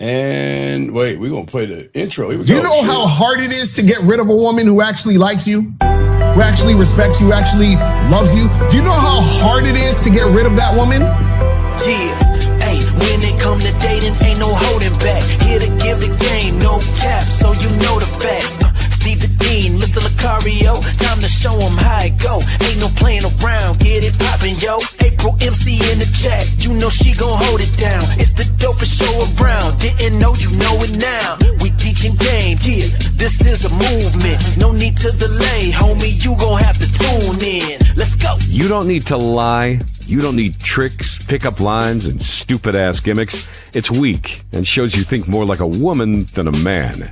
And wait, we're going to play the intro. Do you know how hard it is to get rid of a woman who actually likes you, who actually respects you, who actually loves you? Do you know how hard it is to get rid of that woman? Yeah, hey, when it come to dating, ain't no holding back. Here to give the game, no cap, so you know the facts. Steve the Dean, Mr. Lucario, time to show him how it go. Ain't no playing around, get it poppin', yo. April MC in the chat, you know she gon' hold it down. It's the dopest show around, didn't know, you know it now. We teaching game, yeah, this is a movement. No need to delay, homie, you gon' have to tune in. Let's go. You don't need to lie. You don't need tricks, pickup lines, and stupid-ass gimmicks. It's weak and shows you think more like a woman than a man.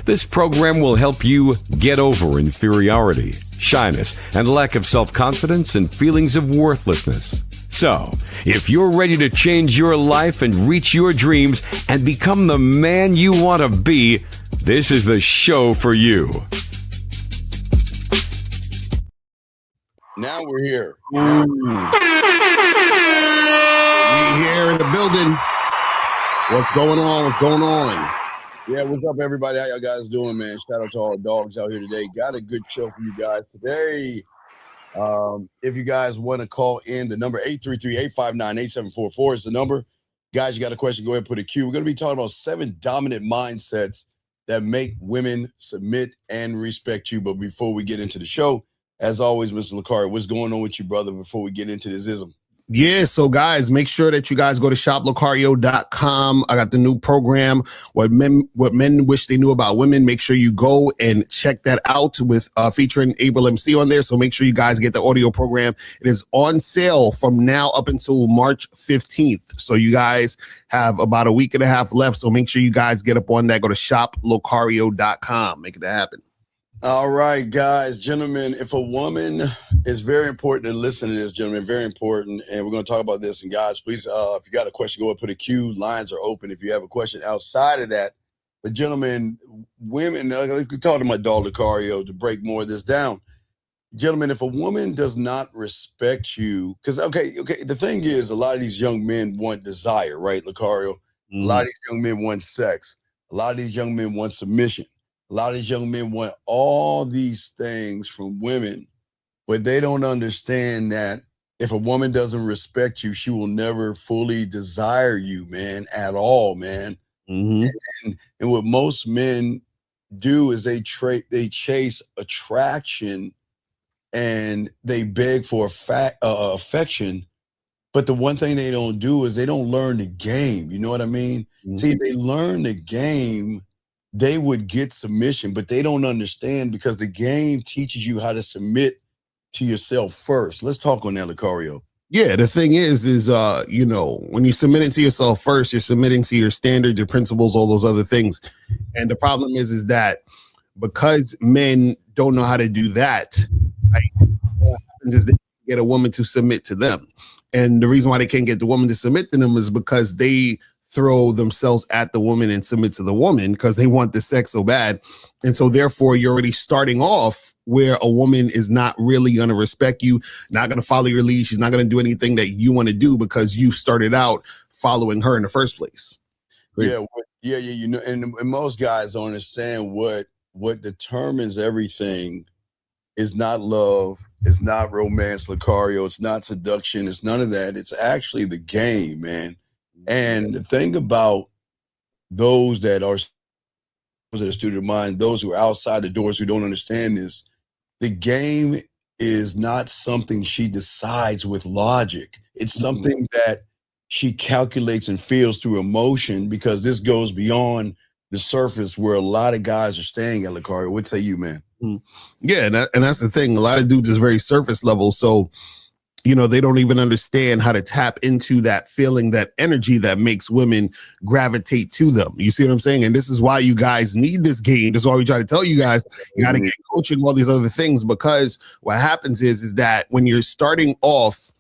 This program will help you get over inferiority, shyness, and lack of self-confidence and feelings of worthlessness. So, if you're ready to change your life and reach your dreams and become the man you want to be, this is the show for you. Now we're here. We're here in the building. What's going on? What's going on? Yeah, what's up, everybody? How y'all guys doing, man? Shout out to all the dogs out here today. Got a good show for you guys today. If you guys want to call in, the number 833-859-8744 is the number. Guys, you got a question, go ahead and put a Q. We're going to be talking about 7 dominant mindsets that make women submit and respect you. But before we get into the show, as always, Mr. Lucario, what's going on with you, brother, before we get into this ism? Yeah, so guys, make sure that you guys go to shoplucario.com. I got the new program, what men wish they knew about women. Make sure you go and check that out with featuring April MC on there. So make sure you guys get the audio program. It is on sale from now up until March 15th. So you guys have about a week and a half left. So make sure you guys get up on that. Go to shoplucario.com. Make it happen. All right, guys, gentlemen, if a woman is very important to listen to this, gentlemen, very important. And we're going to talk about this. And guys, please, if you got a question, go and put a Q. Lines are open if you have a question outside of that. But gentlemen, women, we talk to my dog Lucario to break more of this down. Gentlemen, if a woman does not respect you, because, okay, the thing is, a lot of these young men want desire, right, Lucario? A lot of these young men want sex. A lot of these young men want submission. A lot of these young men want all these things from women, but they don't understand that if a woman doesn't respect you, she will never fully desire you, man, at all, man. And what most men do is they chase attraction and they beg for affection. But the one thing they don't do is they don't learn the game. You know what I mean? See, if they learn the game, they would get submission, but they don't understand because the game teaches you how to submit to yourself first. Let's talk on that, Lucario. Yeah, the thing is, you know, when you submit it to yourself first, you're submitting to your standards, your principles, all those other things. And the problem is that because men don't know how to do that, right, what happens is they get a woman to submit to them. And the reason why they can't get the woman to submit to them is because they throw themselves at the woman and submit to the woman because they want the sex so bad. And so therefore you're already starting off where a woman is not really going to respect you, not going to follow your lead. She's not going to do anything that you want to do because you started out following her in the first place. Yeah. You know, and most guys don't understand what determines everything is not love. It's not romance, Lucario. It's not seduction. It's none of that. It's actually the game, man. And the thing about those that are student of mind, those who are outside the doors who don't understand this, the game is not something she decides with logic. It's something that she calculates and feels through emotion, because this goes beyond the surface where a lot of guys are staying at, Lucario. What say you, man? Yeah, and that's the thing. A lot of dudes is very surface level. So, you know, they don't even understand how to tap into that feeling, that energy that makes women gravitate to them. You see what I'm saying? And this is why you guys need this game. This is why we try to tell you guys, you got to get coaching, all these other things, because what happens is that when you're starting off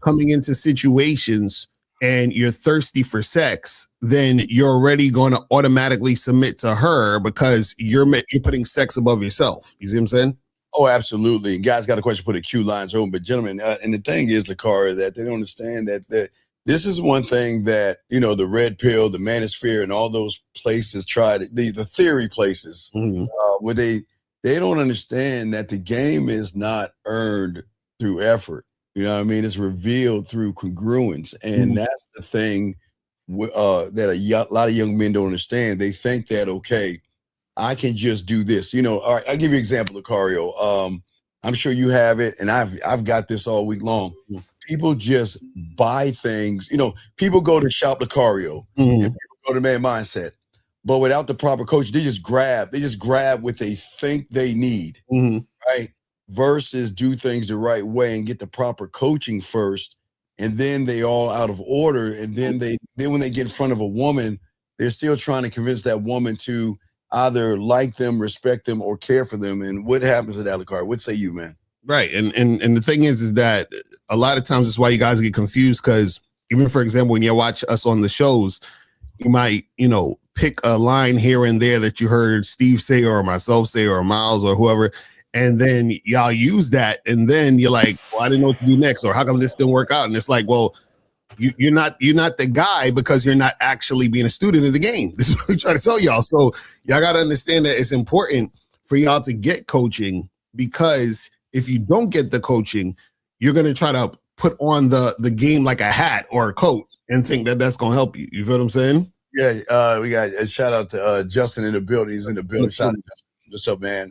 coming into situations and you're thirsty for sex, then you're already going to automatically submit to her because you're putting sex above yourself. You see what I'm saying? Oh, absolutely. Guys got a question, put a Q, lines open. But gentlemen, and the thing is, Lucario, that they don't understand that this is one thing that, the red pill, the manosphere, and all those places tried, the theory places, where they don't understand that the game is not earned through effort. You know what I mean? It's revealed through congruence. And that's the thing that a lot of young men don't understand. They think that, okay, I can just do this. All right, I'll give you an example, Lucario. I'm sure you have it, and I've got this all week long. People just buy things. People go to Shop Lucario and people go to Man Mindset, but without the proper coach, they just grab what they think they need, right? Versus do things the right way and get the proper coaching first, and then they all out of order. And then when they get in front of a woman, they're still trying to convince that woman to either like them, respect them, or care for them. And what happens to that, Lucario? What say you, man? Right. And the thing is that a lot of times it's why you guys get confused, because even, for example, when you watch us on the shows, you might, pick a line here and there that you heard Steve say or myself say or Miles or whoever, and then y'all use that, and then you're like, well, I didn't know what to do next, or how come this didn't work out? And it's like, well, you're not the guy because you're not actually being a student of the game. This is what we try to tell y'all. So y'all got to understand that it's important for y'all to get coaching, because if you don't get the coaching, you're going to try to put on the game like a hat or a coat and think that that's going to help you. You feel what I'm saying? Yeah, we got a shout out to Justin in the building. He's in the building. Shout out to Justin. What's up, man?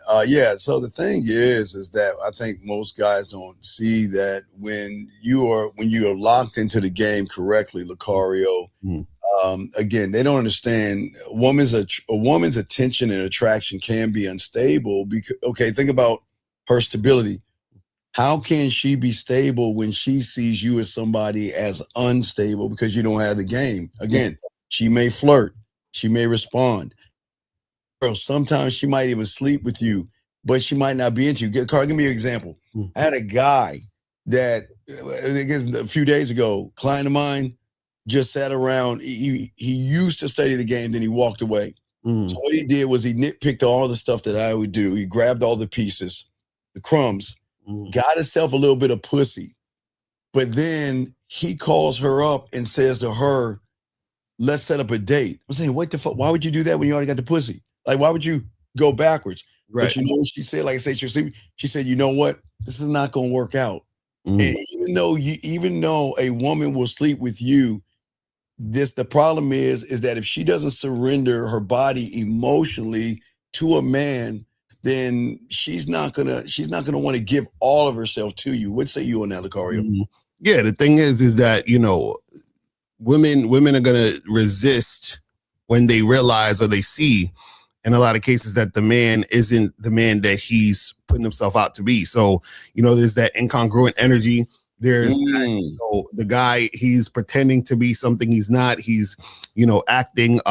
So the thing is that I think most guys don't see that when you are locked into the game correctly, Lucario. Again, they don't understand a woman's attention and attraction can be unstable. Because, okay, think about her stability. How can she be stable when she sees you as somebody as unstable because you don't have the game? Again, she may flirt, she may respond. Sometimes she might even sleep with you, but she might not be into you. Carl, give me an example. I had a guy that a few days ago, client of mine, just sat around. He used to study the game, then he walked away. So what he did was he nitpicked all the stuff that I would do. He grabbed all the pieces, the crumbs, got himself a little bit of pussy. But then he calls her up and says to her, let's set up a date. I'm saying, what the fuck? Why would you do that when you already got the pussy? Like, why would you go backwards? Right. But you know what she said? Like I said, she said, you know what? This is not going to work out. And even though a woman will sleep with you, the problem is that if she doesn't surrender her body emotionally to a man, then she's not gonna want to give all of herself to you. What say you on that, Lucario? Yeah, the thing is that women are gonna resist when they realize or they see, in a lot of cases, that the man isn't the man that he's putting himself out to be. So there's that incongruent energy. There's that, the guy, he's pretending to be something he's not. He's acting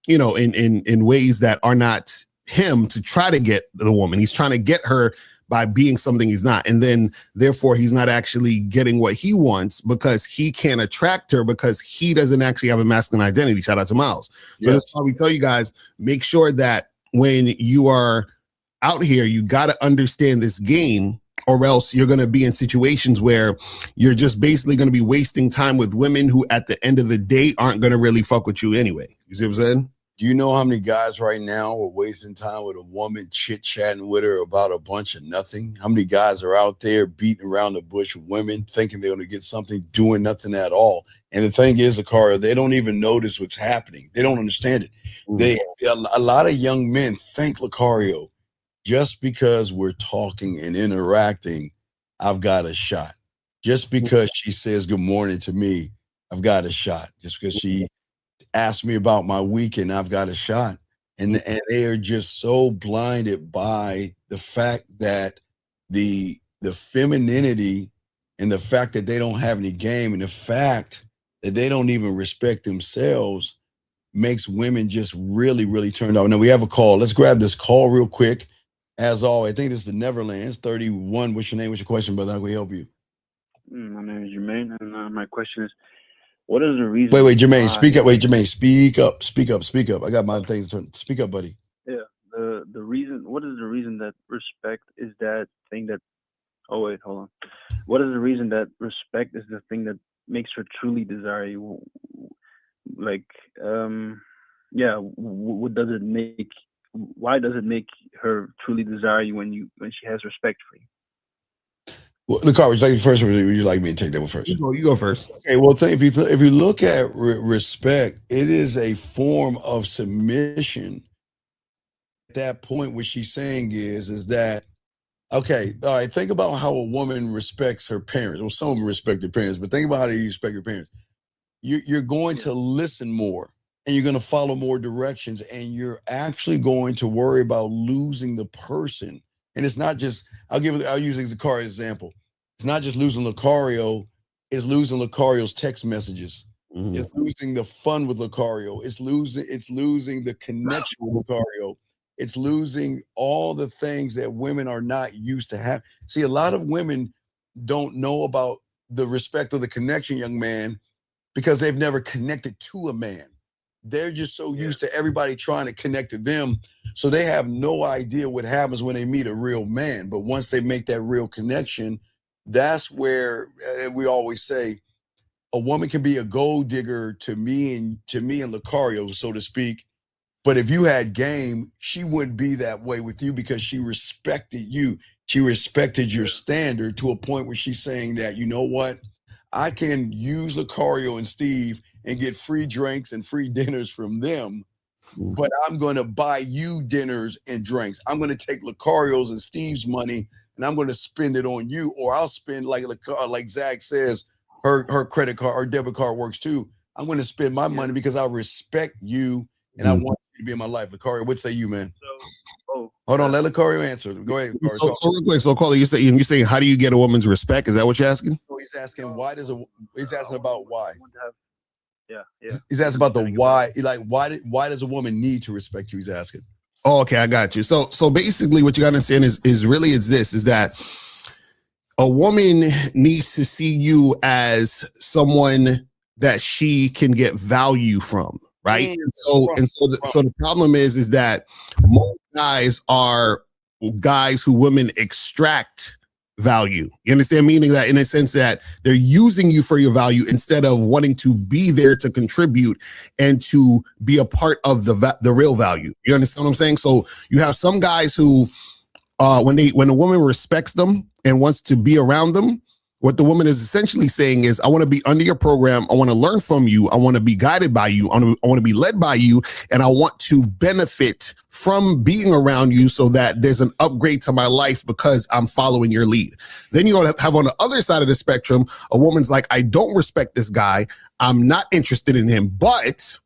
in ways that are not him to try to get the woman. He's trying to get her by being something he's not. And then therefore he's not actually getting what he wants because he can't attract her because he doesn't actually have a masculine identity. Shout out to Miles. So that's why we tell you guys, make sure that when you are out here, you got to understand this game, or else you're going to be in situations where you're just basically going to be wasting time with women who at the end of the day aren't going to really fuck with you anyway. You see what I'm saying? Do you know how many guys right now are wasting time with a woman, chit-chatting with her about a bunch of nothing? How many guys are out there beating around the bush with women, thinking they're going to get something, doing nothing at all? And the thing is, Akara, they don't even notice what's happening. They don't understand it. A lot of young men think, Lucario, just because we're talking and interacting, I've got a shot. Just because she says good morning to me, I've got a shot. Just because she asked me about my weekend, I've got a shot. And they are just so blinded by the fact that the femininity and the fact that they don't have any game and the fact that they don't even respect themselves makes women just really, really turned on. Now we have a call. Let's grab this call real quick. As always, I think this is the Neverlands 31. What's your name? What's your question, brother? How can we help you? My name is Jermaine, and my question is, what is the reason? Wait, Jermaine, speak up. Wait, Jermaine, speak up. I got my things to speak up, buddy. Yeah, the reason. What is the reason that respect is that thing that? Oh wait, hold on. What is the reason that respect is the thing that makes her truly desire you? Like, yeah, what does it make? Why does it make her truly desire you when she has respect for you? Well, Lakari, would you like first, or would you like me to take that one first? You go first. Okay, well, if you look at respect, it is a form of submission. At that point, what she's saying is that, okay, all right, think about how a woman respects her parents. Well, some of them respect their parents, but think about how they respect your parents. You're going to listen more, and you're going to follow more directions, and you're actually going to worry about losing the person. And it's not just, I'll use the Lucario example. It's not just losing Lucario, it's losing Lucario's text messages. Mhm. It's losing the fun with Lucario. It's losing the connection with Lucario. It's losing all the things that women are not used to have. See, a lot of women don't know about the respect or the connection, young man, because they've never connected to a man. They're just so used to everybody trying to connect to them. So they have no idea what happens when they meet a real man. But once they make that real connection, that's where we always say a woman can be a gold digger to me and Lucario, so to speak. But if you had game, she wouldn't be that way with you because she respected you. She respected your standard to a point where she's saying that, you know what? I can use Lucario and Steve and get free drinks and free dinners from them, but I'm going to buy you dinners and drinks. I'm going to take Lucario's and Steve's money and I'm going to spend it on you, or I'll spend like Zach says, her credit card or debit card works too. I'm going to spend my money because I respect you and I want you to be in my life. Lucario, what say you, man? Hold on, let Lucario answer. Go ahead. So real quick, so Carla, you're saying how do you get a woman's respect? Is that what you're asking? So he's asking he's asking about why. Yeah. He's asking about the why. Like why does a woman need to respect you? He's asking. Oh, okay, I got you. So basically what you got to understand is that a woman needs to see you as someone that she can get value from, right? So the problem is that most guys are guys who women extract value. You understand? Meaning that in a sense that they're using you for your value instead of wanting to be there to contribute and to be a part of the real value. You understand what I'm saying? So you have some guys who when a woman respects them and wants to be around them, what the woman is essentially saying is, I want to be under your program. I want to learn from you. I want to be guided by you. I want to be led by you. And I want to benefit from being around you so that there's an upgrade to my life because I'm following your lead. Then you have on the other side of the spectrum, a woman's like, I don't respect this guy. I'm not interested in him, but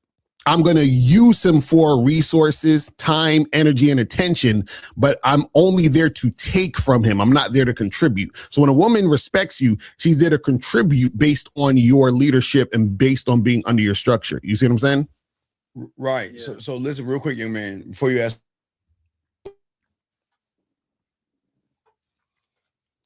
I'm going to use him for resources, time, energy, and attention, but I'm only there to take from him. I'm not there to contribute. So when a woman respects you, she's there to contribute based on your leadership and based on being under your structure. You see what I'm saying? Right. Yeah. So listen real quick, young man, before you ask.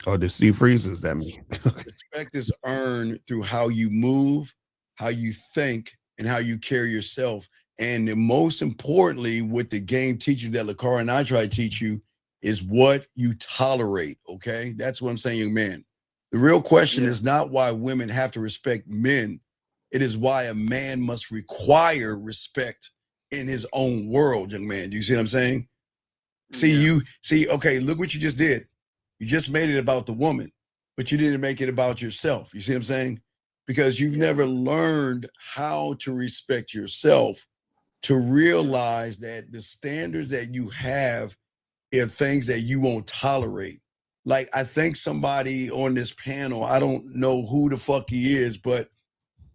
Oh, the sea freezes that me. Respect is earned through how you move, how you think, and how you carry yourself. And most importantly, what the game teaches that Lucario and I try to teach you is what you tolerate, okay? That's what I'm saying, young man. The real question is not why women have to respect men. It is why a man must require respect in his own world, young man. Do you see what I'm saying? Okay, look what you just did. You just made it about the woman, but you didn't make it about yourself. You see what I'm saying? Because you've never learned how to respect yourself, to realize that the standards that you have are things that you won't tolerate. Like, I think somebody on this panel, I don't know who the fuck he is, but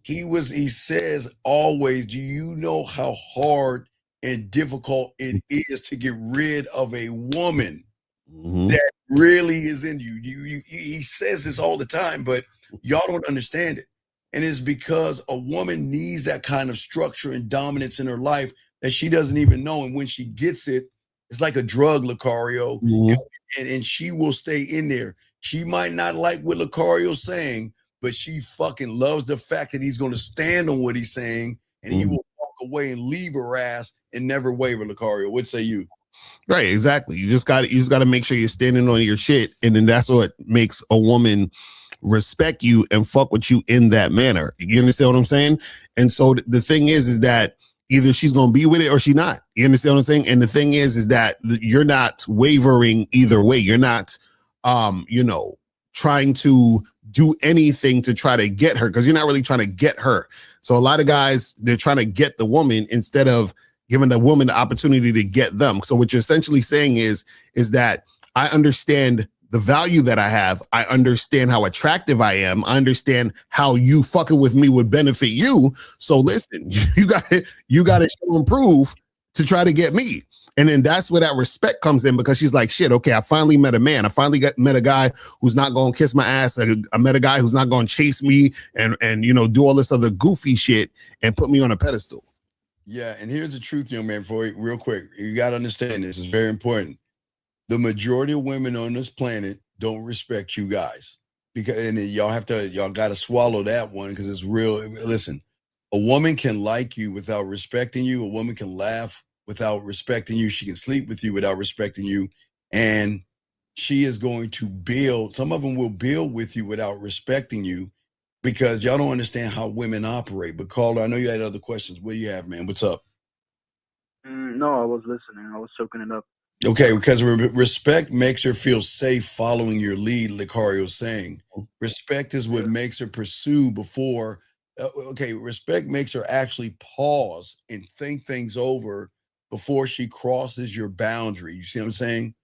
he says always, do you know how hard and difficult it is to get rid of a woman that really is in you? He says this all the time, but y'all don't understand it. And it's because a woman needs that kind of structure and dominance in her life that she doesn't even know. And when she gets it, it's like a drug, Lucario, and she will stay in there. She might not like what Lucario's saying, but she fucking loves the fact that he's going to stand on what he's saying, and he will walk away and leave her ass and never waver, Lucario. What say you? Right, exactly. You just got to make sure you're standing on your shit, and then that's what makes a woman respect you and fuck with you in that manner. You understand what I'm saying? And so the thing is that either she's gonna be with it or she not. You understand what I'm saying? And the thing is that you're not wavering either way. You're not, trying to do anything to try to get her, because you're not really trying to get her. So a lot of guys, they're trying to get the woman instead of giving the woman the opportunity to get them. So what you're essentially saying is that I understand the value that I have. I understand how attractive I am. I understand how you fucking with me would benefit you. So listen, you got to show and prove to try to get me. And then that's where that respect comes in, because she's like, shit, okay, I finally met a man. I finally met a guy who's not going to kiss my ass. I met a guy who's not going to chase me and do all this other goofy shit and put me on a pedestal. Yeah, and here's the truth, young man, for you, real quick. You got to understand this. It's very important. The majority of women on this planet don't respect you guys, because y'all got to swallow that one, because it's real. Listen, a woman can like you without respecting you. A woman can laugh without respecting you. She can sleep with you without respecting you. And she is going to build. Some of them will build with you without respecting you, because y'all don't understand how women operate. But Calder, I know you had other questions. What do you have, man? What's up? No, I was listening. I was soaking it up. Okay, because respect makes her feel safe following your lead, Lucario's saying. Respect is what makes her pursue before. Respect makes her actually pause and think things over before she crosses your boundary. You see what I'm saying?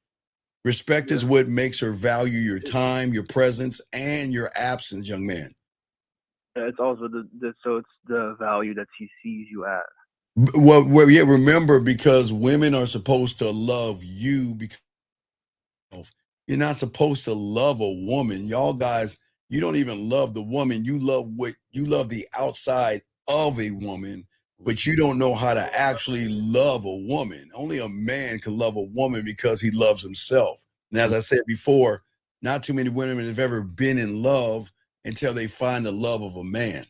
Respect is what makes her value your time, your presence, and your absence, young man. It's also so it's the value that she sees you at. Well, yeah, remember, because women are supposed to love you, because you're not supposed to love a woman. Y'all guys, you don't even love the woman. You love the outside of a woman, but you don't know how to actually love a woman. Only a man can love a woman because he loves himself. And as I said before, not too many women have ever been in love until they find the love of a man.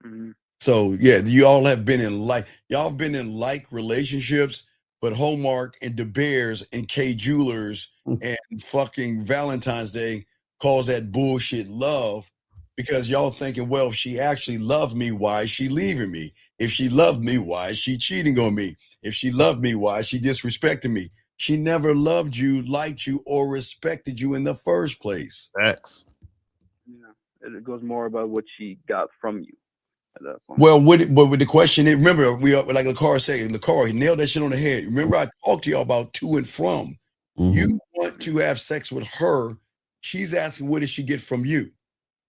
Mm-hmm. So yeah, you all have been in y'all have been in relationships, but Hallmark and De Beers and K Jewelers and fucking Valentine's Day calls that bullshit love, because y'all thinking, well, if she actually loved me, why is she leaving me? If she loved me, why is she cheating on me? If she loved me, why is she disrespecting me? She never loved you, liked you, or respected you in the first place. Facts. Yeah, it goes more about what she got from you. Well, with the question, remember, we are, like Lucar said, he nailed that shit on the head. Remember, I talked to y'all about to and from. Mm-hmm. You want to have sex with her. She's asking, what does she get from you?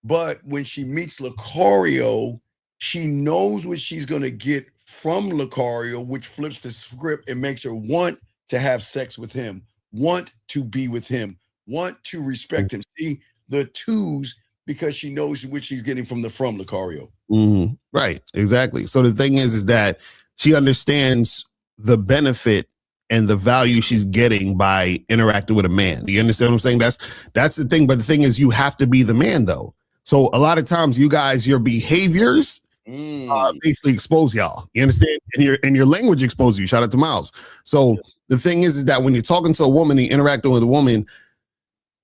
But when she meets Lucario, she knows what she's going to get from Lucario, which flips the script and makes her want to have sex with him, want to be with him, want to respect him. See, the twos, because she knows what she's getting from Lucario. Mm-hmm. Right, exactly. So the thing is that she understands the benefit and the value she's getting by interacting with a man. You understand what I'm saying? That's the thing. But the thing is, you have to be the man, though. So a lot of times, you guys, your behaviors basically expose y'all. You understand? And your language exposes you. Shout out to Miles. So the thing is that when you're talking to a woman, and interacting with a woman,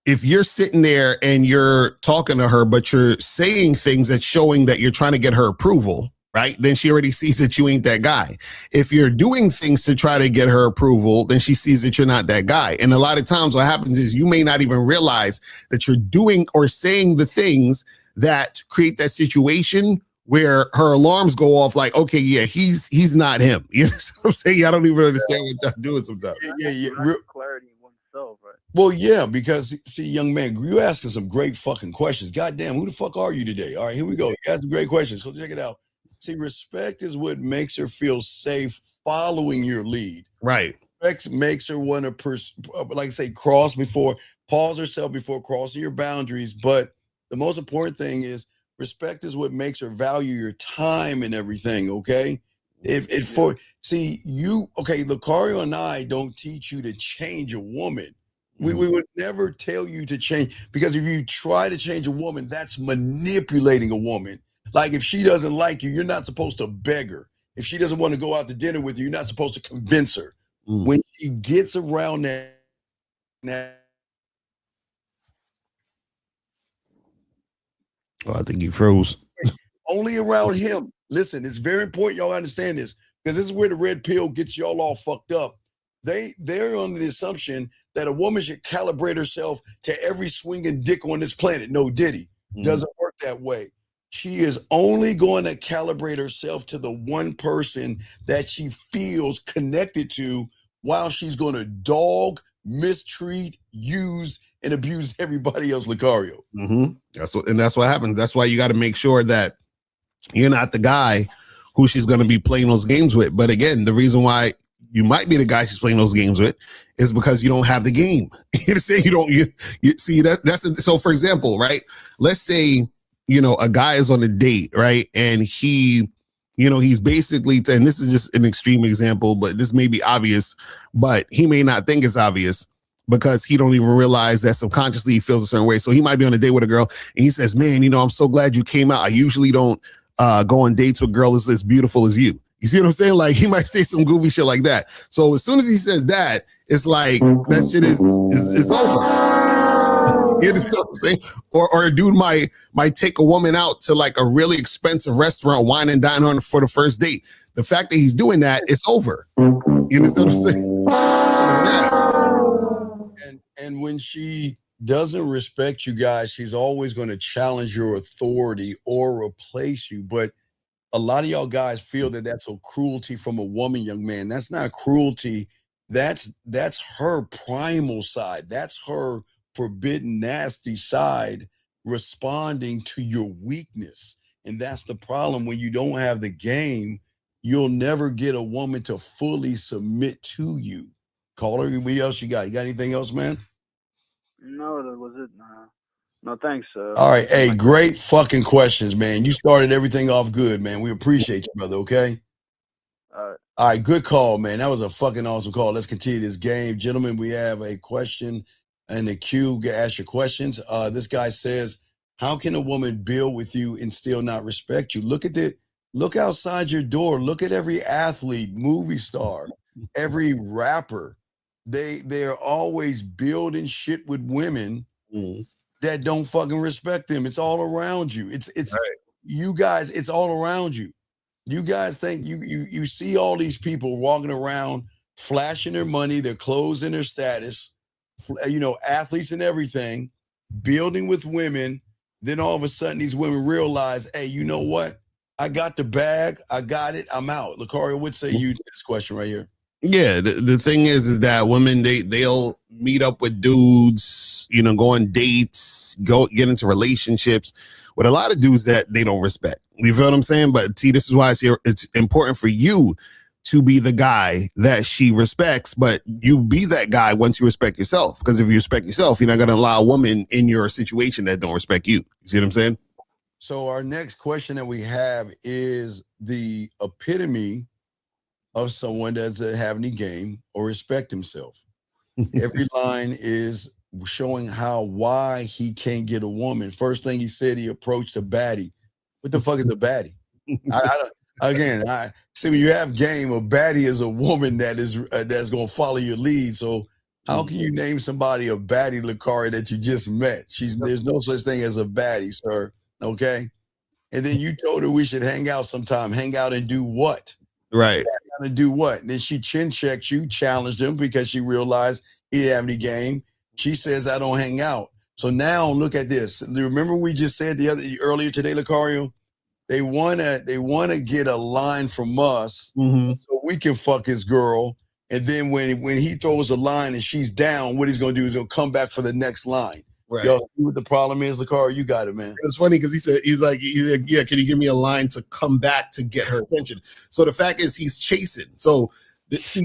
if you're sitting there and you're talking to her, but you're saying things that's showing that you're trying to get her approval, right? Then she already sees that you ain't that guy. If you're doing things to try to get her approval, then she sees that you're not that guy. And a lot of times what happens is you may not even realize that you're doing or saying the things that create that situation where her alarms go off like, okay, yeah, he's not him. You know what I'm saying? I don't even understand what y'all doing sometimes. Yeah. Clarity in oneself, right? Well, yeah, because see, young man, you asking some great fucking questions. Goddamn, who the fuck are you today? All right, here we go. You got some great questions. So check it out. See, respect is what makes her feel safe following your lead. Right. Respect makes her want to, pause herself before crossing your boundaries. But the most important thing is respect is what makes her value your time and everything. Okay. Lucario and I don't teach you to change a woman. We would never tell you to change, because if you try to change a woman, that's manipulating a woman. Like if she doesn't like you, you're not supposed to beg her. If she doesn't want to go out to dinner with you, you're not supposed to convince her. When she gets around that I think you froze. only around him. Listen, it's very important y'all understand this, because this is where the red pill gets y'all all fucked up. They're under the assumption that a woman should calibrate herself to every swinging dick on this planet. No, Diddy. Doesn't work that way. She is only going to calibrate herself to the one person that she feels connected to, while she's going to dog, mistreat, use, and abuse everybody else, Lucario. That's what happens. That's why you got to make sure that you're not the guy who she's going to be playing those games with. But again, the reason why you might be the guy she's playing those games with is because you don't have the game. You see, you see so for example, right? Let's say, a guy is on a date, right? And he, he's basically, and this is just an extreme example, but this may be obvious, but he may not think it's obvious because he don't even realize that subconsciously he feels a certain way. So he might be on a date with a girl and he says, man, I'm so glad you came out. I usually don't go on dates with girls as beautiful as you. You see what I'm saying? Like, he might say some goofy shit like that. So as soon as he says that, it's like, that shit is over. You understand what I'm saying? Or a dude might take a woman out to like a really expensive restaurant, wine and dine on for the first date. The fact that he's doing that, it's over. You understand what I'm saying? And when she doesn't respect you guys, she's always going to challenge your authority or replace you. But a lot of y'all guys feel that that's a cruelty from a woman, young man. That's not cruelty. That's her primal side. That's her forbidden, nasty side responding to your weakness. And that's the problem. When you don't have the game, you'll never get a woman to fully submit to you. Caller, what else you got? You got anything else, man? No, that was it. No, thanks. All right. Hey, great fucking questions, man. You started everything off good, man. We appreciate you, brother, okay? All right, good call, man. That was a fucking awesome call. Let's continue this game. Gentlemen, we have a question in the queue. Ask your questions. This guy says, how can a woman build with you and still not respect you? Look outside your door. Look at every athlete, movie star, every rapper. They're always building shit with women that don't fucking respect them. It's all around you. It's right. You guys, it's all around you. You guys think you see all these people walking around flashing their money, their clothes, and their status, athletes and everything, building with women. Then all of a sudden these women realize, hey, you know what? I got the bag. I got it. I'm out. Lucario, what say you to this question right here? Yeah, the thing is that women, they'll meet up with dudes, go on dates, get into relationships with a lot of dudes that they don't respect. You feel what I'm saying? But see, this is why it's important for you to be the guy that she respects, but you be that guy once you respect yourself. Because if you respect yourself, you're not going to allow a woman in your situation that don't respect you. You see what I'm saying? So our next question that we have is the epitome of someone that doesn't have any game or respect himself. Every line is showing why he can't get a woman. First thing he said, he approached a baddie. What the fuck is a baddie? I see, when you have game, a baddie is a woman that's going to follow your lead. So how can you name somebody a baddie, Lucario, that you just met? There's no such thing as a baddie, sir. Okay. And then you told her we should hang out sometime. Hang out and do what? Right. To do what? And then she chin checked you, challenged him because she realized he didn't have any game. She says, I don't hang out. So now look at this. Remember we just said earlier today, Lucario, they wanna get a line from us so we can fuck his girl. And then when he throws a line and she's down, what he's gonna do is he'll come back for the next line. Right. Yo, see what the problem is, Lucario? You got it, man. It's funny because he's like, yeah, can you give me a line to come back to get her attention? So the fact is he's chasing. So if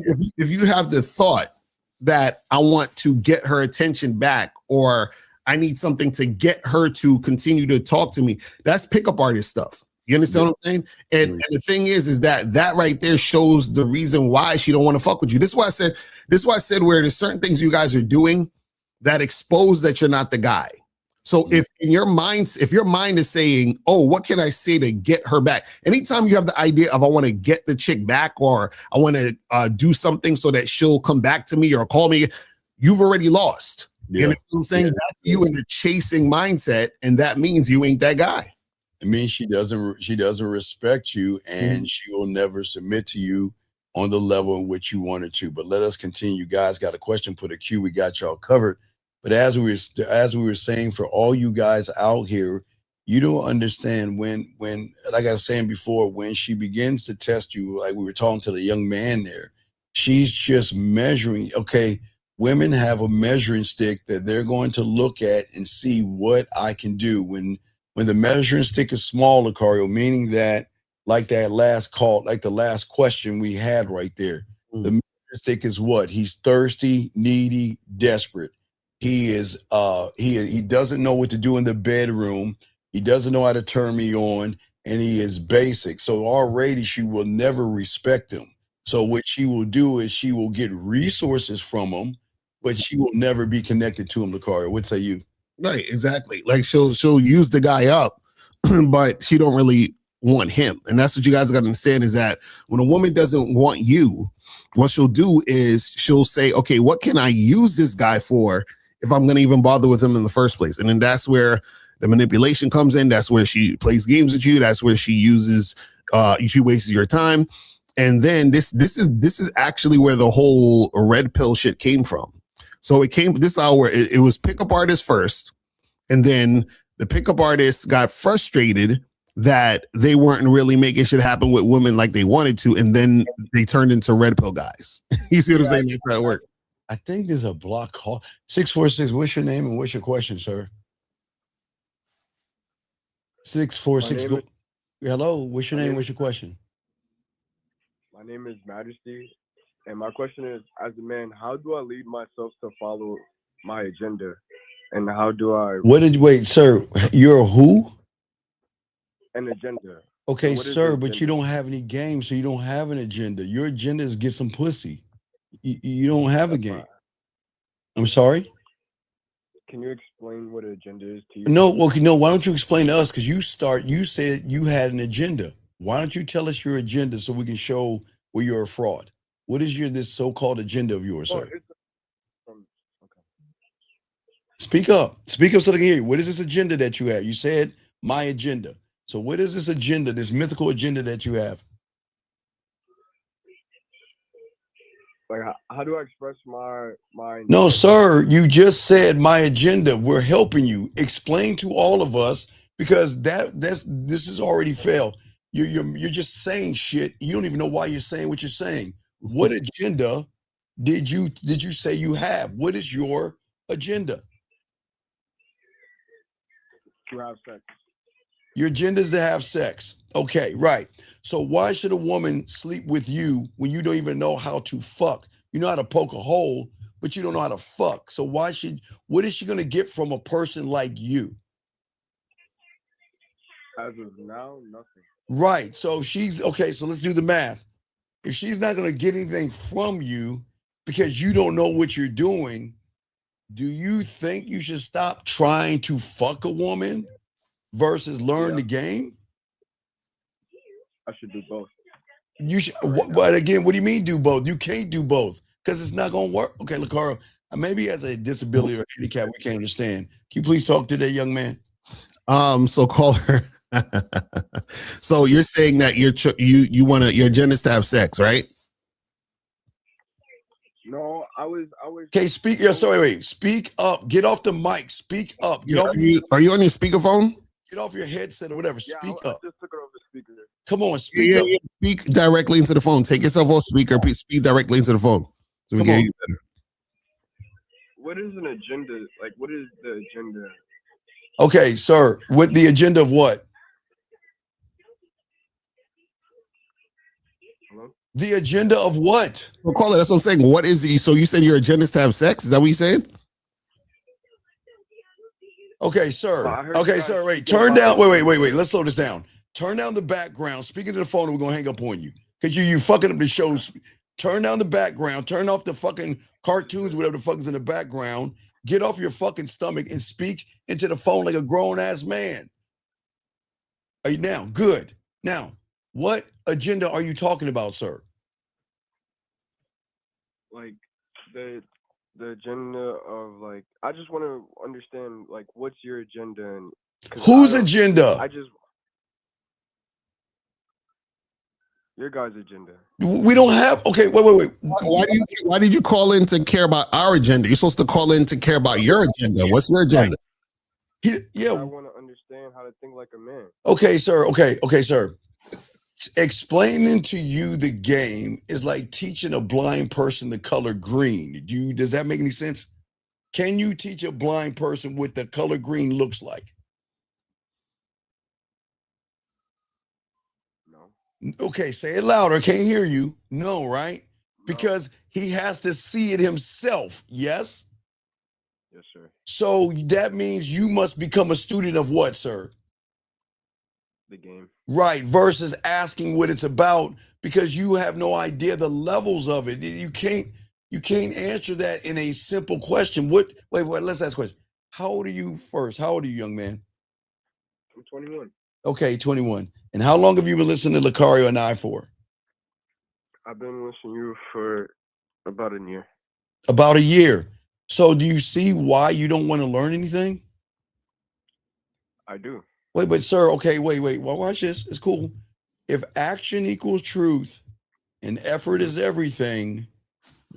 you have the thought that I want to get her attention back, or I need something to get her to continue to talk to me, that's pickup artist stuff. You understand what I'm saying? And the thing is that right there shows the reason why she don't want to fuck with you. This is why I said where there's certain things you guys are doing that expose that you're not the guy. So if your mind is saying, oh, what can I say to get her back? Anytime you have the idea of I want to get the chick back, or I want to do something so that she'll come back to me or call me, you've already lost. Yeah. You know what I'm saying? Yeah. That's you in the chasing mindset, and that means you ain't that guy. It means she doesn't respect you, and she will never submit to you on the level in which you wanted to. But let us continue. You guys got a question, put a Q. We got y'all covered. But as we were saying, for all you guys out here, you don't understand when like I was saying before, when she begins to test you, like we were talking to the young man there, she's just measuring. Okay, women have a measuring stick that they're going to look at and see what I can do. When the measuring stick is small, Lucario, meaning that like that last call, like the last question we had right there, the measuring stick is what? He's thirsty, needy, desperate. He is he doesn't know what to do in the bedroom. He doesn't know how to turn me on, and he is basic. So already she will never respect him. So what she will do is she will get resources from him, but she will never be connected to him, Lucario. What say you? Right, exactly. Like she'll use the guy up, but she don't really want him. And that's what you guys got to understand, is that when a woman doesn't want you, what she'll do is she'll say, okay, what can I use this guy for if I'm going to even bother with him in the first place? And then that's where the manipulation comes in. That's where she plays games with you. That's where she uses, she wastes your time. And then this is actually where the whole red pill shit came from. So this hour, it was pickup artists first. And then the pickup artists got frustrated that they weren't really making shit happen with women like they wanted to. And then they turned into red pill guys. You see what I'm saying? That's how it worked. I think there's a block call. 646, what's your name and what's your question, sir? 646. Hello, what's your name? What's your question? My name is Majesty, and my question is, as a man, how do I lead myself to follow my agenda? And how do I... Wait, sir, you're who? An agenda. Okay, sir, but you don't have any game, so you don't have an agenda. Your agenda is get some pussy. You don't have a game. I'm sorry? Can you explain what an agenda is to you? No, well, no, why don't you explain to us? Because you said you had an agenda. Why don't you tell us your agenda so we can show where you're a fraud? What is this so-called agenda of yours, sir? Okay. Speak up so they can hear you. What is this agenda that you have? You said my agenda. So what is this agenda, this mythical agenda that you have? Like, how do I express my No, sir, you just said my agenda. We're helping you. Explain to all of us, because this is already failed. You're just saying shit. You don't even know why you're saying what you're saying. What agenda did you say you have? What is your agenda? To have sex. Your agenda is to have sex. Okay, right. So why should a woman sleep with you when you don't even know how to fuck? You know how to poke a hole, but you don't know how to fuck. So what is she going to get from a person like you? As of now, nothing. Right. So so let's do the math. If she's not going to get anything from you because you don't know what you're doing, do you think you should stop trying to fuck a woman versus learn the game? I should do both. You should, but again, what do you mean do both? You can't do both because it's not going to work. Okay, Lucario, maybe he has a disability or handicap we can't understand. Can you please talk to that young man? So caller. So you're saying that you want your agenda is to have sex, right? No, I was. Okay, speak. Yeah, sorry, wait. Speak up. Get off the mic. Speak up. Are you on your speakerphone? Get off your headset or whatever. Yeah, speak I up. just took it off the speaker. Come on, speak up. Speak directly into the phone. Take yourself off speaker. Speak directly into the phone. So we Come can on. hear you better. What is an agenda? Like, what is the agenda? Okay, sir. With the agenda of what? Hello? The agenda of what? Well, caller, that's what I'm saying. What is it? So you said your agenda is to have sex? Is that what you're saying? Okay, sir. Oh, Okay, sir. Wait. Turn down. Wait. Let's slow this down. Turn down the background. Speaking to the phone, and we're gonna hang up on you because you fucking up the shows. Turn down the background. Turn off the fucking cartoons, whatever the fuck is in the background, Get off your fucking stomach and speak into the phone like a grown-ass man. Are you now? Good. Now, what agenda are you talking about, sir? Like the agenda of like I just want to understand like what's your agenda and Whose agenda? Your guys' agenda. We don't have. Okay, wait. Why did you call in to care about our agenda? You're supposed to call in to care about your agenda. What's your agenda? I want to understand how to think like a man. Okay, sir. Okay, sir. Explaining to you the game is like teaching a blind person the color green. Does that make any sense? Can you teach a blind person what the color green looks like? No. Okay, say it louder. I can't hear you. No, right? No. Because he has to see it himself. Yes? Yes, sir. So that means you must become a student of what, sir? The game. Right, versus asking what it's about because you have no idea the levels of it. You can't answer that in a simple question. Wait, let's ask a question. How old are you first? How old are you, young man? I'm 21. Okay, 21. And how long have you been listening to Lucario and I for? I've been listening to you for about a year. About a year. So do you see why you don't want to learn anything? I do. Wait, but sir, okay, wait. Well, watch this. It's cool. If action equals truth and effort is everything,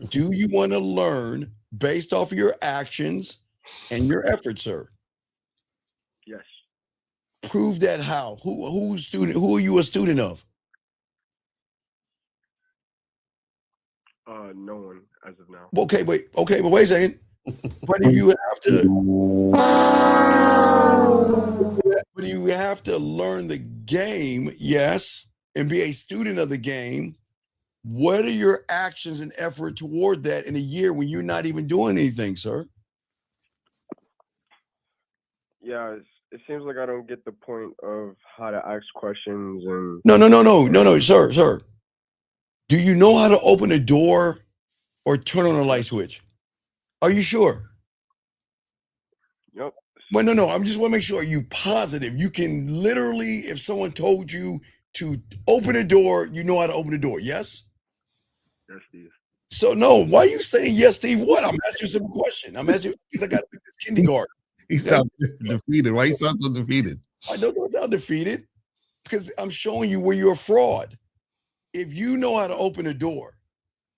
do you want to learn based off of your actions and your effort, sir? Yes. Prove that how? Who are you a student of? No one as of now. Okay, but wait a second. But if you have to learn the game, yes, and be a student of the game, what are your actions and effort toward that in a year when you're not even doing anything, sir? Yeah, it seems like I don't get the point of how to ask questions and No, sir. Do you know how to open a door or turn on a light switch? Are you sure? Yep. Well, no. I just want to make sure. Are you positive? You can literally, if someone told you to open a door, you know how to open a door. Yes? Yes, Steve. So no, why are you saying yes, Steve? What? I'm asking you a simple question. I'm asking you because I got to pick this kindergarten. He sounds defeated. Why he sounds so defeated? I don't sound defeated because I'm showing you where you're a fraud. If you know how to open a door,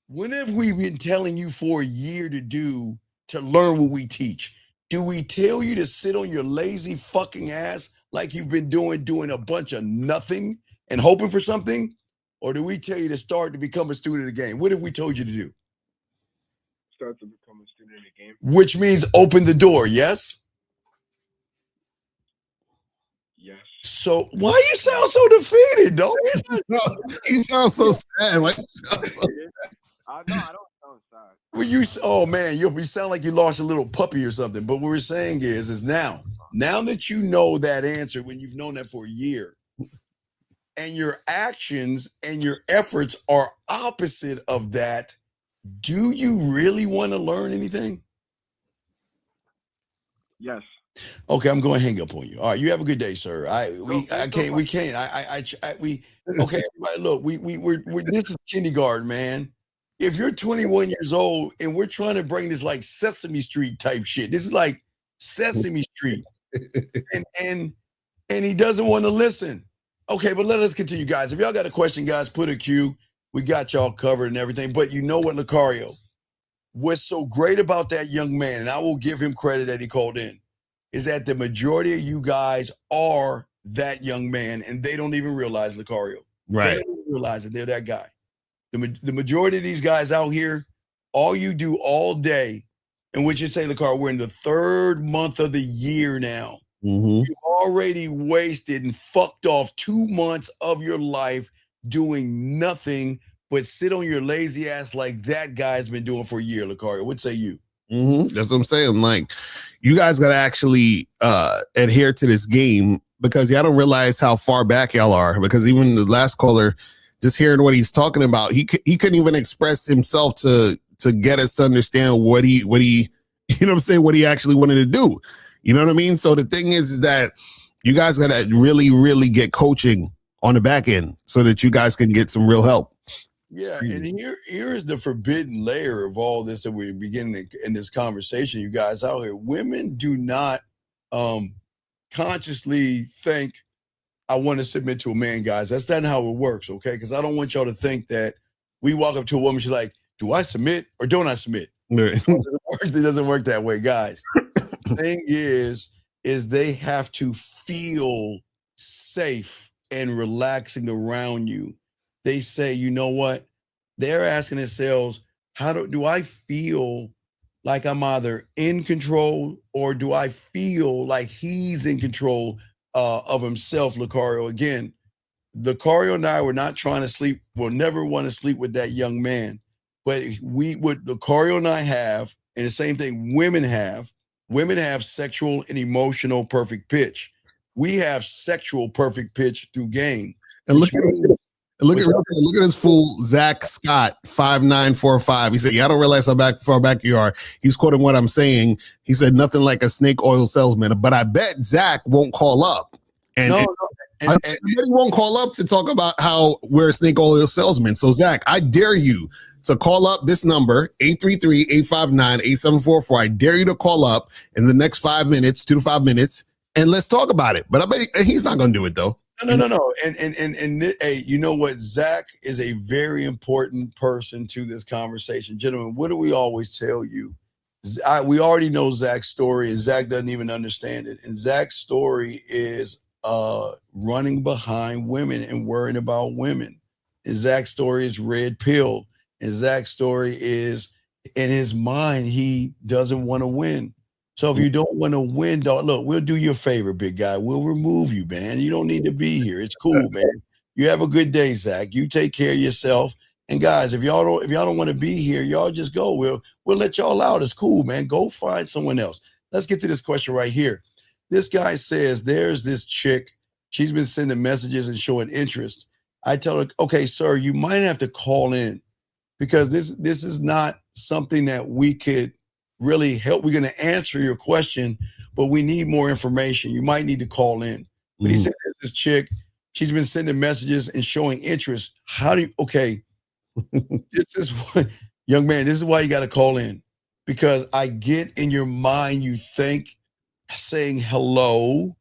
when have we been telling you for a year to learn what we teach? Do we tell you to sit on your lazy fucking ass like you've been doing a bunch of nothing and hoping for something? Or do we tell you to start to become a student of the game? What have we told you to do? Start to become a student of the game. Which means open the door, yes? Yes. So why you sound so defeated, though? He sounds so sad. Like, I don't sound sad. Well, oh man, you sound like you lost a little puppy or something. But what we're saying is now that you know that answer, when you've known that for a year, and your actions and your efforts are opposite of that, do you really want to learn anything? Yes. Okay, I'm going to hang up on you. All right, you have a good day, sir. Okay, everybody, look, we're this is kindergarten, man. If you're 21 years old and we're trying to bring this like Sesame Street type shit, this is like Sesame Street, and he doesn't want to listen. Okay, but let us continue, guys. If y'all got a question, guys, put a Q. We got y'all covered and everything. But you know what, Lucario? What's so great about that young man, and I will give him credit that he called in, is that the majority of you guys are that young man, and they don't even realize, Lucario. Right. They don't even realize that they're that guy. The majority of these guys out here, all you do all day, and what you say, Lucario, we're in the 3rd month of the year now. Mm-hmm. You've already wasted and fucked off 2 months of your life doing nothing but sit on your lazy ass like that guy's been doing for a year, Lucario. What say you? Mm-hmm. That's what I'm saying. Like, you guys got to actually adhere to this game because y'all don't realize how far back y'all are. Because even the last caller, just hearing what he's talking about, he couldn't even express himself to get us to understand what he You know what I'm saying? What he actually wanted to do. You know what I mean? So the thing is that you guys got to really, really get coaching on the back end so that you guys can get some real help. Yeah, and here is the forbidden layer of all this that we're beginning in this conversation, you guys out here. Women do not consciously think, I want to submit to a man, guys. That's not how it works, okay? Because I don't want y'all to think that we walk up to a woman, she's like, do I submit or don't I submit? It doesn't work that way, guys. The thing is they have to feel safe and relaxing around you. They say, you know what? They're asking themselves, how do I feel like I'm either in control or do I feel like he's in control of himself, Lucario? Again, Lucario and I were not trying to sleep. We'll never want to sleep with that young man. But what Lucario and I have, and the same thing women have sexual and emotional perfect pitch. We have sexual perfect pitch through game. And look at this fool, Zach Scott, 5945. He said, yeah, I don't realize how far back you are. He's quoting what I'm saying. He said, nothing like a snake oil salesman. But I bet Zach won't call up. And I bet he won't call up to talk about how we're a snake oil salesman. So, Zach, I dare you to call up this number, 833-859-8744. I dare you to call up in the next 2 to 5 minutes, and let's talk about it. But I bet he's not going to do it, though. No. And hey, you know what? Zach is a very important person to this conversation. Gentlemen, what do we always tell you? We already know Zach's story, and Zach doesn't even understand it. And Zach's story is running behind women and worrying about women. And Zach's story is red pill. And Zach's story is, in his mind, he doesn't want to win. So if you don't want to win, dog, look, we'll do you a favor, big guy. We'll remove you, man. You don't need to be here. It's cool, man. You have a good day, Zach. You take care of yourself. And guys, if y'all don't want to be here, y'all just go. We'll let y'all out. It's cool, man. Go find someone else. Let's get to this question right here. This guy says there's this chick. She's been sending messages and showing interest. I tell her, okay, sir, you might have to call in because this is not something that we could really help. We're going to answer your question, but we need more information. You might need to call in. But he said there's this chick. She's been sending messages and showing interest. This is what, young man, this is why you got to call in, because I get in your mind, you think saying hello,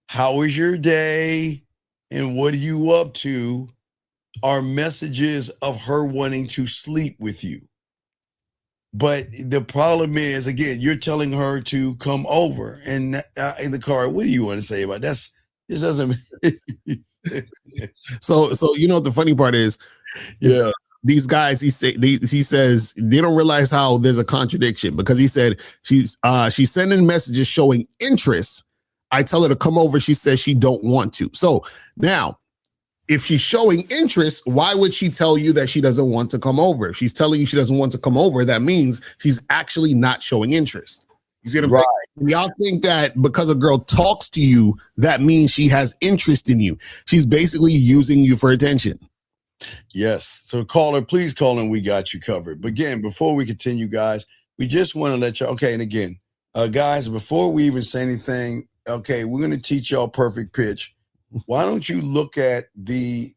how is your day, and what are you up to, are messages of her wanting to sleep with you. But the problem is, again, you're telling her to come over, and in the car, what do you want to say about that? This doesn't. So you know what the funny part is? Yeah. These guys, he says they don't realize how there's a contradiction, because he said she's sending messages showing interest. I tell her to come over. She says she don't want to. So now, if she's showing interest, why would she tell you that she doesn't want to come over? If she's telling you she doesn't want to come over, that means she's actually not showing interest. You see what I'm saying? Y'all think that because a girl talks to you, that means she has interest in you. She's basically using you for attention. Yes. So caller, please call in. We got you covered. But again, before we continue, guys, we just want to let you, okay, and again, guys, before we even say anything, okay, we're going to teach y'all perfect pitch. Why don't you look at the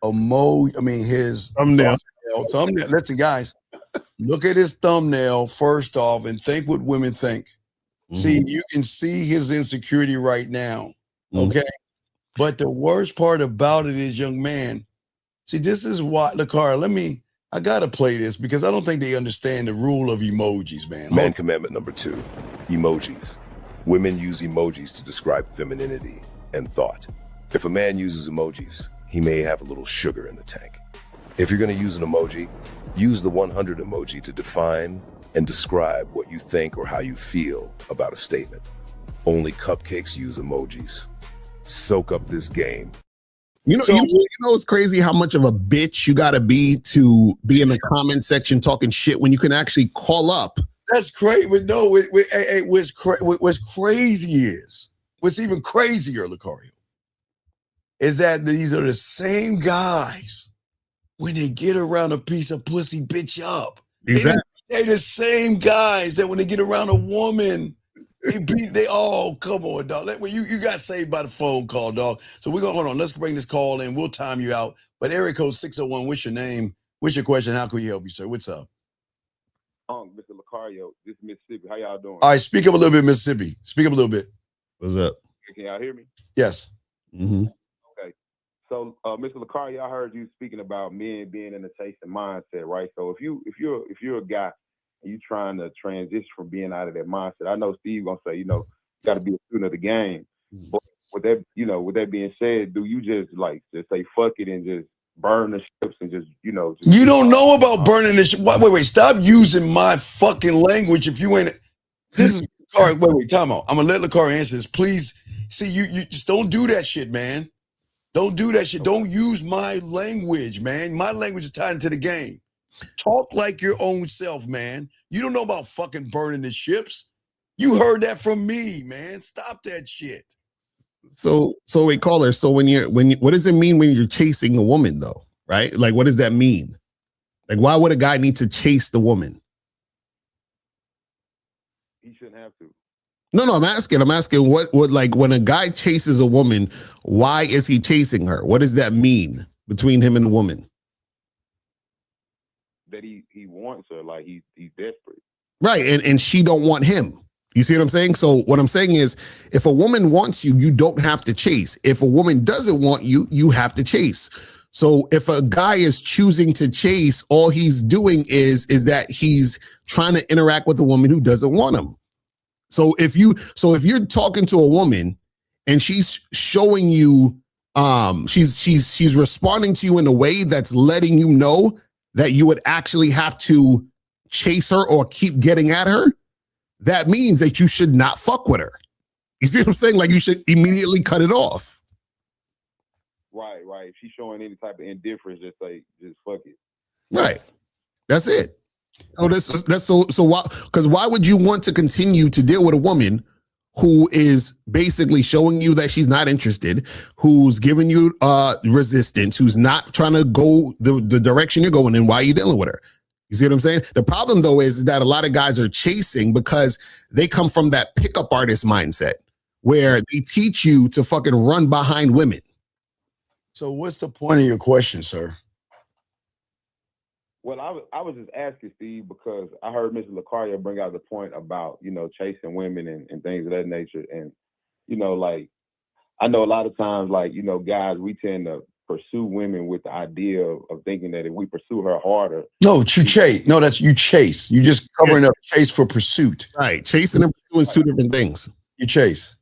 his thumbnail. Listen, guys, look at his thumbnail first off and think what women think. See, you can see his insecurity right now. Okay. But the worst part about it is, young man, see, this is why, Lucario, I got to play this because I don't think they understand the rule of emojis, man. Man commandment number 2, emojis. Women use emojis to describe femininity and thought. If a man uses emojis, he may have a little sugar in the tank. If you're going to use an emoji, use the 100 emoji to define and describe what you think or how you feel about a statement. Only cupcakes use emojis. Soak up this game. You know, it's crazy how much of a bitch you got to be in the comment section talking shit when you can actually call up. That's crazy. But no, what's crazy is, what's even crazier, Lucario, is that these are the same guys when they get around a piece of pussy bitch up. Exactly. They the same guys that when they get around a woman, come on, dog. You got saved by the phone call, dog. So we're gonna hold on. Let's bring this call in. We'll time you out. But area code 601, what's your name? What's your question? How can we help you, sir? What's up? Mr. Lucario, this is Mississippi. How y'all doing? All right, speak up a little bit, Mississippi. Speak up a little bit. What's up? Can y'all hear me? Yes. Mm-hmm. Okay. So, Mr. Lucario, I heard you speaking about men being in the chasing mindset, right? So if you're a guy and you trying to transition from being out of that mindset, I know Steve gonna say, you got to be a student of the game. But with that being said, do you just say fuck it and just burn the ships and just you don't know about burning the ship? Wait, stop using my fucking language if you ain't. This is wait, time out. I'm gonna let Lakari answer this. Please, see, you just don't do that shit, man. Don't do that shit. Don't use my language, man. My language is tied into the game. Talk like your own self, man. You don't know about fucking burning the ships. You heard that from me, man. Stop that shit. So wait, caller. So what does it mean when you're chasing a woman, though? Right? Like, what does that mean? Like, why would a guy need to chase the woman? He shouldn't have to. No, I'm asking what like when a guy chases a woman, why is he chasing her? What does that mean between him and the woman? That he wants her, like he's desperate. Right, and she don't want him. You see what I'm saying? So what I'm saying is, if a woman wants you, you don't have to chase. If a woman doesn't want you, you have to chase. So if a guy is choosing to chase, all he's doing is that he's trying to interact with a woman who doesn't want him. So if you're talking to a woman and she's showing you, she's responding to you in a way that's letting you know that you would actually have to chase her or keep getting at her, that means that you should not fuck with her. You see what I'm saying? Like, you should immediately cut it off. Right. If she's showing any type of indifference, just fuck it. Right. That's it. So why? Because why would you want to continue to deal with a woman who is basically showing you that she's not interested, who's giving you resistance, who's not trying to go the direction you're going in? Why are you dealing with her? You see what I'm saying? The problem, though, is that a lot of guys are chasing because they come from that pickup artist mindset where they teach you to fucking run behind women. So what's the point of your question, sir? Well, I was just asking, Steve, because I heard Mr. Lucario bring out the point about, chasing women and things of that nature. And, I know a lot of times, guys, we tend to pursue women with the idea of thinking that if we pursue her harder. No, you chase. No, that's you chase. You just covering up chase for pursuit. Right. Chasing and pursuing is two different things. You chase.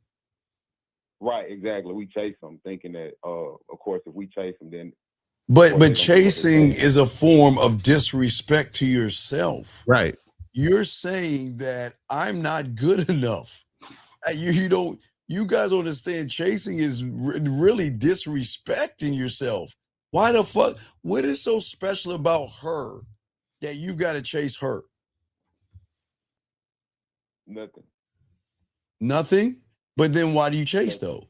Right, exactly. We chase them thinking that, of course, if we chase them, then. But chasing is a form of disrespect to yourself. Right. You're saying that I'm not good enough. You guys don't understand. Chasing is really disrespecting yourself. Why the fuck? What is so special about her that you got to chase her? Nothing. Nothing? But then why do you chase though?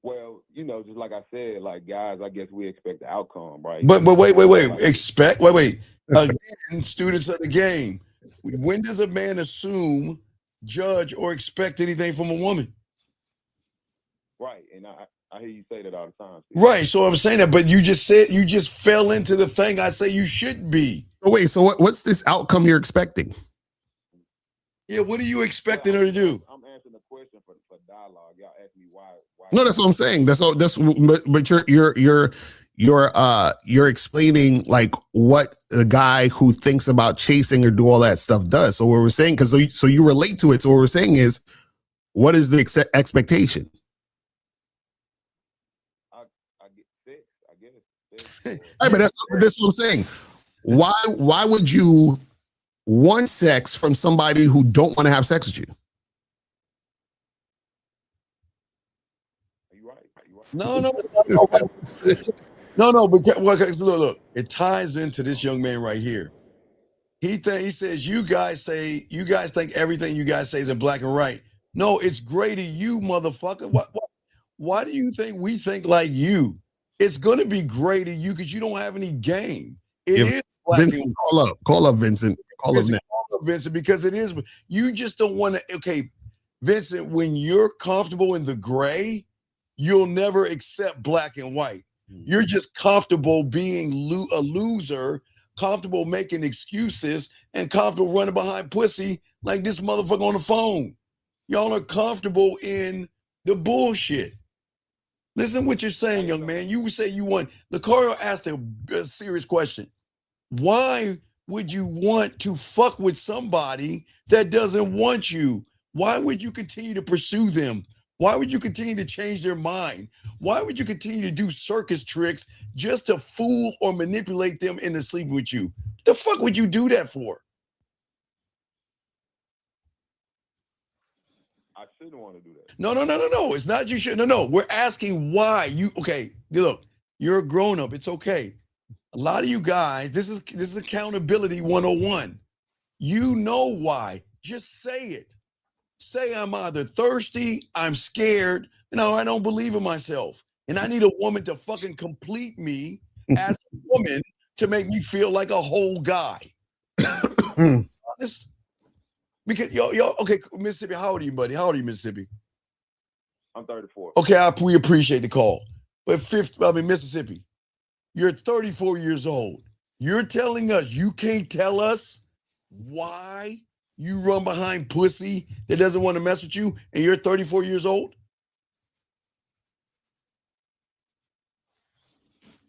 Well, just like I said, like guys, I guess we expect the outcome, right? But wait. Wait. Again, students of the game. When does a man assume, judge, or expect anything from a woman? Right, and I hear you say that all the time. Steve. Right, so I'm saying that, but you just fell into the thing I say you should be. Oh, wait, so what's this outcome you're expecting? Yeah, what are you expecting her to do? I'm answering the question for dialogue. Y'all ask me why. No, that's what I'm saying. But you're explaining like what a guy who thinks about chasing or do all that stuff does. So what we're saying, so you relate to it. So what we're saying is, what is the expectation? I get sex, I guess. Right, but that's what I'm saying. Why would you want sex from somebody who don't want to have sex with you? Are you right? No, because look, it ties into this young man right here. He says you guys think everything you guys say is in black and white. No, it's gray to you, motherfucker. Why do you think we think like you? It's gonna be gray to you because you don't have any game. It Yeah, is black and Vincent, call up, Vincent. Call up Vincent, now. call up, Vincent, because it is. You just don't want to. Okay, Vincent, when you're comfortable in the gray, you'll never accept black and white. You're just comfortable being a loser, comfortable making excuses, and comfortable running behind pussy like this motherfucker on the phone. Y'all are comfortable in the bullshit. Listen to what you're saying, young man. You say you want. Lucario asked a serious question. Why would you want to fuck with somebody that doesn't want you? Why would you continue to pursue them? Why would you continue to change their mind? Why would you continue to do circus tricks just to fool or manipulate them into sleeping with you? The fuck would you do that for? I shouldn't want to do that. No. It's not you should. No. We're asking why you. Okay, look, you're a grown up. It's okay. A lot of you guys, this is accountability 101. You know why. Just say it. Say I'm either thirsty, I'm scared, I don't believe in myself. And I need a woman to fucking complete me as a woman to make me feel like a whole guy. Honest. Because y'all, okay, Mississippi, how old are you, buddy? How old are you, Mississippi? I'm 34. Okay, we appreciate the call. But Mississippi, you're 34 years old. You're telling us you can't tell us why you run behind pussy that doesn't want to mess with you, and you're 34 years old?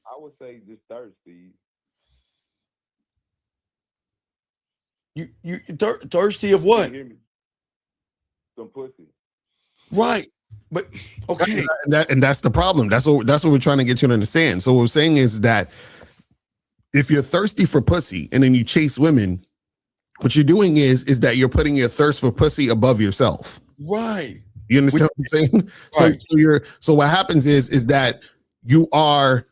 I would say just thirsty. You thirsty of what? You hear me? Some pussy. Right. But okay. And that's the problem. That's what we're trying to get you to understand. So what we're saying is that if you're thirsty for pussy and then you chase women, what you're doing is that you're putting your thirst for pussy above yourself. Right. You understand what I'm saying? Right. So what happens is that you are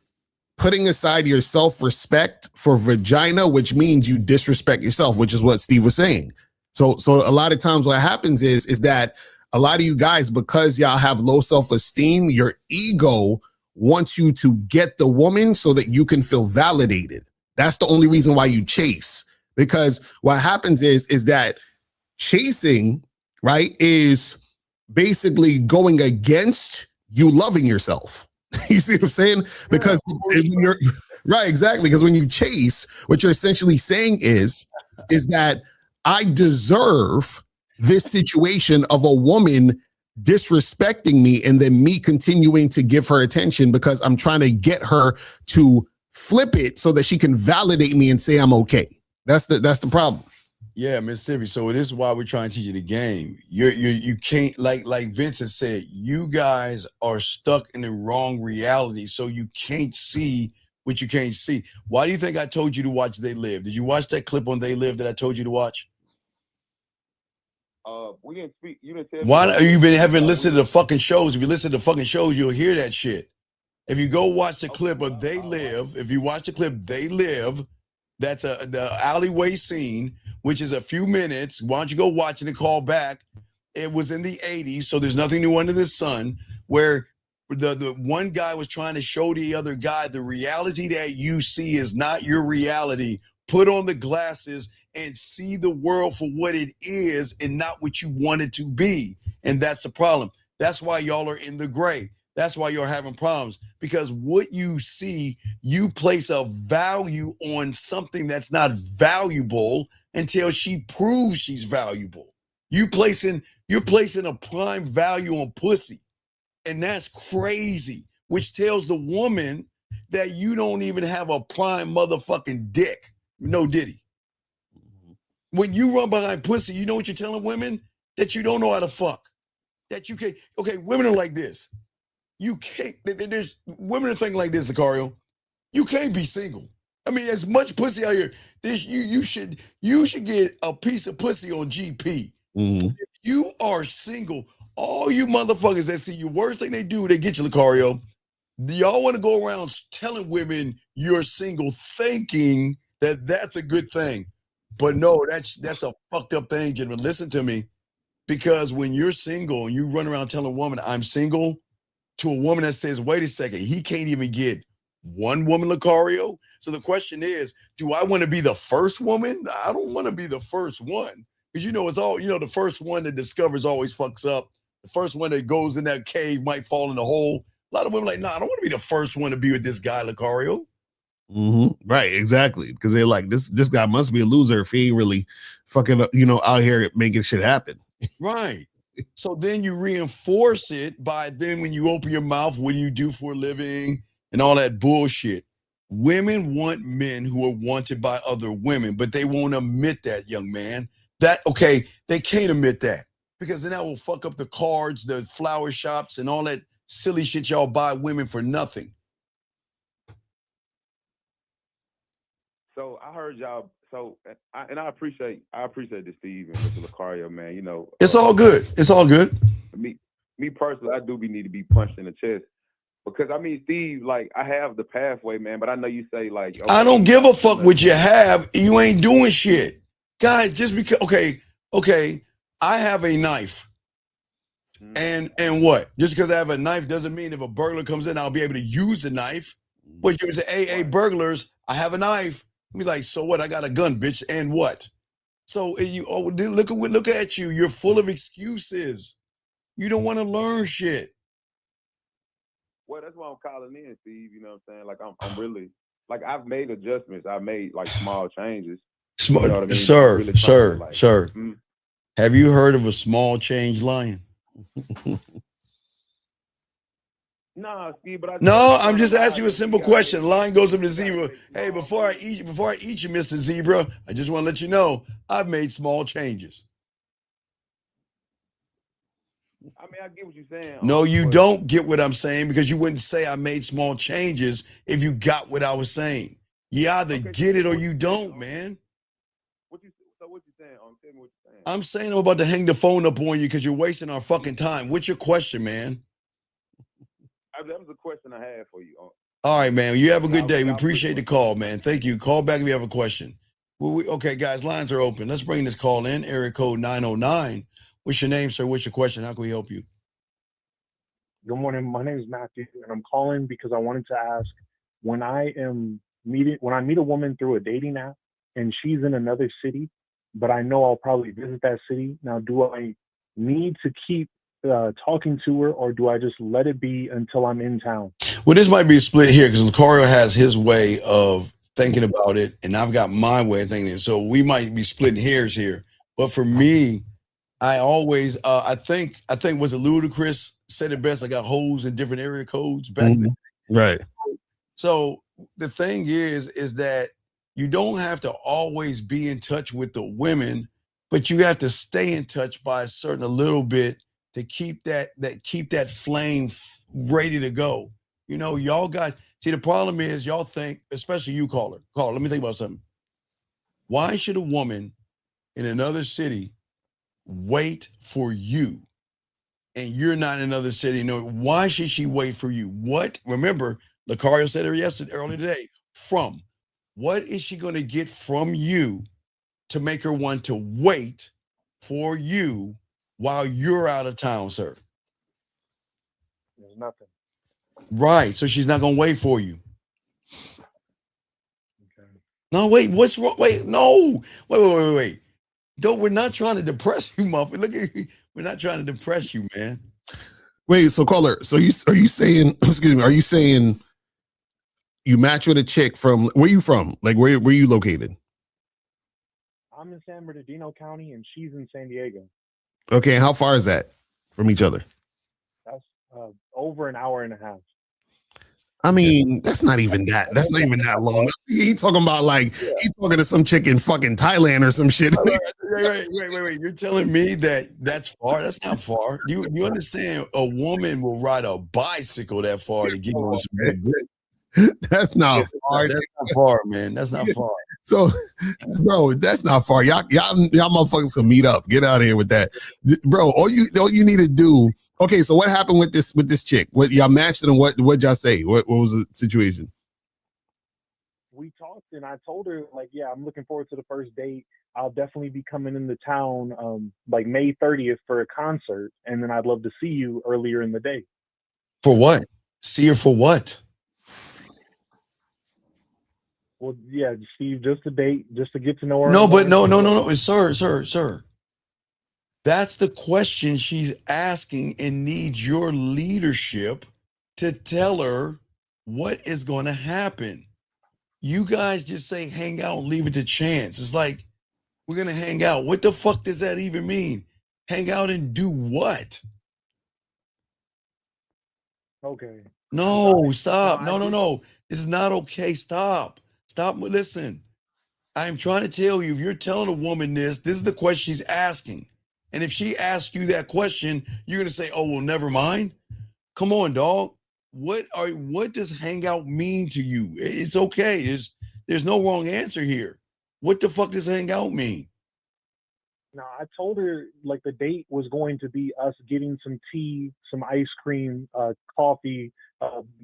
putting aside your self-respect for vagina, which means you disrespect yourself, which is what Steve was saying. So a lot of times what happens is that a lot of you guys, because y'all have low self-esteem, your ego wants you to get the woman so that you can feel validated. That's the only reason why you chase. Because what happens is that chasing, right, is basically going against you loving yourself. You see what I'm saying? Because when you're right, exactly. Because when you chase, what you're essentially saying is that I deserve this situation of a woman disrespecting me and then me continuing to give her attention because I'm trying to get her to flip it so that she can validate me and say I'm okay. That's the problem. Yeah, Mississippi. So this is why we're trying to teach you the game. You can't, like Vincent said, you guys are stuck in the wrong reality, so you can't see what you can't see. Why do you think I told you to watch They Live? Did you watch that clip on They Live that I told you to watch? We didn't speak. You didn't tell me. Why haven't listened to the fucking shows? If you listen to the fucking shows, you'll hear that shit. If you go watch the clip of They Live, if you watch the clip They Live, that's the alleyway scene, which is a few minutes. Why don't you go watch it and call back? It was in the 80s, so there's nothing new under the sun, where the one guy was trying to show the other guy the reality that you see is not your reality. Put on the glasses and see the world for what it is and not what you want it to be. And that's the problem. That's why y'all are in the gray. That's why you're having problems, because what you see, you place a value on something that's not valuable until she proves she's valuable. You're placing a prime value on pussy. And that's crazy, which tells the woman that you don't even have a prime motherfucking dick. No diddy. When you run behind pussy, you know what you're telling women? That you don't know how to fuck. That you can't. Okay, women are like this. You can't. There's women are thinking like this, Lucario. You can't be single. I mean, as much pussy out here, you should get a piece of pussy on GP. Mm-hmm. If you are single, all you motherfuckers that see you, worst thing they do, they get you, Lucario. Do y'all want to go around telling women you're single, thinking that that's a good thing? But no, that's a fucked up thing, gentlemen. Listen to me, because when you're single and you run around telling a woman I'm single, to a woman that says, wait a second, he can't even get one woman, Lucario. So the question is, do I want to be the first woman? I don't want to be the first one. Because it's all, the first one that discovers always fucks up. The first one that goes in that cave might fall in the hole. A lot of women like, nah, I don't want to be the first one to be with this guy, Lucario. Right, exactly. Because they're like, this guy must be a loser if he ain't really fucking, out here making shit happen. Right. So then you reinforce it by then when you open your mouth, what do you do for a living and all that bullshit. Women want men who are wanted by other women, but they won't admit that, young man. They can't admit that because then that will fuck up the cards, the flower shops, and all that silly shit y'all buy women for nothing. So I heard y'all. So I appreciate this, Steve and Mr. Lucario, man. It's all good. It's all good. Me personally, I do need to be punched in the chest because Steve, like I have the pathway, man. But I know you say like, okay, I don't give a fuck what you have. You ain't doing shit, guys. Just because, okay, I have a knife, and what? Just because I have a knife doesn't mean if a burglar comes in, I'll be able to use the knife. But you say, hey, burglars, I have a knife. Be like, so what? I got a gun, bitch, and what? So look at you. You're full of excuses. You don't want to learn shit. Well, that's why I'm calling in, Steve. You know what I'm saying? Like I'm really like I've made adjustments. I've made like small changes. Small, you know what I mean? Sir, really sir. Have you heard of a small change lion? No, Steve, but I'm just asking you a simple question. The lion goes up to zebra. Hey, before I eat you, Mr. Zebra, I just want to let you know I've made small changes. I get what you're saying. No, you don't get what I'm saying because you wouldn't say I made small changes if you got what I was saying. You either get it or you don't, man. What you saying? Tell me what you're saying. I'm saying I'm about to hang the phone up on you because you're wasting our fucking time. What's your question, man? That was a question I had for you. All right, man. You have a good day. We appreciate the call, man. Thank you. Call back if you have a question. Okay, guys, lines are open. Let's bring this call in. Area code 909. What's your name, sir? What's your question? How can we help you? Good morning. My name is Matthew, and I'm calling because I wanted to ask when I meet a woman through a dating app and she's in another city, but I know I'll probably visit that city. Now, do I need to keep talking to her, or do I just let it be until I'm in town? Well, this might be a split here because Lucario has his way of thinking about it, and I've got my way of thinking it. So we might be splitting hairs here. But for me, I always, I think was it Ludacris said it best. I got holes in different area codes back then. Right. So the thing is that you don't have to always be in touch with the women, but you have to stay in touch by a little bit to keep that flame ready to go. Y'all guys, see, the problem is y'all think, especially you caller, let me think about something. Why should a woman in another city wait for you and you're not in another city? Why should she wait for you? Remember, Lucario said it earlier today, what is she going to get from you to make her want to wait for you while you're out of town, sir? There's nothing. Right. So she's not going to wait for you. Okay. No, wait, what's wrong? Wait, no. Wait. We're not trying to depress you, motherfucker. Look at you. We're not trying to depress you, man. Wait, so caller, are you saying, excuse me, are you saying you match with a chick from, where you from? Like, where you located? I'm in San Bernardino County and she's in San Diego. Okay, how far is that from each other? That's over an hour and a half. I mean, that's not even that long. He talking about he talking to some chick in fucking Thailand or some shit. Wait. You're telling me that's far? That's not far. You understand a woman will ride a bicycle that far to get you some. That's not far. That's not far, man. That's not far. So, bro, that's not far. Y'all motherfuckers can meet up. Get out of here with that, bro. All you need to do. Okay, so what happened with this chick? What y'all matched it, and what y'all say? What was the situation? We talked, and I told her yeah, I'm looking forward to the first date. I'll definitely be coming into town May 30th for a concert, and then I'd love to see you earlier in the day. For what? See her for what? Well, yeah, Steve, just to date, just to get to know her. No, but more. no, sir. That's the question she's asking and needs your leadership to tell her what is going to happen. You guys just say hang out and leave it to chance. It's like, we're going to hang out. What the fuck does that even mean? Hang out and do what? Okay. No, stop. No, No. This is not okay. Stop. Listen, I'm trying to tell you, if you're telling a woman this is the question she's asking. And if she asks you that question, you're going to say, oh, well, never mind. Come on, dog. What does hangout mean to you? It's okay. There's no wrong answer here. What the fuck does hangout mean? No, I told her like the date was going to be us getting some tea, some ice cream, coffee,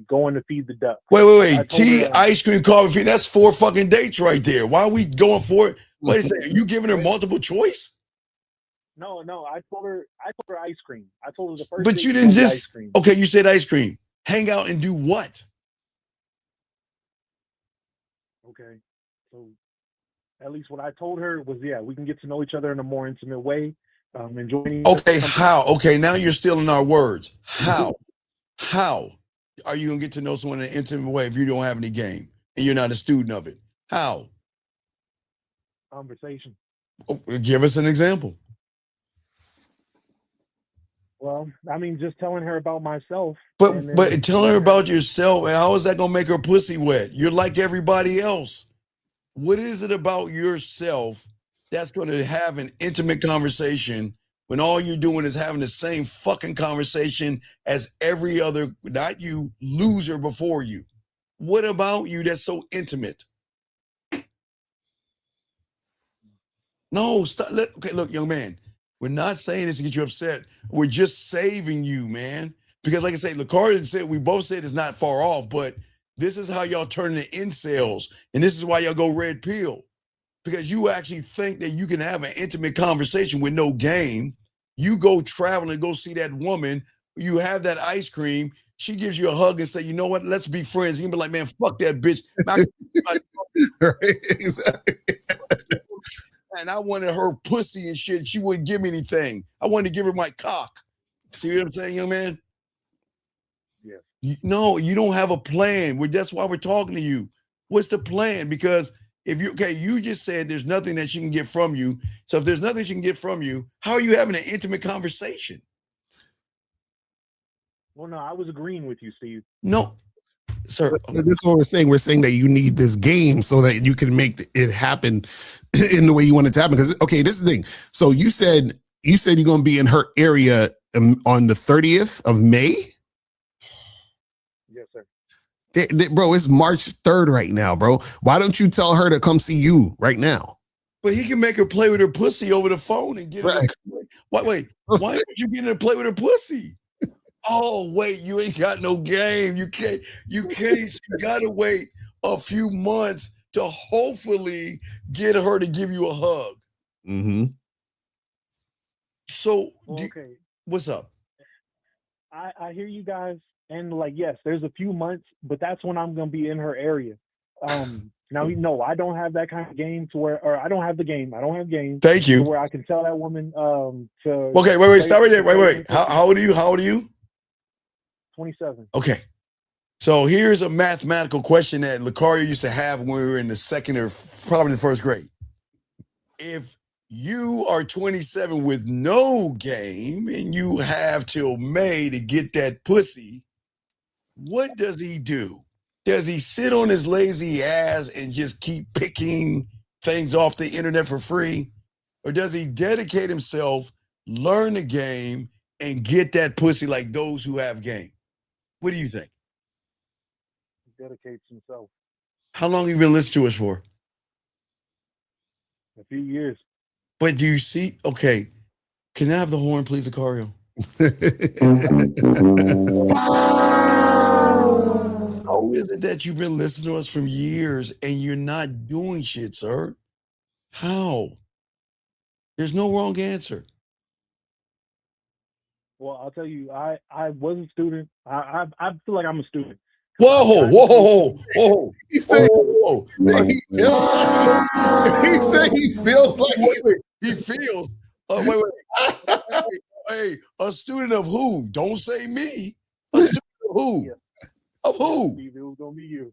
going to feed the ducks. Wait. Tea, ice cream, coffee. That's 4 fucking dates right there. Why are we going for it? Wait a second. Are you giving her multiple choice? No. I told her ice cream. I told her the first. But date you didn't was just. Ice cream. Okay, you said ice cream. Hang out and do what? Okay, so at least what I told her was, yeah, we can get to know each other in a more intimate way. Enjoying. Okay, how? Okay, now you're stealing our words. How? How are you gonna get to know someone in an intimate way if you don't have any game and you're not a student of it? How? Conversation. Oh, give us an example. Well, I mean, just telling her about myself. But telling her about yourself, how is that gonna make her pussy wet? You're like everybody else. What is it about yourself that's gonna have an intimate conversation when all you're doing is having the same fucking conversation as every other, not you, loser before you? What about you that's so intimate? No, stop. Okay, look, young man, we're not saying this to get you upset. We're just saving you, man. Because like I say, Lacari said, we both said it's not far off, but this is how y'all turn into incels. And this is why y'all go red pill. Because you actually think that you can have an intimate conversation with no game. You go travel and go see that woman. You have that ice cream. She gives you a hug and say, you know what? Let's be friends. You can be like, man, fuck that bitch. Exactly. And I wanted her pussy and shit. She wouldn't give me anything. I wanted to give her my cock. See what I'm saying, young man? Yeah. No, you don't have a plan. That's why we're talking to you. What's the plan? Because if you just said there's nothing that she can get from you. So if there's nothing she can get from you, how are you having an intimate conversation? Well, no, I was agreeing with you, Steve. No, sir. This is what we're saying. We're saying that you need this game so that you can make it happen in the way you want it to happen. Because, okay, this is the thing. So you said you're going to be in her area on the 30th of May? Yes, sir. Bro, it's March 3rd right now, bro. Why don't you tell her to come see you right now? But he can make her play with her pussy over the phone and get her. Right. Wait. Why don't you get her to play with her pussy? Oh, wait, you ain't got no game. You can't. You gotta wait a few months to hopefully get her to give you a hug. Mm-hmm. So, okay. What's up? I hear you guys, and like, yes, there's a few months, but that's when I'm gonna be in her area. Now, no, I don't have that kind of game or I don't have the game. I don't have game. Thank you. Where I can tell that woman to. Okay, wait, stop right there. Wait. How old are you? 27. Okay. So here's a mathematical question that Lucario used to have when we were in the second or probably the first grade. If you are 27 with no game and you have till May to get that pussy, what does he do? Does he sit on his lazy ass and just keep picking things off the internet for free? Or does he dedicate himself, learn the game, and get that pussy like those who have game? What do you think? He dedicates himself. How long have you been listening to us for? A few years. But do you see? Okay. Can I have the horn, please, Lucario? How is it that you've been listening to us from years and you're not doing shit, sir? How? There's no wrong answer. Well, I'll tell you, I was a student. I feel like I'm a student Whoa. He said, Whoa. he said he feels like He feels. Wait. Hey, a student of who? Don't say me. A student of who? Yeah. Of who? Steve, it was gonna be you.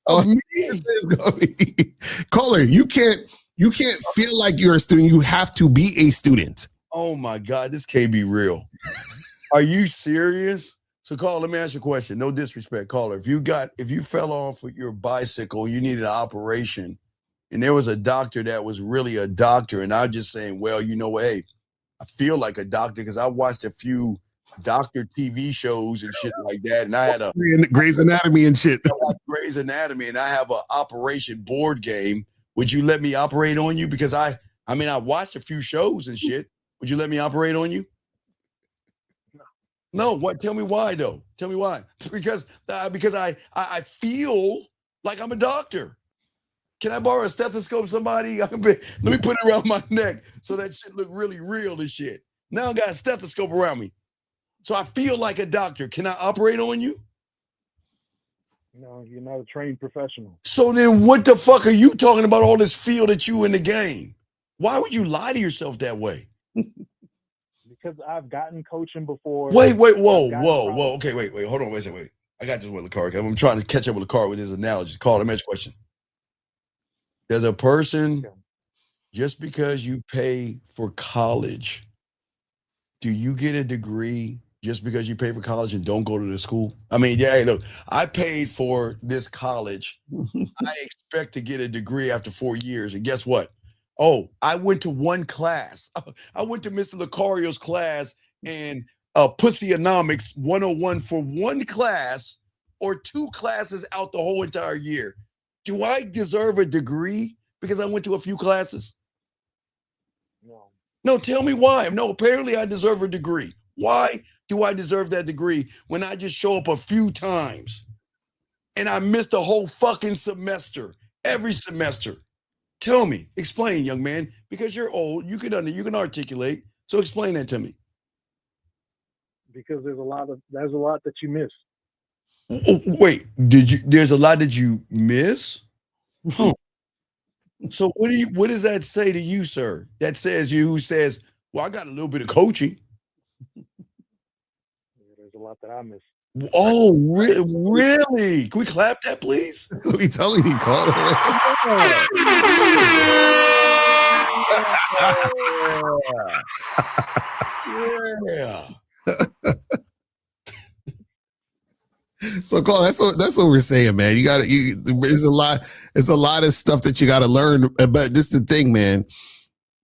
Of me. it's gonna be. Caller, you can't feel like you're a student. You have to be a student. Oh my God, this can't be real. Are you serious? So, caller, let me ask you a question. No disrespect, caller. If you fell off with your bicycle, you needed an operation, and there was a doctor that was really a doctor, and I'm just saying, well, you know what? Hey, I feel like a doctor because I watched a few doctor TV shows and shit like that, and I had a Grey's Anatomy and shit. Grey's Anatomy, and I have an operation board game. Would you let me operate on you? Because I watched a few shows and shit. Would you let me operate on you? No. What? Tell me why, though. Tell me why. Because I feel like I'm a doctor. Can I borrow a stethoscope, somebody? Let me put it around my neck so that shit look really real and shit. Now I got a stethoscope around me. So I feel like a doctor. Can I operate on you? No, you're not a trained professional. So then what the fuck are you talking about all this feel that you in the game? Why would you lie to yourself that way? Because I've gotten coaching before. Wait, whoa. Okay, wait. Hold on, wait. I got this with Lakar. I'm trying to catch up with Lakar with his analogy. Call him. Next question. There's a person, just because you pay for college, do you get a degree just because you pay for college and don't go to the school? I mean, yeah, hey, look, I paid for this college. I expect to get a degree after 4 years. And guess what? Oh, I went to one class. I went to Mr. Lucario's class and Pussyonomics 101 for one class or two classes out the whole entire year. Do I deserve a degree because I went to a few classes? No, tell me why. No, apparently I deserve a degree. Why do I deserve that degree when I just show up a few times and I missed a whole fucking semester, every semester? Tell me, explain, young man, because you're old, you can articulate. So explain that to me. Because there's a lot that you miss. Wait, there's a lot that you miss? Huh. So what does that say to you, sir? That says who says, well, I got a little bit of coaching. There's a lot that I miss. Oh, really? Can we clap that, please? We telling you, call it. Yeah. So, Carl, that's what we're saying, man. It's a lot of stuff that you got to learn. But this is the thing, man,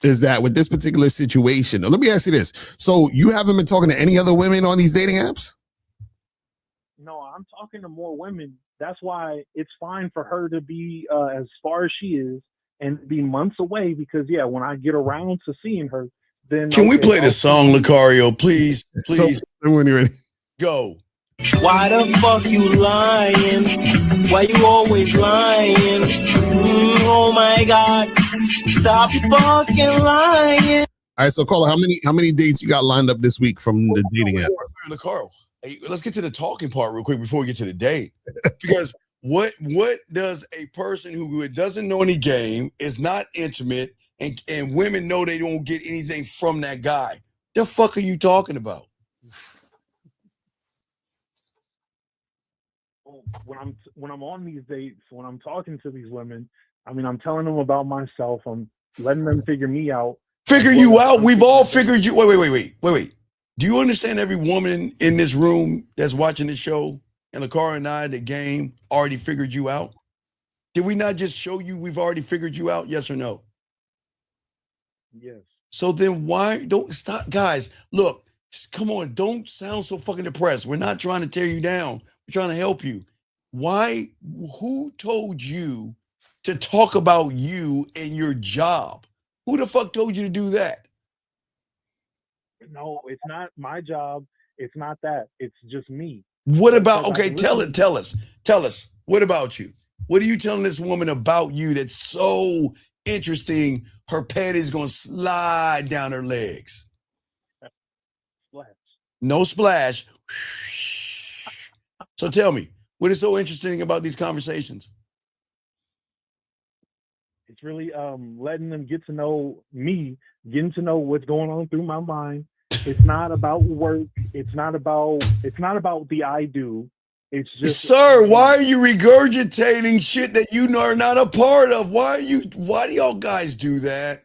is that with this particular situation, let me ask you this. So you haven't been talking to any other women on these dating apps? No, I'm talking to more women. That's why it's fine for her to be as far as she is and be months away because, yeah, when I get around to seeing her, then... Can we play the song, Lucario, please? Please. So, when you're ready. Go. Why the fuck you lying? Why you always lying? Oh my God. Stop fucking lying. All right, so Carla, how many dates you got lined up this week from the dating app? Lucario, hey, let's get to the talking part real quick before we get to the date. Because what does a person who doesn't know any game, is not intimate, and women know they don't get anything from that guy? The fuck are you talking about? When I'm on these dates, when I'm talking to these women, I mean, I'm telling them about myself. I'm letting them figure me out. Figure you out? We've all figured you. Wait. Do you understand every woman in this room that's watching this show and Lakara and I, the game, already figured you out? Did we not just show you we've already figured you out? Yes or no? Yes. So then why don't stop, guys? Look, come on, don't sound so fucking depressed. We're not trying to tear you down. We're trying to help you. Why? Who told you to talk about you and your job? Who the fuck told you to do that? No, it's not my job. It's not that. It's just me. What about, okay, tell us. What about you? What are you telling this woman about you that's so interesting? Her panties gonna slide down her legs. Splash. No splash. So tell me, What is so interesting about these conversations? It's really letting them get to know me, getting to know what's going on through my mind. It's not about work. It's not about the I do. It's just, sir, why are you regurgitating shit that you are not a part of? Why do y'all guys do that?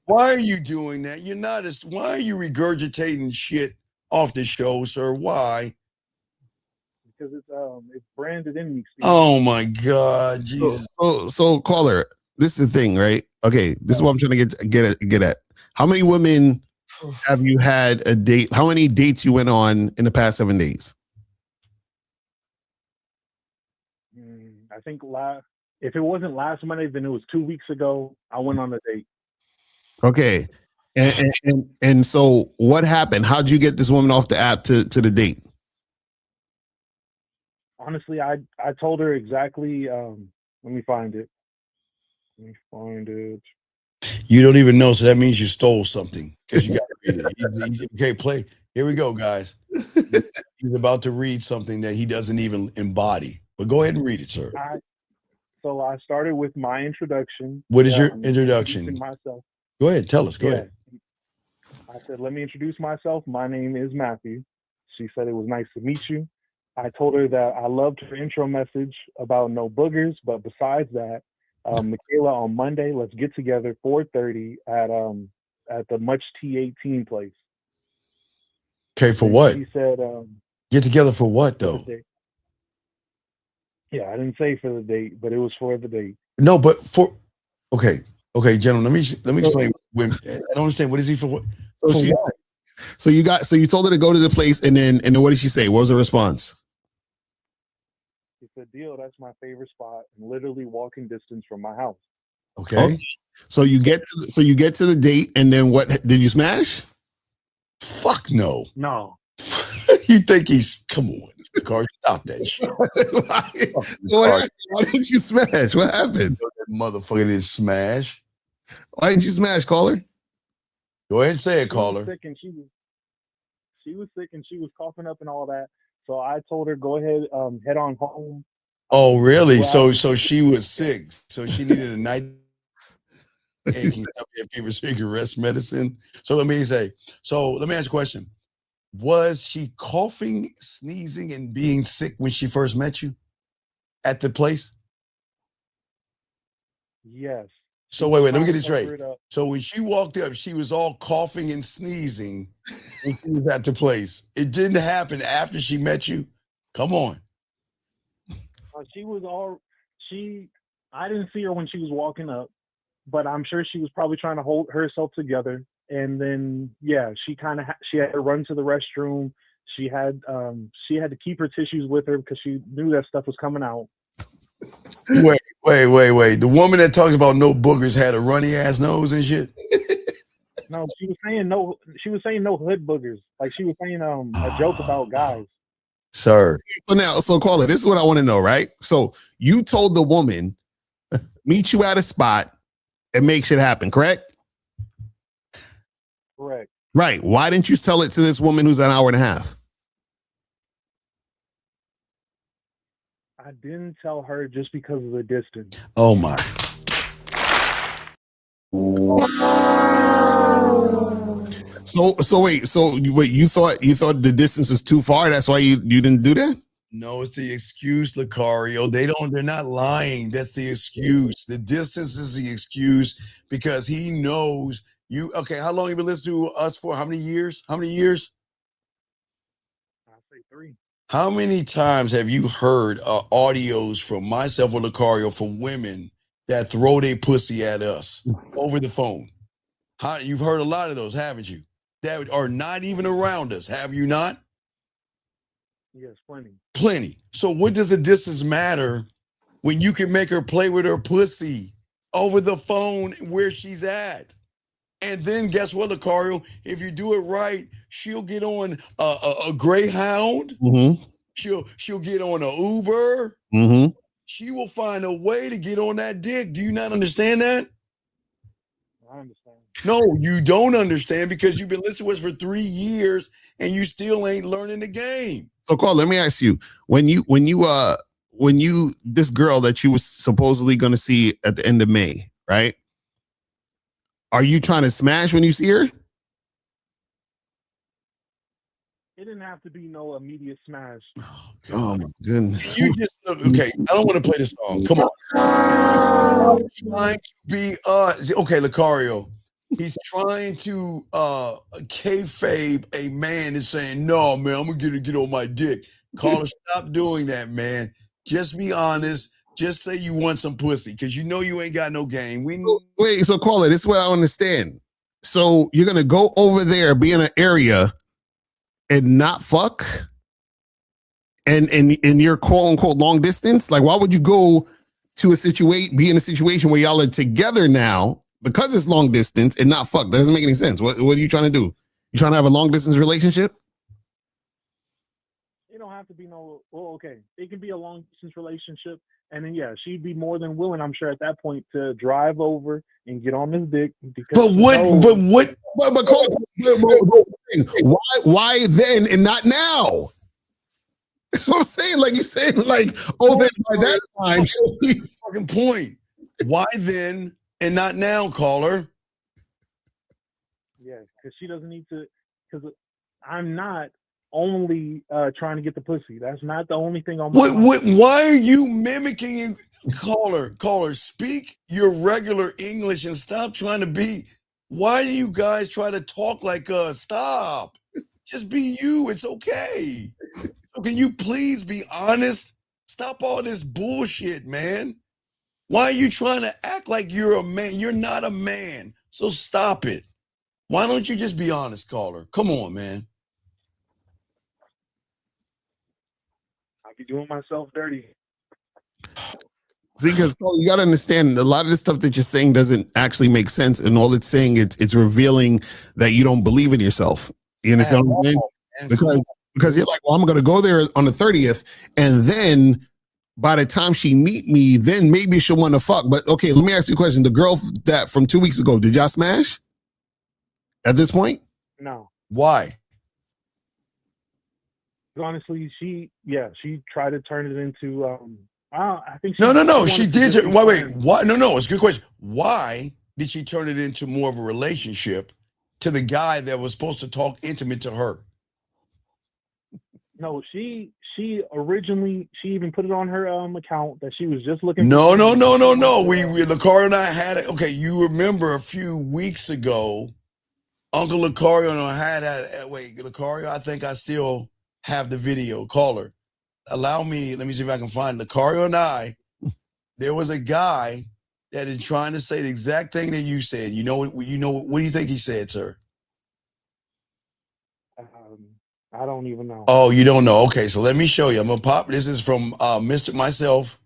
Why are you doing that? You're not as, why are you regurgitating shit off the show, sir? Why? Because it's branded in me. Steve. Oh my God, Jesus. So caller, this is the thing, right? Okay, this is what I'm trying to get at. How many women have you had a date? How many dates you went on in the past 7 days? I think if it wasn't last Monday, then it was 2 weeks ago. I went on a date. Okay, and so what happened? How'd you get this woman off the app to the date? Honestly, I told her exactly. Let me find it. You don't even know, so that means you stole something because you got to read it. Okay, play. Here we go, guys. He's about to read something that he doesn't even embody. But go ahead and read it, sir. So I started with my introduction. What is your introduction? Myself. Go ahead, tell us. Go ahead. I said, let me introduce myself. My name is Matthew. She said it was nice to meet you. I told her that I loved her intro message about no boogers, but besides that, Michaela, on Monday, let's get together 4:30 at the Much T18 place. Okay, for what? She said, get together for what though? Yeah, I didn't say for the date, but it was for the date. No, but for okay, gentlemen. Let me explain. I don't understand. What is he for? What? So you told her to go to the place, and then what did she say? What was the response? She said, "Deal. That's my favorite spot, and literally walking distance from my house." Okay. So you get to the date, and then what? Did you smash? Fuck no. No. You think he's? Come on, Car, stop that shit. Why didn't you smash? What happened? That motherfucker didn't smash. Why didn't you smash, caller? Go ahead and say it, caller. She was sick and she was coughing up and all that. So I told her, go ahead, head on home. Oh, really? So she was sick. So she needed a night aching fever so you could rest medicine. So let me ask you a question. Was she coughing, sneezing, and being sick when she first met you at the place? Yes. So wait, let me get this straight. So when she walked up, she was all coughing and sneezing when she was at the place. It didn't happen after she met you. Come on. I didn't see her when she was walking up, but I'm sure she was probably trying to hold herself together. And then, yeah, she had to run to the restroom. She had to keep her tissues with her because she knew that stuff was coming out. Wait. The woman that talks about no boogers had a runny ass nose and shit. No, she was saying no. She was saying no hood boogers. Like she was saying a joke about guys. Sir. So caller, this is what I want to know, right? So you told the woman, meet you at a spot and make shit happen, correct? Correct. Right. Why didn't you tell it to this woman who's an hour and a half? I didn't tell her just because of the distance. Oh my. So wait, you thought the distance was too far, that's why you didn't do that? No, it's the excuse, Lucario. They're not lying. That's the excuse. The distance is the excuse because he knows you. Okay, how long you been listening to us for? How many years? I'll say 3. How many times have you heard audios from myself or Lucario from women that throw their pussy at us over the phone? You've heard a lot of those, haven't you? That are not even around us, have you not? Yes, plenty. Plenty. So what does the distance matter when you can make her play with her pussy over the phone where she's at? And then guess what, Lucario? If you do it right, she'll get on a Greyhound. Mm-hmm. She'll get on an Uber. Mm-hmm. She will find a way to get on that dick. Do you not understand that? I understand. No, you don't understand because you've been listening to us for 3 years and you still ain't learning the game. So Carl, let me ask you, when you this girl that you was supposedly going to see at the end of May, right? Are you trying to smash when you see her? It didn't have to be no immediate smash. Oh my goodness. You just okay. I don't want to play this song. Come on. I'm trying to be okay, Lucario. He's trying to kayfabe a man and saying, no, man, I'm gonna get on my dick. Caller, stop doing that, man. Just be honest. Just say you want some pussy, because you know you ain't got no game. Wait, so Caller, this is what I understand. So you're gonna go over there, be in an area, and not fuck, and you're quote unquote long distance. Like, why would you go to be in a situation where y'all are together now because it's long distance and not fuck? That doesn't make any sense. What are you trying to do? You trying to have a long distance relationship? It don't have to be no. Well, okay, it can be a long distance relationship, and then yeah, she'd be more than willing, I'm sure, at that point to drive over and get on this dick. But why then and not now? That's what I'm saying. Like, you're saying, like, oh, then by that time, fucking point. Why then and not now, Caller? Yeah, because she doesn't need to. Because I'm not only trying to get the pussy. That's not the only thing on my mind. Why are you mimicking Caller, speak your regular English and stop trying to be. Why do you guys try to talk like us? Stop. Just be you. It's okay. So can you please be honest? Stop all this bullshit, man. Why are you trying to act like you're a man? You're not a man. So stop it. Why don't you just be honest, Caller? Come on, man. I be doing myself dirty. See, because you got to understand, a lot of the stuff that you're saying doesn't actually make sense, and all it's saying it's revealing that you don't believe in yourself. You understand what I'm saying? Because you're like, well, I'm going to go there on the 30th, and then by the time she meet me, then maybe she'll want to fuck. But okay, let me ask you a question: the girl that from 2 weeks ago, did y'all smash? At this point, No. Why? Honestly, she tried to turn it into. I think No. She did. Wait. Why? No. It's a good question. Why did she turn it into more of a relationship to the guy that was supposed to talk intimate to her? No, she originally even put it on her account that she was just looking. No. We Lucario and I had it. Okay, you remember a few weeks ago, Uncle Lucario and I had that. Wait, Lucario, I think I still have the video. Caller, allow me. Let me see if I can find Lucario and I. There was a guy that is trying to say the exact thing that you said. You know what? What do you think he said, sir? I don't even know. Oh, you don't know? Okay, so let me show you. I'm gonna pop. This is from myself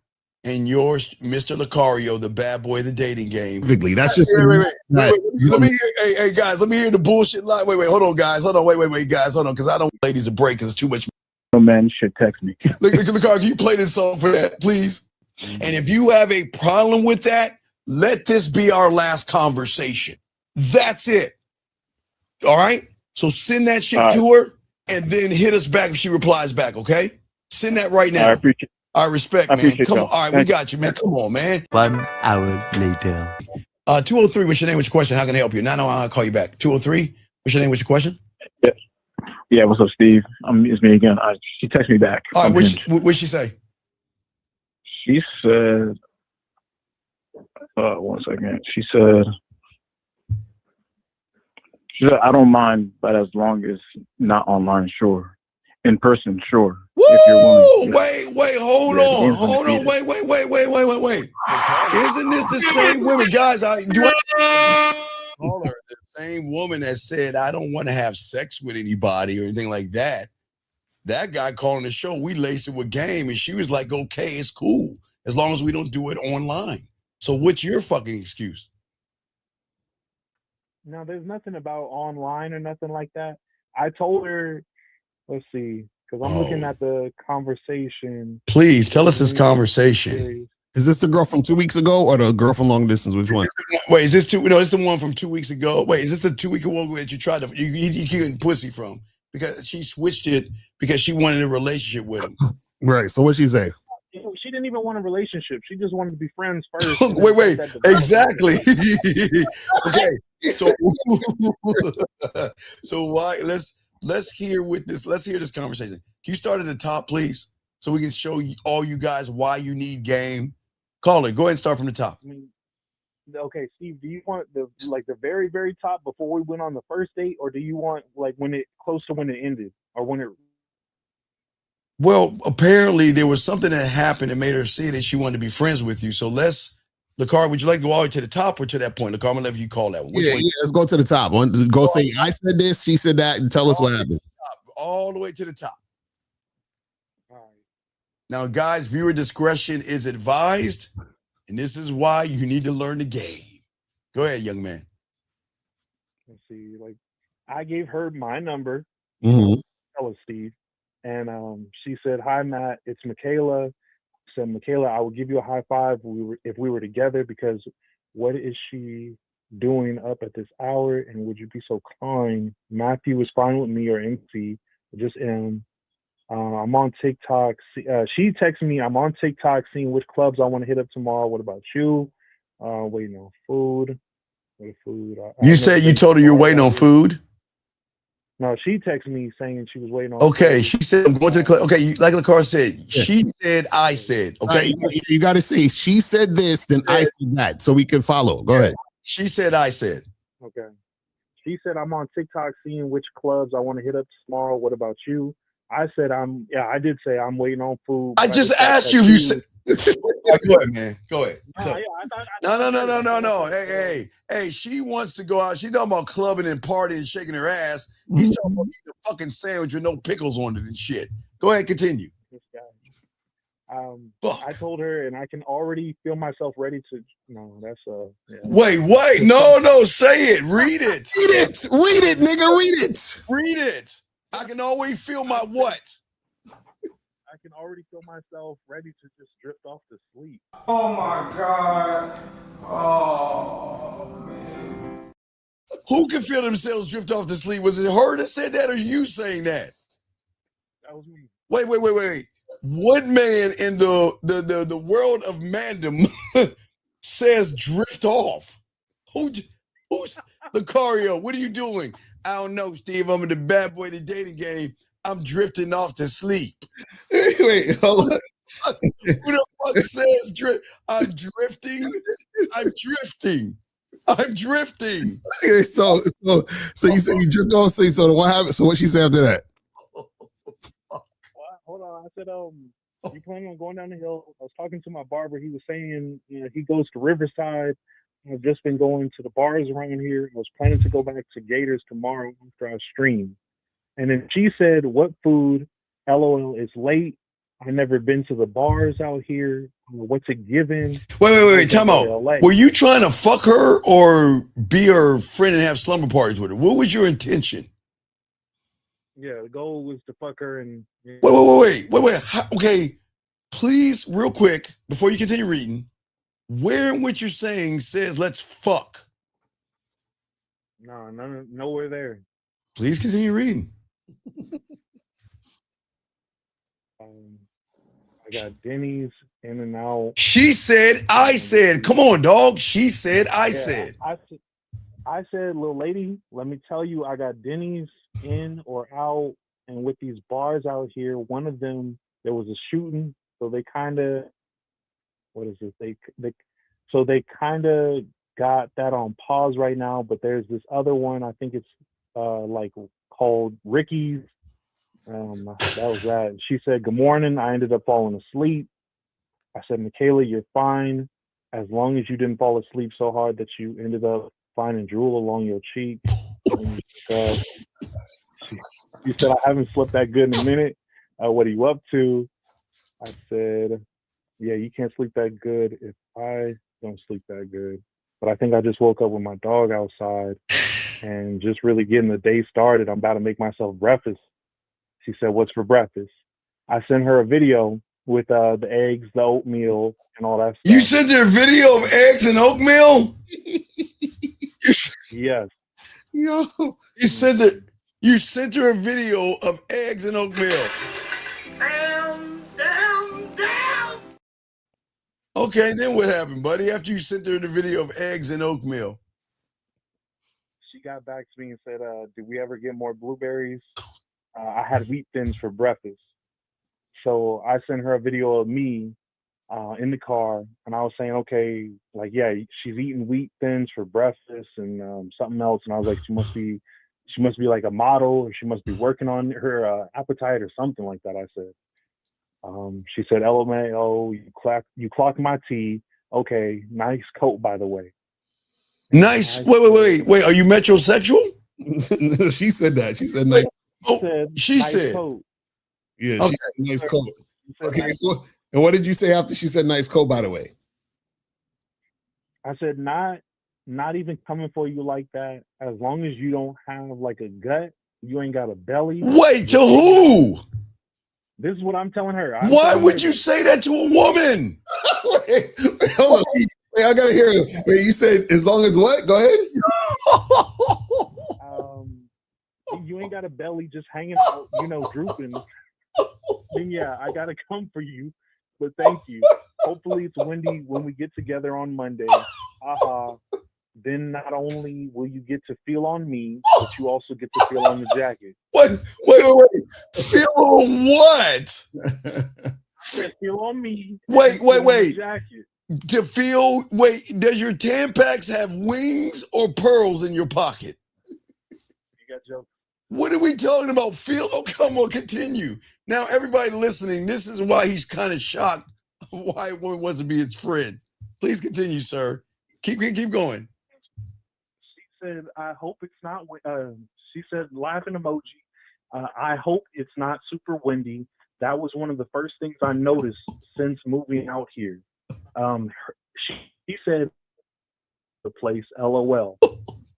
and yours, Mr. Lucario, the bad boy of the dating game. That's just wait. Let me hear. Hey, guys, let me hear the bullshit line. Wait, hold on, guys. Hold on, wait, guys, hold on, because I don't want ladies a break because it's too much. Oh man, you should text me. Look, Lucario, can you play this song for that, please? And if you have a problem with that, let this be our last conversation. That's it. All right. So send that shit to her. And then hit us back if she replies back, okay? Send that right now. I appreciate it. I respect, man. Come on. All right, we got you, man. Come on, man. 1 hour later. 203, what's your name? What's your question? How can I help you? No, I'll call you back. 203, what's your name? What's your question? Yeah, what's up, Steve? It's me again. She texted me back. All right, what'd she say? She said, 1 second. She said, I don't mind, but as long as not online, sure. In person, sure. Woo! If you're willing, wait, hold on. Wait. Isn't this the same woman? Guys, the same woman that said, I don't want to have sex with anybody or anything like that. That guy calling the show, we laced it with game, and she was like, okay, it's cool, as long as we don't do it online. So what's your fucking excuse? No, there's nothing about online or nothing like that. I told her, let's see, because I'm looking at the conversation. Please tell us this conversation. Is this the girl from 2 weeks ago or the girl from long distance? Which one? Wait, is this it's the one from 2 weeks ago. Wait, is this the 2 week ago that you tried to you getting pussy from? because she switched it because she wanted a relationship with him. Right. So what she say? She didn't even want a relationship. She just wanted to be friends first. Wait. Exactly. Okay. So why? Let's hear this conversation. Can you start at the top, please, so we can show all you guys why you need game? Call it. Go ahead and start from the top. I mean, okay, Steve, do you want the very, very top before we went on the first date, or do you want like close to when it ended, or when it? Well, apparently there was something that happened that made her say that she wanted to be friends with you. So LeCar, would you like to go all the way to the top or to that point? LeCar, I'm gonna let you call that one. Yeah, let's go to the top. Go say I said this, she said that, and tell us what happened. All the way to the top. All right. Now, guys, viewer discretion is advised, and this is why you need to learn the game. Go ahead, young man. Let's see. Like, I gave her my number. Mm-hmm. That was Steve. And she said, "Hi, Matt. It's Michaela." I said, "Michaela, I will give you a high five if we were together, because what is she doing up at this hour? And would you be so kind? Matthew is fine with me, or MC, just M. I'm on TikTok." She texted me, "I'm on TikTok seeing which clubs I want to hit up tomorrow. What about you? Waiting on food. What food?" You said you told her you're waiting on food? No, she texted me saying she was waiting on. Okay, she said I'm going to the club. Okay, like LeCar said, she said, I said. Okay, you got to say she said this, then I said that, so we can follow. Go ahead. She said, I said. Okay. She said, "I'm on TikTok seeing which clubs I want to hit up tomorrow. What about you?" I said, I did say I'm waiting on food. I just asked you if you said. Go ahead, man. Go ahead. No. Hey, she wants to go out. She's talking about clubbing and partying and shaking her ass. He's talking about eating a fucking sandwich with no pickles on it and shit. Go ahead, continue. I told her, and I can already feel myself ready to. No, that's yeah. Wait. No. Say it. Read it. Read it, nigga. Read it. Read it. I can always feel my what? I can already feel myself ready to just drift off to sleep. Oh my God. Oh man. Who can feel themselves drift off to sleep? Was it her that said that, or you saying that? That was me. Wait. What man in the world of mandom says drift off? Who's Lucario? What are you doing? I don't know, Steve. I'm in the bad boy of the dating game. I'm drifting off to sleep. Wait, hold on. Who the fuck says drift? I'm drifting. Okay, so you said you drift off. So what happened? So what she said after that? Hold on. I said, you planning on going down the hill? I was talking to my barber. He was saying, he goes to Riverside. I've just been going to the bars around here. I was planning to go back to Gators tomorrow after I stream. And then she said, "What food? LOL, it's late. I've never been to the bars out here. What's it given?" Wait. Time out. Were you trying to fuck her or be her friend and have slumber parties with her? What was your intention? Yeah, the goal was to fuck her and. Wait. Okay, please, real quick, before you continue reading, where in what you're saying says let's fuck? No, nowhere there. Please continue reading. I got Denny's, In-N-Out. She said, I said. Come on, dog. She said, I said. I said, "Little lady, let me tell you, I got Denny's, in or out, and with these bars out here, one of them, there was a shooting, so they kind of, what is this? They kind of got that on pause right now, but there's this other one, I think it's like called Ricky's." That was that. She said, "Good morning. I ended up falling asleep." I said, "Michaela, you're fine, as long as you didn't fall asleep so hard that you ended up finding drool along your cheek." She said, "I haven't slept that good in a minute. What are you up to?" I said, "Yeah, you can't sleep that good if I don't sleep that good. But I think I just woke up with my dog outside and just really getting the day started. I'm about to make myself breakfast." She said, "What's for breakfast?" I sent her a video with the eggs, the oatmeal, and all that stuff. You sent her a video of eggs and oatmeal? Yes. Yo. You said that. You sent her a video of eggs and oatmeal. Okay, then what happened, buddy? After you sent her the video of eggs and oatmeal. She got back to me and said, did we ever get more blueberries? I had wheat thins for breakfast. So I sent her a video of me in the car, and I was saying, okay, like, yeah, she's eating wheat thins for breakfast and something else. And I was like, she must be like a model, or she must be working on her appetite or something like that, I said. She said, LMAO, you clocked my tea. Okay, nice coat, by the way. Nice. Wait. Are you metrosexual? She said that. She said nice. She nice said. Coat. Yeah, Okay. she said nice coat. Okay, nice. so and what did you say after she said nice coat, by the way? I said, not even coming for you like that. As long as you don't have like a gut, you ain't got a belly. Wait, to who? This is what I'm telling her. Why would you say that to a woman? Wait, hold on. Wait, I gotta hear it. Wait, you said as long as what? Go ahead. You ain't got a belly just hanging out, drooping. Then yeah, I gotta come for you. But thank you. Hopefully it's windy when we get together on Monday. Then not only will you get to feel on me, but you also get to feel on the jacket. What? Wait. Feel on what? Feel on me. Wait. The jacket. To feel, does your Tampax have wings or pearls in your pocket? You got jokes. What are we talking about? Feel? Oh, come on, continue. Now, everybody listening, this is why he's kind of shocked why a woman wants to be his friend. Please continue, sir. Keep going. She said, I hope it's not, she said, laughing emoji. I hope it's not super windy. That was one of the first things I noticed since moving out here. She said, the place, LOL.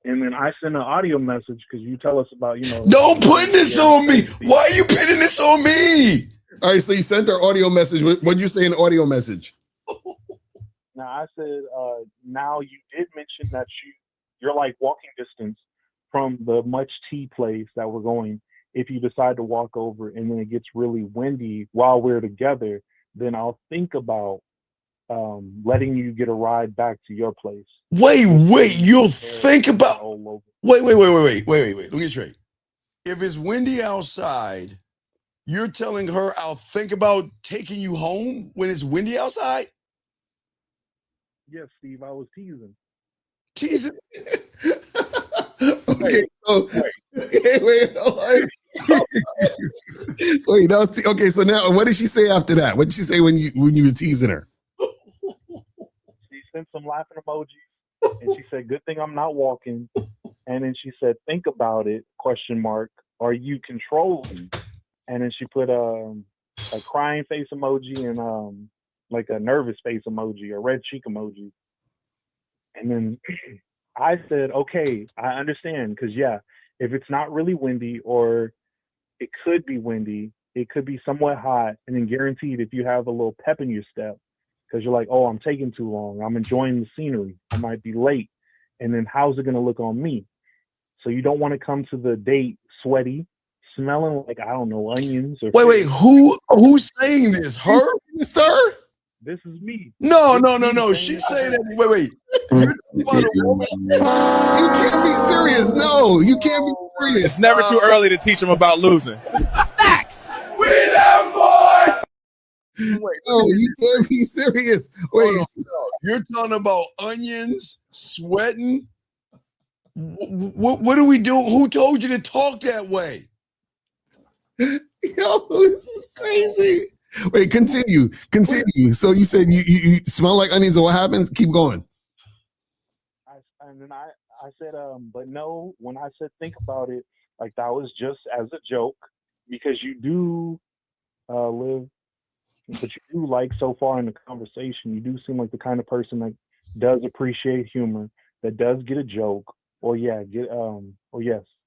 And then I sent an audio message because you tell us about, Don't put this on me. Why are you putting this on me? All right, so you sent her audio message. What did you say in the audio message? Now I said, now you did mention that you're like walking distance from the Much Tea place that we're going. If you decide to walk over and then it gets really windy while we're together, then I'll think about letting you get a ride back to your place. Wait. You'll think about. Wait. Let me get straight. If it's windy outside, you're telling her I'll think about taking you home when it's windy outside? Yes, Steve, I was teasing. Teasing? Okay, so wait. Wait, that was okay. So now, what did she say after that? What did she say when you were teasing her? She sent some laughing emojis, and she said, "Good thing I'm not walking." And then she said, "Think about it?" ? Are you controlling? And then she put a crying face emoji and like a nervous face emoji, a red cheek emoji. And then I said, "Okay, I understand, because yeah, if it's not really windy, or it could be windy, it could be somewhat hot, and then guaranteed if you have a little pep in your step, because you're like, oh, I'm taking too long, I'm enjoying the scenery, I might be late, and then how's it gonna look on me? So you don't want to come to the date sweaty, smelling like, I don't know, onions or wait, who's saying this? Her? Sir? This is me. No. She's saying that. Wait. You're about a woman. You can't be serious. No, you can't be serious. It's never too early to teach them about losing. Facts. We them boy. Wait, no, you can't be serious. Wait, you're talking about onions, sweating. What are we doing? Who told you to talk that way? Yo, this is crazy. Wait, continue. So you said you smell like onions, and what happens? Keep going. And then I said, but no, when I said think about it, like that was just as a joke, because you do live, but you do, like, so far in the conversation, you do seem like the kind of person that does appreciate humor, that does get a joke, or yes.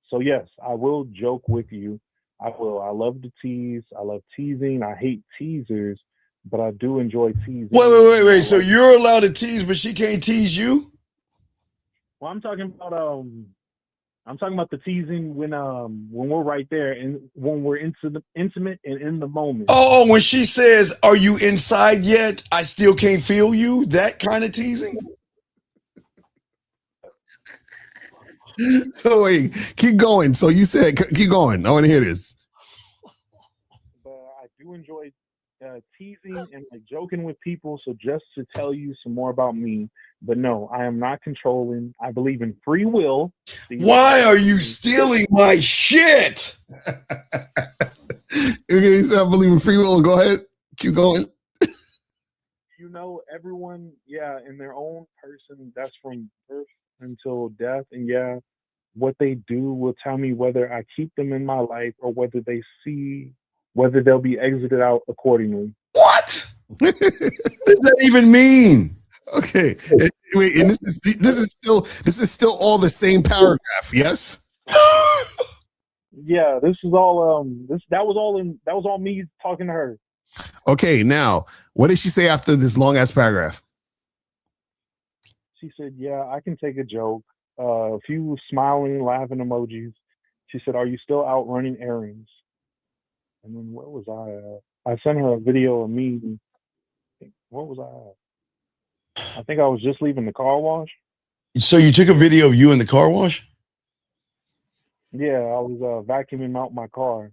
So yes, I will joke with you. I will. I love to tease. I love teasing. I hate teasers, but I do enjoy teasing. Wait. So you're allowed to tease, but she can't tease you? Well, I'm talking about I'm talking about the teasing when we're right there and when we're intimate and in the moment. Oh, when she says, "Are you inside yet? I still can't feel you." That kind of teasing. So wait, keep going. So you said keep going. I want to hear this. But I do enjoy teasing and like joking with people. So just to tell you some more about me, but no, I am not controlling. I believe in free will. Why are you stealing my shit? Okay, so I believe in free will. Go ahead, keep going. You know, everyone, yeah, in their own person. That's from birth until death, and yeah, what they do will tell me whether I keep them in my life or whether they'll be exited out accordingly. What? What does that even mean? Okay, wait, and this is still all the same paragraph, yes? Yeah, this is all that was all me talking to her. Okay, now what did she say after this long ass paragraph? She said, "Yeah, I can take a joke." A few smiling, laughing emojis. She said, "Are you still out running errands?" And then where was I? I sent her a video of me. What was I at? I think I was just leaving the car wash. So you took a video of you in the car wash? Yeah, I was vacuuming out my car.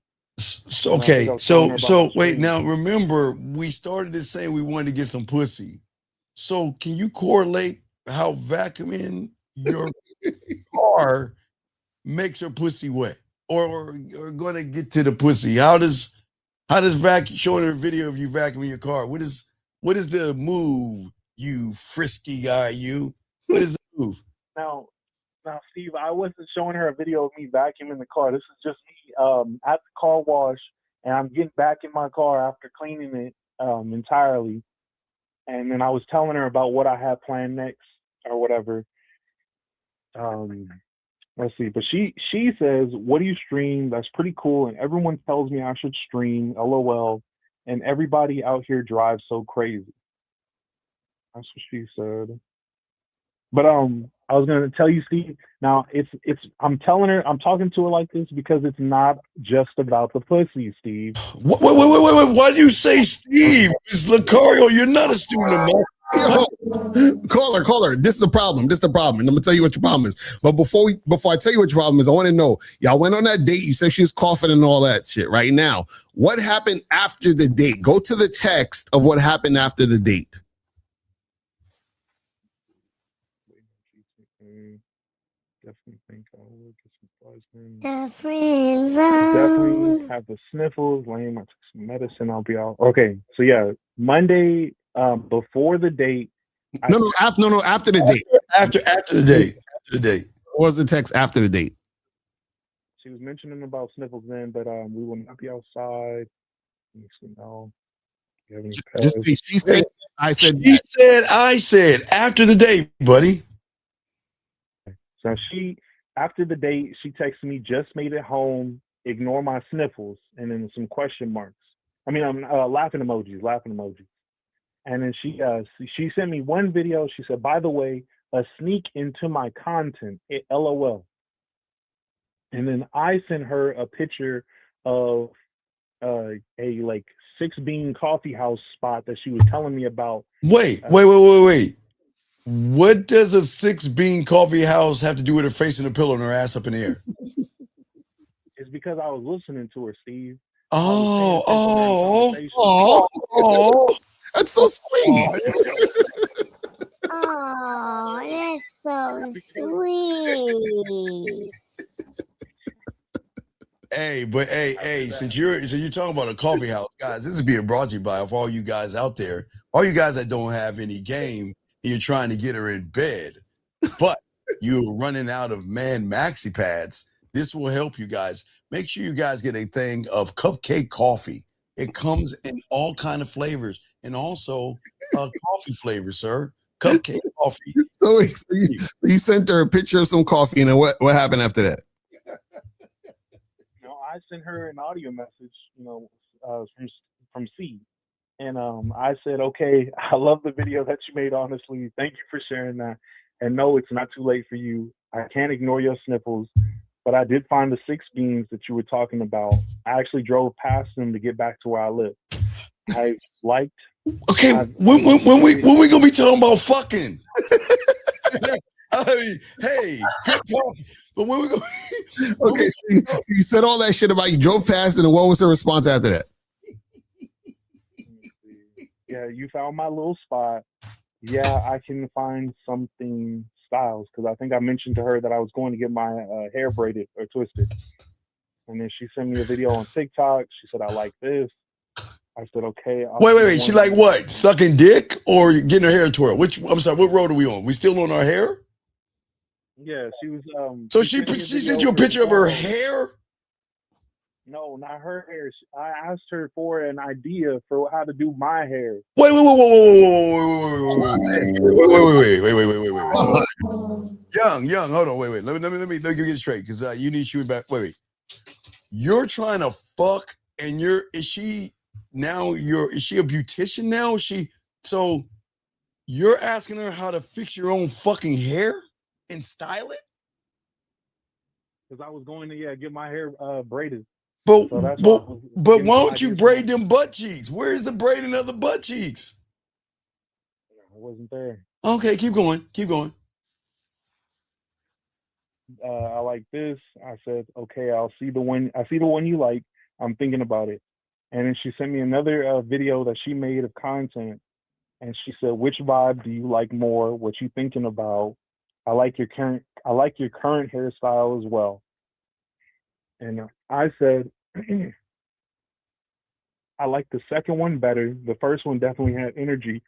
Okay, so wait, now remember, we started this saying we wanted to get some pussy. So can you correlate how vacuuming your car makes her pussy wet? Or going to get to the pussy? How does showing her a video of you vacuuming your car? What is the move, you frisky guy, you? What is the move? Now, Steve, I wasn't showing her a video of me vacuuming the car. This is just me at the car wash, and I'm getting back in my car after cleaning it entirely. And then I was telling her about what I had planned next or whatever. Let's see. But she says, "What do you stream? That's pretty cool. And everyone tells me I should stream. LOL. And everybody out here drives so crazy." That's what she said. But I was gonna tell you, Steve. Now I'm talking to her like this because it's not just about the pussy, Steve. Wait. Why do you say Steve? It's Lucario. You're not a student of mine. Call her. This is the problem. And I'm gonna tell you what your problem is. But before I tell you what your problem is, I want to know, y'all went on that date. You said she was coughing and all that shit. Right now, what happened after the date? Go to the text of what happened after the date. Definitely think I will get some poison. The friend zone. Definitely have the sniffles. Lame. I took some medicine. I'll be out. Okay, so yeah, Monday before the date. After the date. After the date. What was the text after the date? She was mentioning about sniffles then, but we will not be outside. She said. I said after the date, buddy. So after the date, she texted me, "Just made it home. Ignore my sniffles," and then some question marks. I mean, I'm laughing emojis. And then she sent me one video. She said, "By the way, a sneak into my content. LOL." And then I sent her a picture of a like 6-bean coffee house spot that she was telling me about. Wait. What does a 6-bean coffee house have to do with her face in the pillow and her ass up in the air? It's because I was listening to her, Steve. Oh, that's so sweet. Oh, that's so sweet. Hey, since you're talking about a coffee house, guys, this is being brought to you by all you guys out there, all you guys that don't have any game. You're trying to get her in bed, but you're running out of man maxi pads. This will help you guys. Make sure you guys get a thing of cupcake coffee. It comes in all kind of flavors and also coffee flavors, sir. Cupcake coffee. So you sent her a picture of some coffee, and then what happened after that? I sent her an audio message, from C. And I said, "Okay, I love the video that you made, honestly. Thank you for sharing that. And no, it's not too late for you. I can't ignore your sniffles. but I did find the 6 beans that you were talking about. I actually drove past them to get back to where I live. I liked. Okay, when we gonna be talking about fucking? I mean, hey, good talk. But when we go? Okay, so you said all that shit about you drove past, and what was the response after that? Yeah, you found my little spot. Yeah, I can find something styles, because I think I mentioned to her that I was going to get my hair braided or twisted. And then she sent me a video on TikTok. She said, I like this. I said, okay. Wait. She like what? Sucking dick or getting her hair twirled? I'm sorry, what road are we on? We still on our hair? Yeah, she was. So she sent you a picture of her hair? No, not her hair. I asked her for an idea for how to do my hair. Wait. Young, hold on, wait. Let me get it straight, because you need shooting back. Wait. You're trying to fuck, and is she a beautician now? So you're asking her how to fix your own fucking hair and style it? Because I was going to get my hair braided. But so why don't you braid them butt cheeks? Where's the braiding of the butt cheeks? I wasn't there. Okay, keep going. I like this. I said, okay, I see the one you like. I'm thinking about it. And then she sent me another video that she made of content. And she said, which vibe do you like more? What you thinking about? I like your current hairstyle as well. And I said, I like the second one better. The first one definitely had energy.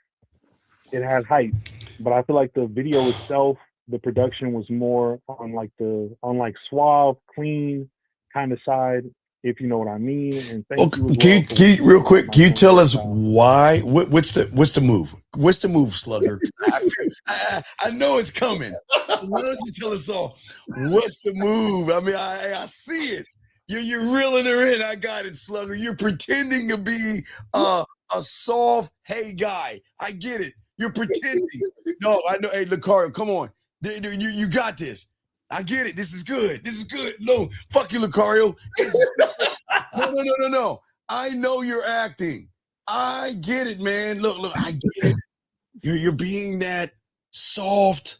It had hype. But I feel like the video itself, the production was more on suave, clean kind of side, if you know what I mean. And thank you. Can you real quick? Can you tell us why? What's the move? What's the move, Slugger? I know it's coming. Why don't you tell us all? What's the move? I mean, I see it. You're reeling her in. I got it, Slugger. You're pretending to be a soft hey guy. I get it. You're pretending. No, I know. Hey, Lucario, come on. You got this. I get it. This is good. No, fuck you, Lucario. No. I know you're acting. I get it, man. Look, I get it. You're being that soft,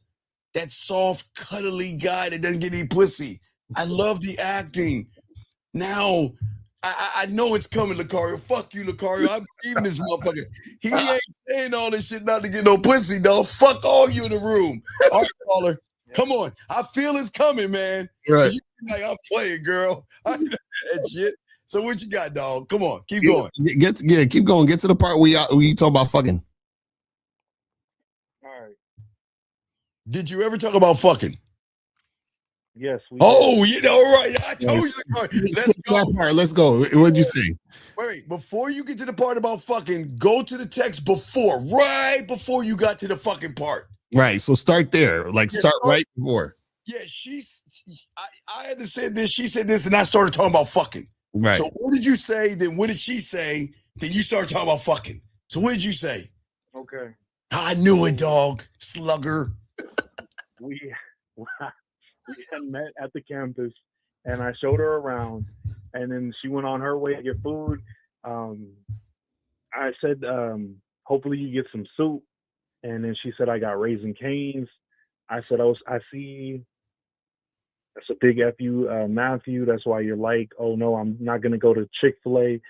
cuddly guy that doesn't get any pussy. I love the acting. Now, I know it's coming, Lucario. Fuck you, Lucario. I'm leaving this motherfucker. He ain't saying all this shit not to get no pussy, dog. Fuck all you in the room. All right, caller. Come on. I feel it's coming, man. Right. You like, I'm playing, girl. I know that shit. So what you got, dog? Come on. Keep going. Keep going. Get to the part where you talk about fucking. All right. Did you ever talk about fucking? Yes. All right. I told you. Let's go. That part. Let's go. What'd you say? Wait. Before you get to the part about fucking, go to the text right before you got to the fucking part. Right. So start there. Start right before. Yeah, I had to say this. She said this, and I started talking about fucking. Right. So what did you say? Then what did she say? Then you started talking about fucking. So what did you say? Okay. I knew it, dog. Slugger. We had met at the campus, and I showed her around, and then she went on her way to get food. I said, hopefully you get some soup. And then she said, I got Raising Cane's. I said, I see. That's a big F you, Matthew. That's why you're like, oh no, I'm not going to go to Chick-fil-A.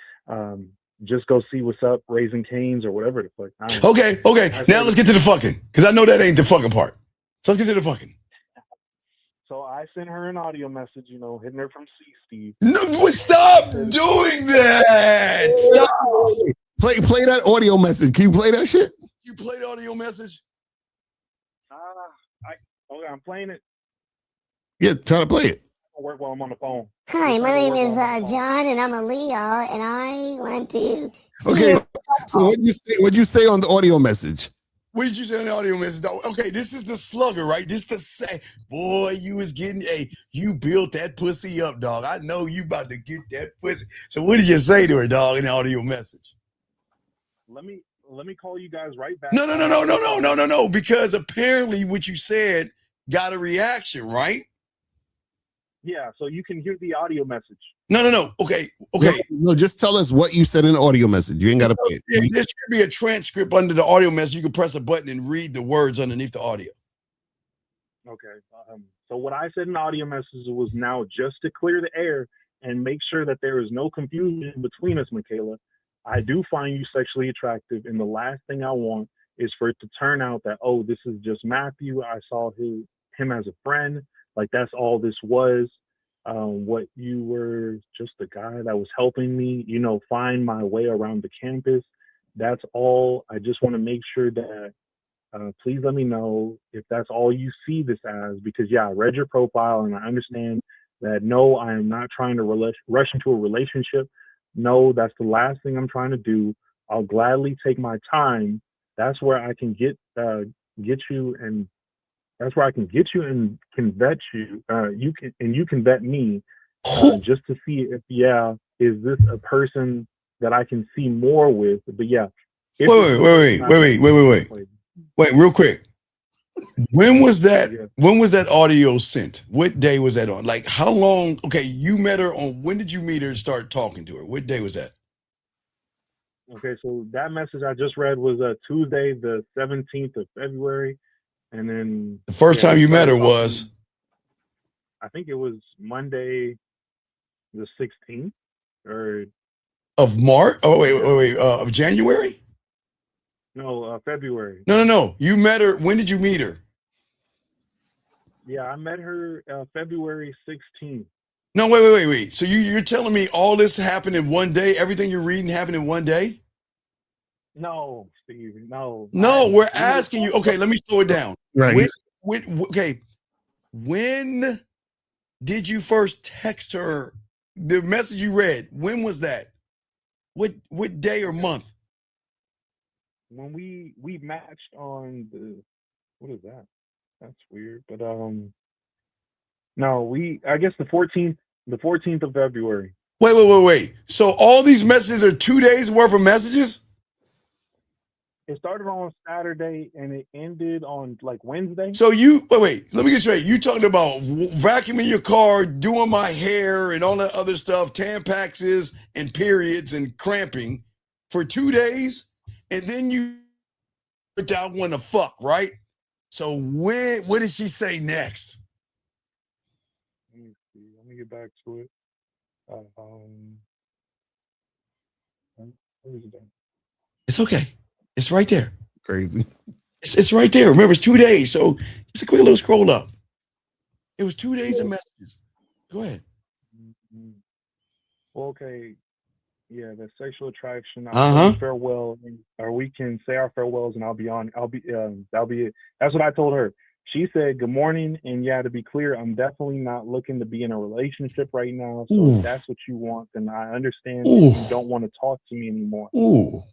Just go see what's up, Raising Cane's or whatever the fuck. Okay. Now let's get to the fucking, because I know that ain't the fucking part. So let's get to the fucking. So I sent her an audio message, hitting her from C-Steve. No, stop doing that. Stop. Play that audio message. Can you play that shit? You play the audio message? Okay, I'm playing it. Yeah, try to play it. I'll work while I'm on the phone. Hi, my name is John, and I'm a Leo, and I want to. Okay, so what'd you say on the audio message? What did you say on the audio message? Okay, this is the Slugger, right? This the say, boy, you was getting you built that pussy up, dog. I know you about to get that pussy. So what did you say to her, dog, in the audio message? Let me call you guys right back. No, because apparently what you said got a reaction, right? Yeah, so you can hear the audio message. No. Okay. No, just tell us what you said in the audio message. You ain't got to play it. There should be a transcript under the audio message. You can press a button and read the words underneath the audio. Okay. So what I said in the audio message was, now just to clear the air and make sure that there is no confusion between us, Michaela, I do find you sexually attractive, and the last thing I want is for it to turn out that, oh, this is just Matthew. I saw him as a friend. Like, that's all this was. What you were, just the guy that was helping me, find my way around the campus. That's all. I just want to make sure that, please let me know if that's all you see this as, because I read your profile and I understand that, no, I am not trying to rush into a relationship. No, that's the last thing I'm trying to do. I'll gladly take my time. That's where I can get you, and that's where I can get you and can vet you. You can vet me just to see if is this a person that I can see more with. But Wait, real quick. When was that? When was that audio sent? What day was that on? Like, how long? Okay, you met her on. When did you meet her and start talking to her? What day was that? Okay, so that message I just read was Tuesday, the 17th of February, and then The first time you met her was? I think it was Monday, the 16th, or Of March? Oh, wait. Of January? no, February. No. You met her. When did you meet her? Yeah, I met her February 16th. No, wait. So you're telling me all this happened in one day? Everything you're reading happened in one day? No, Steve, no. No, we're asking you. Okay, let me slow it down. Right. When did you first text her? The message you read, when was that? What day or month? When we matched on the, what is that? That's weird. But no, I guess the 14th of February. Wait. So all these messages are 2 days worth of messages? It started on Saturday and it ended on like Wednesday. So you wait. Let me get straight. You talking about vacuuming your car, doing my hair, and all that other stuff, Tampaxes and periods and cramping for 2 days, and then you out want to fuck, right? So what did she say next? Let me see. Let me get back to it. Where is it? It's okay. It's right there. Crazy. It's right there. Remember, it's 2 days. So just a quick little scroll up. It was 2 days of messages. Go ahead. Well, okay. Yeah, the sexual attraction. Uh-huh. Or we can say our farewells, and that'll be it. That's what I told her. She said, "Good morning." And to be clear, I'm definitely not looking to be in a relationship right now. So if that's what you want, then I understand you don't want to talk to me anymore.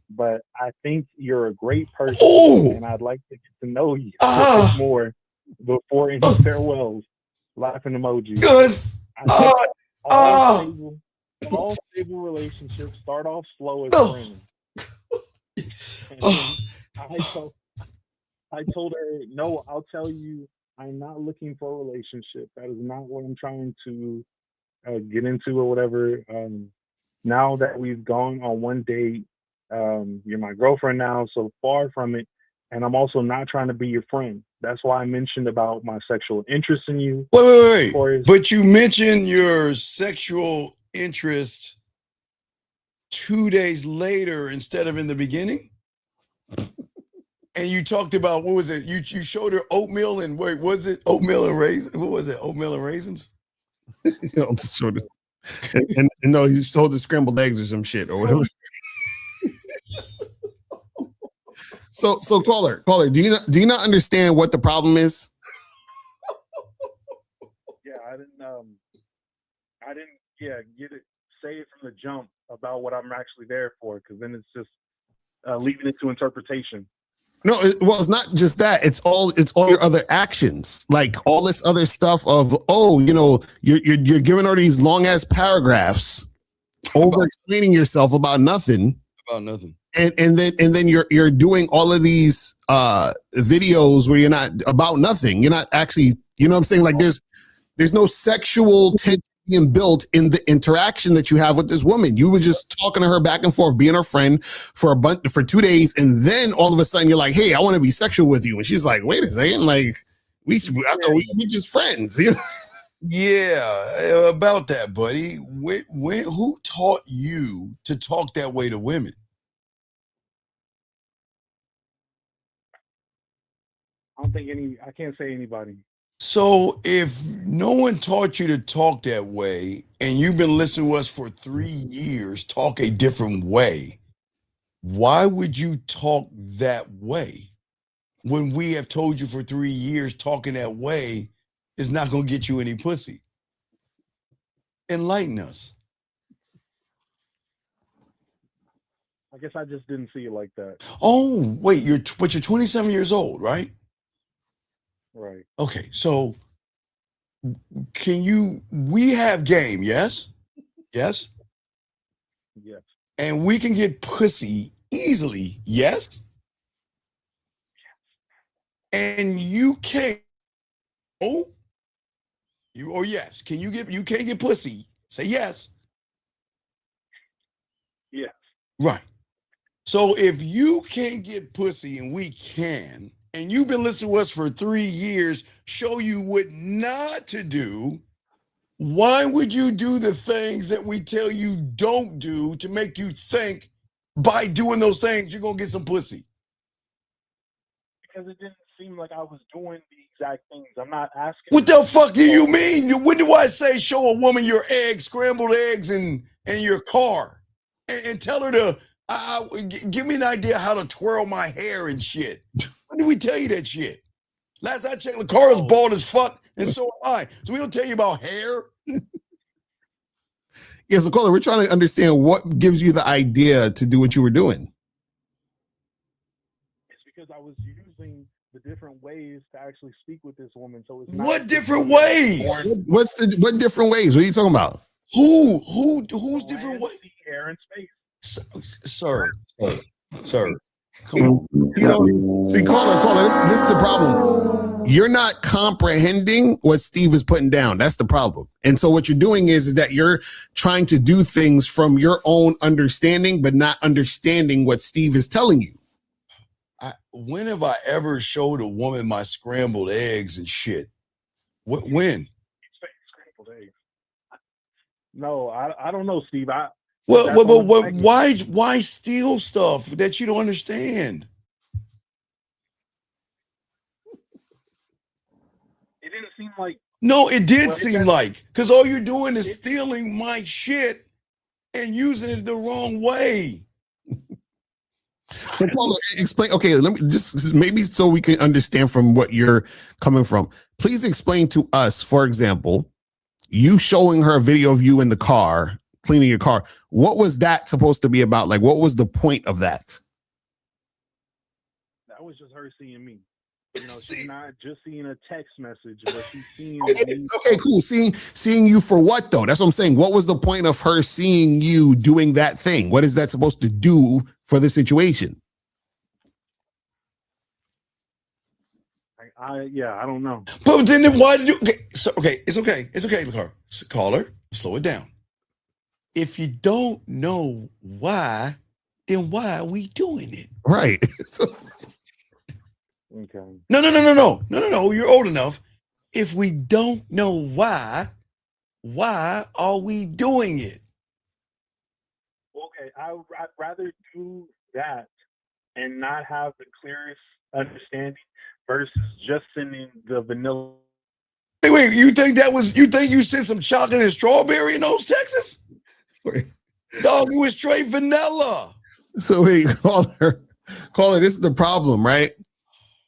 But I think you're a great person, and I'd like to get to know you a bit more before any farewells. Laughing emoji. All stable relationships start off slow as friends. I told her, no, I'll tell you, I'm not looking for a relationship. That is not what I'm trying to get into or whatever. Now that we've gone on one date, you're my girlfriend now, so far from it. And I'm also not trying to be your friend. That's why I mentioned about my sexual interest in you. Wait. But you mentioned your sexual interest 2 days later instead of in the beginning? And you talked about, what was it? You showed her oatmeal and was it oatmeal and raisins? What was it? Oatmeal and raisins? Just showed it. And no, he told the scrambled eggs or some shit or whatever. So caller, do you not understand what the problem is? Yeah, I didn't get it, say it from the jump about what I'm actually there for, because then it's just leaving it to interpretation. No, it's not just that. It's all your other actions, like all this other stuff of, you're giving her these long ass paragraphs, over explaining yourself about nothing. And then you're doing all of these videos where you're not about nothing. You're not actually, you know what I'm saying? Like There's no sexual tension being built in the interaction that you have with this woman. You were just talking to her back and forth, being her friend for 2 days, and then all of a sudden you're like, "Hey, I want to be sexual with you," and she's like, "Wait a second, like I thought we were just friends." You know? Yeah, about that, buddy. Who taught you to talk that way to women? I can't say anybody. So if no one taught you to talk that way and you've been listening to us for 3 years talk a different way, why would you talk that way when we have told you for 3 years talking that way is not going to get you any pussy? Enlighten us. I guess I just didn't see it like that. Oh, wait, you're 27 years old, right? Right. Okay, so we have game, yes? Yes? Yes. And we can get pussy easily, yes? And you can't. Oh? Yes. You can't get pussy. Say yes. Yes. Right. So if you can't get pussy and we can, and you've been listening to us for 3 years, show you what not to do, why would you do the things that we tell you don't do to make you think by doing those things you're going to get some pussy? Because it didn't seem like I was doing the exact things. I'm not asking. What the fuck do you mean? When do I say show a woman your eggs, scrambled eggs in your car and tell her to give me an idea how to twirl my hair and shit? When did we tell you that shit? Last I checked, Lacara's bald as fuck, and so am I. So we don't tell you about hair. Yeah, so caller, we're trying to understand what gives you the idea to do what you were doing. It's because I was using the different ways to actually speak with this woman. So it's not What different ways? What different ways? What are you talking about? Who's different ways? Air and space. Sir. Come on. See, caller, this is the problem. You're not comprehending what Steve is putting down. That's the problem. And so what you're doing is that you're trying to do things from your own understanding, but not understanding what Steve is telling you. When have I ever showed a woman my scrambled eggs and shit? When? Scrambled eggs. No, I don't know, Steve. Why steal stuff that you don't understand? It didn't seem like. No, it did seem like, because all you're doing is stealing my shit and using it the wrong way. So, Paulo, explain. Okay, let me just maybe so we can understand from what you're coming from. Please explain to us, for example, you showing her a video of you in the car cleaning your car. What was that supposed to be about? Like, what was the point of that? That was just her seeing me. You know, she's not just seeing a text message, but she's seeing. Okay, cool. Seeing you for what though? That's what I'm saying. What was the point of her seeing you doing that thing? What is that supposed to do for the situation? I don't know. But then why did you? It's okay, Lacar. Caller, slow it down. If you don't know why, then why are we doing it? Right. Okay. No. You're old enough. If we don't know why are we doing it? Okay, I'd rather do that and not have the clearest understanding versus just sending the vanilla. Wait, you think you sent some chocolate and strawberry in those Texas? Dog, it was straight vanilla. So wait, caller, this is the problem, right?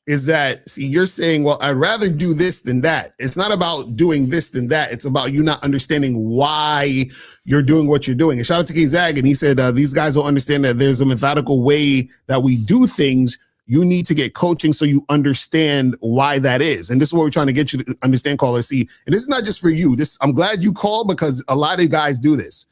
Is that, see, you're saying, well, I'd rather do this than that. It's not about doing this than that. It's about you not understanding why you're doing what you're doing. And shout out to K-Zag, and he said, these guys don't understand that there's a methodical way that we do things. You need to get coaching so you understand why that is. And this is what we're trying to get you to understand, caller. See, and this is not just for you. I'm glad you called because a lot of guys do this.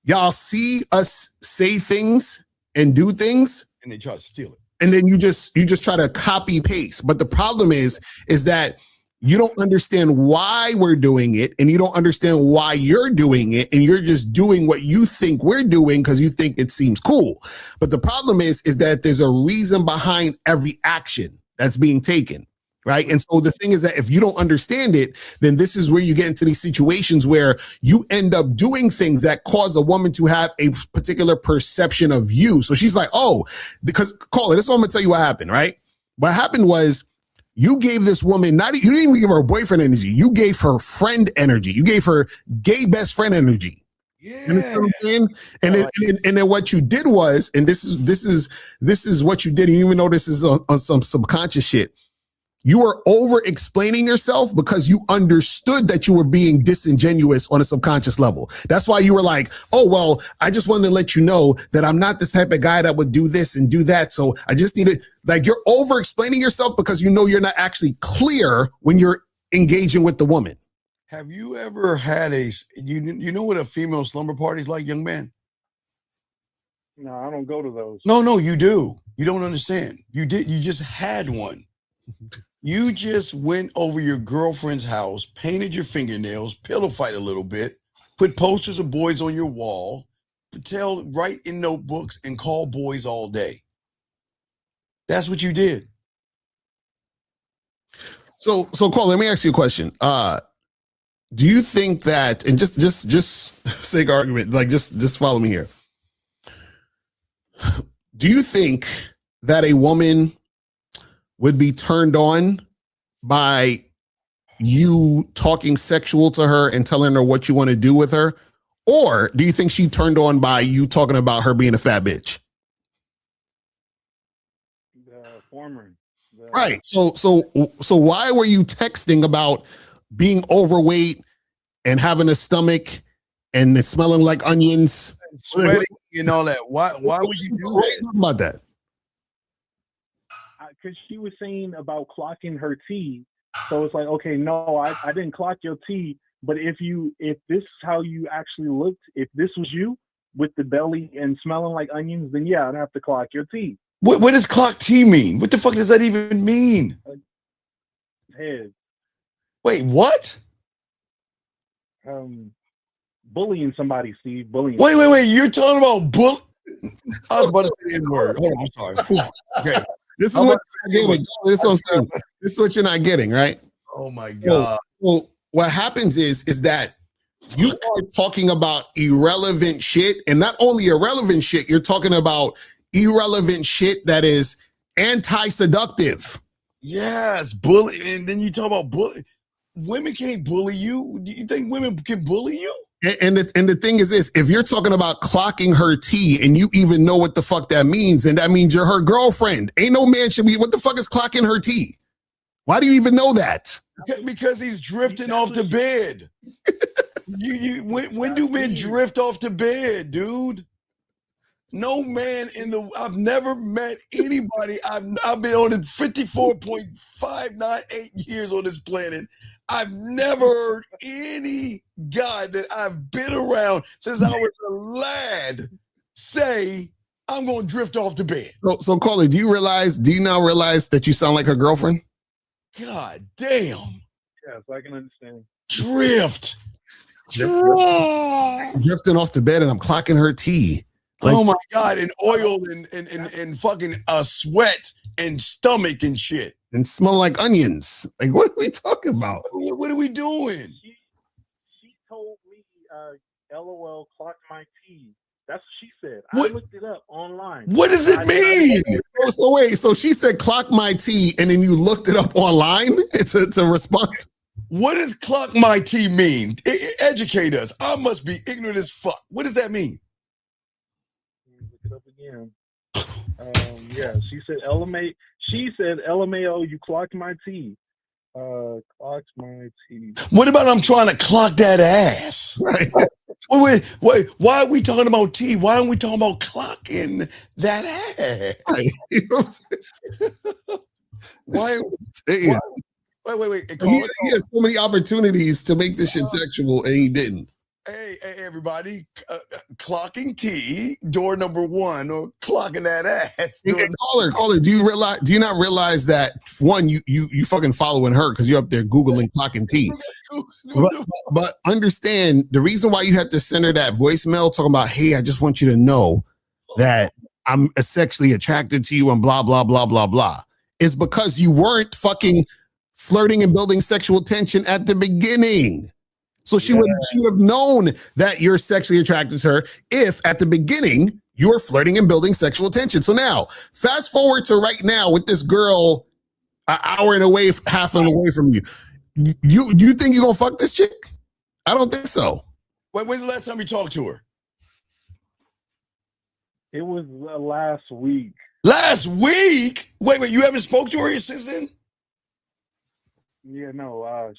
Y'all see us say things and do things, and they try to steal it. And then you just try to copy paste. But the problem is that you don't understand why we're doing it, and you don't understand why you're doing it, and you're just doing what you think we're doing because you think it seems cool. But the problem is that there's a reason behind every action that's being taken. Right. And so the thing is that if you don't understand it, then this is where you get into these situations where you end up doing things that cause a woman to have a particular perception of you. So she's like, oh, because Caller, this is what I'm going to tell you what happened. Right. What happened was you gave this woman you didn't even give her boyfriend energy. You gave her friend energy. You gave her gay best friend energy. Yeah. You understand what I'm saying? And then what you did was, and this is what you did. And even though this is on some subconscious shit, you were over explaining yourself because you understood that you were being disingenuous on a subconscious level. That's why you were like, oh, well, I just wanted to let you know that I'm not the type of guy that would do this and do that. So I just need to, like, you're over explaining yourself because you know you're not actually clear when you're engaging with the woman. Have you ever had you know what a female slumber party is like, young man? No, I don't go to those. No, you do. You don't understand. You just had one. You just went over your girlfriend's house, painted your fingernails, pillow fight a little bit, put posters of boys on your wall, write in notebooks, and call boys all day. That's what you did. So Cole, let me ask you a question. Do you think that, and just sake of argument, like just follow me here. Do you think that a woman would be turned on by you talking sexual to her and telling her what you want to do with her? Or do you think she turned on by you talking about her being a fat bitch? The former. Right. So why were you texting about being overweight and having a stomach and it's smelling like onions, sweating and all that? Why would you do that? About that? Because she was saying about clocking her T. So it's like, okay, no, I didn't clock your T. But if this is how you actually looked, if this was you with the belly and smelling like onions, then yeah, I'd have to clock your T. What does clock T mean? What the fuck does that even mean? Head. Wait, what? Bullying somebody, Steve. Bullying. Wait. You're talking about bull? I was about to say the N-word. Hold on, I'm sorry. Whew. Okay. This is what you're getting. This is what you're not getting, right? Oh my God. Well, what happens is that you are talking about irrelevant shit, and not only irrelevant shit, you're talking about irrelevant shit that is anti-seductive. Yes, bully, and then you talk about bully. Women can't bully you. Do you think women can bully you? And the thing is this, if you're talking about clocking her T and you even know what the fuck that means, then that means you're her girlfriend. Ain't no man should be, what the fuck is clocking her T? Why do you even know that? Because he's drifting off to bed. When do men drift off to bed, dude? No man I've never met anybody. I've been on it 54.598 years on this planet. I've never heard any guy that I've been around since I was a lad say, I'm going to drift off to bed. So Carly, do you now realize that you sound like her girlfriend? God damn. Yes, I can understand. Drift. Drifting off to bed and I'm clocking her T. Oh my God, and oil and fucking sweat and stomach and shit. And smell like onions. Like, what are we talking about? What are we doing? She told me, LOL, clock my T. That's what she said. What? I looked it up online. What does it mean? So wait, so she said clock my T and then you looked it up online to respond? What does clock my T mean? Educate us. I must be ignorant as fuck. What does that mean? Look it up again. Yeah, she said LMA. She said LMAO. You clocked my T. Clocked my T. What about I'm trying to clock that ass? Right. Wait. Why are we talking about T? Why aren't we talking about clocking that ass? Right. You know what I'm saying? Wait. He has so many opportunities to make this shit sexual and he didn't. Hey, everybody, clocking T, door number 1, or clocking that ass. Caller, do you not realize that one, you fucking following her because you're up there Googling clocking T. But understand the reason why you had to send her that voicemail talking about, hey, I just want you to know that I'm sexually attracted to you and blah, blah, blah, blah, blah, is because you weren't fucking flirting and building sexual tension at the beginning. So she would have known that you're sexually attracted to her if at the beginning you were flirting and building sexual tension. So now, fast forward to right now with this girl an hour and half an away from you. You think you're gonna fuck this chick? I don't think so. Wait, when's the last time you talked to her? It was last week. Last week? Wait, you haven't spoke to her since then? Yeah, no.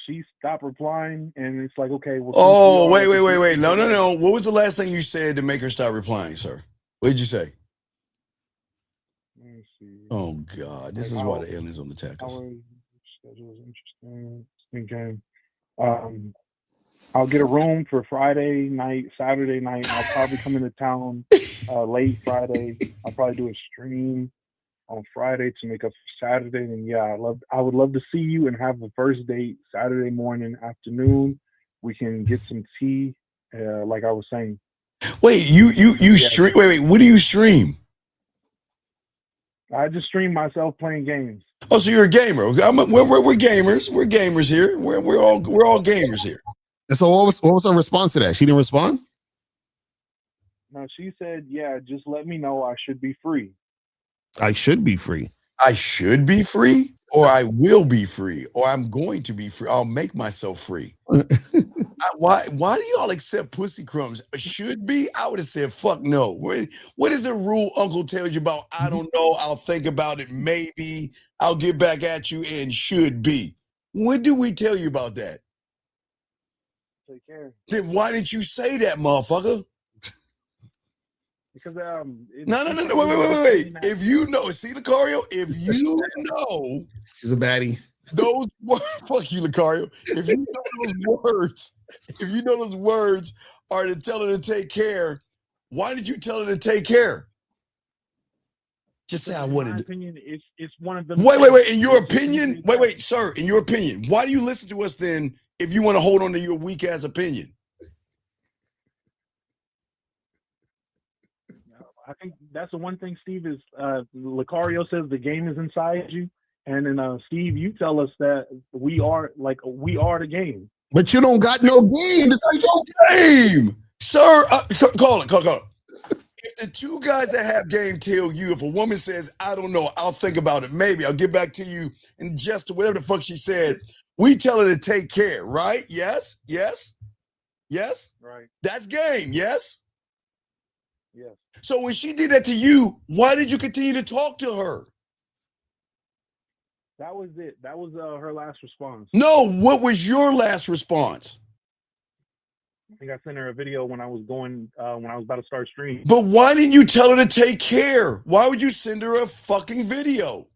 She stopped replying, and it's like, okay. Well, oh, wait. No. What was the last thing you said to make her stop replying, sir? What did you say? Let me see. Oh God, this is why the aliens on the tackles. Schedule is interesting. Thinking, I'll get a room for Friday night, Saturday night. I'll probably come into town late Friday. I'll probably do a stream on Friday to make up for Saturday. And yeah, I would love to see you and have the first date Saturday morning, afternoon. We can get some tea, like I was saying. Wait, you stream? Wait, what do you stream? I just stream myself playing games. Oh, so you're a gamer? We're gamers. We're gamers here. We're all gamers here. And so what was her response to that? She didn't respond? No, she said, yeah, just let me know. I should be free. I should be free. I should be free, or I will be free, or I'm going to be free. I'll make myself free. Why do y'all accept pussy crumbs? Should be? I would have said, fuck no. What is the rule Uncle tells you about? I don't know. I'll think about it. Maybe I'll get back at you, and should be. When do we tell you about that? Take care. Then why didn't you say that, motherfucker? Because no. Wait. If you know, see, Lucario, if you know, she's a baddie. Those words, fuck you, Lucario. If you know those words are to tell her to take care, why did you tell her to take care? Just say I wanted. In my opinion, it's one of them. Wait. In your opinion, wait, sir. In your opinion, why do you listen to us then? If you want to hold on to your weak ass opinion. I think that's the one thing, Steve, is Lucario says the game is inside you. And then Steve, you tell us that we are the game. But you don't got no game. It's like your game. Sir, call it. If the two guys that have game tell you, if a woman says, I don't know, I'll think about it, maybe I'll get back to you in just whatever the fuck she said, we tell her to take care, right? Yes. Right. That's game, yes? Yes. So when she did that to you, why did you continue to talk to her? That was it. That was her last response. No, what was your last response? I think I sent her a video when I was about to start streaming. But why didn't you tell her to take care? Why would you send her a fucking video?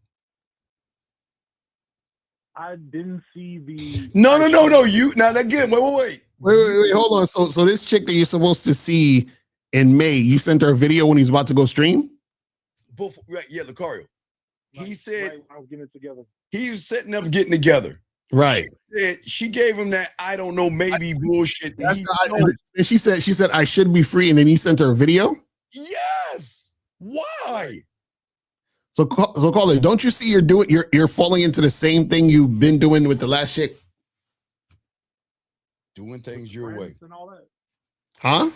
I didn't see the. No. You now again. Wait. Hold on. So this chick that you're supposed to see in May, you sent her a video when he's about to go stream? Right, yeah, Lucario. He said right, I was getting it together. He was setting up getting together. Right. She gave him that I don't know, maybe bullshit. And she said I should be free, and then you sent her a video? Yes. Why? So call it. Don't you see you're falling into the same thing you've been doing with the last chick? Doing things your way. And all that. Huh?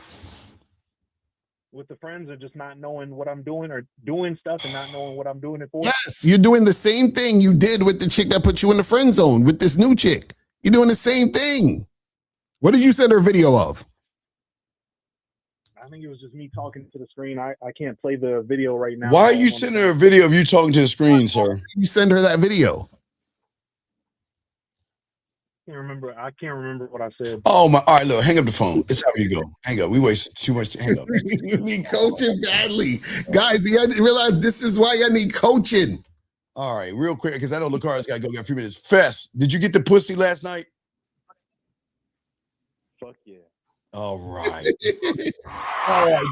With the friends, or just not knowing what I'm doing, or doing stuff and not knowing what I'm doing it for? Yes, you're doing the same thing you did with the chick that put you in the friend zone with this new chick. You're doing the same thing. What did you send her a video of? I think it was just me talking to the screen. I can't play the video right now. Why are you sending her a video of you talking to the screen, sir? You send her that video. I can't remember what I said. Oh my! All right, look, hang up the phone. It's how you go. Hang up. We wasted too much. Hang up. You need coaching badly, guys. You had to realize this is why I need coaching. All right, real quick, because I know Lucario's got to go. Got a few minutes. Fess, did you get the pussy last night? Fuck yeah. All right. All right.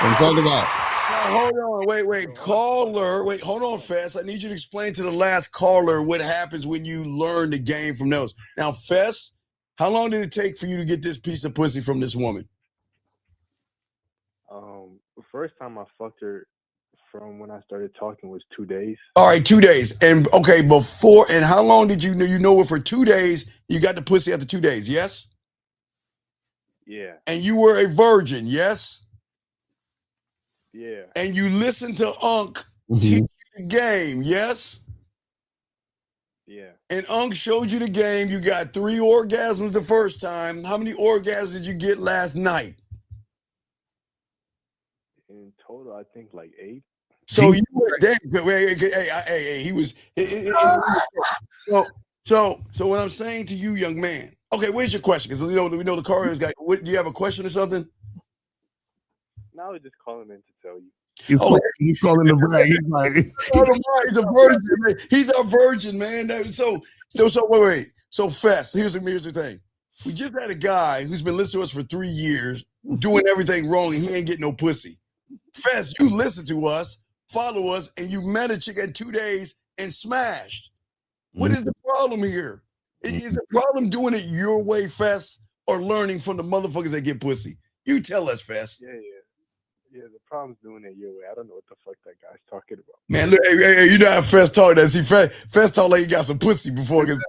So I'm talking about. Now, hold on. Wait. Caller. Wait, hold on, Fess. I need you to explain to the last caller what happens when you learn the game from those. Now, Fess, how long did it take for you to get this piece of pussy from this woman? The first time I fucked her from when I started talking was 2 days. All right, 2 days. And okay, before, and how long did you know it for 2 days? You got the pussy after 2 days, yes? Yeah. And you were a virgin, yes? Yeah. And you listened to Unc teach you the game, yes? Yeah. And Unc showed you the game. You got 3 orgasms the first time. How many orgasms did you get last night? In total, I think like 8. So you were damn good. Hey, he was. So what I'm saying to you, young man. Okay, where's your question? Because we know the Lucario's got. Do you have a question or something? No, I was just calling in to tell you. He's calling the brag. He's like, he's a virgin. Man. He's a virgin, man. So wait. So Fess, here's the thing. We just had a guy who's been listening to us for 3 years, doing everything wrong, and he ain't getting no pussy. Fess, you listen to us, follow us, and you met a chick at 2 days and smashed. What is the problem here? Is the problem doing it your way, Fess, or learning from the motherfuckers that get pussy? You tell us, Fess. Yeah, the problem's doing it your way. I don't know what the fuck that guy's talking about. Man, look, hey, you know how Fess talk that. See, Fess talk like he got some pussy before it gets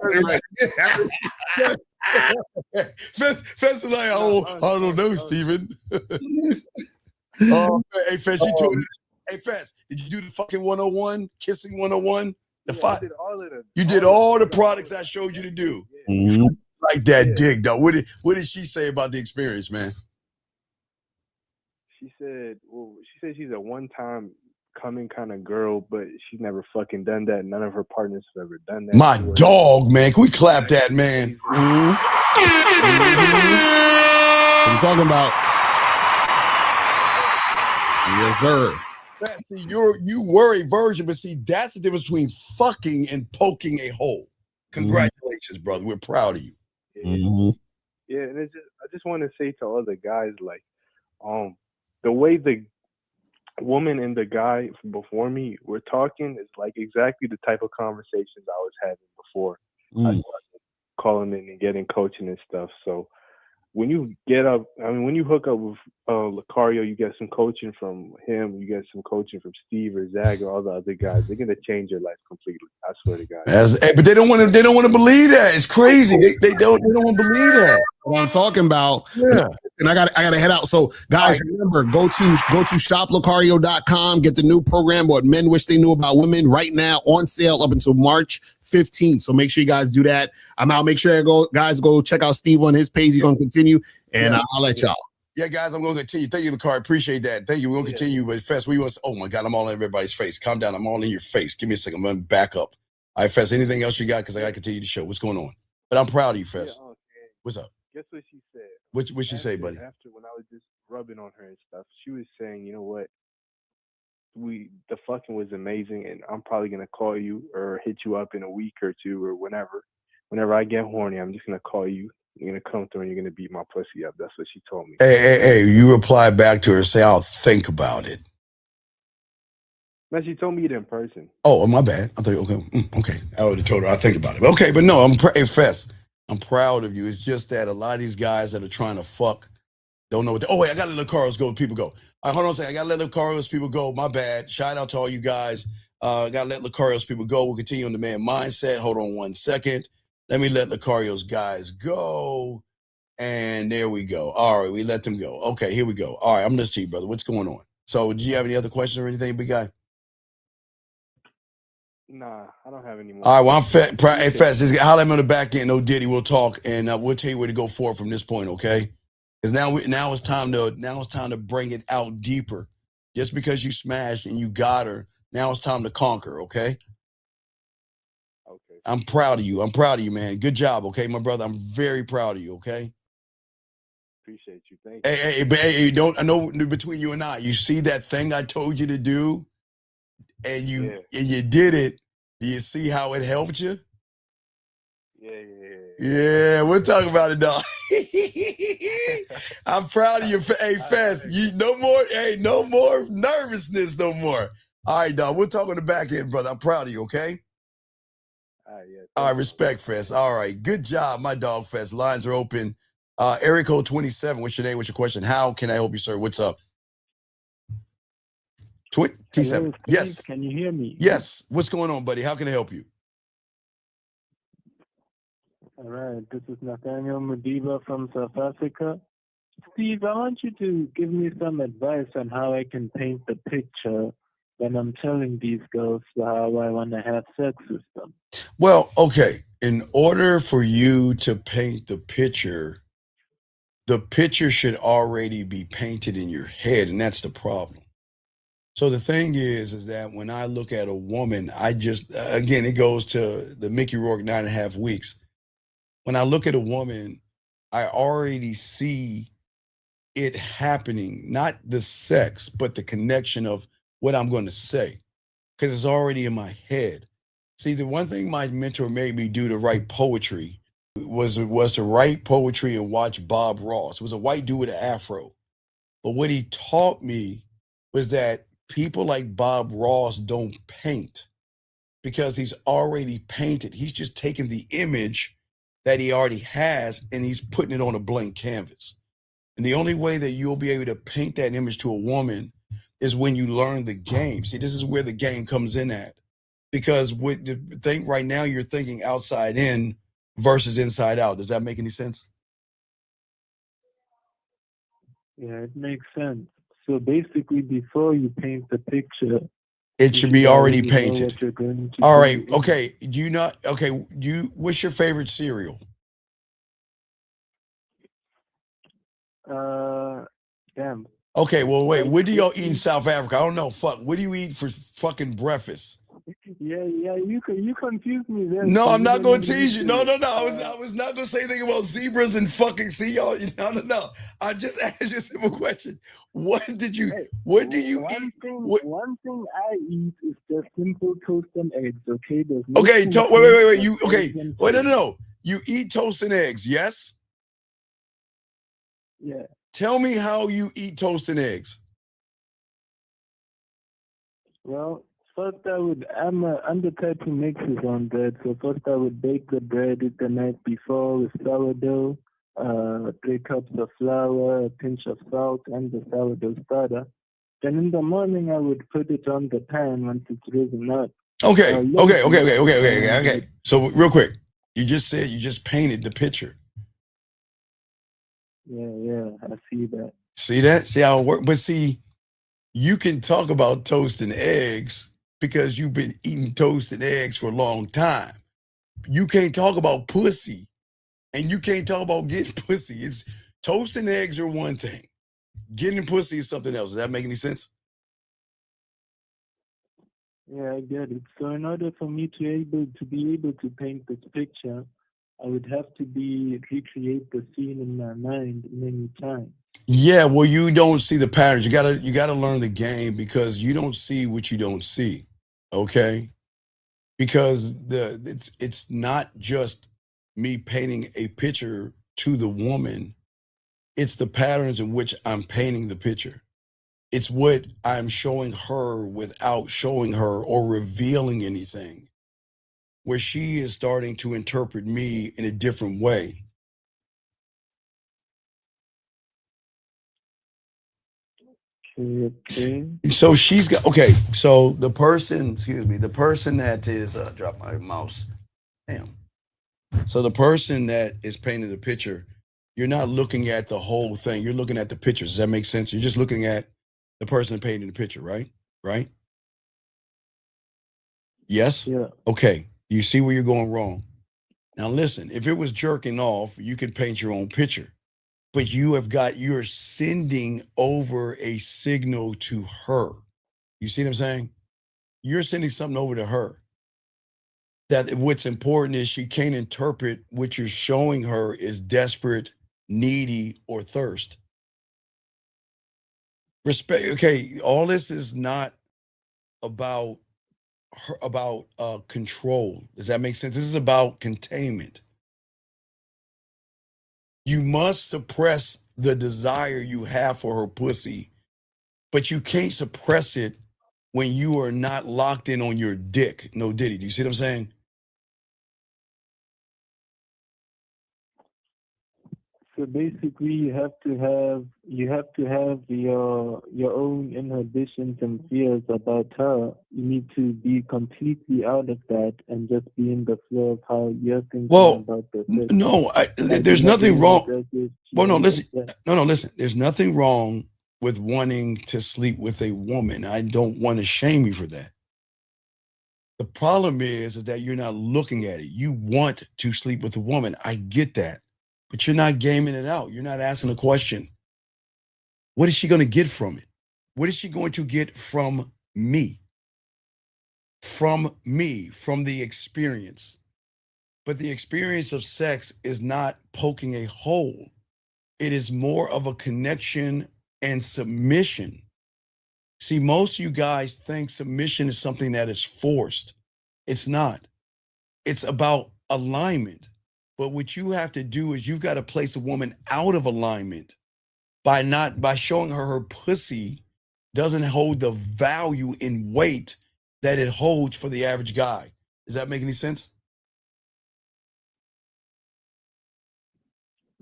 Fess is like, I don't know, Steven. Hey, Fess, you told me. Hey, Fess, did you do the fucking 101? Kissing 101? I did all of them. You did all the products I showed you to do. Like that dick, though. What did she say about the experience, man? She said she's a one-time coming kind of girl, but she's never fucking done that. None of her partners have ever done that. My dog, man. Can we clap that, man? I'm talking about. Yes, sir. See, you were a virgin, but see, that's the difference between fucking and poking a hole. Congratulations, brother. We're proud of you. Yeah, and I just want to say to all the guys, like, the way the woman and the guy before me were talking is like exactly the type of conversations I was having before I started calling in and getting coaching and stuff. So when you when you hook up with Lucario, you get some coaching from him, you get some coaching from Steve or Zach or all the other guys. They're gonna change your life completely. I swear to God. But they don't want to. They don't want to believe that. It's crazy. They don't want to believe that. What I'm talking about. Yeah. And I got to head out. So guys, remember, go to shoplucario.com, get the new program, What Men Wish They Knew About Women, right now on sale up until March 15th. So make sure you guys do that. I'm out. Make sure go check out Steve on his page. He's going to continue, and I'll let y'all. Yeah, guys, I'm going to continue. Thank you, Lucario. Appreciate that. Thank you. We're going to continue. But Fess, we want to, oh my God, I'm all in everybody's face. Calm down. I'm all in your face. Give me a second. I'm going to back up. All right, Fess, anything else you got? Because I got to continue the show. What's going on? But I'm proud of you, Fess. Yeah, What's up? Guess what she said? What'd she say, buddy? After when I was just rubbing on her and stuff, she was saying, you know what? The fucking was amazing, and I'm probably gonna call you or hit you up in a week or two or whenever. Whenever I get horny, I'm just gonna call you. You're gonna come through and you're gonna beat my pussy up. That's what she told me. Hey, you reply back to her and say, I'll think about it. Man, she told me it in person. Oh, my bad. I thought, okay. I already told her I'll think about it. Okay, but no, hey, Fess, I'm proud of you. It's just that a lot of these guys that are trying to fuck don't know what I gotta let Lucario's go. People go. All right, hold on a second. I gotta let Lucario's people go. My bad. Shout out to all you guys. Gotta let Lucario's people go. We'll continue on the man mindset. Hold on 1 second. Let me let Lucario's guys go. And there we go. All right, we let them go. Okay, here we go. All right, I'm listening to you, brother. What's going on? So, do you have any other questions or anything, big guy? Nah, I don't have any more. All right, well, I'm hey, Fess, just holler at me on the back end. No Diddy, we'll talk, and we'll tell you where to go forward from this point, okay? Because now it's time to bring it out deeper. Just because you smashed and you got her, now it's time to conquer, okay? Okay. I'm proud of you. I'm proud of you, man. Good job, okay, my brother. I'm very proud of you, okay? Appreciate you. Thank you. Hey, don't. I know between you and I, you see that thing I told you to do, and you did it. Do you see how it helped you? Yeah. Yeah, we'll talk about it, dog. I'm proud of you. Hey, Fast. You no more. Hey, no more nervousness. No more. All right, dog. We'll talk on the back end, brother. I'm proud of you. Okay. Yeah. All right, respect, Fest. All right, good job, my dog, Fest. Lines are open. Area code 27. What's your name? What's your question? How can I help you, sir? What's up? 27. Hello, Steve. Yes. Can you hear me? Yes. What's going on, buddy? How can I help you? All right. This is Nathaniel Madiba from South Africa. Steve, I want you to give me some advice on how I can paint the picture when I'm telling these girls how I want to have sex with them. Well, okay. In order for you to paint the picture should already be painted in your head, and that's the problem. So the thing is that when I look at a woman, I just, again, it goes to the Mickey Rourke 9.5 weeks. When I look at a woman, I already see it happening, not the sex, but the connection of what I'm going to say, because it's already in my head. See, the one thing my mentor made me do to write poetry was to write poetry and watch Bob Ross. It was a white dude with an afro. But what he taught me was that people like Bob Ross don't paint because he's already painted. He's just taken the image that he already has and he's putting it on a blank canvas. And the only way that you'll be able to paint that image to a woman is when you learn the game. See, this is where the game comes in at. Because with the thing right now, you're thinking outside in versus inside out. Does that make any sense? Yeah, it makes sense. So basically, before you paint the picture, it should be already know painted. what you're going to All do. right. Okay. Do you not? Okay. What's your favorite cereal? Damn. Okay. Well, wait. What do y'all eat in South Africa? I don't know. Fuck. What do you eat for fucking breakfast? Yeah. You confused me there. No, so I'm you not don't going to even tease need you. to- No. I was not going to say anything about zebras and fucking see y'all. No. I just asked you a simple question. What do you eat? One thing I eat is just simple toast and eggs. Okay. There's no Okay. food Wait. but You okay? eggs and Wait. toast. No. You eat toast and eggs, yes? Yeah. Tell me how you eat toast and eggs. Well, first I'm the type who mixes on bread. So first I would bake the bread the night before with sourdough, 3 cups of flour, a pinch of salt, and the sourdough starter. Then in the morning I would put it on the pan once it's risen up. Okay. So real quick, you just said you just painted the picture. Yeah, I see that. See that? See how it works? But see, you can talk about toast and eggs because you've been eating toast and eggs for a long time. You can't talk about pussy and you can't talk about getting pussy. It's toast and eggs are one thing. Getting pussy is something else. Does that make any sense? Yeah, I get it. So in order for me to be able to paint this picture, I would have to recreate the scene in my mind many times. Yeah, well, you don't see the patterns. You gotta learn the game because you don't see what you don't see. Okay? Because it's not just me painting a picture to the woman, it's the patterns in which I'm painting the picture. It's what I'm showing her without showing her or revealing anything, where she is starting to interpret me in a different way. Okay. So she's got, okay, so the person that is, drop my mouse. Damn. So the person that is painting the picture, you're not looking at the whole thing. You're looking at the pictures. Does that make sense? You're just looking at the person painting the picture, right? Right? Yes? Yeah. Okay. You see where you're going wrong. Now listen, if it was jerking off, you could paint your own picture. But you're sending over a signal to her. You see what I'm saying? You're sending something over to her. That what's important is she can't interpret what you're showing her is desperate, needy, or thirst. Respect. Okay, all this is not about control. Does that make sense? This is about containment. You must suppress the desire you have for her pussy, but you can't suppress it when you are not locked in on your dick. No Diddy. Do you see what I'm saying? So basically, you have to have your own inhibitions and fears about her. You need to be completely out of that and just be in the flow of how you're thinking about the sex. No, there's nothing wrong. Well, no, listen. No, listen. There's nothing wrong with wanting to sleep with a woman. I don't want to shame you for that. The problem is that you're not looking at it. You want to sleep with a woman. I get that. But you're not gaming it out. You're not asking a question. What is she going to get from it? What is she going to get from me? From me, from the experience. But the experience of sex is not poking a hole. It is more of a connection and submission. See, most of you guys think submission is something that is forced. It's not. It's about alignment. But what you have to do is you've got to place a woman out of alignment by showing her pussy doesn't hold the value in weight that it holds for the average guy. Does that make any sense?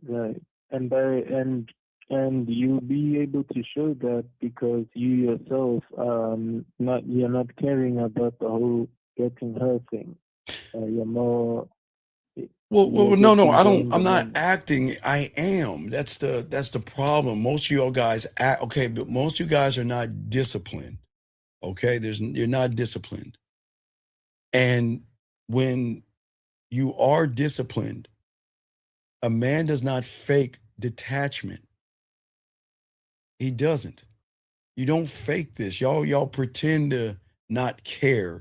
Right. And you'll be able to show that because you yourself you're not caring about the whole getting her thing. You're more. Well, no, I'm not acting. I am. That's the problem. Most of y'all guys act okay, but most of you guys are not disciplined. Okay, you're not disciplined. And when you are disciplined, a man does not fake detachment. He doesn't. You don't fake this. Y'all pretend to not care.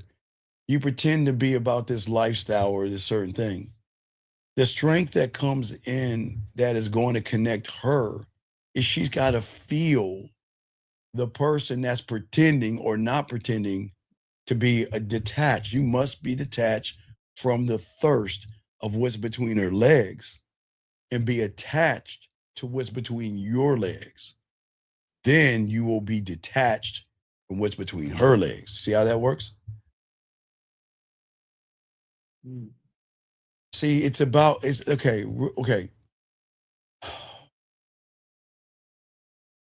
You pretend to be about this lifestyle or this certain thing. The strength that comes in that is going to connect her is she's got to feel the person that's pretending or not pretending to be detached. You must be detached from the thirst of what's between her legs and be attached to what's between your legs. Then you will be detached from what's between her legs. See how that works? See, it's okay.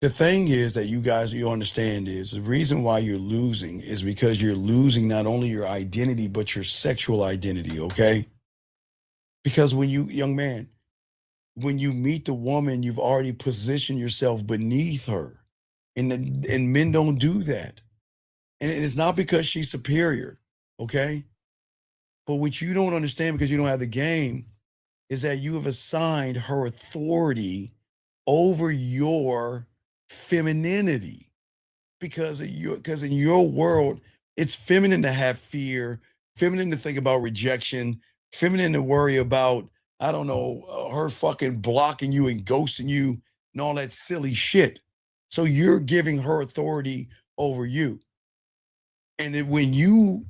The thing is that you understand is the reason why you're losing is because you're losing not only your identity, but your sexual identity, okay? Because when young man, when you meet the woman, you've already positioned yourself beneath her. And men don't do that. And it's not because she's superior, okay? But what you don't understand because you don't have the game is that you have assigned her authority over your femininity because in your world, it's feminine to have fear, feminine to think about rejection, feminine to worry about, I don't know, her fucking blocking you and ghosting you and all that silly shit. So you're giving her authority over you. And then when you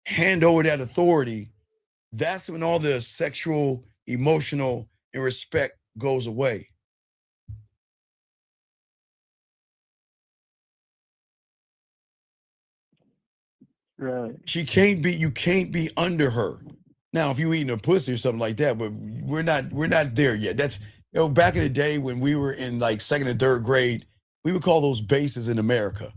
hand over that authority, that's when all the sexual, emotional, and respect goes away. Right. You can't be under her. Now, if you eating a pussy or something like that, but we're not there yet. That's, back in the day when we were in like second and third grade, we would call those bases in America.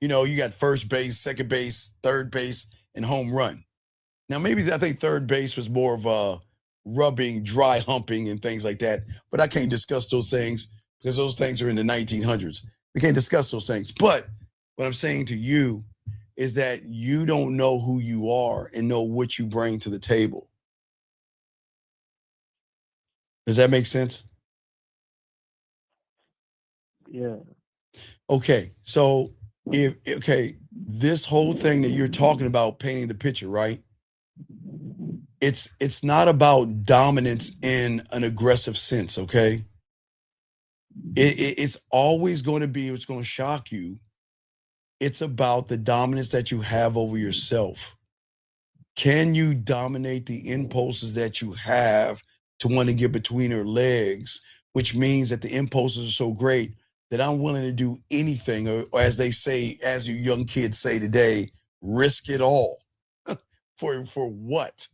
You got first base, second base, third base, and home run. Now, maybe I think third base was more of a rubbing, dry humping, and things like that. But I can't discuss those things because those things are in the 1900s. We can't discuss those things. But what I'm saying to you is that you don't know who you are and know what you bring to the table. Does that make sense? Yeah. Okay. So this whole thing that you're talking about, painting the picture, right? It's not about dominance in an aggressive sense, okay? It's always going to be, it's going to shock you. It's about the dominance that you have over yourself. Can you dominate the impulses that you have to want to get between her legs, which means that the impulses are so great that I'm willing to do anything, or as they say, as you young kids say today, risk it all. For what?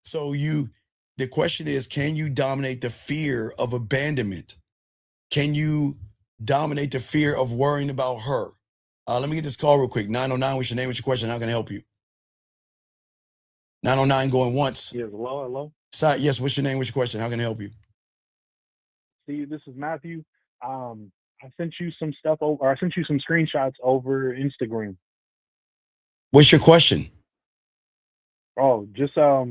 So the question is, can you dominate the fear of abandonment? Can you dominate the fear of worrying about her? Let me get this call real quick. 909, what's your name? What's your question? How can I help you? 909 going once. Yes, hello. Yes, what's your name? What's your question? How can I help you? Steve, this is Matthew. I sent you some stuff over, or I sent you some screenshots over Instagram. What's your question? Oh, just I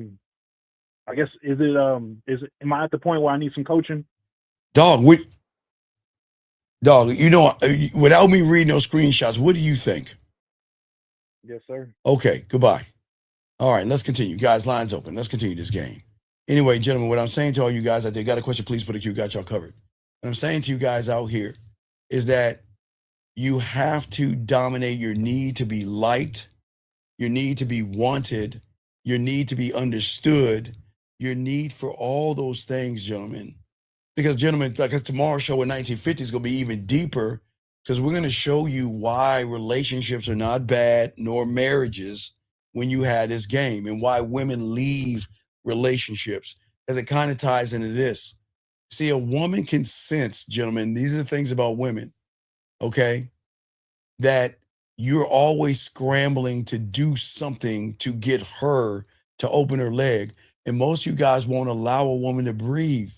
guess am I at the point where I need some coaching? Dog, without me reading those screenshots, what do you think? Yes, sir. Okay, goodbye. All right, let's continue. Guys, lines open. Let's continue this game. Anyway, gentlemen, what I'm saying to all you guys out there, got a question, please put a Q, got y'all covered. What I'm saying to you guys out here is that you have to dominate your need to be liked, your need to be wanted, your need to be understood, your need for all those things, gentlemen. Because, gentlemen, like tomorrow's show in 1950 is going to be even deeper, because we're going to show you why relationships are not bad, nor marriages, when you had this game, and why women leave relationships, as it kind of ties into this. See, a woman can sense, gentlemen, these are the things about women, okay, that you're always scrambling to do something to get her to open her leg. And most of you guys won't allow a woman to breathe.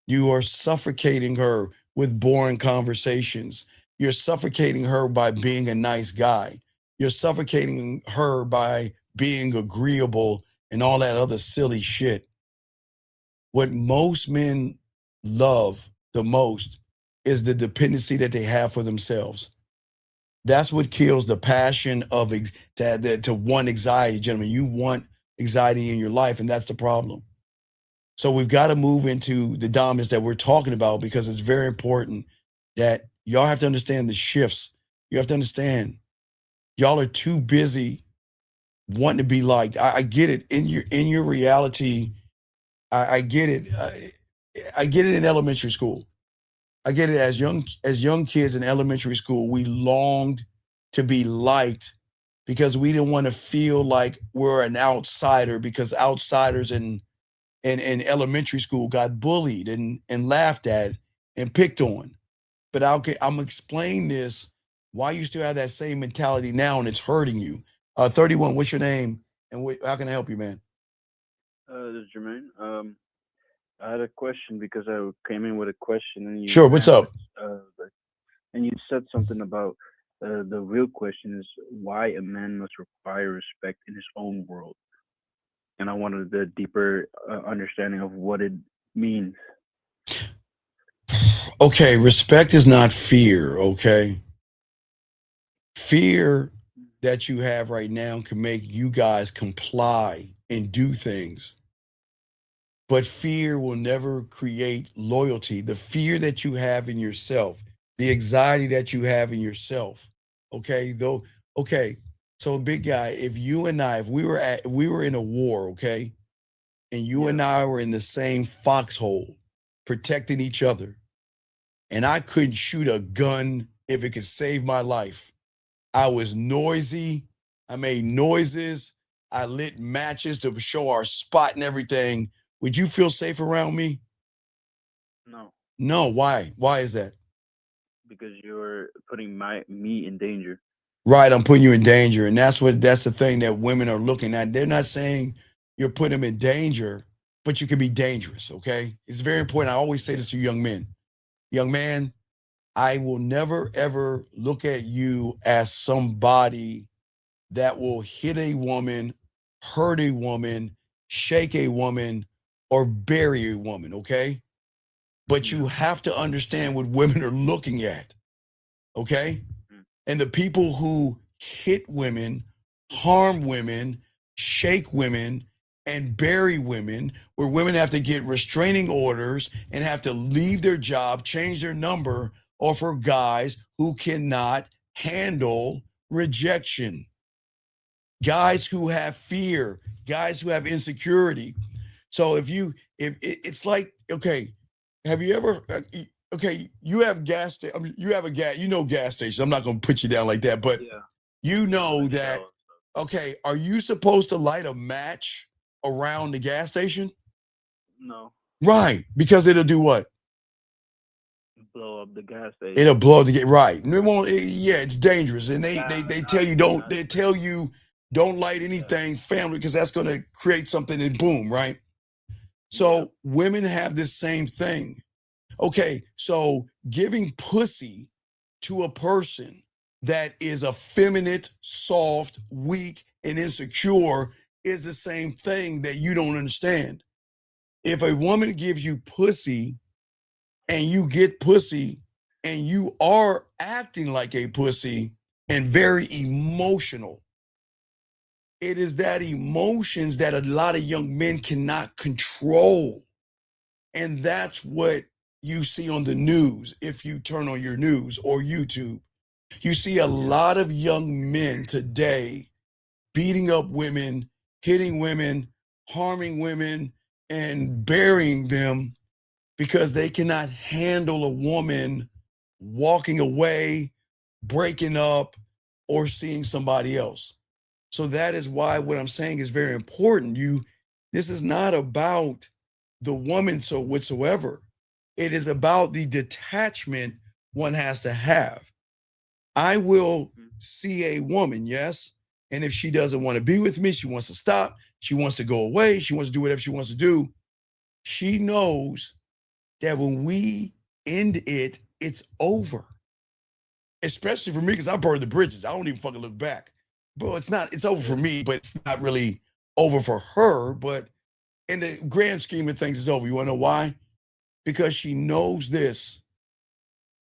You are suffocating her with boring conversations. You're suffocating her by being a nice guy. You're suffocating her by being agreeable and all that other silly shit. What most men love the most is the dependency that they have for themselves. That's what kills the passion of to want anxiety, gentlemen. You want anxiety in your life, and that's the problem. So we've got to move into the dominance that we're talking about, because it's very important that y'all have to understand the shifts. You have to understand y'all are too busy wanting to be liked. I get it in your reality. I get it. I get it in elementary school. I get it as young kids in elementary school. We longed to be liked because we didn't want to feel like we're an outsider, because outsiders in elementary school got bullied and laughed at and picked on. But I'm explaining this why you still have that same mentality now, and it's hurting you. 31, what's your name, and how can I help you, man? This is Jermaine. I had a question because I came in with a question, and you Sure, what's up? And you said something about the real question is why a man must require respect in his own world. And I wanted the deeper understanding of what it means. Okay, respect is not fear, okay? Fear that you have right now can make you guys comply and do things. But fear will never create loyalty. The fear that you have in yourself, the anxiety that you have in yourself, okay? So big guy, if you and I, if we were in a war, okay? And you and I were in the same foxhole, protecting each other, and I couldn't shoot a gun if it could save my life. I was noisy. I made noises. I lit matches to show our spot and everything. Would you feel safe around me? No. No, why? Why is that? Because you're putting me in danger. Right, I'm putting you in danger. And that's the thing that women are looking at. They're not saying you're putting them in danger, but you can be dangerous, okay? It's very important. I always say this to young men. Young man, I will never, ever look at you as somebody that will hit a woman, hurt a woman, shake a woman, or bury a woman, okay? But you have to understand what women are looking at, okay? And the people who hit women, harm women, shake women, and bury women, where women have to get restraining orders and have to leave their job, change their number, or for guys who cannot handle rejection. Guys who have fear, guys who have insecurity. So if you It's like, okay, have you ever okay, you have gas I mean, you have a gas, gas station. I'm not going to put you down like that, but Yeah. you know that, okay, are you supposed to light a match around the gas station? No. Right, because it'll do what? Blow up the gas station. It'll blow to get right. And it's dangerous. And they tell you don't light anything family because that's going to create something and boom, right? So women have this same thing. Okay, so giving pussy to a person that is effeminate, soft, weak, and insecure is the same thing that you don't understand. If a woman gives you pussy and you get pussy and you are acting like a pussy and very emotional, it is that emotions that a lot of young men cannot control. And that's what you see on the news. If you turn on your news or YouTube, you see a lot of young men today beating up women, hitting women, harming women, and burying them because they cannot handle a woman walking away, breaking up, or seeing somebody else. So that is why what I'm saying is very important. This is not about the woman so whatsoever. It is about the detachment one has to have. I will see a woman, yes, and if she doesn't want to be with me, she wants to stop, she wants to go away, she wants to do whatever she wants to do. She knows that when we end it, it's over. Especially for me, because I burned the bridges. I don't even fucking look back. But it's over for me, but it's not really over for her. But in the grand scheme of things, it's over. You want to know why? Because she knows this.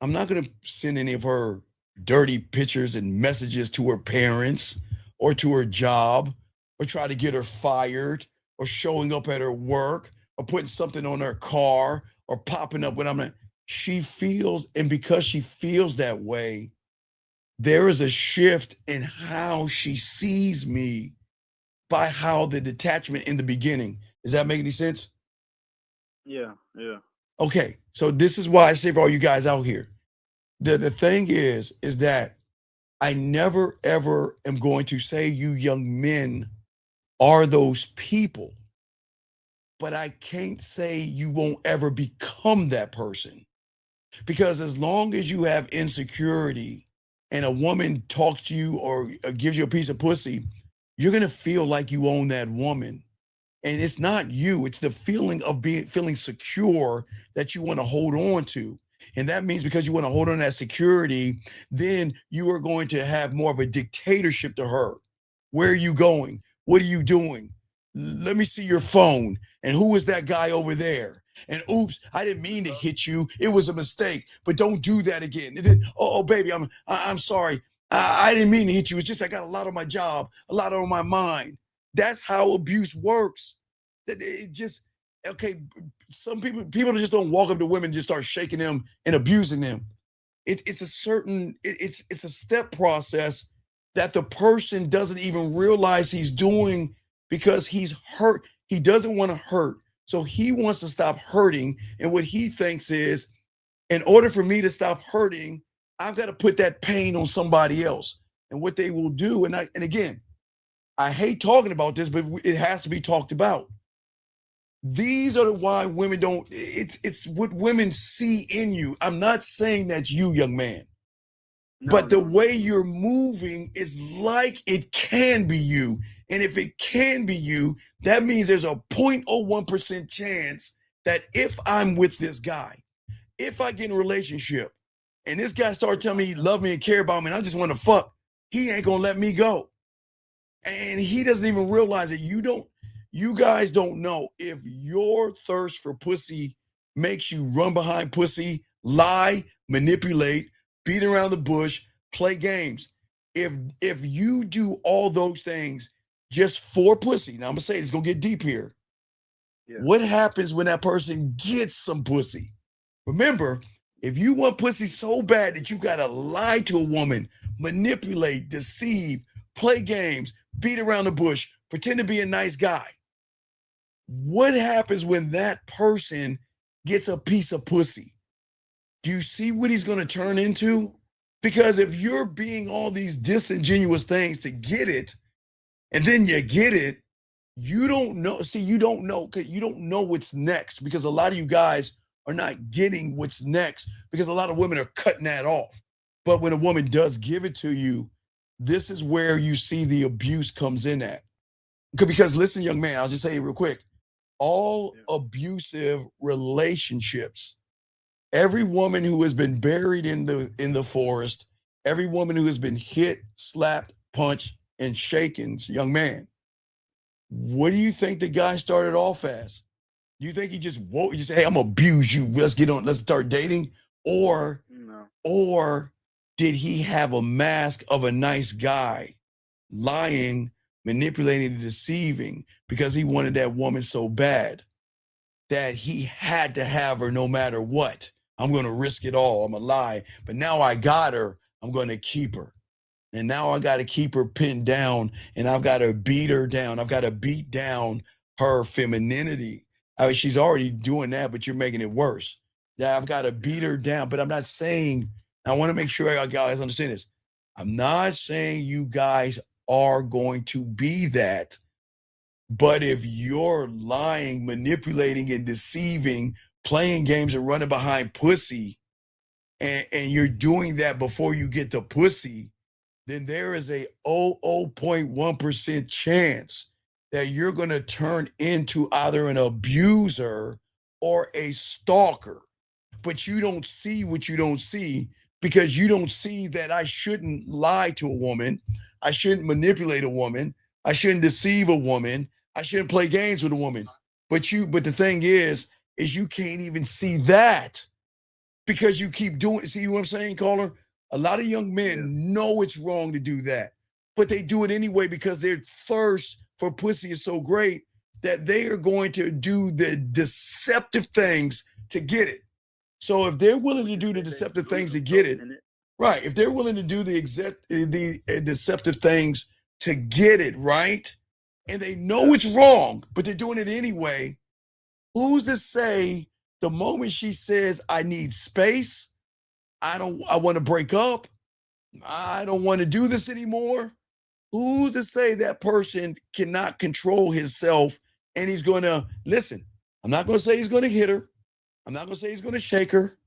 I'm not going to send any of her dirty pictures and messages to her parents or to her job or try to get her fired or showing up at her work or putting something on her car or popping up when I'm not. She feels, and because she feels that way, there is a shift in how she sees me by how the detachment in the beginning. Does that make any sense? Yeah. Okay, so this is why I say for all you guys out here, the thing is that I never ever am going to say you young men are those people, but I can't say you won't ever become that person. Because as long as you have insecurity and a woman talks to you or gives you a piece of pussy, you're going to feel like you own that woman. And it's not you, it's the feeling of feeling secure that you want to hold on to. And that means because you want to hold on to that security, then you are going to have more of a dictatorship to her. Where are you going? What are you doing? Let me see your phone. And who is that guy over there? And oops, I didn't mean to hit you. It was a mistake, but don't do that again. And then, oh baby, I'm sorry. I didn't mean to hit you. It's just I got a lot on my job, a lot on my mind. That's how abuse works. That it just, okay, some people just don't walk up to women and just start shaking them and abusing them. It's a certain, it's a step process that the person doesn't even realize he's doing because he's hurt. He doesn't want to hurt. So he wants to stop hurting. And what he thinks is, in order for me to stop hurting, I've got to put that pain on somebody else. And what they will do, and again, I hate talking about this, but it has to be talked about. These are why women don't, it's what women see in you. I'm not saying that's you, young man. But the way you're moving is like it can be you. And if it can be you, that means there's a 0.01% chance that if I'm with this guy, if I get in a relationship and this guy starts telling me he love me and care about me and I just want to fuck, he ain't gonna let me go. And he doesn't even realize it. You guys don't know if your thirst for pussy makes you run behind pussy, lie, manipulate, beat around the bush, play games. If you do all those things just for pussy, now I'm gonna say it's gonna get deep here. Yeah. What happens when that person gets some pussy? Remember, if you want pussy so bad that you gotta lie to a woman, manipulate, deceive, play games, beat around the bush, pretend to be a nice guy, What happens when that person gets a piece of pussy? Do you see what he's going to turn into? Because if you're being all these disingenuous things to get it, and then you get it, you don't know. See, you don't know because you don't know what's next, because a lot of you guys are not getting what's next because a lot of women are cutting that off. But when a woman does give it to you, this is where you see the abuse comes in at. Because listen, young man, I'll just say it real quick. All abusive relationships, every woman who has been buried in the forest, every woman who has been hit, slapped, punched, and shaken, young man, what do you think the guy started off as? Do you think he just woke, you just say, hey, I'm gonna abuse you, let's get on, let's start dating? Or did he have a mask of a nice guy, lying, manipulating, and deceiving because he wanted that woman so bad that he had to have her no matter what? I'm going to risk it all. I'm going to lie. But now I got her. I'm going to keep her. And now I got to keep her pinned down, and I've got to beat her down. I've got to beat down her femininity. I mean, she's already doing that, but you're making it worse. Yeah, I've got to beat her down. But I'm not saying, I want to make sure you guys understand this. I'm not saying you guys are going to be that. But if you're lying, manipulating, and deceiving, playing games and running behind pussy, and you're doing that before you get the pussy, then there is a 0.1% chance that you're going to turn into either an abuser or a stalker. But you don't see what you don't see, because you don't see that I shouldn't lie to a woman. I shouldn't manipulate a woman. I shouldn't deceive a woman. I shouldn't play games with a woman. But the thing is you can't even see that because you keep doing it. See what I'm saying, caller? A lot of young men know it's wrong to do that, but they do it anyway because their thirst for pussy is so great that they are going to do the deceptive things to get it. So if they're willing to do the deceptive things to get it, right? If they're willing to do the deceptive things to get it, right? And they know it's wrong, but they're doing it anyway. Who's to say the moment she says, I need space, I want to break up, I don't want to do this anymore, who's to say that person cannot control himself and he's going to, listen, I'm not going to say he's going to hit her. I'm not going to say he's going to shake her.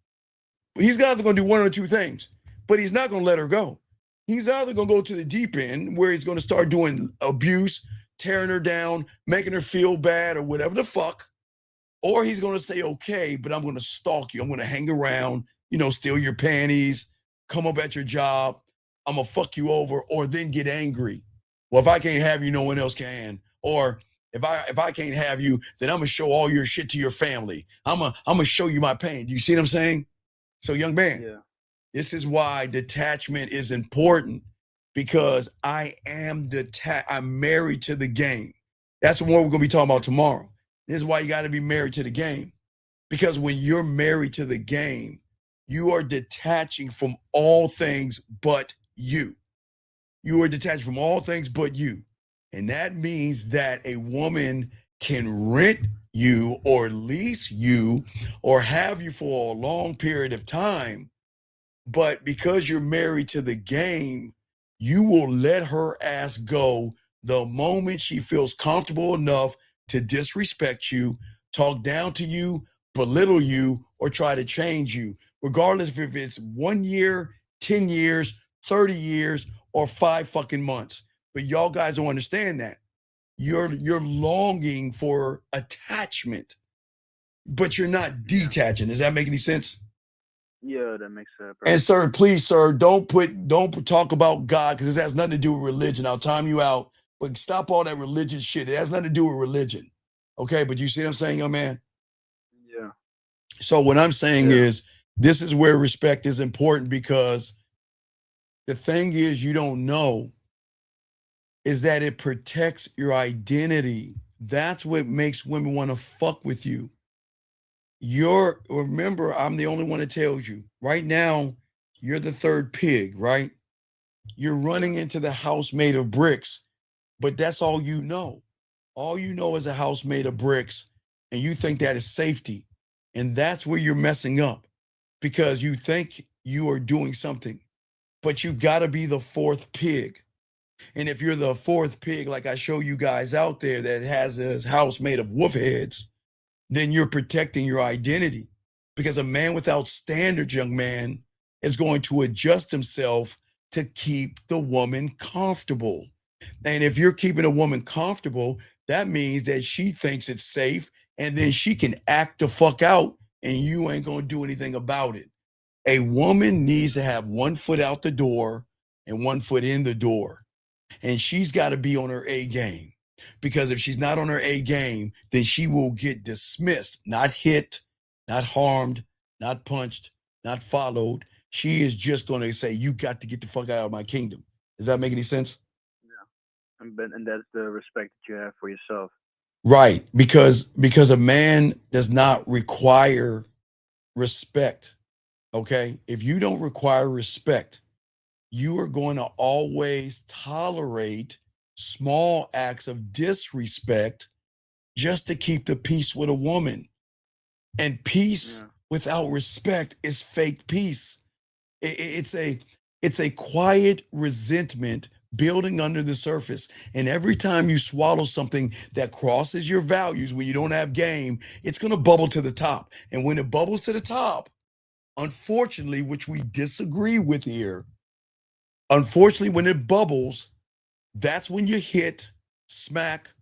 He's either going to do one or two things, but he's not going to let her go. He's either going to go to the deep end where he's going to start doing abuse, tearing her down, making her feel bad or whatever the fuck, or he's going to say, okay, but I'm going to stalk you. I'm going to hang around, steal your panties, come up at your job. I'm going to fuck you over, or then get angry. Well, if I can't have you, no one else can. Or if I can't have you, then I'm going to show all your shit to your family. I'm going to show you my pain. Do you see what I'm saying? So young man, this is why detachment is important, because I'm married to the game. That's what we're going to be talking about tomorrow. This is why you got to be married to the game, because when you're married to the game, you are detaching from all things but you. You are detached from all things but you. And that means that a woman can rent you or lease you or have you for a long period of time. But because you're married to the game, you will let her ass go the moment she feels comfortable enough to disrespect you, talk down to you, belittle you, or try to change you, regardless if it's 1 year, 10 years, 30 years, or 5 fucking months. But y'all guys don't understand that. You're longing for attachment, but you're not detaching. Does that make any sense? Yeah, that makes sense. And sir, please, sir, don't talk about God, because this has nothing to do with religion. I'll time you out, but stop all that religious shit. It has nothing to do with religion. Okay, but you see what I'm saying, young man? Yeah. So what I'm saying is, this is where respect is important, because the thing is, you don't know, is that it protects your identity. That's what makes women want to fuck with you. Remember, I'm the only one that tells you right now, you're the third pig, right? You're running into the house made of bricks, but that's all you know. All you know is a house made of bricks, and you think that is safety. And that's where you're messing up, because you think you are doing something, but you got to be the fourth pig. And if you're the fourth pig, like I show you guys out there that has a house made of wolf heads, then you're protecting your identity. Because a man without standards, young man, is going to adjust himself to keep the woman comfortable. And if you're keeping a woman comfortable, that means that she thinks it's safe, and then she can act the fuck out and you ain't going to do anything about it. A woman needs to have one foot out the door and one foot in the door. And she's got to be on her A game, because if she's not on her A game, then she will get dismissed, not hit, not harmed, not punched, not followed. She is just going to say, you got to get the fuck out of my kingdom. Does that make any sense? And that's the respect that you have for yourself. Right. Because a man does not require respect. Okay. If you don't require respect, you are going to always tolerate small acts of disrespect just to keep the peace with a woman. And peace without respect is fake peace. It's a quiet resentment building under the surface. And every time you swallow something that crosses your values, when you don't have game, it's going to bubble to the top. And when it bubbles to the top, unfortunately, which we disagree with here, unfortunately, when it bubbles, that's when you hit, smack,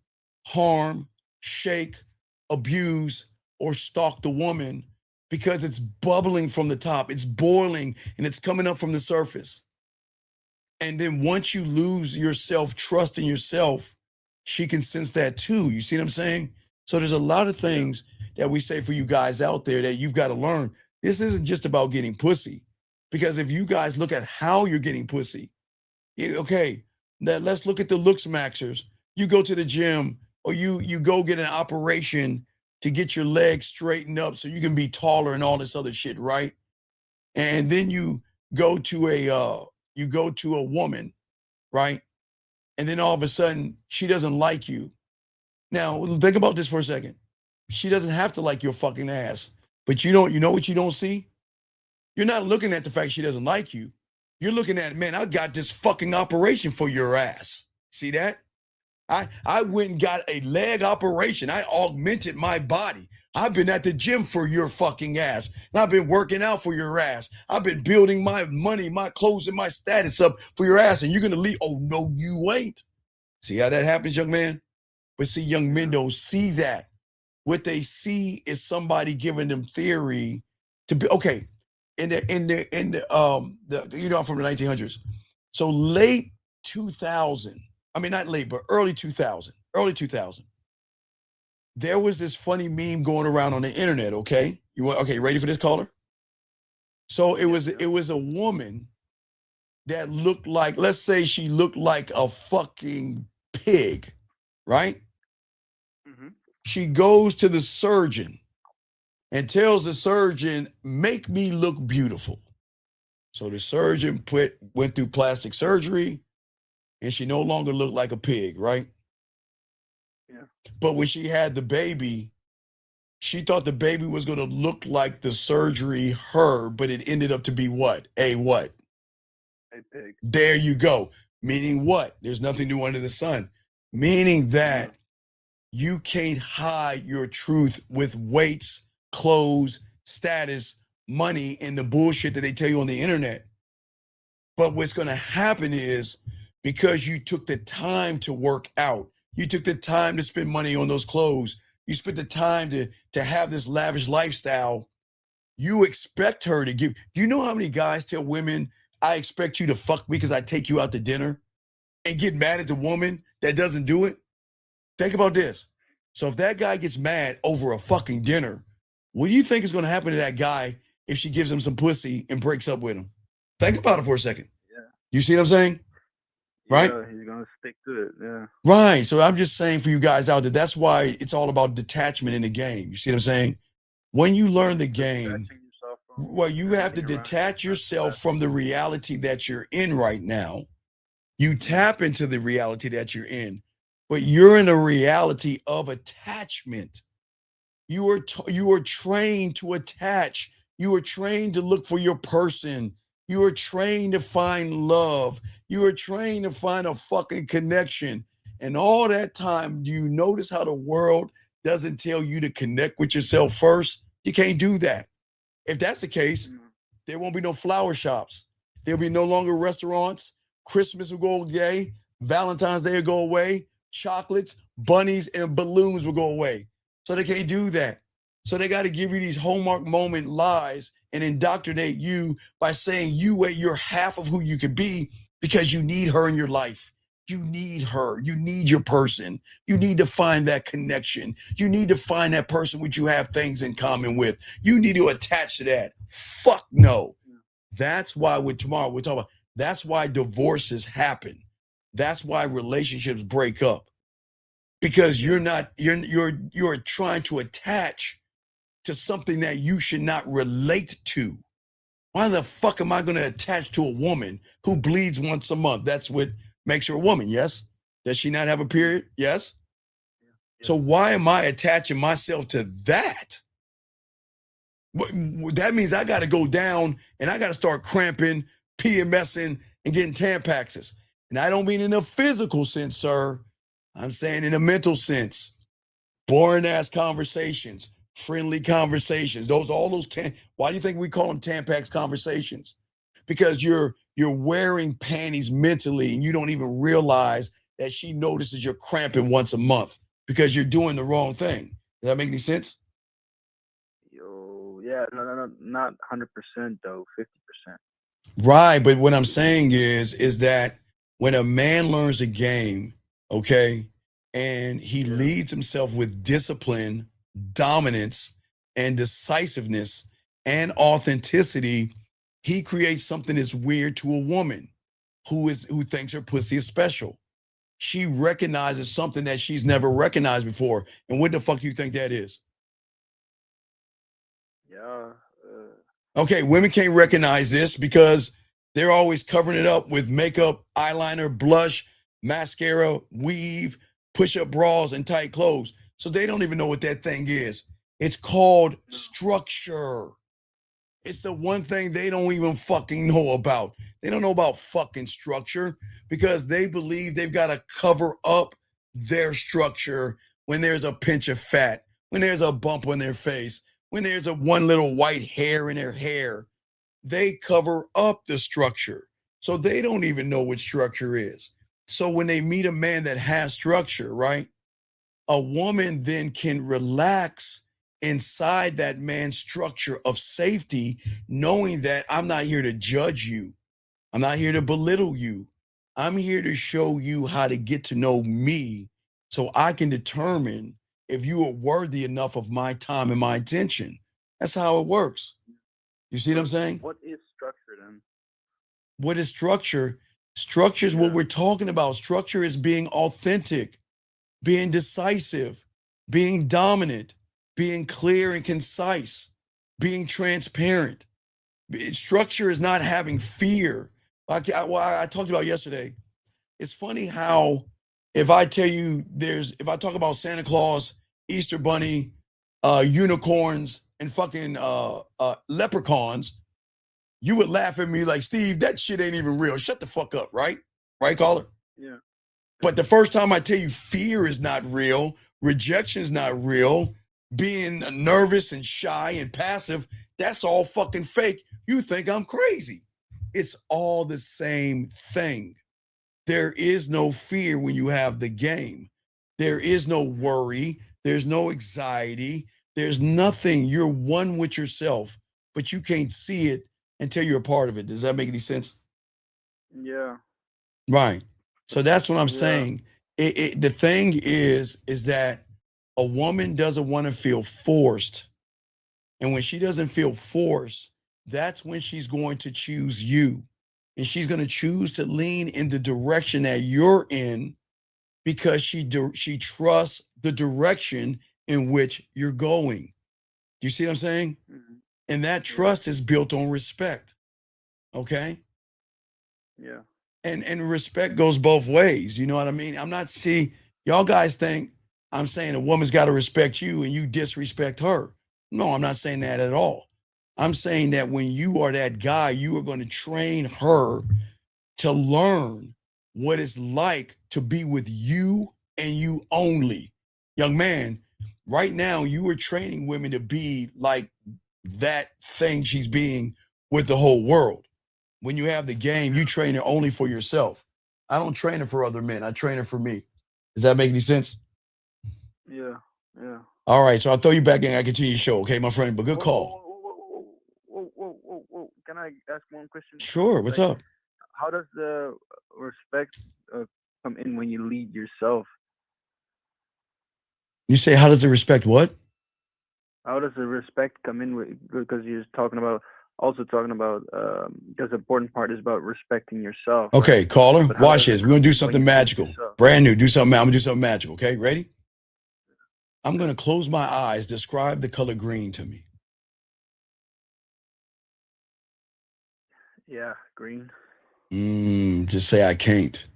harm, shake, abuse, or stalk the woman, because it's bubbling from the top. It's boiling and it's coming up from the surface. And then once you lose your self-trust in yourself, she can sense that too. You see what I'm saying? So there's a lot of things that we say for you guys out there that you've got to learn. This isn't just about getting pussy. Because if you guys look at how you're getting pussy, okay, now let's look at the looks maxers. You go to the gym, or you go get an operation to get your legs straightened up so you can be taller and all this other shit, right? And then you go to a woman, right? And then all of a sudden she doesn't like you. Now think about this for a second. She doesn't have to like your fucking ass, but you know what you don't see? You're not looking at the fact she doesn't like you. You're looking at, man, I got this fucking operation for your ass. See that? I went and got a leg operation. I augmented my body. I've been at the gym for your fucking ass. And I've been working out for your ass. I've been building my money, my clothes, and my status up for your ass. And you're going to leave. Oh, no, you ain't. See how that happens, young man? But see, young men don't see that. What they see is somebody giving them theory to be, okay, I'm from the 1900s. So late 2000, I mean, not late, but early 2000, there was this funny meme going around on the internet. Okay. Okay. Ready for this, caller? So it was a woman that looked like, let's say she looked like a fucking pig, right? Mm-hmm. She goes to the surgeon and tells the surgeon, make me look beautiful. So the surgeon went through plastic surgery, and she no longer looked like a pig, right? Yeah. But when she had the baby, she thought the baby was going to look like the surgery but it ended up to be what? A what? A pig. There you go. Meaning what? There's nothing new under the sun. Meaning that you can't hide your truth with weights, clothes, status, money, and the bullshit that they tell you on the internet. But what's going to happen is, because you took the time to work out, you took the time to spend money on those clothes, you spent the time to have this lavish lifestyle, you expect her to give. Do you know how many guys tell women, I expect you to fuck me because I take you out to dinner, and get mad at the woman that doesn't do it? Think about this. So if that guy gets mad over a fucking dinner, what do you think is going to happen to that guy if she gives him some pussy and breaks up with him? Think about it for a second. Yeah. You see what I'm saying? Right? Yeah, he's going to stick to it. Yeah. Right. So I'm just saying for you guys out there, that's why it's all about detachment in the game. You see what I'm saying? When you learn the game, well, you have to detach yourself from the reality that you're in right now. You tap into the reality that you're in. but you're in a reality of attachment. You are trained to attach. You are trained to look for your person. You are trained to find love. You are trained to find a fucking connection. And all that time, do you notice how the world doesn't tell you to connect with yourself first? You can't do that. If that's the case, there won't be no flower shops. There'll be no longer restaurants. Christmas will go away. Valentine's Day will go away. Chocolates, bunnies, and balloons will go away. So they can't do that. So they got to give you these hallmark moment lies and indoctrinate you by saying you're half of who you could be because you need her in your life. You need her. You need your person. You need to find that connection. You need to find that person which you have things in common with. You need to attach to that. Fuck no. That's why we're talking about, that's why divorces happen. That's why relationships break up. Because you're trying to attach to something that you should not relate to. Why the fuck am I going to attach to a woman who bleeds once a month? That's what makes her a woman, yes? Does she not have a period? Yes? So why am I attaching myself to that? That means I got to go down and I got to start cramping, PMSing, and getting Tampaxes. And I don't mean in a physical sense, sir. I'm saying in a mental sense. Boring ass conversations, friendly conversations. Why do you think we call them Tampax conversations? Because you're wearing panties mentally and you don't even realize that she notices you're cramping once a month because you're doing the wrong thing. Does that make any sense? Yeah, no, not 100% though, 50%. Right, but what I'm saying is that when a man learns a game, okay, and he leads himself with discipline, dominance, and decisiveness and authenticity, he creates something that's weird to a woman who thinks her pussy is special. She recognizes something that she's never recognized before. And what the fuck do you think that is? Yeah. Okay, women can't recognize this because they're always covering it up with makeup, eyeliner, blush, mascara, weave, push-up bras, and tight clothes. So they don't even know what that thing is. It's called structure. It's the one thing they don't even fucking know about. They don't know about fucking structure because they believe they've got to cover up their structure when there's a pinch of fat, when there's a bump on their face, when there's one little white hair in their hair. They cover up the structure. So they don't even know what structure is. So when they meet a man that has structure, right? A woman then can relax inside that man's structure of safety, knowing that I'm not here to judge you. I'm not here to belittle you. I'm here to show you how to get to know me so I can determine if you are worthy enough of my time and my attention. That's how it works. You see what I'm saying? What is structure then? What is structure? Structure is what we're talking about. Structure is being authentic, being decisive, being dominant, being clear and concise, being transparent. Structure is not having fear. Like I talked about yesterday. It's funny how if I talk about Santa Claus, Easter Bunny, unicorns, and fucking leprechauns, you would laugh at me like, Steve, that shit ain't even real. Shut the fuck up, right? Right, caller? Yeah. But the first time I tell you fear is not real, rejection is not real, being nervous and shy and passive, that's all fucking fake. You think I'm crazy. It's all the same thing. There is no fear when you have the game. There is no worry. There's no anxiety. There's nothing. You're one with yourself, but you can't see it until you're a part of it. Does that make any sense? Yeah. Right. So that's what I'm saying. The thing is that a woman doesn't want to feel forced. And when she doesn't feel forced, that's when she's going to choose you. And she's going to choose to lean in the direction that you're in because she trusts the direction in which you're going. You see what I'm saying? Mm-hmm. And that trust is built on respect. Okay? Yeah. And respect goes both ways. You know what I mean? Y'all guys think I'm saying a woman's got to respect you and you disrespect her. No, I'm not saying that at all. I'm saying that when you are that guy, you are going to train her to learn what it's like to be with you and you only. Young man, right now you are training women to be like that thing she's being with the whole world. When you have the game, you train her only for yourself. I don't train her for other men. I train her for me. Does that make any sense? Yeah, yeah. All right, so I'll throw you back in. I continue your show, okay, my friend? But good call. Whoa. Can I ask one question? Sure, what's up? How does the respect come in when you lead yourself? You say, how does it respect what? How does the respect come in because you're talking about because the important part is about respecting yourself. Okay, right? caller, But how watch does this. it We're gonna come do in when something you lead magical. yourself? Brand new. I'm gonna do something magical. Okay, ready? I'm gonna close my eyes. Describe the color green to me. Yeah, green. Just say I can't.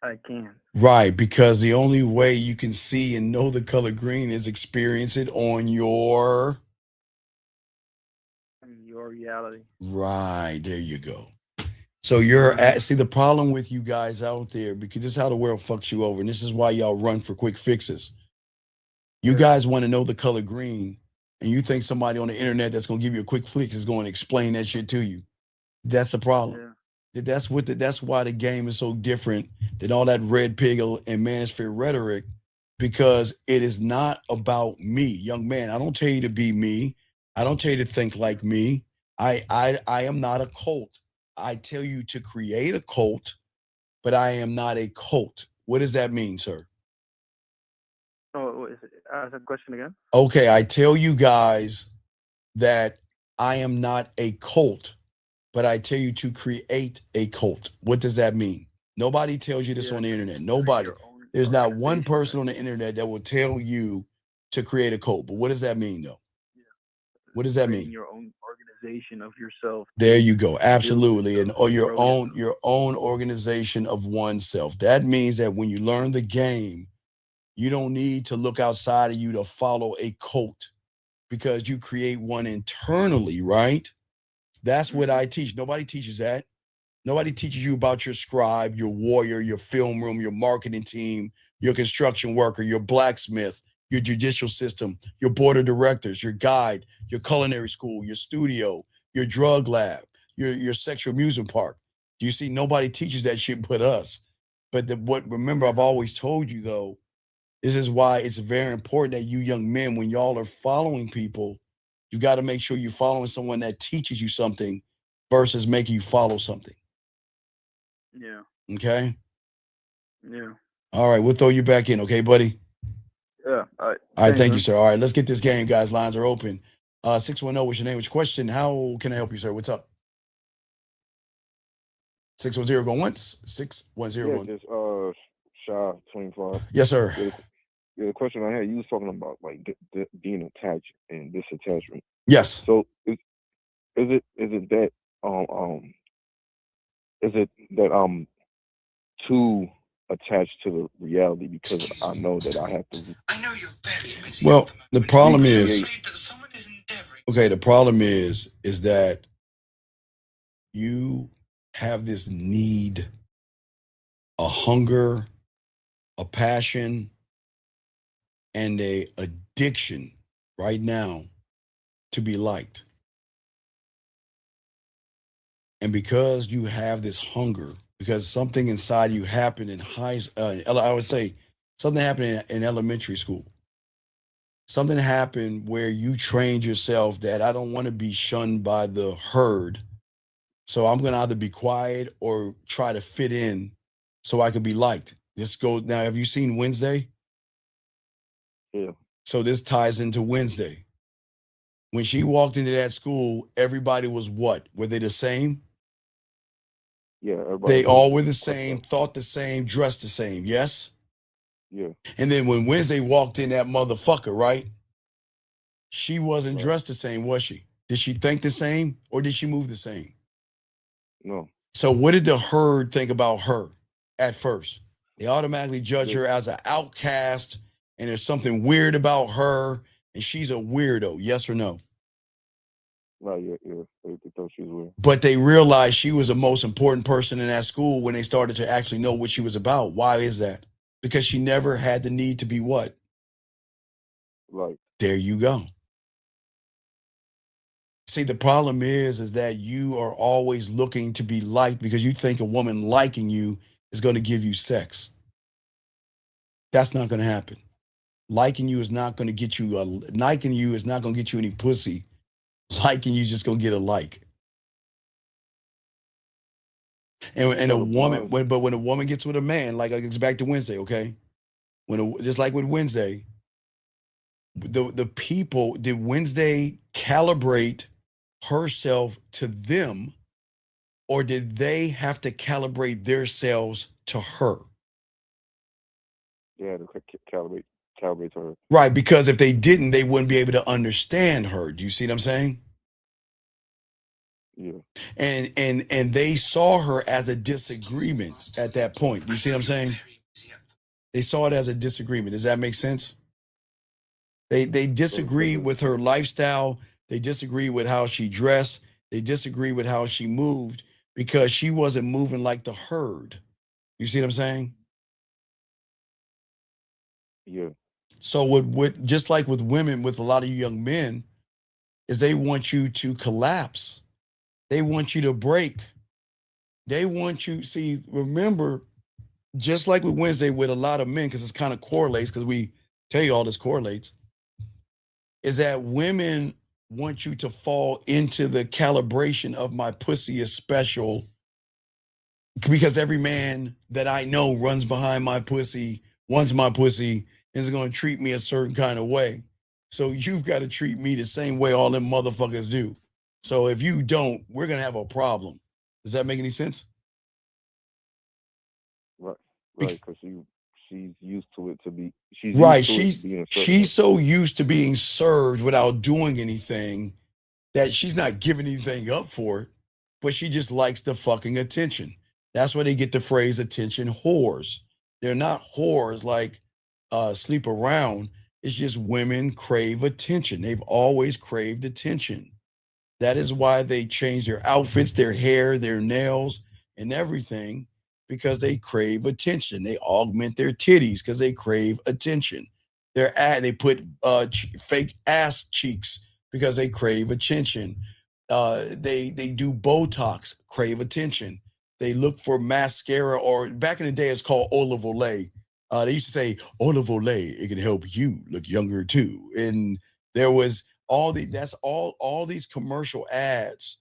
I can. Right, because the only way you can see and know the color green is experience it on your reality. right. There you go. So you're at, see the problem with you guys out there, because this is how the world fucks you over, and this is why y'all run for quick fixes. You guys want to know the color green, and you think somebody on the internet that's gonna give you a quick fix is going to explain that shit to you. That's the problem. That's why the game is so different than all that red pig and manosphere rhetoric, because it is not about me. Young man, I don't tell you to be me. I don't tell you to think like me. I am not a cult. I tell you to create a cult, but I am not a cult. What does that mean, sir? Oh, ask that question again. Okay, I tell you guys that I am not a cult, but I tell you to create a cult. What does that mean? Nobody tells you this on the internet. Nobody. There's not one person on the internet that will tell you to create a cult. But what does that mean, though? What does that mean? Your own organization of yourself. There you go. Absolutely. And or your own organization of oneself. That means that when you learn the game, you don't need to look outside of you to follow a cult, because you create one internally, right? That's what I teach. Nobody teaches that. Nobody teaches you about your scribe, your warrior, your film room, your marketing team, your construction worker, your blacksmith, your judicial system, your board of directors, your guide, your culinary school, your studio, your drug lab, your sexual amusement park. You see, nobody teaches that shit but us. But remember, I've always told you, though, this is why it's very important that you young men, when y'all are following people, you got to make sure you're following someone that teaches you something versus making you follow something. Yeah. Okay? Yeah. All right, we'll throw you back in, okay, buddy? Yeah. All right. All right, thank you, sir. All right, let's get this game, guys. Lines are open. 610, what's your name? What's your question? How can I help you, sir? What's up? 610 going once. 610 going. Just Shy 25. Yes, sir. Yeah, the question I had, you was talking about like being attached and disattachment. Yes. So is it that too attached to the reality because I know that I have to. I know you're very busy. Well, the problem is, okay, the problem is that you have this need, a hunger, a passion, and a addiction right now to be liked. And because you have this hunger, because something inside you happened in I would say something happened in elementary school. Something happened where you trained yourself that I don't want to be shunned by the herd. So I'm going to either be quiet or try to fit in so I could be liked. This goes now. Have you seen Wednesday? Yeah. So this ties into Wednesday. When she walked into that school, everybody was what? Were they the same? Yeah. Everybody They all were the same, thought the same, dressed the same. Yes? Yeah. And then when Wednesday walked in, that motherfucker, right? She wasn't dressed the same, was she? Did she think the same or did she move the same? No. So what did the herd think about her at first? They automatically judge Yeah. her as an outcast, and there's something weird about her, and she's a weirdo. Yes or no? No, yeah. They thought she was weird. But they realized she was the most important person in that school when they started to actually know what she was about. Why is that? Because she never had the need to be what? Like, There you go. See, the problem is that you are always looking to be liked because you think a woman liking you is going to give you sex. That's not going to happen. Liking you is not going to get you liking you is not going to get you any pussy. Liking you is just going to get a like. And a so the woman, blinds, when a woman gets with a man, like it's back to Wednesday, okay? Just like with Wednesday, the people, did Wednesday calibrate herself to them, or did they have to calibrate themselves to her? yeah, to calibrate to her. Right, because if they didn't, they wouldn't be able to understand her. Do you see what I'm saying? Yeah. And they saw her as a disagreement at that point. Do you see what I'm saying? They saw it as a disagreement. Does that make sense? They disagree with her lifestyle. They disagree with how she dressed. They disagree with how she moved because she wasn't moving like the herd. You see what I'm saying? Yeah. So with just like with women, with a lot of you young men, is they want you to collapse. They want you to break. They want you, see, remember, just like with Wednesday with a lot of men, because it's kind of correlates, because we tell you all this correlates, is that women want you to fall into the calibration of my pussy is special because every man that I know runs behind my pussy, wants my pussy, and is going to treat me a certain kind of way. So you've got to treat me the same way all them motherfuckers do. So if you don't, we're going to have a problem. Does that make any sense? Right. Because she's used to it to be. She's Right. used to it being a certain way. She's so used to being served without doing anything that she's not giving anything up for it, but she just likes the fucking attention. That's why they get the phrase attention whores. They're not whores like sleep around. It's just women crave attention. They've always craved attention. That is why they change their outfits, their hair, their nails, and everything, because they crave attention. They augment their titties because they crave attention. They put fake ass cheeks because they crave attention. They do Botox, crave attention. They look for mascara, or back in the day, it's called Olive Olay. They used to say Olive Olay, it can help you look younger too. And there was all these commercial ads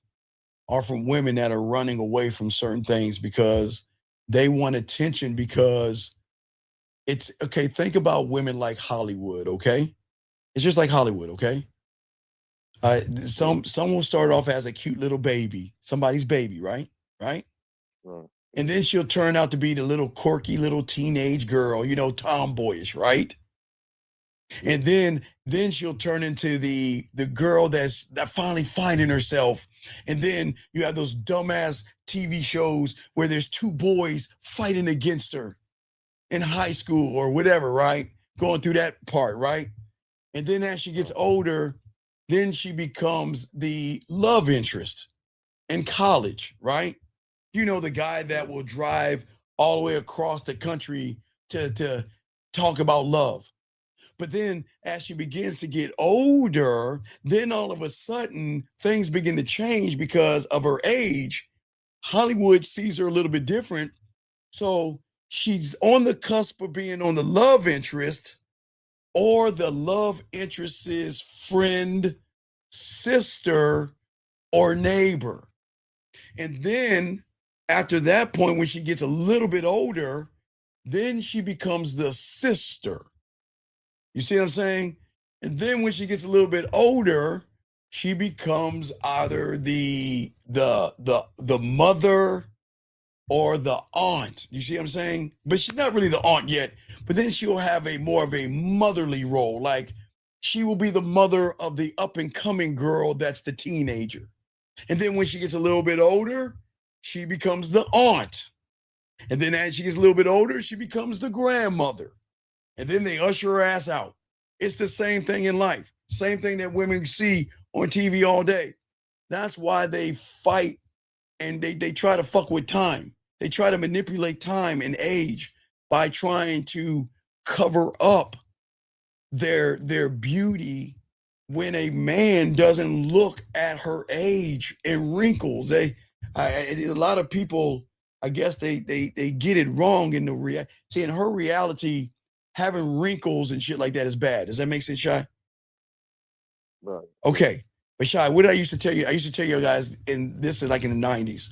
are from women that are running away from certain things because they want attention, because it's okay. Think about women like Hollywood, okay? It's just like Hollywood, okay? Some will start off as a cute little baby, somebody's baby, right? Right. And then she'll turn out to be the little quirky little teenage girl, tomboyish, right? And then she'll turn into the girl that finally finding herself. And then you have those dumbass TV shows where there's two boys fighting against her in high school or whatever, right? Going through that part, right? And then as she gets older, then she becomes the love interest in college, right? The guy that will drive all the way across the country to talk about love. But then as she begins to get older, then all of a sudden things begin to change because of her age. Hollywood sees her a little bit different. So she's on the cusp of being on the love interest or the love interest's friend, sister, or neighbor. And then after that point, when she gets a little bit older, then she becomes the sister. You see what I'm saying? And then when she gets a little bit older, she becomes either the mother or the aunt. You see what I'm saying? But she's not really the aunt yet. But then she'll have more of a motherly role. Like she will be the mother of the up and coming girl that's the teenager. And then when she gets a little bit older, she becomes the aunt. And then as she gets a little bit older, she becomes the grandmother. And then they usher her ass out. It's the same thing in life. Same thing that women see on TV all day. That's why they fight and they try to fuck with time. They try to manipulate time and age by trying to cover up their beauty when a man doesn't look at her age and wrinkles. A lot of people, I guess they get it wrong in the see, in her reality, having wrinkles and shit like that is bad. Does that make sense, Shy? Right. Okay. But Shy, what did I used to tell you? I used to tell you guys, and this is like in the 90s.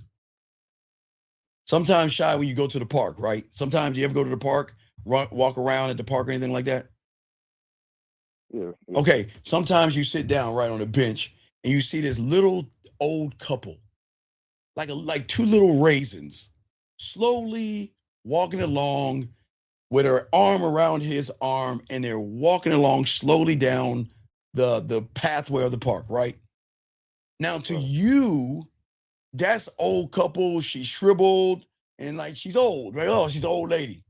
Sometimes, Shy, when you go to the park, right? Sometimes you ever go to the park, walk around at the park or anything like that? Yeah. Okay. Sometimes you sit down right on a bench and you see this little old couple, like two little raisins, slowly walking along with her arm around his arm, and they're walking along slowly down the pathway of the park, right? Now, to you, that's old couple. She's shriveled and like she's old, right? Oh, she's an old lady.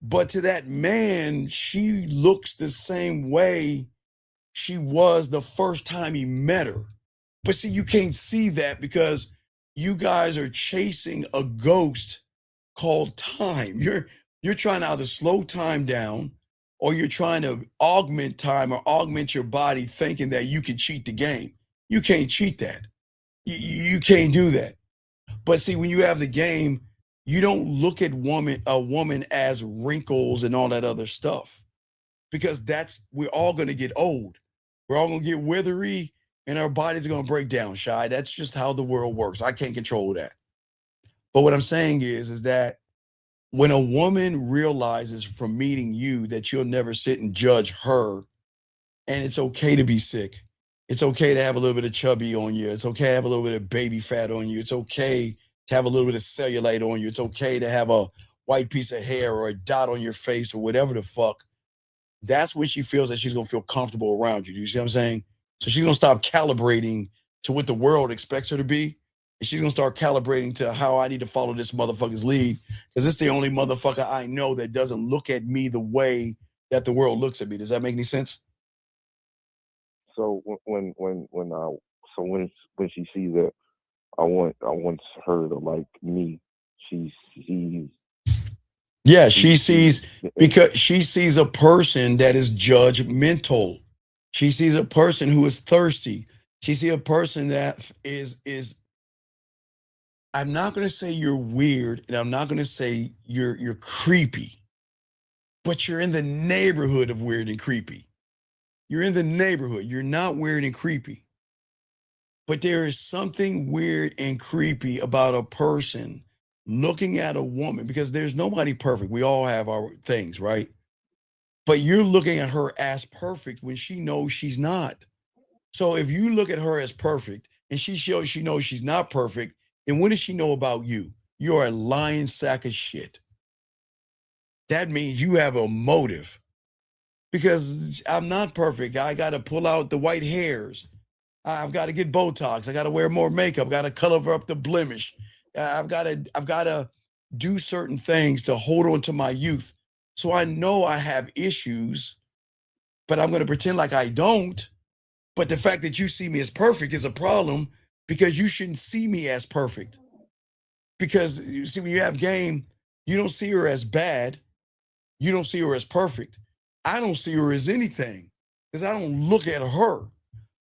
But to that man, she looks the same way she was the first time he met her. But see, you can't see that because you guys are chasing a ghost called time. You're trying to either slow time down or you're trying to augment time or augment your body thinking that you can cheat the game. You can't cheat that. You can't do that. But see, when you have the game, you don't look at a woman as wrinkles and all that other stuff, because we're all going to get old. We're all going to get withery and our bodies are going to break down, Shy. That's just how the world works. I can't control that. But what I'm saying is that when a woman realizes from meeting you that you'll never sit and judge her, and it's okay to be sick. It's okay to have a little bit of chubby on you. It's okay to have a little bit of baby fat on you. It's okay to have a little bit of cellulite on you. It's okay to have a white piece of hair or a dot on your face or whatever the fuck. That's when she feels that she's going to feel comfortable around you. Do you see what I'm saying? So she's going to stop calibrating to what the world expects her to be. And she's going to start calibrating to how I need to follow this motherfucker's lead, because it's the only motherfucker I know that doesn't look at me the way that the world looks at me. Does that make any sense? So when she sees that I want her to like me, she sees. Yeah, she sees, because she sees a person that is judgmental. She sees a person who is thirsty. She sees a person that is I'm not going to say you're weird, and I'm not going to say you're creepy, but you're in the neighborhood of weird and creepy. You're in the neighborhood. You're not weird and creepy. But there is something weird and creepy about a person looking at a woman, because there's nobody perfect. We all have our things, right? But you're looking at her as perfect when she knows she's not. So if you look at her as perfect and she shows she knows she's not perfect, then what does she know about you? You're a lying sack of shit. That means you have a motive. Because I'm not perfect. I got to pull out the white hairs. I've got to get Botox. I got to wear more makeup. Got to cover up the blemish. I've got to do certain things to hold on to my youth. So I know I have issues, but I'm going to pretend like I don't. But the fact that you see me as perfect is a problem, because you shouldn't see me as perfect. Because you see, when you have game, you don't see her as bad. You don't see her as perfect. I don't see her as anything, because I don't look at her.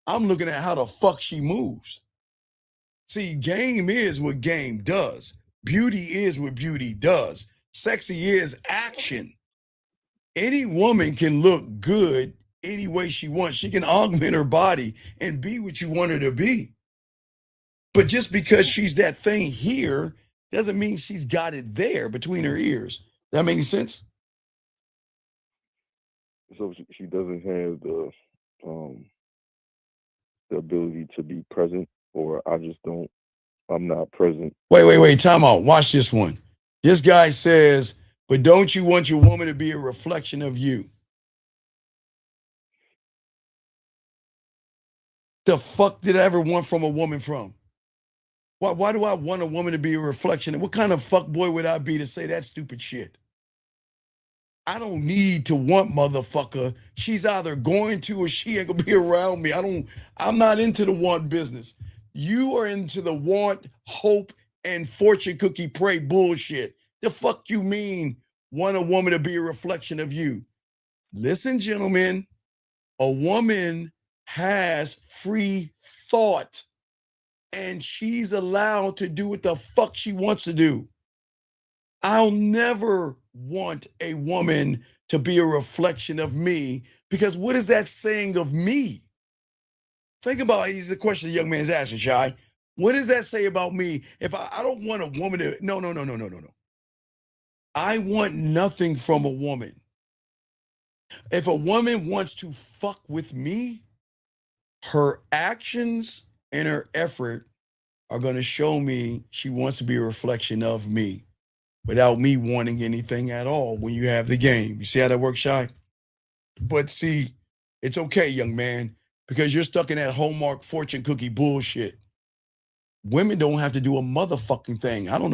I'm looking at how the fuck she moves. See, game is what game does. Beauty is what beauty does. Sexy is action. Any woman can look good any way she wants. She can augment her body and be what you want her to be. But just because she's that thing here doesn't mean she's got it there between her ears. Does that make any sense? So she doesn't have the ability to be present, or I'm not present. Wait, time out. Watch this one. This guy says, but don't you want your woman to be a reflection of you? The fuck did I ever want from a woman from? Why do I want a woman to be a reflection? What kind of fuckboy would I be to say that stupid shit? I don't need to want motherfucker. She's either going to or she ain't gonna be around me. I'm not into the want business. You are into the want, hope, and fortune cookie pray bullshit. The fuck you mean want a woman to be a reflection of you? Listen, gentlemen, a woman has free thought and she's allowed to do what the fuck she wants to do. I'll never want a woman to be a reflection of me because what is that saying of me? Think about it. It's the question the young man's asking, Shy. What does that say about me? If I don't want a woman to, no. I want nothing from a woman. If a woman wants to fuck with me, her actions and her effort are going to show me she wants to be a reflection of me without me wanting anything at all when you have the game. You see how that works, Shy? But see, it's okay, young man, because you're stuck in that Hallmark fortune cookie bullshit. Women don't have to do a motherfucking thing. I don't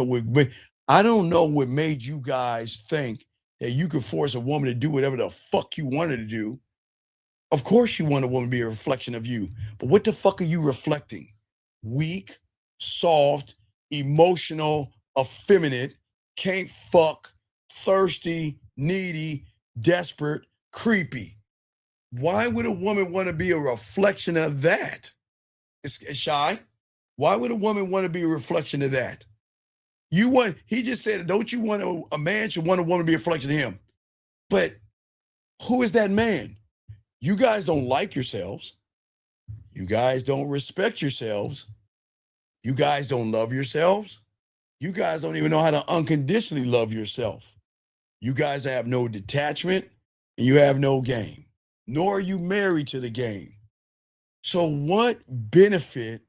know what made you guys think that you could force a woman to do whatever the fuck you wanted to do. Of course you want a woman to be a reflection of you, but what the fuck are you reflecting? Weak, soft, emotional, effeminate, can't fuck, thirsty, needy, desperate, creepy. Why would a woman want to be a reflection of that? It's Shy. Why would a woman want to be a reflection of that? He just said, don't you want a man should want a woman to be a reflection of him? But who is that man? You guys don't like yourselves. You guys don't respect yourselves. You guys don't love yourselves. You guys don't even know how to unconditionally love yourself. You guys have no detachment and you have no game, nor are you married to the game. So what benefit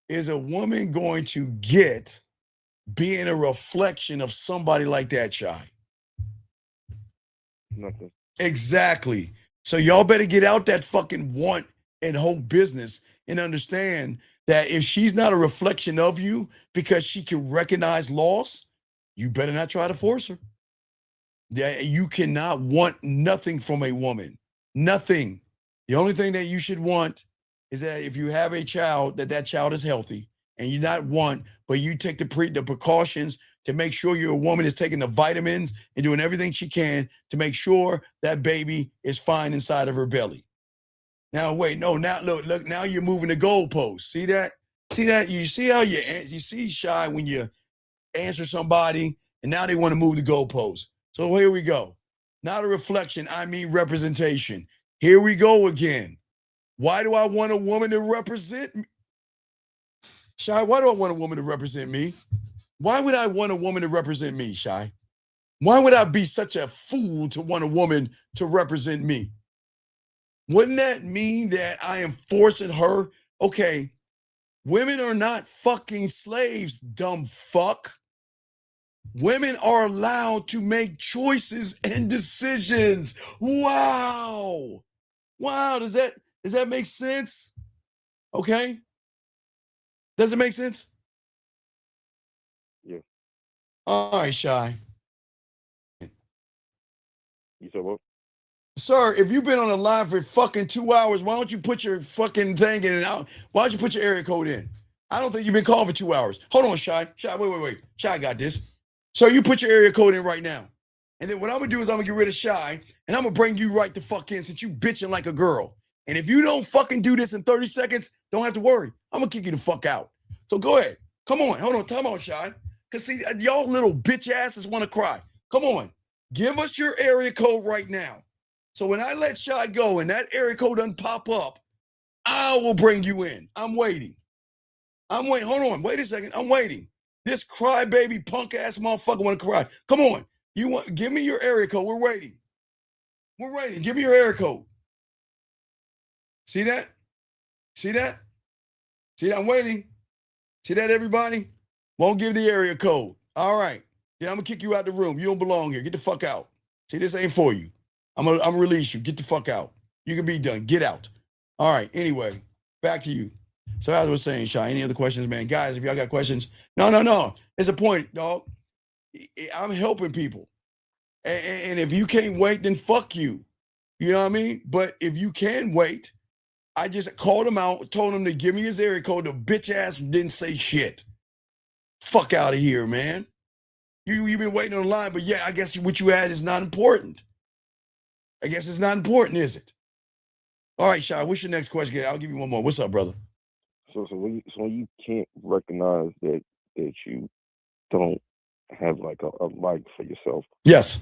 is a woman going to get being a reflection of somebody like that, Shy? Nothing. Exactly. So y'all better get out that fucking want and hope business and understand that if she's not a reflection of you because she can recognize loss, you better not try to force her. Yeah, you cannot want nothing from a woman. Nothing. The only thing that you should want is that if you have a child, that child is healthy, and you not want, but you take the precautions to make sure your woman is taking the vitamins and doing everything she can to make sure that baby is fine inside of her belly. Now, wait, no, now look, now you're moving the goalposts. See that? You see how you see, Shy, when you answer somebody and now they want to move the goalposts. So here we go. Not a reflection, I mean representation. Here we go again. Why do I want a woman to represent me? Shy, why do I want a woman to represent me? Why would I want a woman to represent me, Shy? Why would I be such a fool to want a woman to represent me? Wouldn't that mean that I am forcing her? Okay, women are not fucking slaves, dumb fuck. Women are allowed to make choices and decisions. Wow. Wow, does that make sense? Okay. Does it make sense? Yeah. All right, Shy. You said what? Sir, if you've been on the line for fucking 2 hours, why don't you put your fucking thing in and out? Why don't you put your area code in? I don't think you've been called for 2 hours. Hold on, Shy. Shy, wait. Shy got this. So you put your area code in right now. And then what I'm gonna do is I'm gonna get rid of Shy and I'm gonna bring you right the fuck in since you bitching like a girl. And if you don't fucking do this in 30 seconds, don't have to worry. I'm gonna kick you the fuck out. So go ahead. Come on. Hold on. Time out, Shy. Cause see, y'all little bitch asses wanna cry. Come on. Give us your area code right now. So when I let Shy go and that area code doesn't pop up, I will bring you in. I'm waiting. Hold on. Wait a second. I'm waiting. This crybaby punk ass motherfucker want to cry. Come on. Give me your area code. We're waiting. Give me your area code. See that? See that? I'm waiting. See that, everybody? Won't give the area code. All right. Yeah, I'm gonna kick you out the room. You don't belong here. Get the fuck out. See, this ain't for you. I'm gonna release you. Get the fuck out. You can be done. Get out. All right. Anyway, back to you. So as I was saying, Shy, any other questions, man? Guys, if y'all got questions, no. It's a point, dog. I'm helping people. And if you can't wait, then fuck you. You know what I mean? But if you can wait, I just called him out, told him to give me his area code. The bitch ass didn't say shit. Fuck out of here, man. You've been waiting on the line, but yeah, I guess what you had is not important. I guess it's not important, is it? All right, Shy, what's your next question? I'll give you one more. What's up, brother? So when you can't recognize that you don't have like a like for yourself. Yes.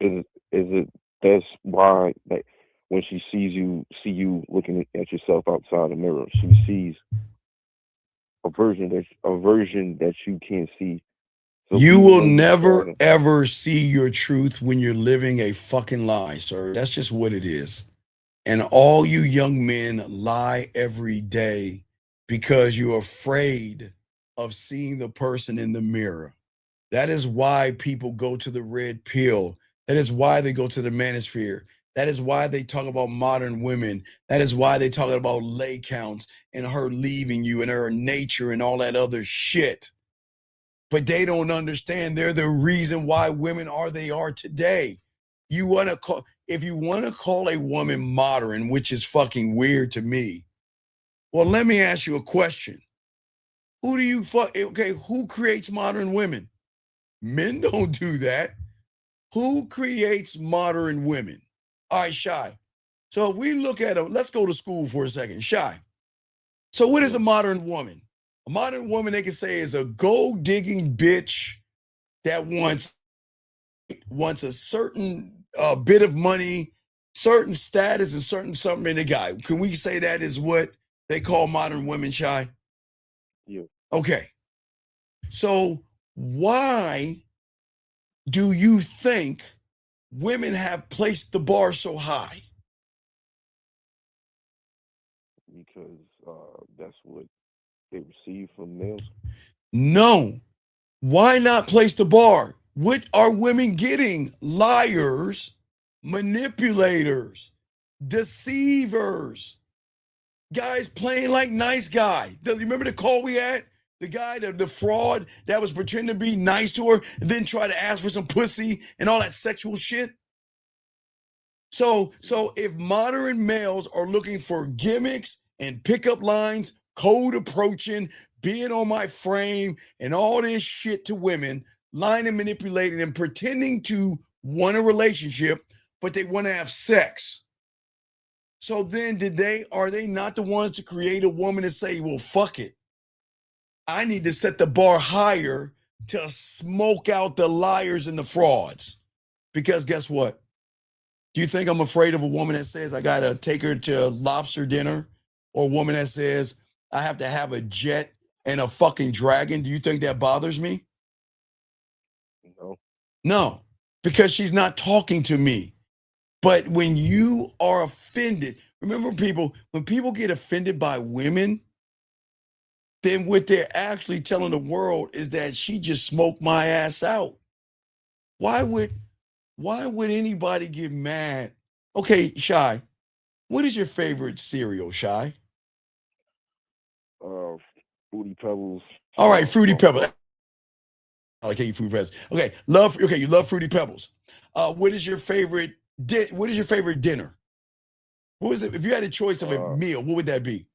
Is it that's why that when she see you looking at yourself outside the mirror, she sees a version that you can't see. So you will never ever see your truth when you're living a fucking lie, sir. That's just what it is. And all you young men lie every day because you're afraid of seeing the person in the mirror. That is why people go to the red pill. That is why they go to the manosphere. That is why they talk about modern women. That is why they talk about lay counts and her leaving you and her nature and all that other shit. But they don't understand they're the reason why women are they are today. If you want to call a woman modern, which is fucking weird to me, well, let me ask you a question. Who creates modern women? Men don't do that. Who creates modern women? All right, Shy. So if we look at let's go to school for a second. Shy. So what is a modern woman? A modern woman, they can say, is a gold-digging bitch that wants a certain bit of money, certain status, and certain something in the guy. Can we say that is what they call modern women, Shy? Yeah. Okay. So why do you think women have placed the bar so high? Because that's what they receive from males. No. Why not place the bar? What are women getting? Liars, manipulators, deceivers, guys playing like nice guy. You remember the call we had? The guy, the fraud that was pretending to be nice to her and then try to ask for some pussy and all that sexual shit. So if modern males are looking for gimmicks and pickup lines, cold approaching, being on my frame, and all this shit to women, lying and manipulating and pretending to want a relationship, but they want to have sex. So then are they not the ones to create a woman and say, well, fuck it. I need to set the bar higher to smoke out the liars and the frauds. Because guess what? Do you think I'm afraid of a woman that says I got to take her to lobster dinner, or a woman that says I have to have a jet and a fucking dragon? Do you think that bothers me? No, because she's not talking to me. But when you are offended, remember when people get offended by women, then what they're actually telling the world is that she just smoked my ass out. Why would anybody get mad? Okay, Shy, what is your favorite cereal, Shy? Fruity Pebbles. All right, Fruity Pebbles. I can't eat Fruity Pebbles. Okay, you love Fruity Pebbles. What is your favorite dinner? What was it? If you had a choice of a meal, what would that be?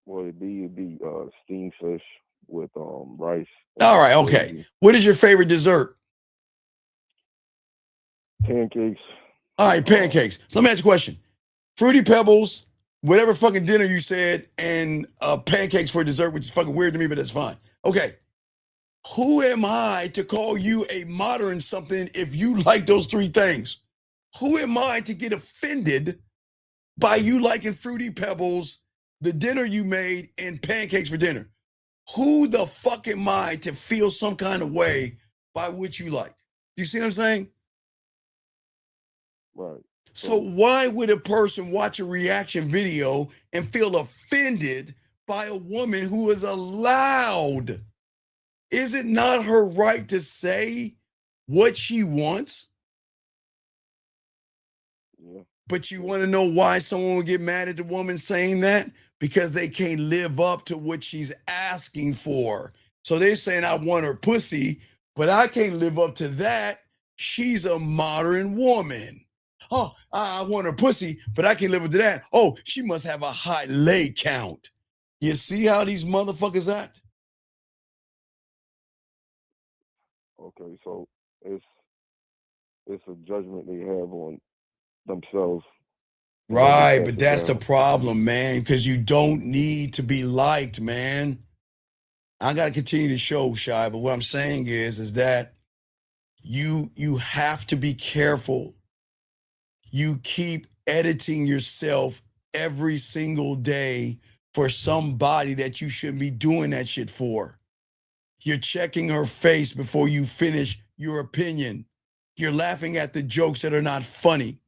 Well, it'd be steamed fish with rice. All right, okay. Gravy. What is your favorite dessert? Pancakes. All right, pancakes. So let me ask you a question. Fruity Pebbles, whatever fucking dinner you said, and pancakes for dessert, which is fucking weird to me, but that's fine. Okay. Who am I to call you a modern something if you like those three things? Who am I to get offended by you liking Fruity Pebbles, the dinner you made, and pancakes for dinner? Who the fuck am I to feel some kind of way by what you like? You see what I'm saying? Right. So why would a person watch a reaction video and feel offended by a woman who is allowed? Is it not her right to say what she wants? Yeah. But you want to know why someone would get mad at the woman saying that? Because they can't live up to what she's asking for. So they're saying, I want her pussy, but I can't live up to that. She's a modern woman. Oh, I want her pussy, but I can't live up to that. Oh, she must have a high lay count. You see how these motherfuckers act? Okay, so it's a judgment they have on themselves. and then they Right, pass but it that's the down. problem, man, because you don't need to be liked, man. I got to continue to show, Shy, but what I'm saying is that you have to be careful. You keep editing yourself every single day for somebody that you shouldn't be doing that shit for. You're checking her face before you finish your opinion. You're laughing at the jokes that are not funny.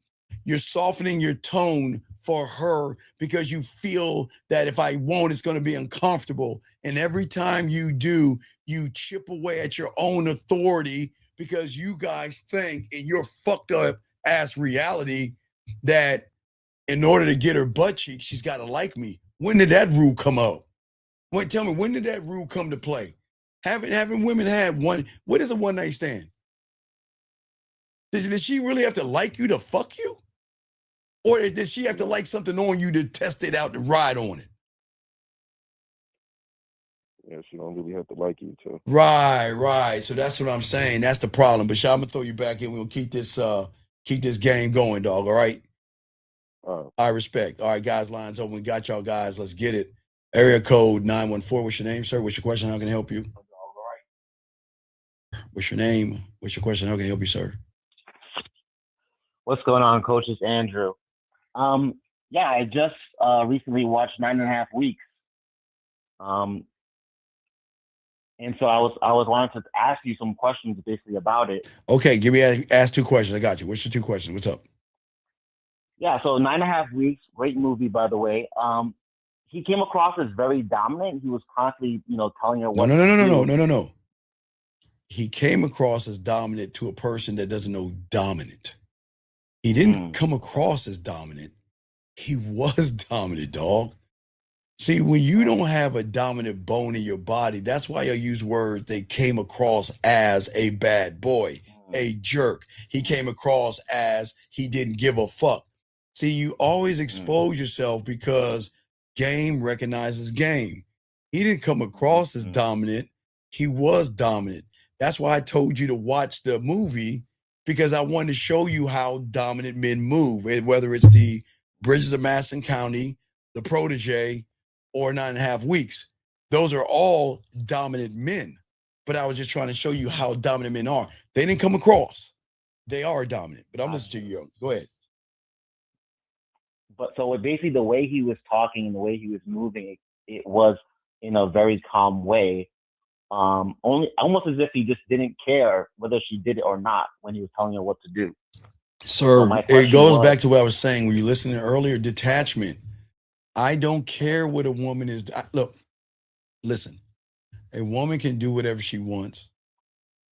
You're softening your tone for her because you feel that if I won't, it's going to be uncomfortable. And every time you do, you chip away at your own authority because you guys think in your fucked up ass reality that in order to get her butt cheek, she's got to like me. When did that rule come out? Wait, tell me, when did that rule come to play? Having women have one, what is a one night stand? Does she really have to like you to fuck you? Or does she have to like something on you to test it out to ride on it? Yeah, she don't really have to like you to. Right. So that's what I'm saying. That's the problem. But I'm gonna throw you back in. We'll keep this game going, dog. All right. I respect. All right, guys, lines open. We got y'all guys. Let's get it. Area code 914. What's your name, sir? What's your question? How can I help you? What's your name? What's your question? How can I help you, sir? What's going on, Coach? It's Andrew. Yeah, I just recently watched 9.5 Weeks. And so I was wanting to ask you some questions basically about it. Okay, ask two questions. I got you. What's your two questions? What's up? Yeah, so 9.5 Weeks, great movie, by the way. He came across as very dominant. He was constantly, telling her what to do. No. He came across as dominant to a person that doesn't know dominant. He didn't come across as dominant. He was dominant, dog. See, when you don't have a dominant bone in your body, that's why I use words they came across as a bad boy, a jerk. He came across as he didn't give a fuck. See, you always expose yourself because game recognizes game. He didn't come across as dominant. He was dominant. That's why I told you to watch the movie, because I wanted to show you how dominant men move, whether it's the Bridges of Madison County, the Protege, or 9.5 Weeks. Those are all dominant men. But I was just trying to show you how dominant men are. They didn't come across. They are dominant. But I'm listening to you. Go ahead. But so basically the way he was talking and the way he was moving, it was in a very calm way. Only almost as if he just didn't care whether she did it or not when he was telling her what to do. Sir, it goes back to what I was saying. Were you listening earlier? Detachment. I don't care what a woman is. Look, listen. A woman can do whatever she wants.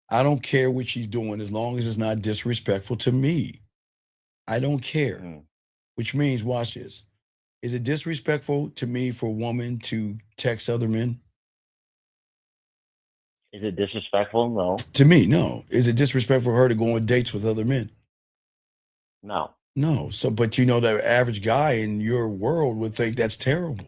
I don't care what she's doing as long as it's not disrespectful to me. I don't care. Which means, watch this. Is it disrespectful to me for a woman to text other men? Is it disrespectful? No. To me, no. Is it disrespectful for her to go on dates with other men? No. No. So, but the average guy in your world would think that's terrible.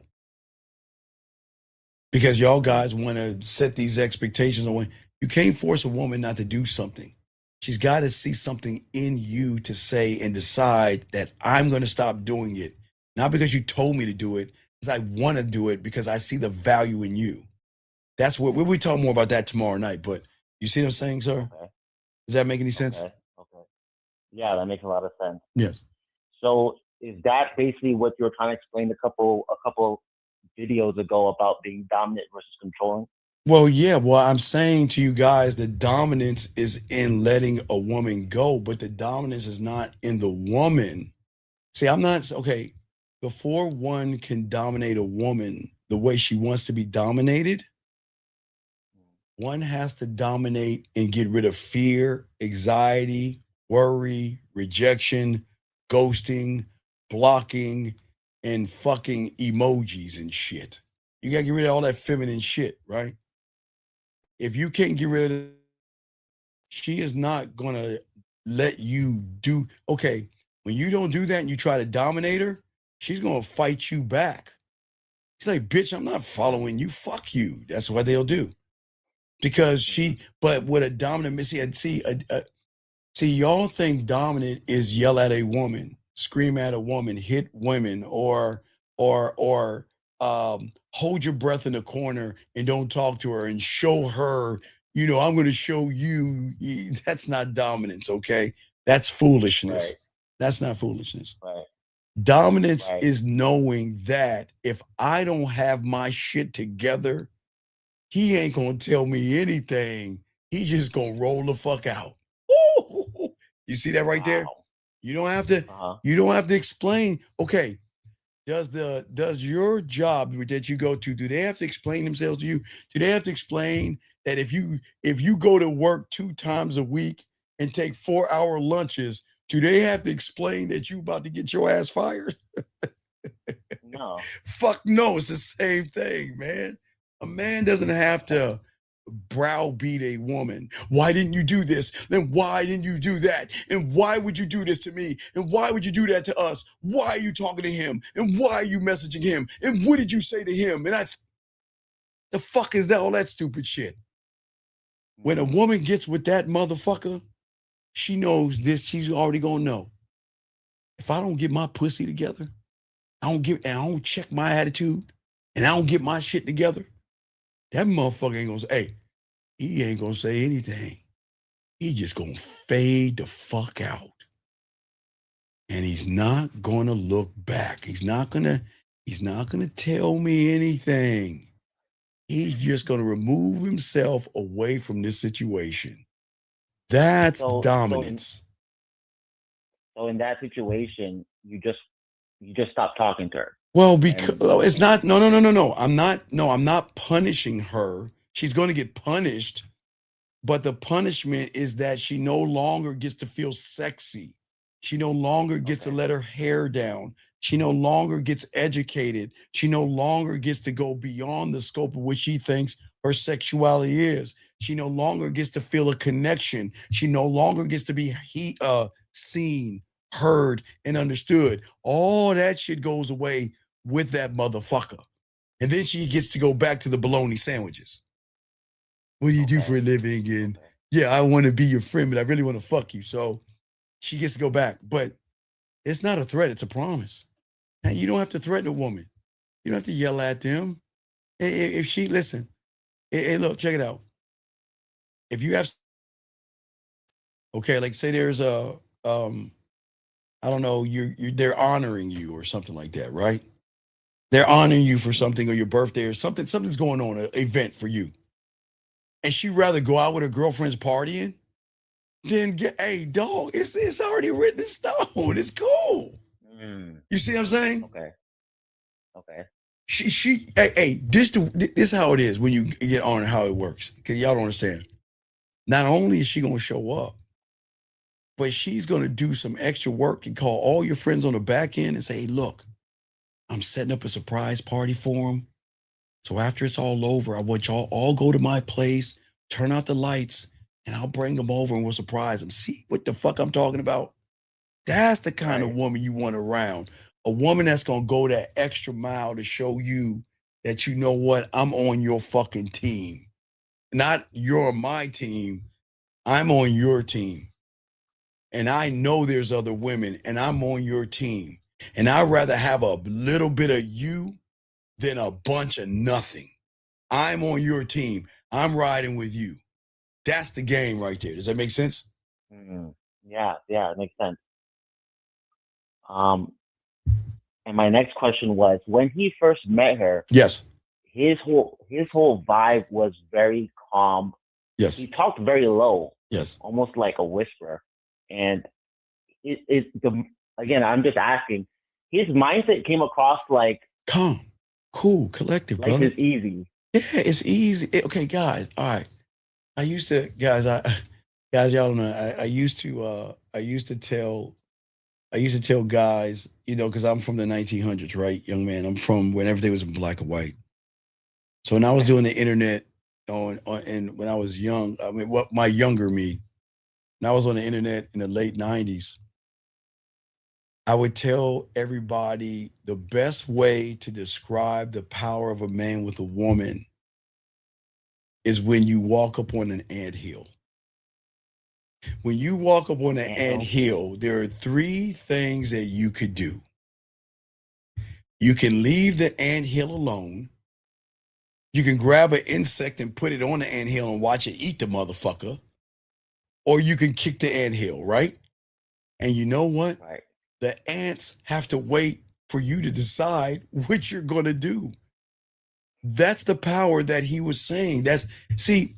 Because y'all guys want to set these expectations on. You can't force a woman not to do something. She's got to see something in you to say and decide that I'm going to stop doing it. Not because you told me to do it, because I want to do it because I see the value in you. That's what we talk more about that tomorrow night. But you see what I'm saying, sir? Okay. Does that make any sense? Okay. Yeah, that makes a lot of sense. Yes. So is that basically what you were trying to explain a couple videos ago about being dominant versus controlling? Well, yeah. Well, I'm saying to you guys, the dominance is in letting a woman go, but the dominance is not in the woman. See, okay. Before one can dominate a woman the way she wants to be dominated, one has to dominate and get rid of fear, anxiety, worry, rejection, ghosting, blocking, and fucking emojis and shit. You gotta get rid of all that feminine shit, right? If you can't get rid of it, she is not gonna let you do. Okay, when you don't do that and you try to dominate her, she's gonna fight you back. She's like, bitch, I'm not following you. Fuck you. That's what they'll do. Because but with a dominant, see, y'all think dominant is yell at a woman, scream at a woman, hit women, or hold your breath in the corner and don't talk to her and show her, I'm going to show you. That's not dominance, okay? That's foolishness. Right. That's not foolishness. Right. Dominance Right. is knowing that if I don't have my shit together, he ain't going to tell me anything. He's just going to roll the fuck out. Woo! You see that right there? Wow. You don't have to. Uh-huh. You don't have to explain. Okay, does your job that you go to? Do they have to explain themselves to you? Do they have to explain that if you go to work 2 times a week and take 4-hour lunches, do they have to explain that you about to get your ass fired? No. Fuck no, it's the same thing, man. A man doesn't have to browbeat a woman. Why didn't you do this? Then why didn't you do that? And why would you do this to me? And why would you do that to us? Why are you talking to him? And why are you messaging him? And what did you say to him? And the fuck is that? All that stupid shit. When a woman gets with that motherfucker, she knows this. She's already gonna know. If I don't get my pussy together, I don't check my attitude, and I don't get my shit together, that motherfucker ain't gonna say, hey, he ain't gonna say anything. He just gonna fade the fuck out. And he's not gonna look back. He's not gonna tell me anything. He's just gonna remove himself away from this situation. That's dominance. So in that situation, you just stop talking to her. Well, because it's not. No. I'm not punishing her. She's going to get punished, but the punishment is that she no longer gets to feel sexy. She no longer gets to let her hair down. She no longer gets educated. She no longer gets to go beyond the scope of what she thinks her sexuality is. She no longer gets to feel a connection. She no longer gets to be seen, heard, and understood. All that shit goes away with that motherfucker. And then she gets to go back to the bologna sandwiches. What do you do for a living? And yeah, I want to be your friend, but I really want to fuck you. So she gets to go back. But it's not a threat, it's a promise. And you don't have to threaten a woman. You don't have to yell at them. If she, listen, hey, look, check it out. If you have, okay, like say there's a, I don't know, they're honoring you or something like that, right? They're honoring you for something or your birthday or something's going on, an event for you. And she'd rather go out with her girlfriends partying than hey, dog, it's already written in stone. It's cool. You see what I'm saying? Okay. This is how it is when you get on how it works. Because y'all don't understand. Not only is she going to show up, but she's going to do some extra work and call all your friends on the back end and say, hey, look, I'm setting up a surprise party for them. So after it's all over, I want y'all all go to my place, turn out the lights, and I'll bring them over and we'll surprise them. See what the fuck I'm talking about? That's the kind of woman you want around. A woman that's going to go that extra mile to show you that, you know what, I'm on your fucking team. Not you're on my team. I'm on your team. And I know there's other women and I'm on your team. And I'd rather have a little bit of you than a bunch of nothing. I'm on your team. I'm riding with you. That's the game right there. Does that make sense? Yeah, it makes sense. And my next question was, when he first met her, yes, his whole vibe was very calm. Yes. He talked very low. Yes. Almost like a whisper. And again, I'm just asking, his mindset came across like calm, cool, collective, like brother. it's easy. Yeah, it's easy. Okay, guys. All right. Y'all don't know. I used to tell I used to tell guys, because I'm from the 1900s, right, young man? I'm from when everything was in black and white. So when I was doing the internet and when I was young, I mean, what my younger me, when I was on the internet in the late 90s, I would tell everybody the best way to describe the power of a man with a woman is when you walk up on an anthill. When you walk up on an anthill, there are three things that you could do. You can leave the anthill alone. You can grab an insect and put it on the anthill and watch it eat the motherfucker. Or you can kick the anthill, right? And you know what? Right. The ants have to wait for you to decide what you're going to do. That's the power that he was saying. See,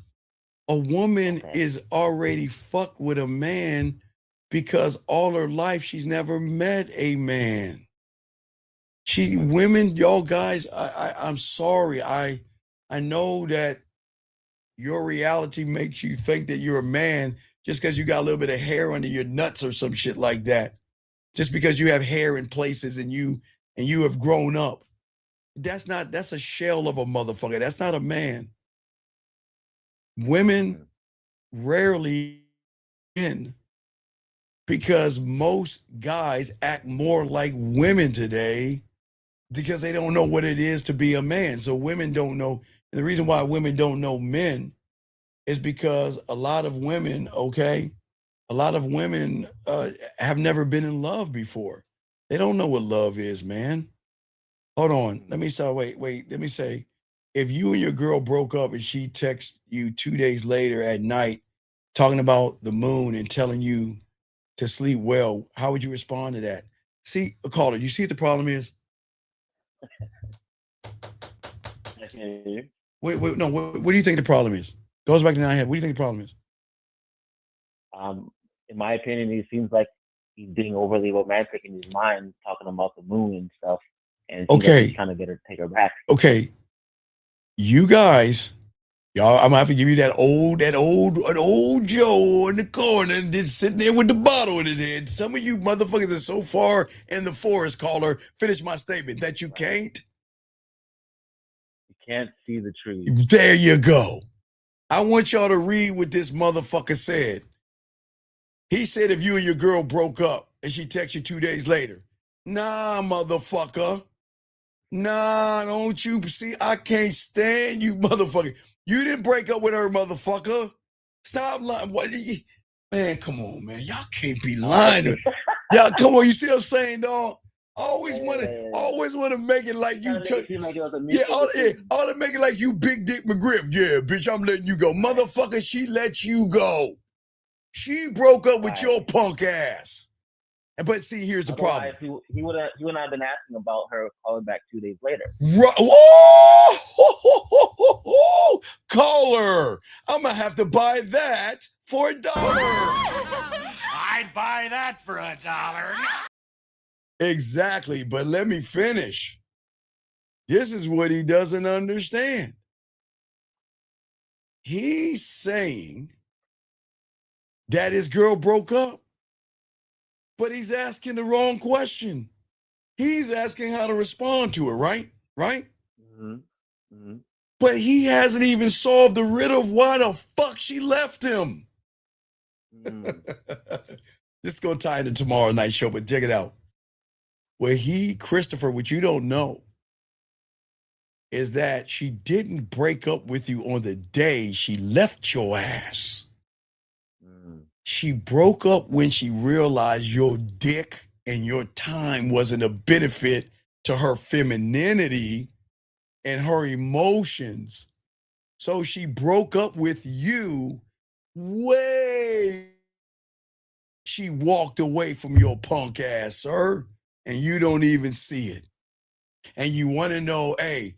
a woman is already fucked with a man because all her life she's never met a man. Women, y'all guys, I'm sorry. I know that your reality makes you think that you're a man just because you got a little bit of hair under your nuts or some shit like that. Just because you have hair in places and you have grown up. That's a shell of a motherfucker. That's not a man. Women rarely win because most guys act more like women today because they don't know what it is to be a man. So women don't know. And the reason why women don't know men is because a lot of women have never been in love before. They don't know what love is, man. Hold on. Let me say, if you and your girl broke up and she texts you 2 days later at night talking about the moon and telling you to sleep well, how would you respond to that? See, caller, you see what the problem is? I can hear you. Wait, no, what do you think the problem is? Goes back to the head. What do you think the problem is? In my opinion, it seems like he's being overly romantic in his mind, talking about the moon and stuff. And it seems like he's trying to get her, take her back. Okay. You guys, y'all, I'm gonna have to give you an old Joe in the corner and just sitting there with the bottle in his head. Some of you motherfuckers are so far in the forest, caller. Finish my statement that you can't. You can't see the trees. There you go. I want y'all to read what this motherfucker said. He said if you and your girl broke up and she texts you 2 days later, nah, motherfucker. Nah, don't you see? I can't stand you, motherfucker. You didn't break up with her, motherfucker. Stop lying. What? Man, come on, man. Y'all can't be lying. Y'all, come on. You see what I'm saying, dog? Always want to make it like you took. All to make it like you Big Dick McGriff. Yeah, bitch, I'm letting you go. Motherfucker, she let you go. She broke up with your punk ass. But see, here's the problem. He would not have been asking about her calling back 2 days later. Whoa! Caller, I'm gonna have to buy that for $1. I'd buy that for $1. Exactly, but let me finish. This is what he doesn't understand. He's saying that his girl broke up, but he's asking the wrong question. He's asking how to respond to her, right? Right? Mm-hmm. Mm-hmm. But he hasn't even solved the riddle of why the fuck she left him. This is going to tie into tomorrow night's show, but check it out. Where Christopher, what you don't know is that she didn't break up with you on the day she left your ass. She broke up when she realized your dick and your time wasn't a benefit to her femininity and her emotions. So she broke up with you she walked away from your punk ass, sir, and you don't even see it. And you want to know, and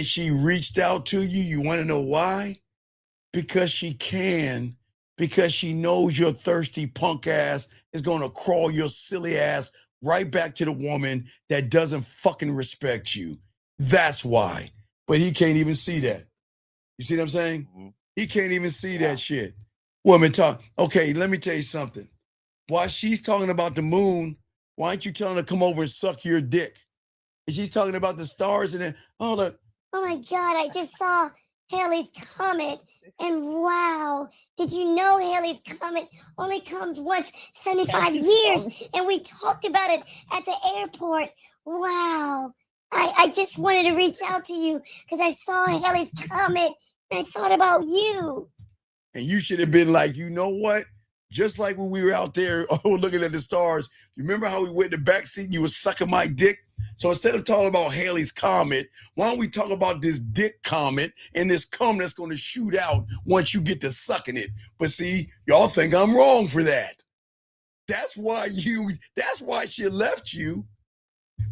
she reached out to you. You want to know why? Because she can. Because she knows your thirsty punk ass is going to crawl your silly ass right back to the woman that doesn't fucking respect you. That's why. But he can't even see that. You see what I'm saying? Mm-hmm. He can't even see that shit. Woman talk. Okay, let me tell you something. While she's talking about the moon, Why aren't you telling her to come over and suck your dick? And she's talking about the stars and then, oh, look. Oh my God, I just saw Halley's Comet, and wow, did you know Halley's Comet only comes once 75 years? And we talked about it at the airport. Wow. I just wanted to reach out to you because I saw Halley's Comet and I thought about you. And you should have been like, you know what? Just like when we were out there looking at the stars, you remember how we went in the back seat and you were sucking my dick? So instead of talking about Halley's Comet, why don't we talk about this dick comet and this cum that's going to shoot out once you get to sucking it? But see, y'all think I'm wrong for that. That's why she left you,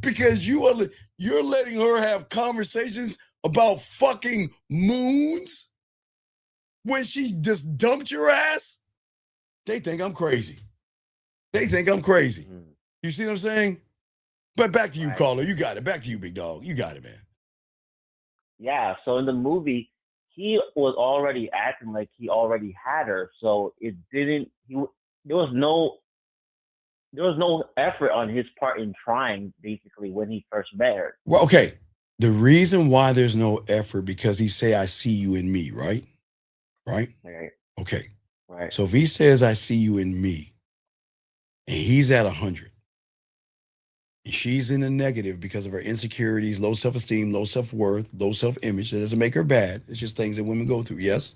because you're letting her have conversations about fucking moons when she just dumped your ass. They think I'm crazy. You see what I'm saying? But back to you, caller. You got it. Back to you, big dog. You got it, man. Yeah. So in the movie, he was already acting like he already had her. So it didn't. There was no effort on his part in trying. Basically, when he first met her. Well, okay. The reason why there's no effort because he say, "I see you in me," right? Right. Okay. Right. So if he says, "I see you in me," and he's at 100. And she's in the negative because of her insecurities, low self-esteem, low self-worth, low self-image. That doesn't make her bad. It's just things that women go through. Yes?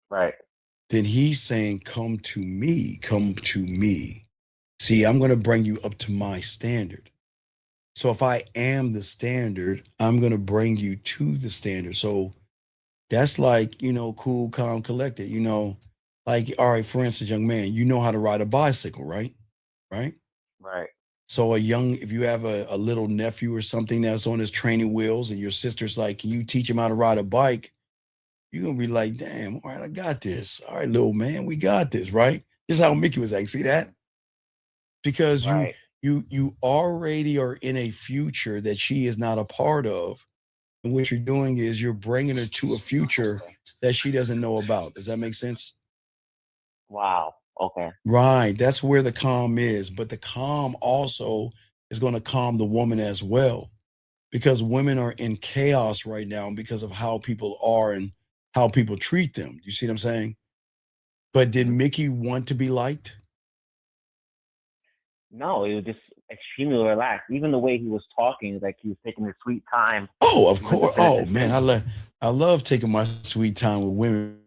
Right. Then he's saying, come to me, come to me. See, I'm going to bring you up to my standard. So if I am the standard, I'm going to bring you to the standard. So that's like, cool, calm, collected, like, all right, for instance, young man, you know how to ride a bicycle, right? Right? Right. So if you have a little nephew or something that's on his training wheels and your sister's like, can you teach him how to ride a bike? You're going to be like, damn, all right, I got this. All right, little man, we got this, right? This is how Mickey was acting. See that? Because you already are in a future that she is not a part of. And what you're doing is you're bringing her to a future that she doesn't know about. Does that make sense? Wow. Okay. Right. That's where the calm is. But the calm also is going to calm the woman as well, because women are in chaos right now because of how people are and how people treat them. You see what I'm saying? But did Mickey want to be liked? No, it was just extremely relaxed. Even the way he was talking, like he was taking his sweet time. Oh, of course. Oh man, I love taking my sweet time with women.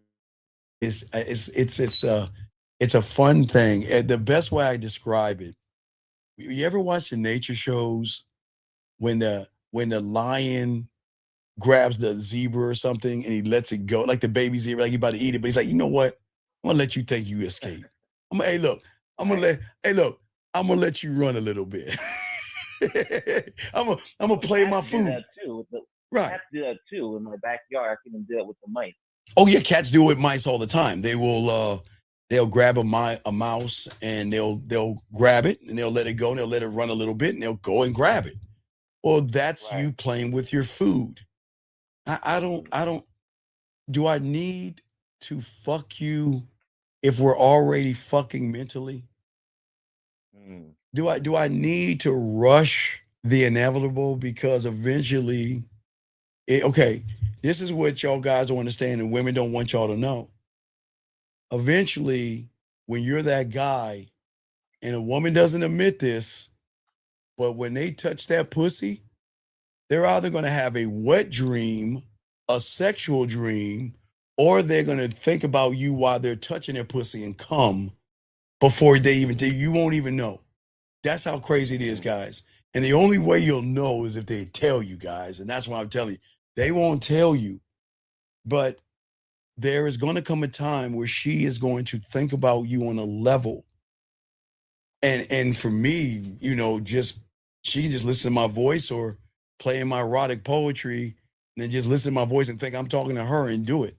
It's a fun thing. And the best way I describe it, you ever watch the nature shows when the lion grabs the zebra or something and he lets it go, like the baby zebra, like he about to eat it, but he's like, you know what? I'm gonna let you think you escape. I'm gonna let you run a little bit. I'm gonna play my food. That too. Right. Cats do that too in my backyard. I can do that with the mice. Oh yeah, cats do it with mice all the time. They will they'll grab a mouse and they'll grab it and they'll let it go and they'll let it run a little bit and they'll go and grab it. Well, that's you playing with your food. I don't. Do I need to fuck you if we're already fucking mentally? Do I need to rush the inevitable? Because eventually, okay, this is what y'all guys don't understand and women don't want y'all to know. Eventually, when you're that guy and a woman doesn't admit this, but when they touch that pussy, they're either going to have a wet dream, a sexual dream, or they're going to think about you while they're touching their pussy and come before they even do. You won't even know. That's how crazy it is, guys. And the only way you'll know is if they tell you, guys. And that's why I'm telling you, they won't tell you. But there is going to come a time where she is going to think about you on a level. And for me, she just listen to my voice or playing my erotic poetry and then just listen to my voice and think I'm talking to her and do it.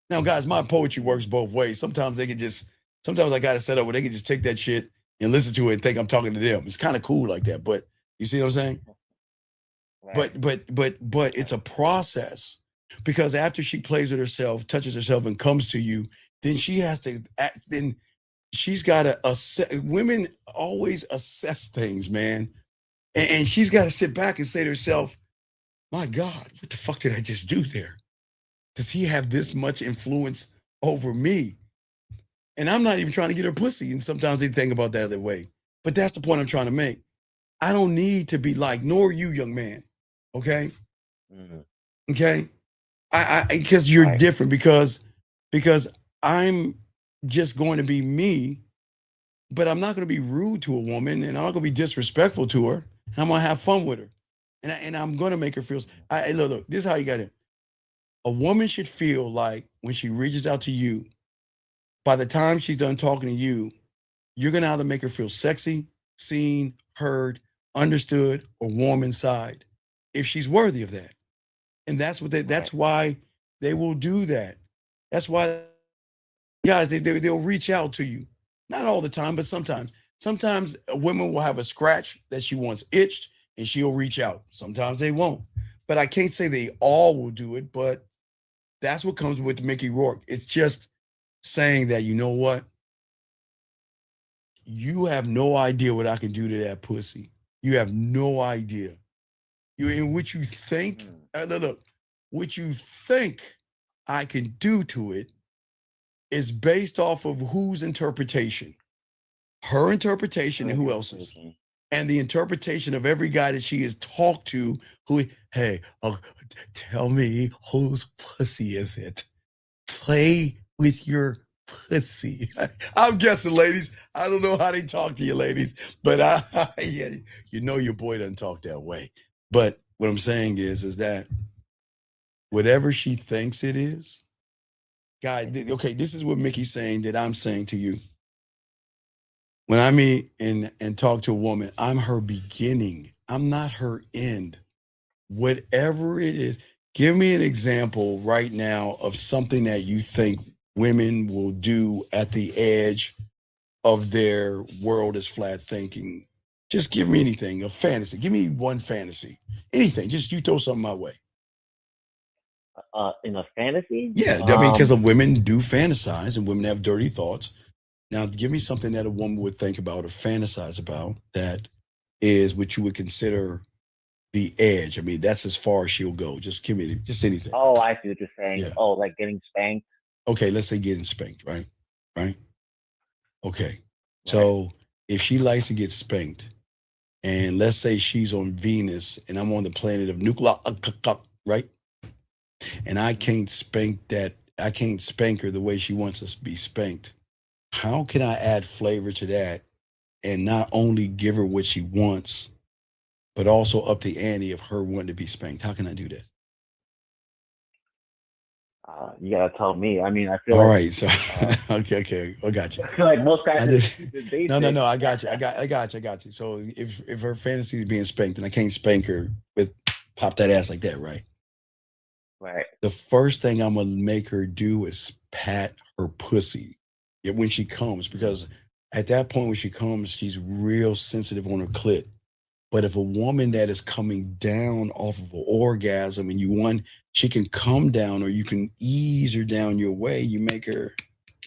Now, guys, my poetry works both ways. Sometimes I got it set up where they can just take that shit and listen to it and think I'm talking to them. It's kind of cool like that. But you see what I'm saying? Right. But it's a process, because after she plays with herself, touches herself and comes to you, then she has to act, then she's got to assess. Women always assess things, man, and she's got to sit back and say to herself, "My God, what the fuck did I just do there? Does he have this much influence over me?" And I'm not even trying to get her pussy. And sometimes they think about that other way. But that's the point I'm trying to make. I don't need to be like, nor you, young man. Okay. Okay. Because you're different, because I'm just going to be me, but I'm not going to be rude to a woman, and I'm not going to be disrespectful to her. And I'm going to have fun with her. And I'm going to make her feel. Look, this is how you got it. A woman should feel like when she reaches out to you, by the time she's done talking to you, you're going to either make her feel sexy, seen, heard, understood, or warm inside, if she's worthy of that. And that's why they will do that. That's why guys, they'll reach out to you. Not all the time, but sometimes. Sometimes a woman will have a scratch that she wants itched and she'll reach out. Sometimes they won't. But I can't say they all will do it, but that's what comes with Mickey Rourke. It's just saying that, you know what? You have no idea what I can do to that pussy. You have no idea. In what you think, look, what you think I can do to it is based off of whose interpretation? Her interpretation and who else's? And the interpretation of every guy that she has talked to hey, tell me whose pussy is it? Play with your pussy. I'm guessing, ladies. I don't know how they talk to you, ladies, but yeah, you know your boy doesn't talk that way. But what I'm saying is that whatever she thinks it is, guy, okay, this is what Mickey's saying that I'm saying to you. When I meet and talk to a woman, I'm her beginning. I'm not her end. Whatever it is, give me an example right now of something that you think women will do at the edge of their world is flat thinking. Just give me anything, a fantasy. Give me one fantasy. Anything. Just you throw something my way. In a fantasy? Yeah, I mean, because women do fantasize and women have dirty thoughts. Now, give me something that a woman would think about or fantasize about that is what you would consider the edge. I mean, that's as far as she'll go. Just give me just anything. Oh, I see what you're saying. Yeah. Oh, like getting spanked. Okay, let's say getting spanked, right? Right? Okay. So if she likes to get spanked, and let's say she's on Venus and I'm on the planet of nuclear, right? And I can't spank her the way she wants us to be spanked. How can I add flavor to that and not only give her what she wants, but also up the ante of her wanting to be spanked? How can I do that? You gotta tell me. I mean, I feel all like, right. So okay, I got you. I feel like most guys. No, I got you. I got you. So if her fantasy is being spanked and I can't spank her with pop that ass like that, right? Right. The first thing I'm gonna make her do is pat her pussy when she comes, because at that point when she comes, she's real sensitive on her clit. But if a woman that is coming down off of an orgasm and she can come down or you can ease her down your way, you make her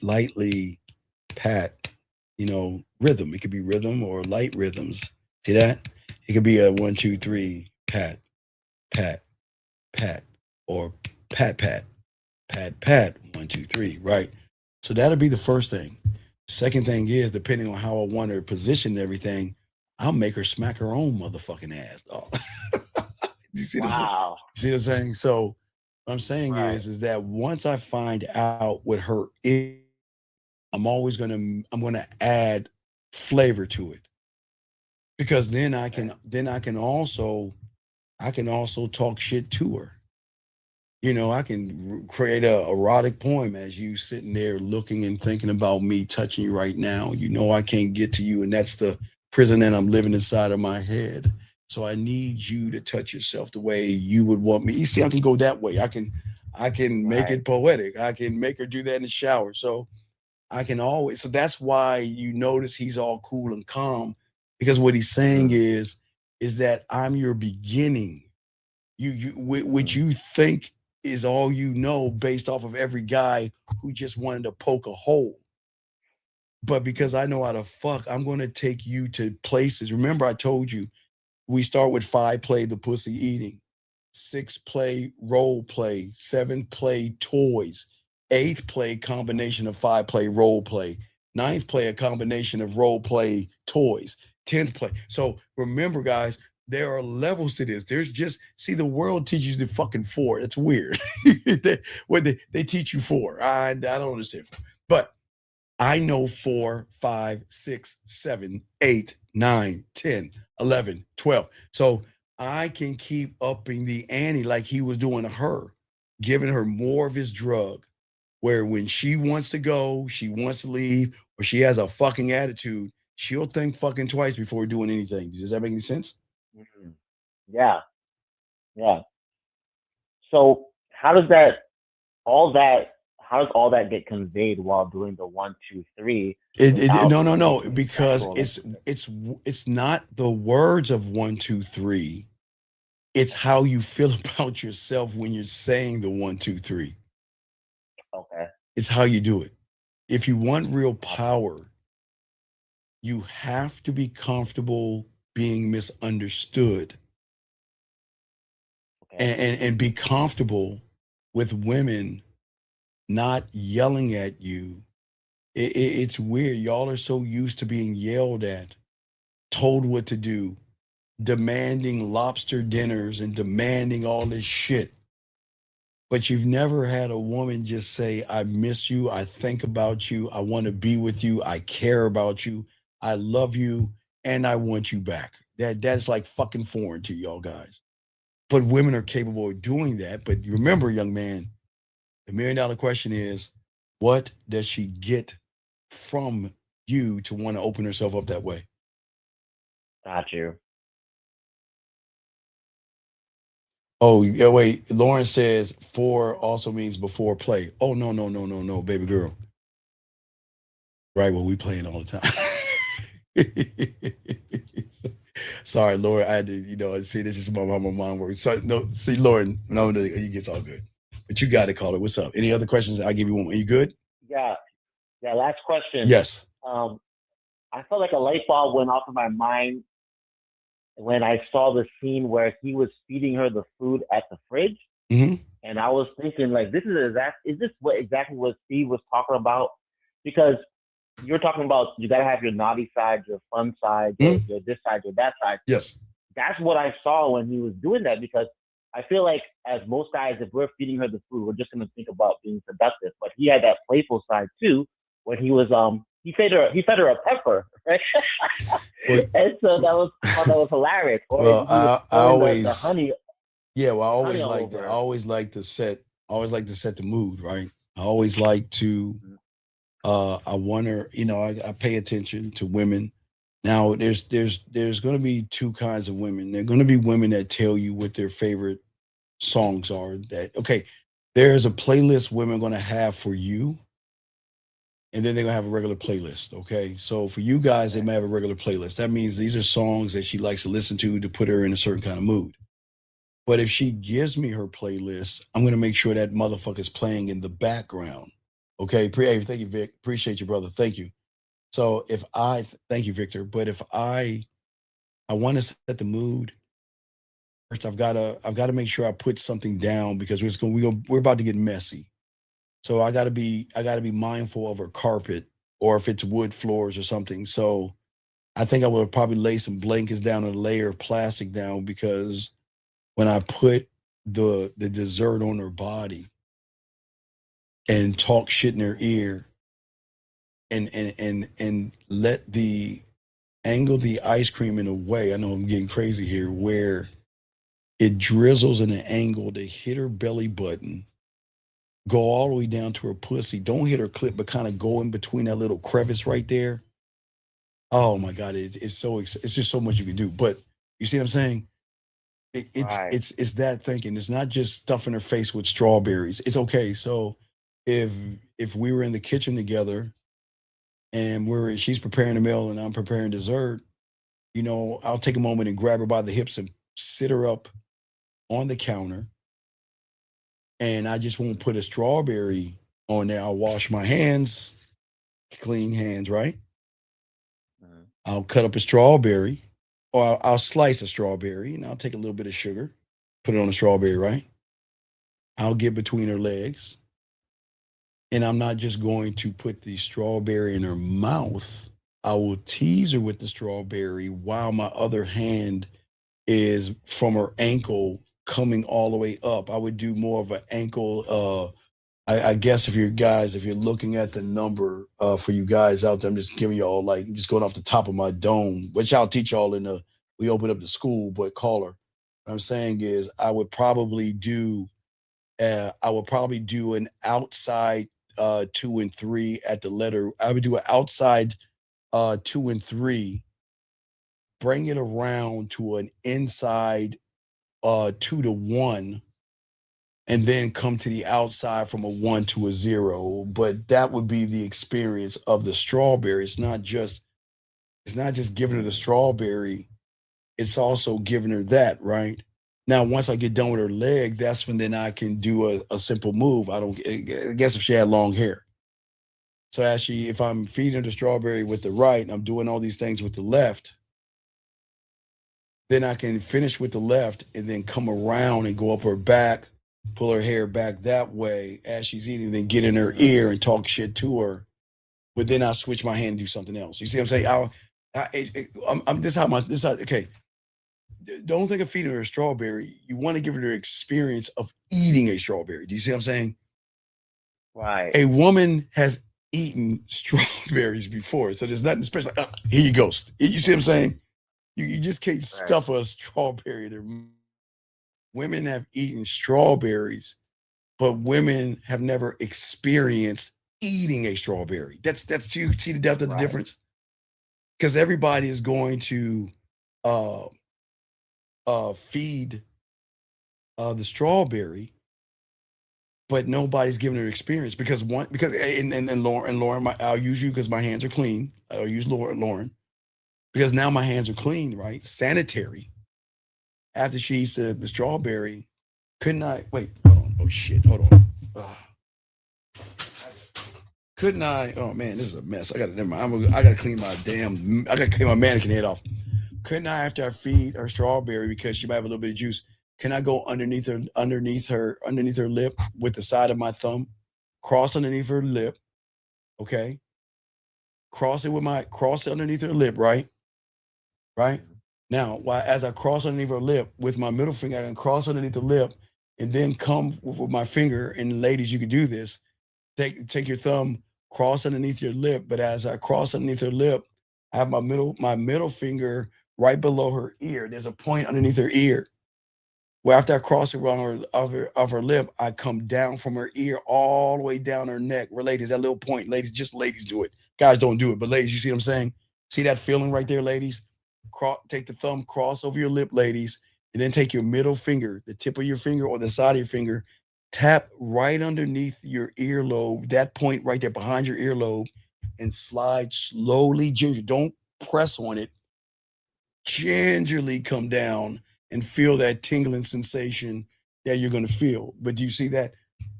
lightly pat, rhythm. It could be rhythm or light rhythms. See that? It could be a 1, 2, 3, pat, pat, pat, or pat, pat, pat, pat, 1, 2, 3, right? So that'll be the first thing. Second thing is, depending on how I want her positioned and everything, I'll make her smack her own motherfucking ass, dog. You see what I'm saying? You see what I'm saying? So what I'm saying is that once I find out what her is, I'm gonna add flavor to it. Because then I can also talk shit to her. I can create a erotic poem as you sitting there looking and thinking about me touching you right now. I can't get to you, and that's the prison that I'm living inside of my head. So I need you to touch yourself the way you would want me. You see, I can go that way. I can make it poetic. I can make her do that in the shower. So I can always. So that's why you notice he's all cool and calm, because what he's saying is that I'm your beginning. What you think is all you know, based off of every guy who just wanted to poke a hole. But because I know how to fuck, I'm going to take you to places. Remember, I told you we start with 5 play the pussy eating, 6 play role play, 7 play toys, 8th play combination of 5 play role play, 9th play a combination of role play toys, 10th play. So remember, guys, there are levels to this. There's just see the world teaches you the fucking 4. It's weird. They teach you 4. I don't understand. But I know 4, 5, 6, 7, 8, 9, 10, 11, 12. So I can keep upping the ante like he was doing to her, giving her more of his drug, where when she wants to go, she wants to leave, or she has a fucking attitude, she'll think fucking twice before doing anything. Does that make any sense? Mhm. Yeah, yeah. So how does all that get conveyed while doing the 1, 2, 3 without No, making it because sexual? Like, it's not the words of 1, 2, 3. It's how you feel about yourself when you're saying the 1, 2, 3. okay, It's how you do it. If you want real power, you have to be comfortable being misunderstood okay, and be comfortable with women not yelling at you. It's weird. Y'all are so used to being yelled at, told what to do, demanding lobster dinners and demanding all this shit. But you've never had a woman just say, I miss you, I think about you, I want to be with you, I care about you, I love you, and I want you back. That's like fucking foreign to y'all guys. But women are capable of doing that. But remember, young man, the $1 million question is, what does she get from you to want to open herself up that way? got you. Oh, yeah, wait. Lauren says 4 also means before play. Oh, no, baby girl. Right, well, we playing all the time. Sorry, Lauren. I had to, see, this is how my mind works. So, no, see, Lauren, no, you gets all good. But you got it, caller. What's up? Any other questions? I'll give you one. Are you good? Yeah, yeah. Last question. Yes. I felt like a light bulb went off in my mind when I saw the scene where he was feeding her the food at the fridge, Mm-hmm. and I was thinking, like, is this exactly what Steve was talking about? Because you're talking about you gotta have your naughty side, your fun side, your this side, your that side. Yes. That's what I saw when he was doing that, because I feel like, as most guys, if we're feeding her the food, we're just gonna think about being productive. But he had that playful side too, when he was he fed her a pepper, right? And so I thought that was hilarious. Or Well, he was I pouring always, the honey. yeah, well, I Honey always all like over to, I her. always like to set, the mood, right? I always like to, I wonder, I pay attention to women. Now, there's going to be 2 kinds of women. There are going to be women that tell you what their favorite songs are. That okay, there's a playlist women are going to have for you, and then they're going to have a regular playlist. Okay, so for you guys, they may have a regular playlist. That means these are songs that she likes to listen to put her in a certain kind of mood. But if she gives me her playlist, I'm going to make sure that motherfucker's playing in the background. Okay, hey, thank you, Vic. Appreciate you, brother. Thank you. So thank you, Victor. But if I want to set the mood, first I've got to make sure I put something down, because we're about to get messy. So I got to be mindful of her carpet, or if it's wood floors or something. So I think I would probably lay some blankets down and a layer of plastic down, because when I put the dessert on her body and talk shit in her ear, and let the angle the ice cream in a way, I know I'm getting crazy here, where it drizzles in an angle to hit her belly button, go all the way down to her pussy. Don't hit her clit, but kind of go in between that little crevice right there. Oh my God, it's just so much you can do. But you see what I'm saying? Right. It's that thinking. It's not just stuffing her face with strawberries. It's okay. So if we were in the kitchen together and she's preparing a meal and I'm preparing dessert, I'll take a moment and grab her by the hips and sit her up on the counter, and I just won't put a strawberry on there. I'll wash my hands clean hands, right? Mhm. I'll cut up a strawberry, or I'll slice a strawberry, and I'll take a little bit of sugar, put it on the strawberry, right? I'll get between her legs, and I'm not just going to put the strawberry in her mouth. I will tease her with the strawberry while my other hand is from her ankle coming all the way up. I would do more of an ankle. I guess if you're looking at the number for you guys out there, I'm just giving y'all like just going off the top of my dome, which I'll teach y'all we open up the school, but caller. What I'm saying is I would probably do an outside 2 and 3 at the letter. I would do an outside 2 and 3, bring it around to an inside 2 to 1, and then come to the outside from a 1 to a 0. But that would be the experience of the strawberry. It's not just giving her the strawberry, it's also giving her that, right? Now, once I get done with her leg, that's when then I can do a simple move. I guess if she had long hair. So if I'm feeding her the strawberry with the right, and I'm doing all these things with the left, then I can finish with the left and then come around and go up her back, pull her hair back that way as she's eating, then get in her ear and talk shit to her. But then I'll switch my hand and do something else. You see what I'm saying? Okay. Don't think of feeding her a strawberry. You want to give her the experience of eating a strawberry. Do you see what I'm saying? Right. A woman has eaten strawberries before, so there's nothing special. Here you go. You see what I'm saying? You just can't stuff a strawberry there. Women have eaten strawberries, but women have never experienced eating a strawberry. That's you see the depth of the difference? Because everybody is going to feed the strawberry, but nobody's giving her experience because Lauren, I'll use you because my hands are clean. I'll use Lauren because now my hands are clean, right? Sanitary. After she eats the strawberry, couldn't I wait? Hold on. Oh shit! Hold on. Couldn't I? Oh man, this is a mess. I gotta clean my mannequin head off. Couldn't I, after I feed her strawberry because she might have a little bit of juice, can I go underneath her lip with the side of my thumb, cross underneath her lip, okay? Cross it underneath her lip, right? Right? Now, as I cross underneath her lip with my middle finger, I can cross underneath the lip and then come with my finger. And ladies, you can do this. Take your thumb, cross underneath your lip. But as I cross underneath her lip, I have my middle finger right below her ear. There's a point underneath her ear. Where after I cross it around her lip, I come down from her ear all the way down her neck. Where ladies, that little point, ladies, just ladies do it. Guys don't do it, but ladies, you see what I'm saying? See that feeling right there, ladies? Take the thumb, cross over your lip, ladies, and then take your middle finger, the tip of your finger or the side of your finger, tap right underneath your earlobe, that point right there behind your earlobe, and slide slowly, gingerly. Don't press on it. Gingerly come down and feel that tingling sensation that you're going to feel. But do you see that?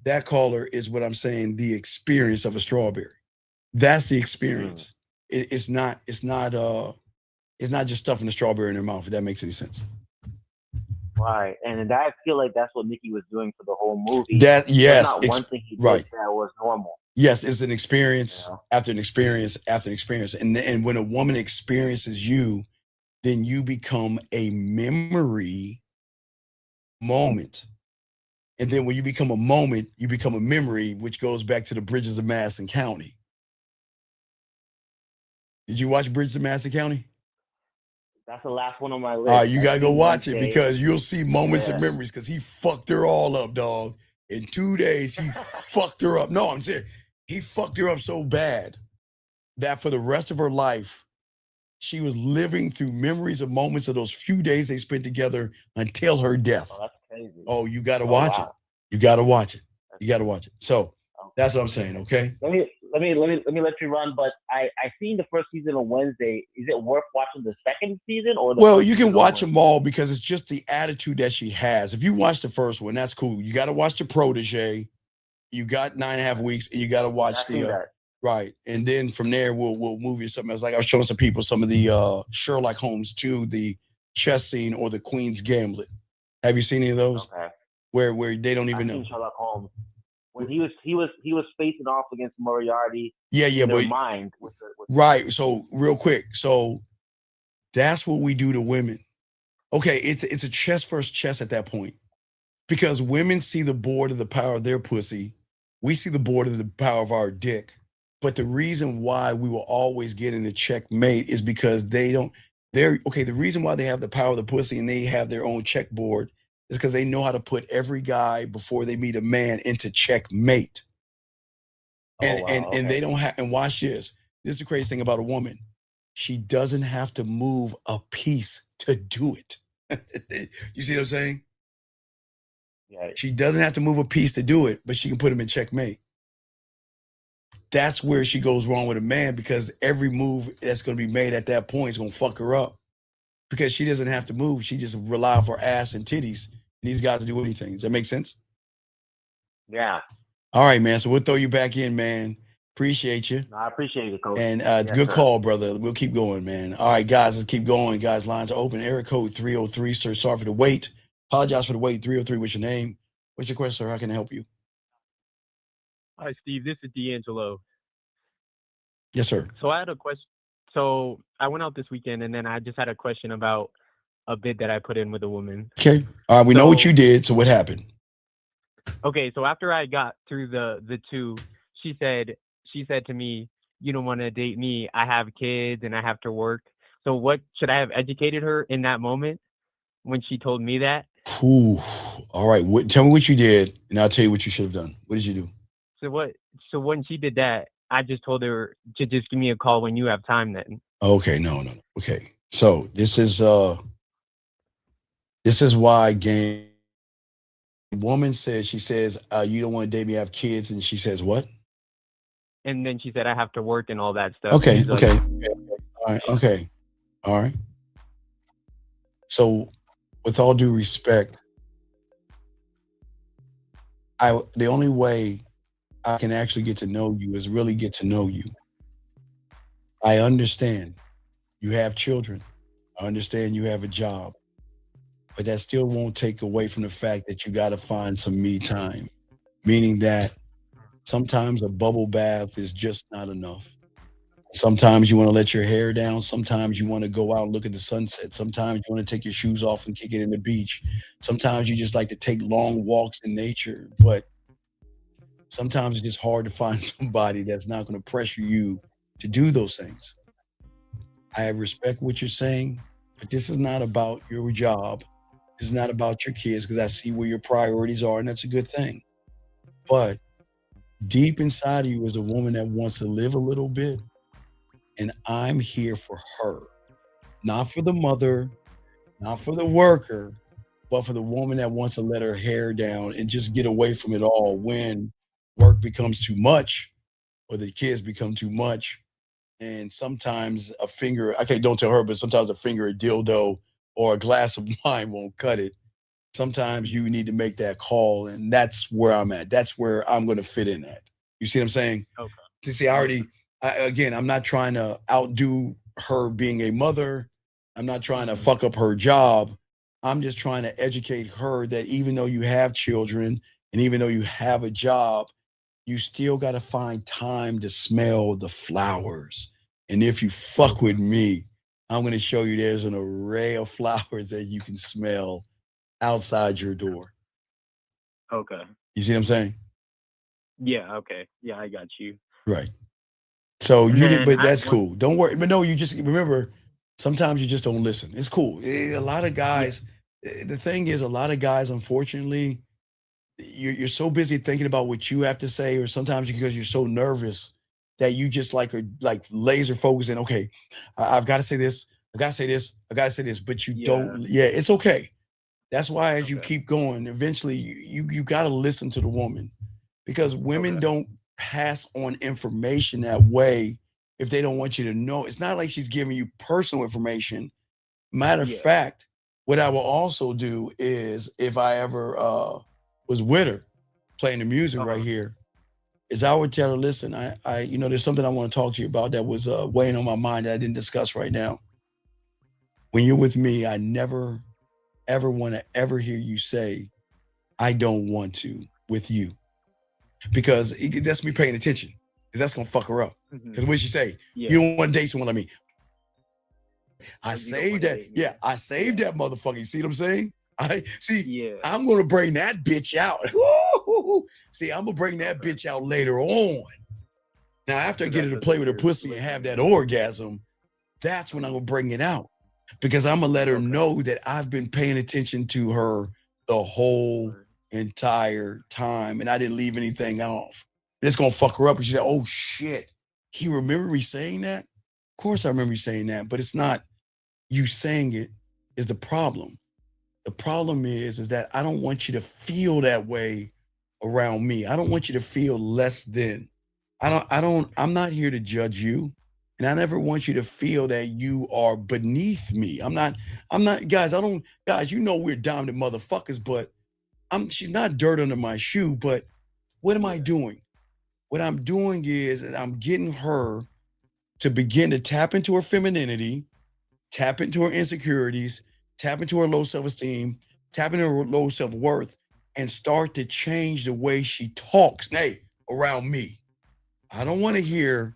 That caller is what I'm saying, the experience of a strawberry. That's the experience. It's not just stuffing the strawberry in their mouth, if that makes any sense. Right. And I feel like that's what Nikki was doing for the whole movie. Yes. There's not one thing he did that was normal. Yes, it's an experience after an experience after an experience. And when a woman experiences you, then you become a memory moment. And then when you become a moment, you become a memory, which goes back to the Bridges of Madison County. Did you watch Bridges of Madison County? That's the last one on my list. You gotta go watch it because you'll see moments and memories because he fucked her all up, dog. In 2 days, he fucked her up. No, I'm serious. He fucked her up so bad that for the rest of her life, she was living through memories of moments of those few days they spent together until her death. Oh, that's crazy. Oh, you gotta watch it. You gotta watch it. You gotta watch it. So that's what I'm saying. Okay. Let me let you run. But I seen the first season on Wednesday. Is it worth watching the second season or? Well, you can watch them all because it's just the attitude that she has. If you watch the first one, that's cool. You got to watch The Protege. You got 9.5 weeks, and you got to watch Right. And then from there we'll move you to something else. Like I was showing some people some of the Sherlock Holmes too, the chess scene or the Queen's Gambit. Have you seen any of those? Okay. Where they don't I've even know. seen Sherlock Holmes when he was facing off against Moriarty. Yeah, in their but mind with right. So real quick. So that's what we do to women. Okay, it's a chess versus chess at that point. Because women see the board of the power of their pussy. We see the board of the power of our dick. But the reason why we will always get in a checkmate is because the reason why they have the power of the pussy and they have their own checkboard is because they know how to put every guy before they meet a man into checkmate. And they don't have, and watch this. This is the crazy thing about a woman. She doesn't have to move a piece to do it. You see what I'm saying? Yeah. She doesn't have to move a piece to do it, but she can put him in checkmate. That's where she goes wrong with a man, because every move that's going to be made at that point is going to fuck her up, because she doesn't have to move. She just rely on her ass and titties. And these guys do anything. Does that make sense? Yeah. All right, man. So we'll throw you back in, man. Appreciate you. No, I appreciate it, Coach. And Yes, good sir. call, brother. We'll keep going, man. All right, guys, let's keep going. Guys, lines are open. Area code 303, sir. Sorry for the wait. Apologize for the wait. 303, what's your name? What's your question, sir? How can I help you? Hi, Steve. This is D'Angelo. Yes, sir. So I had a question. So I went out this weekend, and then I just had a question about a bid that I put in with a woman. Okay. All right, we know what you did. So what happened? Okay, so after I got through the two, she said to me, "You don't want to date me. I have kids and I have to work." So what should I have educated her in that moment when she told me that? Ooh. All right. Tell me what you did, and I'll tell you what you should have done. What did you do? So when she did that, I just told her to just give me a call when you have time then. Okay, no. Okay. So this is why game woman says, she says, you don't want to date me, I have kids, and she says what? And then she said I have to work and all that stuff. Okay, She's like, okay. All right, okay. All right. So with all due respect, the only way I can actually get to know you is really get to know you. I understand you have children. I understand you have a job, but that still won't take away from the fact that you got to find some me time, meaning that sometimes a bubble bath is just not enough. Sometimes you want to let your hair down. Sometimes you want to go out and look at the sunset. Sometimes you want to take your shoes off and kick it in the beach. Sometimes you just like to take long walks in nature, but sometimes it's just hard to find somebody that's not going to pressure you to do those things. I respect what you're saying, but this is not about your job. This is not about your kids, because I see where your priorities are, and that's a good thing. But deep inside of you is a woman that wants to live a little bit, and I'm here for her. Not for the mother, not for the worker, but for the woman that wants to let her hair down and just get away from it all when work becomes too much or the kids become too much. And sometimes a finger, okay, don't tell her, but sometimes a finger, a dildo, or a glass of wine won't cut it. Sometimes you need to make that call, and that's where I'm at. That's where I'm going to fit in at. You see what I'm saying? Okay. You see, again, I'm not trying to outdo her being a mother. I'm not trying to fuck up her job. I'm just trying to educate her that even though you have children and even though you have a job, you still got to find time to smell the flowers. And if you fuck with me, I'm going to show you there's an array of flowers that you can smell outside your door. Okay. You see what I'm saying? Yeah. Okay. Yeah, I got you. Right. So And you did, then but I that's want- cool. Don't worry. But no, you just remember, sometimes you just don't listen. It's cool. A lot of guys, the thing is, a lot of guys, unfortunately, you're so busy thinking about what you have to say, or sometimes because you're so nervous that you just are like laser focusing. Okay, I've got to say this. I got to say this. I got to say this. But you don't. Yeah, it's okay. That's why as you keep going, eventually you got to listen to the woman, because women don't pass on information that way if they don't want you to know. It's not like she's giving you personal information. Matter of fact, what I will also do is, if I ever was with her playing the music right here, is I would tell her, listen, there's something I want to talk to you about that was weighing on my mind that I didn't discuss right now. When you're with me, I never, ever want to ever hear you say, I don't want to with you. Because that's me paying attention. Because that's going to fuck her up. Because what she say? Yeah. You don't want to date someone like me. I saved that. Yeah, I saved that motherfucker. You see what I'm saying? I'm gonna bring that bitch out. See, I'm gonna bring that bitch out later on. Now, after I get her to play with her pussy and have that orgasm, that's when I'm gonna bring it out. Because I'm gonna let her know that I've been paying attention to her the whole entire time and I didn't leave anything off. It's gonna fuck her up. And she said, oh shit, he remembered me saying that? Of course I remember you saying that, but it's not you saying it is the problem. The problem is that I don't want you to feel that way around me. I don't want you to feel less than. I'm not here to judge you. And I never want you to feel that you are beneath me. I'm not, guys, you know we're dominant motherfuckers, but she's not dirt under my shoe, but what am I doing? What I'm doing is I'm getting her to begin to tap into her femininity, tap into her insecurities, tap into her low self-esteem, tap into her low self-worth, and start to change the way she talks around me. I don't want to hear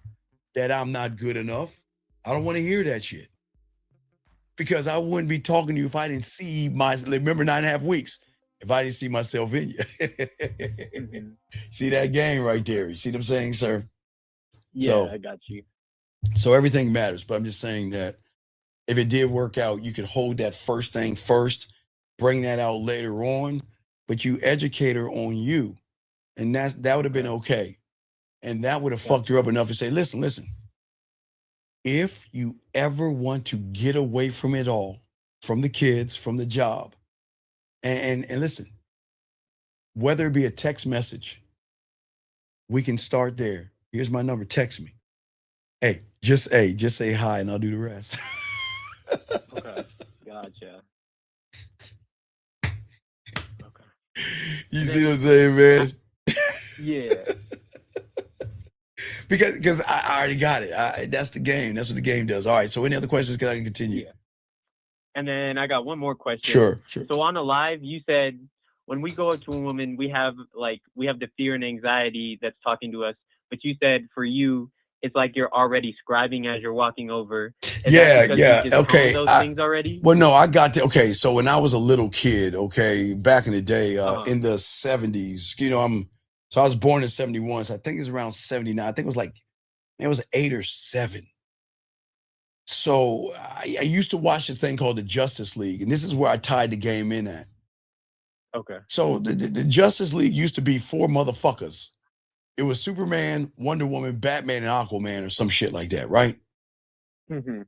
that I'm not good enough. I don't want to hear that shit. Because I wouldn't be talking to you if I didn't see remember 9.5 weeks, if I didn't see myself in you. See that game right there? You see what I'm saying, sir? Yeah, I got you. So everything matters, but I'm just saying that if it did work out, you could hold that first thing first, bring that out later on, but you educate her on you. And that would have been okay. And that would have fucked her up enough to say, listen, if you ever want to get away from it all, from the kids, from the job, and listen, whether it be a text message, we can start there. Here's my number, text me. Just say hi and I'll do the rest. Okay, gotcha. Okay. You see what I'm saying, man? Yeah. Because I already got it. That's the game. That's what the game does. All right. So any other questions? Because I can continue. Yeah. And then I got one more question. Sure. So on the live, you said when we go up to a woman, we have the fear and anxiety that's talking to us. But you said for you, it's like you're already scribing as you're walking over. Yeah. Okay. Those things already? Well, no, I got that. Okay. So when I was a little kid, back in the day, in the 70s, so I was born in 71. So I think it's around 79. I think it was 8 or 7. So I used to watch this thing called the Justice League. And this is where I tied the game in at. Okay. So the Justice League used to be 4 motherfuckers. It was Superman, Wonder Woman, Batman, and Aquaman or some shit like that, right? Mm-hmm.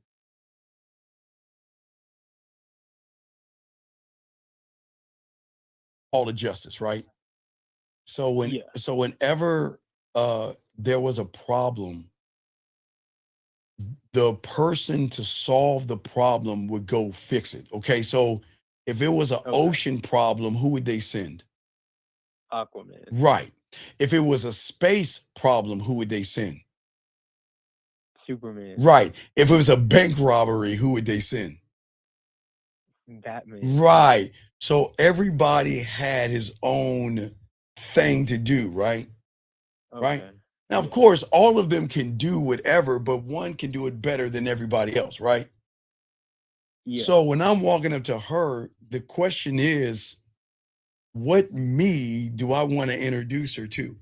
All of justice, right? So whenever there was a problem, the person to solve the problem would go fix it. Okay, so if it was an ocean problem, who would they send? Aquaman. Right. If it was a space problem, who would they send? Superman. Right. If it was a bank robbery, who would they send? Batman. Right. So everybody had his own thing to do, right? Okay. Right. Now, of course, all of them can do whatever, but one can do it better than everybody else, right? Yeah. So when I'm walking up to her, the question is, what me do I want to introduce her to?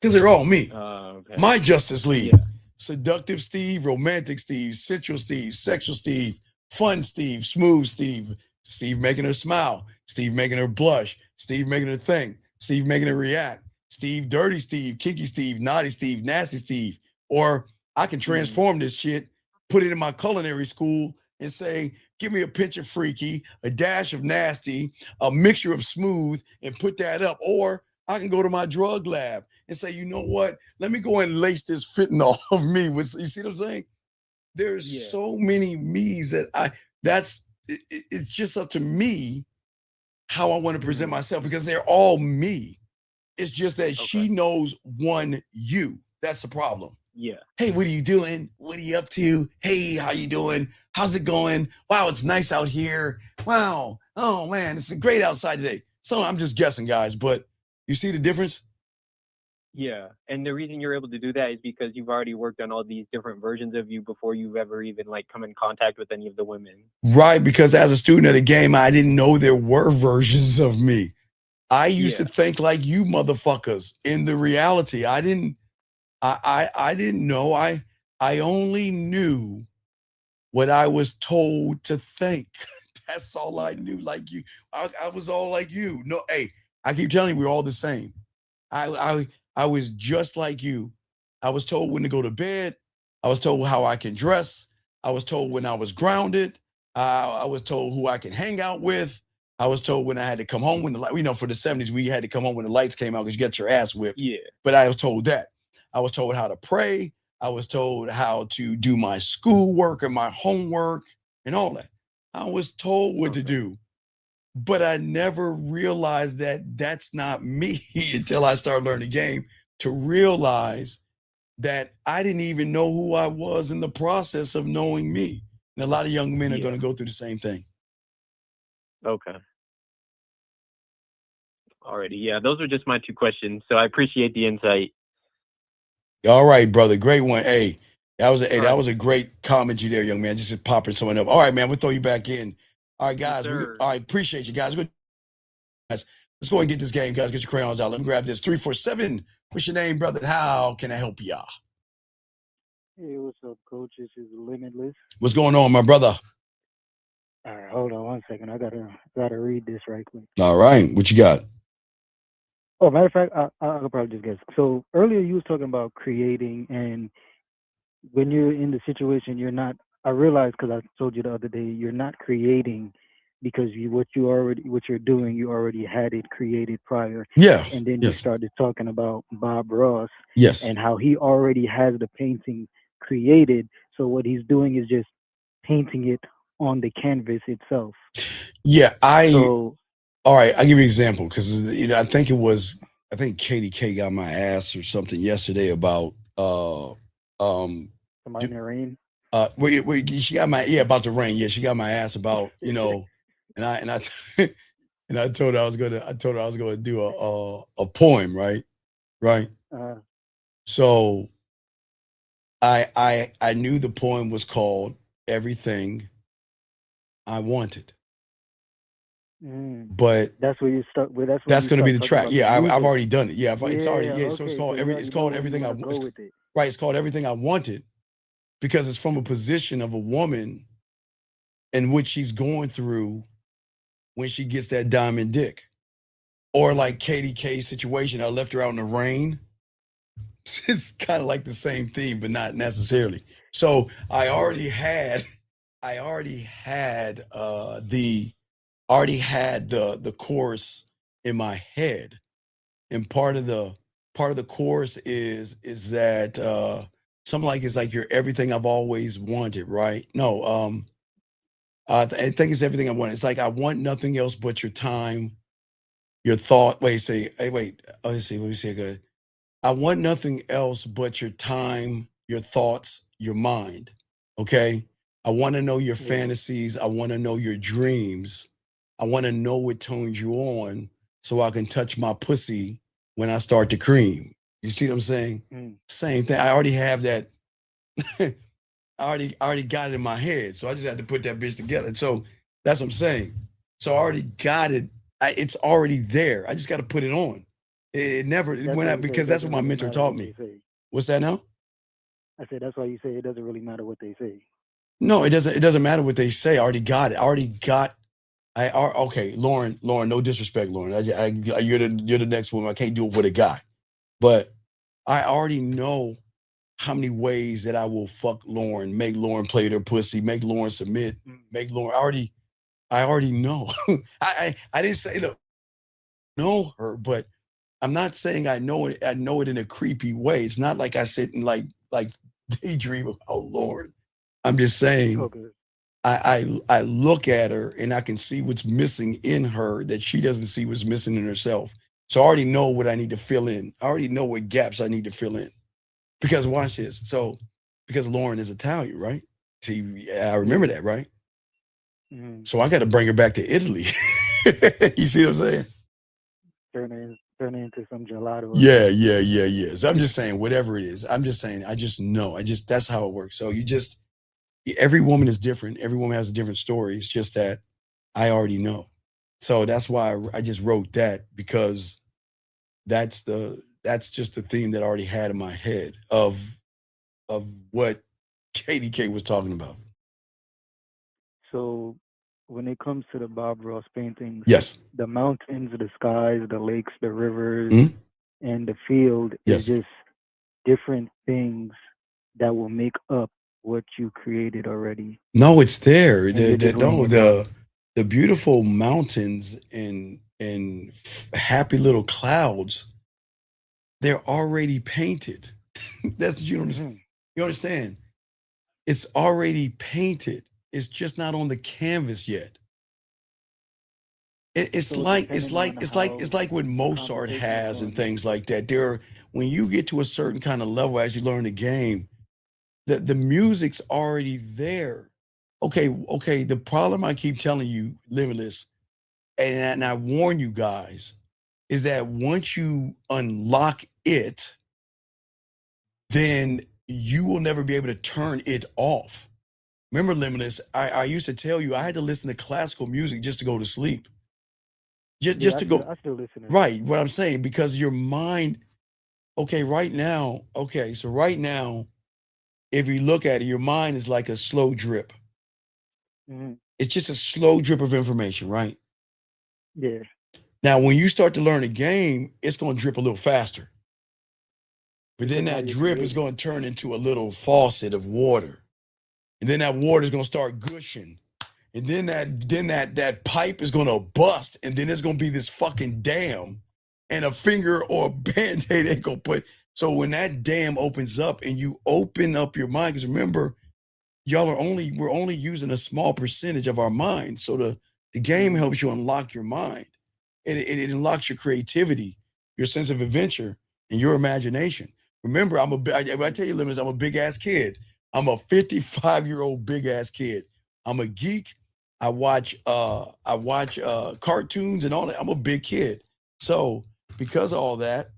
Because they're all me. Okay. My Justice League. Yeah. Seductive Steve, romantic Steve, sensual Steve, sexual Steve, fun Steve, smooth Steve, Steve making her smile, Steve making her blush, Steve making her think, Steve making her react, Steve dirty Steve, kinky Steve, naughty Steve, nasty Steve. Or I can transform this shit, put it in my culinary school and say, give me a pinch of freaky, a dash of nasty, a mixture of smooth, and put that up. Or I can go to my drug lab and say, you know what? Let me go and lace this fentanyl of me with, you see what I'm saying? There's so many me's that it's just up to me how I want to present myself because they're all me. It's just that she knows you. That's the problem. Yeah. Hey, what are you doing? What are you up to? Hey, how you doing? How's it going? Wow, it's nice out here. Wow. Oh man, it's great outside today. So I'm just guessing, guys, but you see the difference? Yeah. And the reason you're able to do that is because you've already worked on all these different versions of you before you've ever even like come in contact with any of the women. Right, because as a student of the game, I didn't know there were versions of me. I used to think like you motherfuckers. In the reality, I didn't know. I only knew what I was told to think. That's all I knew. Like you, I was all like you. No, hey, I keep telling you, we're all the same. I was just like you. I was told when to go to bed. I was told how I can dress. I was told when I was grounded. I was told who I can hang out with. I was told when I had to come home when the light, for the 70s, we had to come home when the lights came out because you get your ass whipped. Yeah. But I was told that. I was told how to pray. I was told how to do my schoolwork and my homework and all that. I was told what to do, but I never realized that that's not me until I started learning the game to realize that I didn't even know who I was in the process of knowing me. And a lot of young men are going to go through the same thing. Okay. Alrighty. Yeah, those are just my 2 questions. So I appreciate the insight. All right, brother. Great one. Hey, that was a great comment you there, young man. Just popping someone up. All right, man. We'll throw you back in. All right, guys. All right, appreciate you guys. Let's go and get this game, guys. Get your crayons out. Let me grab this. 347. What's your name, brother? How can I help you? Hey, what's up, coach? This is Limitless. What's going on, my brother? All right, hold on 1 second. I gotta read this right quick. All right, what you got? Oh, matter of fact, I could probably just guess. So earlier you was talking about creating, and when you're in the situation, you're not. I realized because I told you the other day, you're not creating because what you're doing, you already had it created prior. Yeah. And then you started talking about Bob Ross. Yes. And how he already has the painting created. So what he's doing is just painting it on the canvas itself. Yeah, all right, I'll give you an example because I think Katie K got my ass or something yesterday about Somebody in the rain. She got my about the rain. Yeah, she got my ass about, and I and I told her I was gonna do a poem, right? Right. So I knew the poem was called Everything I Wanted. But that's where you start with. That's going to be the track. Yeah, I've music. already done it. Yeah, it's already. Yeah, so it's okay, called so it's called Everything I go with it. Right, it's called Everything I Wanted because it's from a position of a woman and what she's going through when she gets that diamond dick, or like Katie K's situation. I left her out in the rain. It's kind of like the same theme, but not necessarily. So I already had the chorus in my head, and part of the chorus is that something like it's like you're everything I've always wanted, right? No, I think it's everything I want. It's like I want nothing else but your time, your thought. Let's see. Let me see again. I want nothing else but your time, your thoughts, your mind. Okay. I want to know your fantasies. I want to know your dreams. I want to know what turns you on so I can touch my pussy when I start to cream. You see what I'm saying? Same thing. I already have that. I already got it in my head. So I just had to put that bitch together. So that's what I'm saying. So I already got it. It's already there. I just got to put it on. It went out because that's what my mentor taught me. What's that now? I said that's why you say it doesn't really matter what they say. No, it doesn't. It doesn't matter what they say. I already got it. Okay, Lauren. No disrespect, Lauren. You're the next woman. I can't do it with a guy, but I already know how many ways that I will fuck Lauren, make Lauren play their pussy, make Lauren submit, make Lauren. I already know. I didn't say know her, but I'm not saying I know it. I know it in a creepy way. It's not like I sit and like daydream about Lauren. I'm just saying, I look at her and I can see what's missing in her that she doesn't see what's missing in herself. So I already know what I need to fill in. I already know what gaps I need to fill in. Because watch this. So because Lauren is Italian, right? See, I remember that, right? So I got to bring her back to Italy. You see what I'm saying? Turn it into some gelato. Yeah. So I'm just saying, whatever it is, I'm just saying, I just know. That's how it works. So every woman is different. Every woman has a different story. It's just that I already know. So that's why I just wrote that, because that's just the theme that I already had in my head of what KDK was talking about. So when it comes to the Bob Ross paintings, Yes. the mountains, the skies, the lakes, the rivers, Mhm. and the field Yes. is just different things that will make up what you created already. No, it's there. And you're just laying it down. The beautiful mountains and happy little clouds, they're already painted. That's you understand. You understand? It's already painted. It's just not on the canvas yet. It's So like depending on it's how like what the Mozart conversation is has and going. things like that. When you get to a certain kind of level as you learn the game, the music's already there. Okay. The problem I keep telling you, Limitless, and I warn you guys, is that once you unlock it, then you will never be able to turn it off. Remember, Limitless, I used to tell you I had to listen to classical music just to go to sleep. Just to go. I still listen to it. Right. What I'm saying, because your mind, so right now, if you look at it, your mind is like a slow drip. Mhm. It's just a slow drip of information, right? Yeah. Now, when you start to learn a game, it's going to drip a little faster. But then Because now that you're drip is creating. going to turn into a little faucet of water. And then that water is going to start gushing. And then that pipe is going to bust. And then it's going to be this fucking dam. And a finger or a Band-Aid ain't going to put. So when that dam opens up and you open up your mind, because remember, we're only using a small percentage of our mind. So the game helps you unlock your mind. It unlocks your creativity, your sense of adventure, and your imagination. Remember, I tell you, Limits, I'm a big ass kid. I'm a 55-year-old big ass kid. I'm a geek. I watch cartoons and all that. I'm a big kid. So because of all that,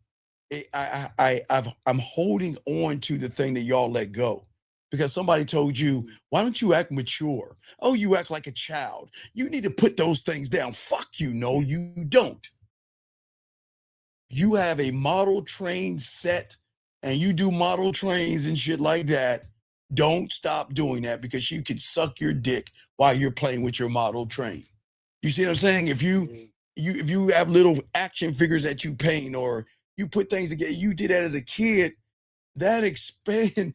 I'm holding on to the thing that y'all let go. Because somebody told you, why don't you act mature? Oh, you act like a child. You need to put those things down. Fuck you. No, you don't. You have a model train set and you do model trains and shit like that. Don't stop doing that, because you could suck your dick while you're playing with your model train. You see what I'm saying? If you have little action figures that you paint, or you put things together, you did that as a kid, that expand.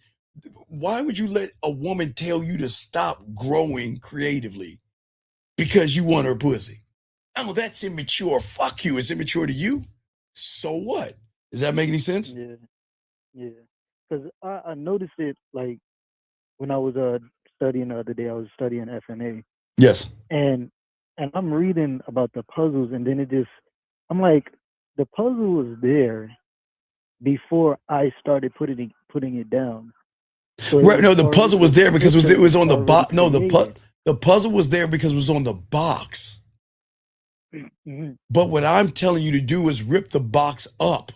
Why would you let a woman tell you to stop growing creatively because you want her pussy? Oh, that's immature. Fuck you. It's immature to you. So what? Does that make any sense? Yeah. Because I noticed it, like, when I was studying the other day. I was studying FNA. Yes. And I'm reading about the puzzles, and then I'm like, the puzzle was there before I started putting it down. So Right. No, the puzzle was there because it was on the box. No, created. the puzzle was there because it was on the box. Mm-hmm. But what I'm telling you to do is rip the box up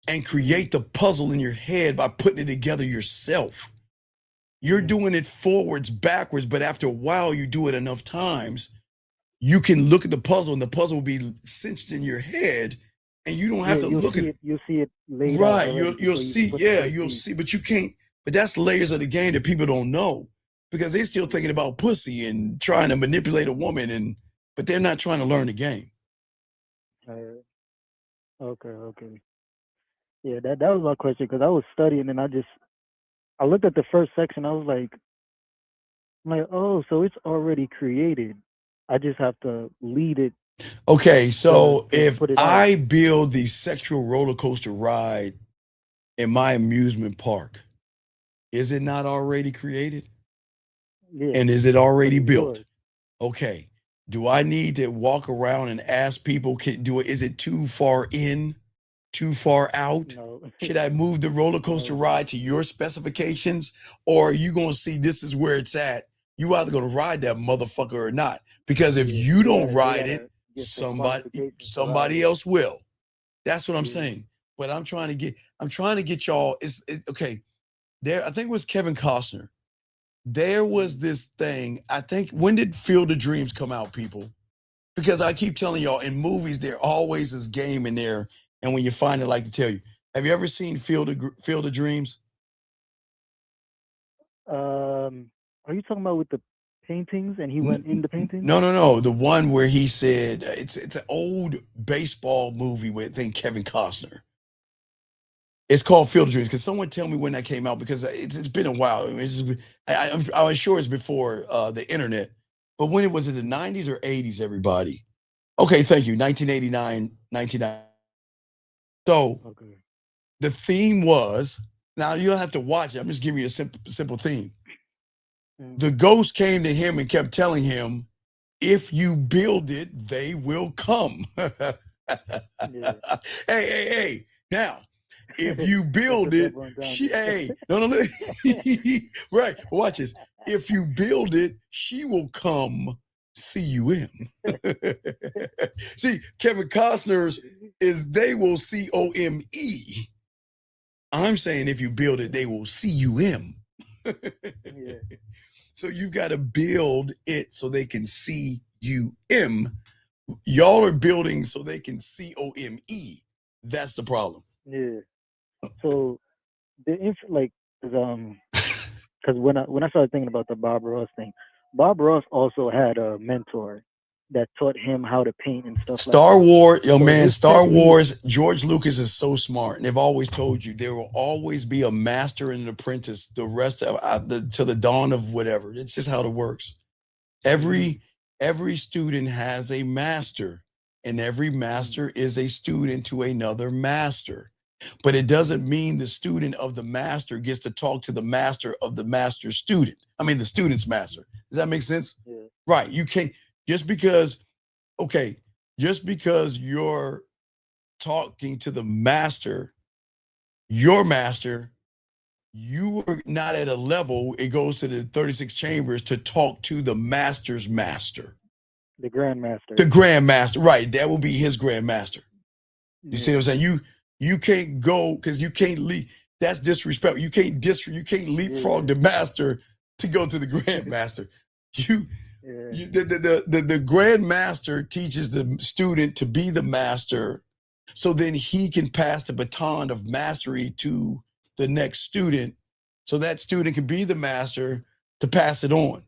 and create the puzzle in your head by putting it together yourself. You're doing it forwards, backwards, but after a while, you do it enough times, you can look at the puzzle and the puzzle will be cinched in your head, and you don't have to look at it. You'll see it laid out. Right. already You'll before see. you put the Yeah, first you'll piece. see. But you can't. But that's layers of the game that people don't know, because they're still thinking about pussy and trying to manipulate a woman, but they're not trying to learn the game. Okay. Yeah, that was my question, because I was studying and I looked at the first section. I was like, oh, so it's already created. I just have to lead it. Okay, so if put it I build the sexual roller coaster ride in my amusement park, is it not already created? Yeah. And is it already But it's built? yours. Okay. Do I need to walk around and ask people, is it too far in, too far out? No. Should I move the roller coaster ride to your specifications? Or are you going to see this is where it's at? You either going to ride that motherfucker or not. Because if you don't ride it, somebody else will. That's what I'm saying. But I'm trying to get y'all, okay. There, I think it was Kevin Costner. There was this thing, I think, when did Field of Dreams come out, people? Because I keep telling y'all, in movies, there always is game in there. And when you find it, I like to tell you, have you ever seen Field of Dreams? Are you talking about with the paintings and he went in the paintings? No. The one where he said, it's an old baseball movie with, I think, Kevin Costner. It's called Field of Dreams. Can someone tell me when that came out? Because it's been a while. I mean, I'm sure it's before the internet. But when it was in the 90s or 80s, everybody? Okay, thank you. 1989, 1990. So the theme was, now you don't have to watch it. I'm just giving you a simple theme. The ghost came to him and kept telling him, if you build it, they will come. Hey. Now, if you build it, right, watch this. If you build it, she will come CUM. See, Kevin Costner's is they will COME. I'm saying if you build it, they will CUM. So you've got to build it so they can CUM. Y'all are building so they can COME. That's the problem. Yeah. So because when I started thinking about the Bob Ross thing, Bob Ross also had a mentor that taught him how to paint and stuff. Star Wars, Star technique, Wars. George Lucas is so smart, and they've always told you there will always be a master and an apprentice. The rest of to the dawn of whatever. It's just how it works. Every student has a master, and every master is a student to another master. But it doesn't mean the student of the master gets to talk to the master of the master's student. I mean, the student's master. Does that make sense? Yeah. Right. You can't, just because you're talking to the master, your master, you are not at a level, it goes to the 36 chambers to talk to the master's master. The grandmaster. The grandmaster, right. That will be his grandmaster. You see what I'm saying? You can't go because you can't leave. That's disrespect. You can't leapfrog the master to go to the grandmaster. The grandmaster teaches the student to be the master, so then he can pass the baton of mastery to the next student, so that student can be the master to pass it on.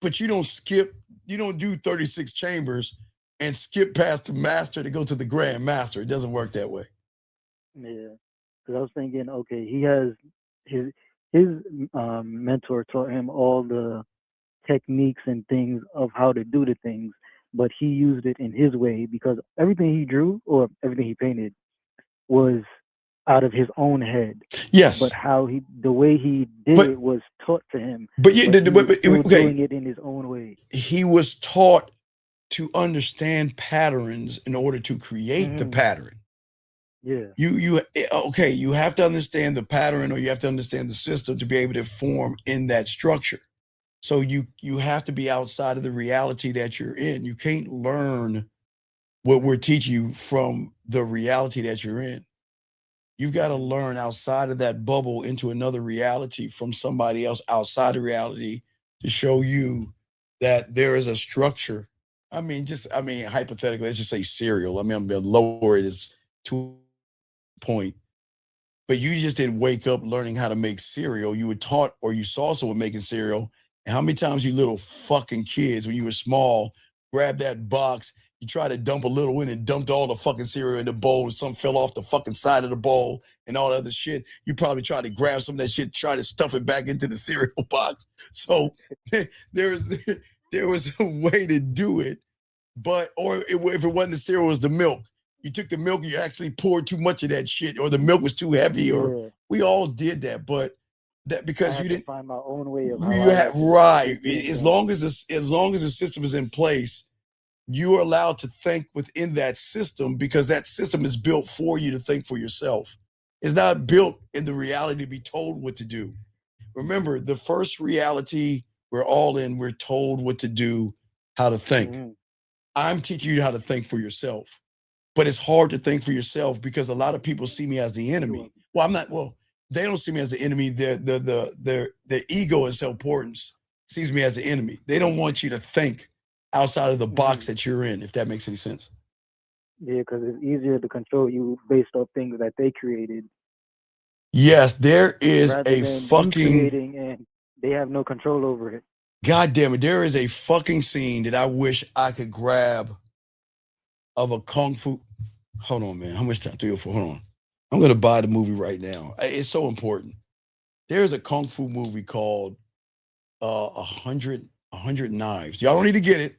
But you don't do 36 chambers and skip past the master to go to the grandmaster. It doesn't work that way. Yeah, because I was thinking, okay, he has his mentor taught him all the techniques and things of how to do the things, but he used it in his way because everything he drew or everything he painted was out of his own head. Yes, but the way he did it was taught to him. But doing it in his own way. He was taught to understand patterns in order to create the pattern. Yeah. You have to understand the pattern, or you have to understand the system to be able to form in that structure. So you have to be outside of the reality that you're in. You can't learn what we're teaching you from the reality that you're in. You've got to learn outside of that bubble into another reality from somebody else outside of reality to show you that there is a structure. Hypothetically, let's just say cereal. I'm going to lower it as to point, but you just didn't wake up learning how to make cereal. You were taught, or you saw someone making cereal. And how many times you little fucking kids, when you were small, grabbed that box, you tried to dump a little in and dumped all the fucking cereal in the bowl, and some fell off the fucking side of the bowl and all that other shit. You probably tried to grab some of that shit, try to stuff it back into the cereal box. So there was a way to do it, if it wasn't the cereal, it was the milk. You took the milk, you actually poured too much of that shit, or the milk was too heavy, or we all did that, but that because you didn't find my own way of as long as the system is in place, you are allowed to think within that system because that system is built for you to think for yourself. It's not built in the reality to be told what to do. Remember, the first reality we're all in, we're told what to do, how to think. I'm teaching you how to think for yourself. But it's hard to think for yourself because a lot of people see me as the enemy. Well, they don't see me as the enemy. The ego and self-importance sees me as the enemy. They don't want you to think outside of the box that you're in, if that makes any sense. Yeah, because it's easier to control you based off things that they created. Yes, there is rather a than you fucking creating and they have no control over it. God damn it. There is a fucking scene that I wish I could grab of a kung fu. Hold on, man. How much time? 3 or 4. Hold on. I'm gonna buy the movie right now. It's so important. There's a kung fu movie called 100 Knives. Y'all don't need to get it.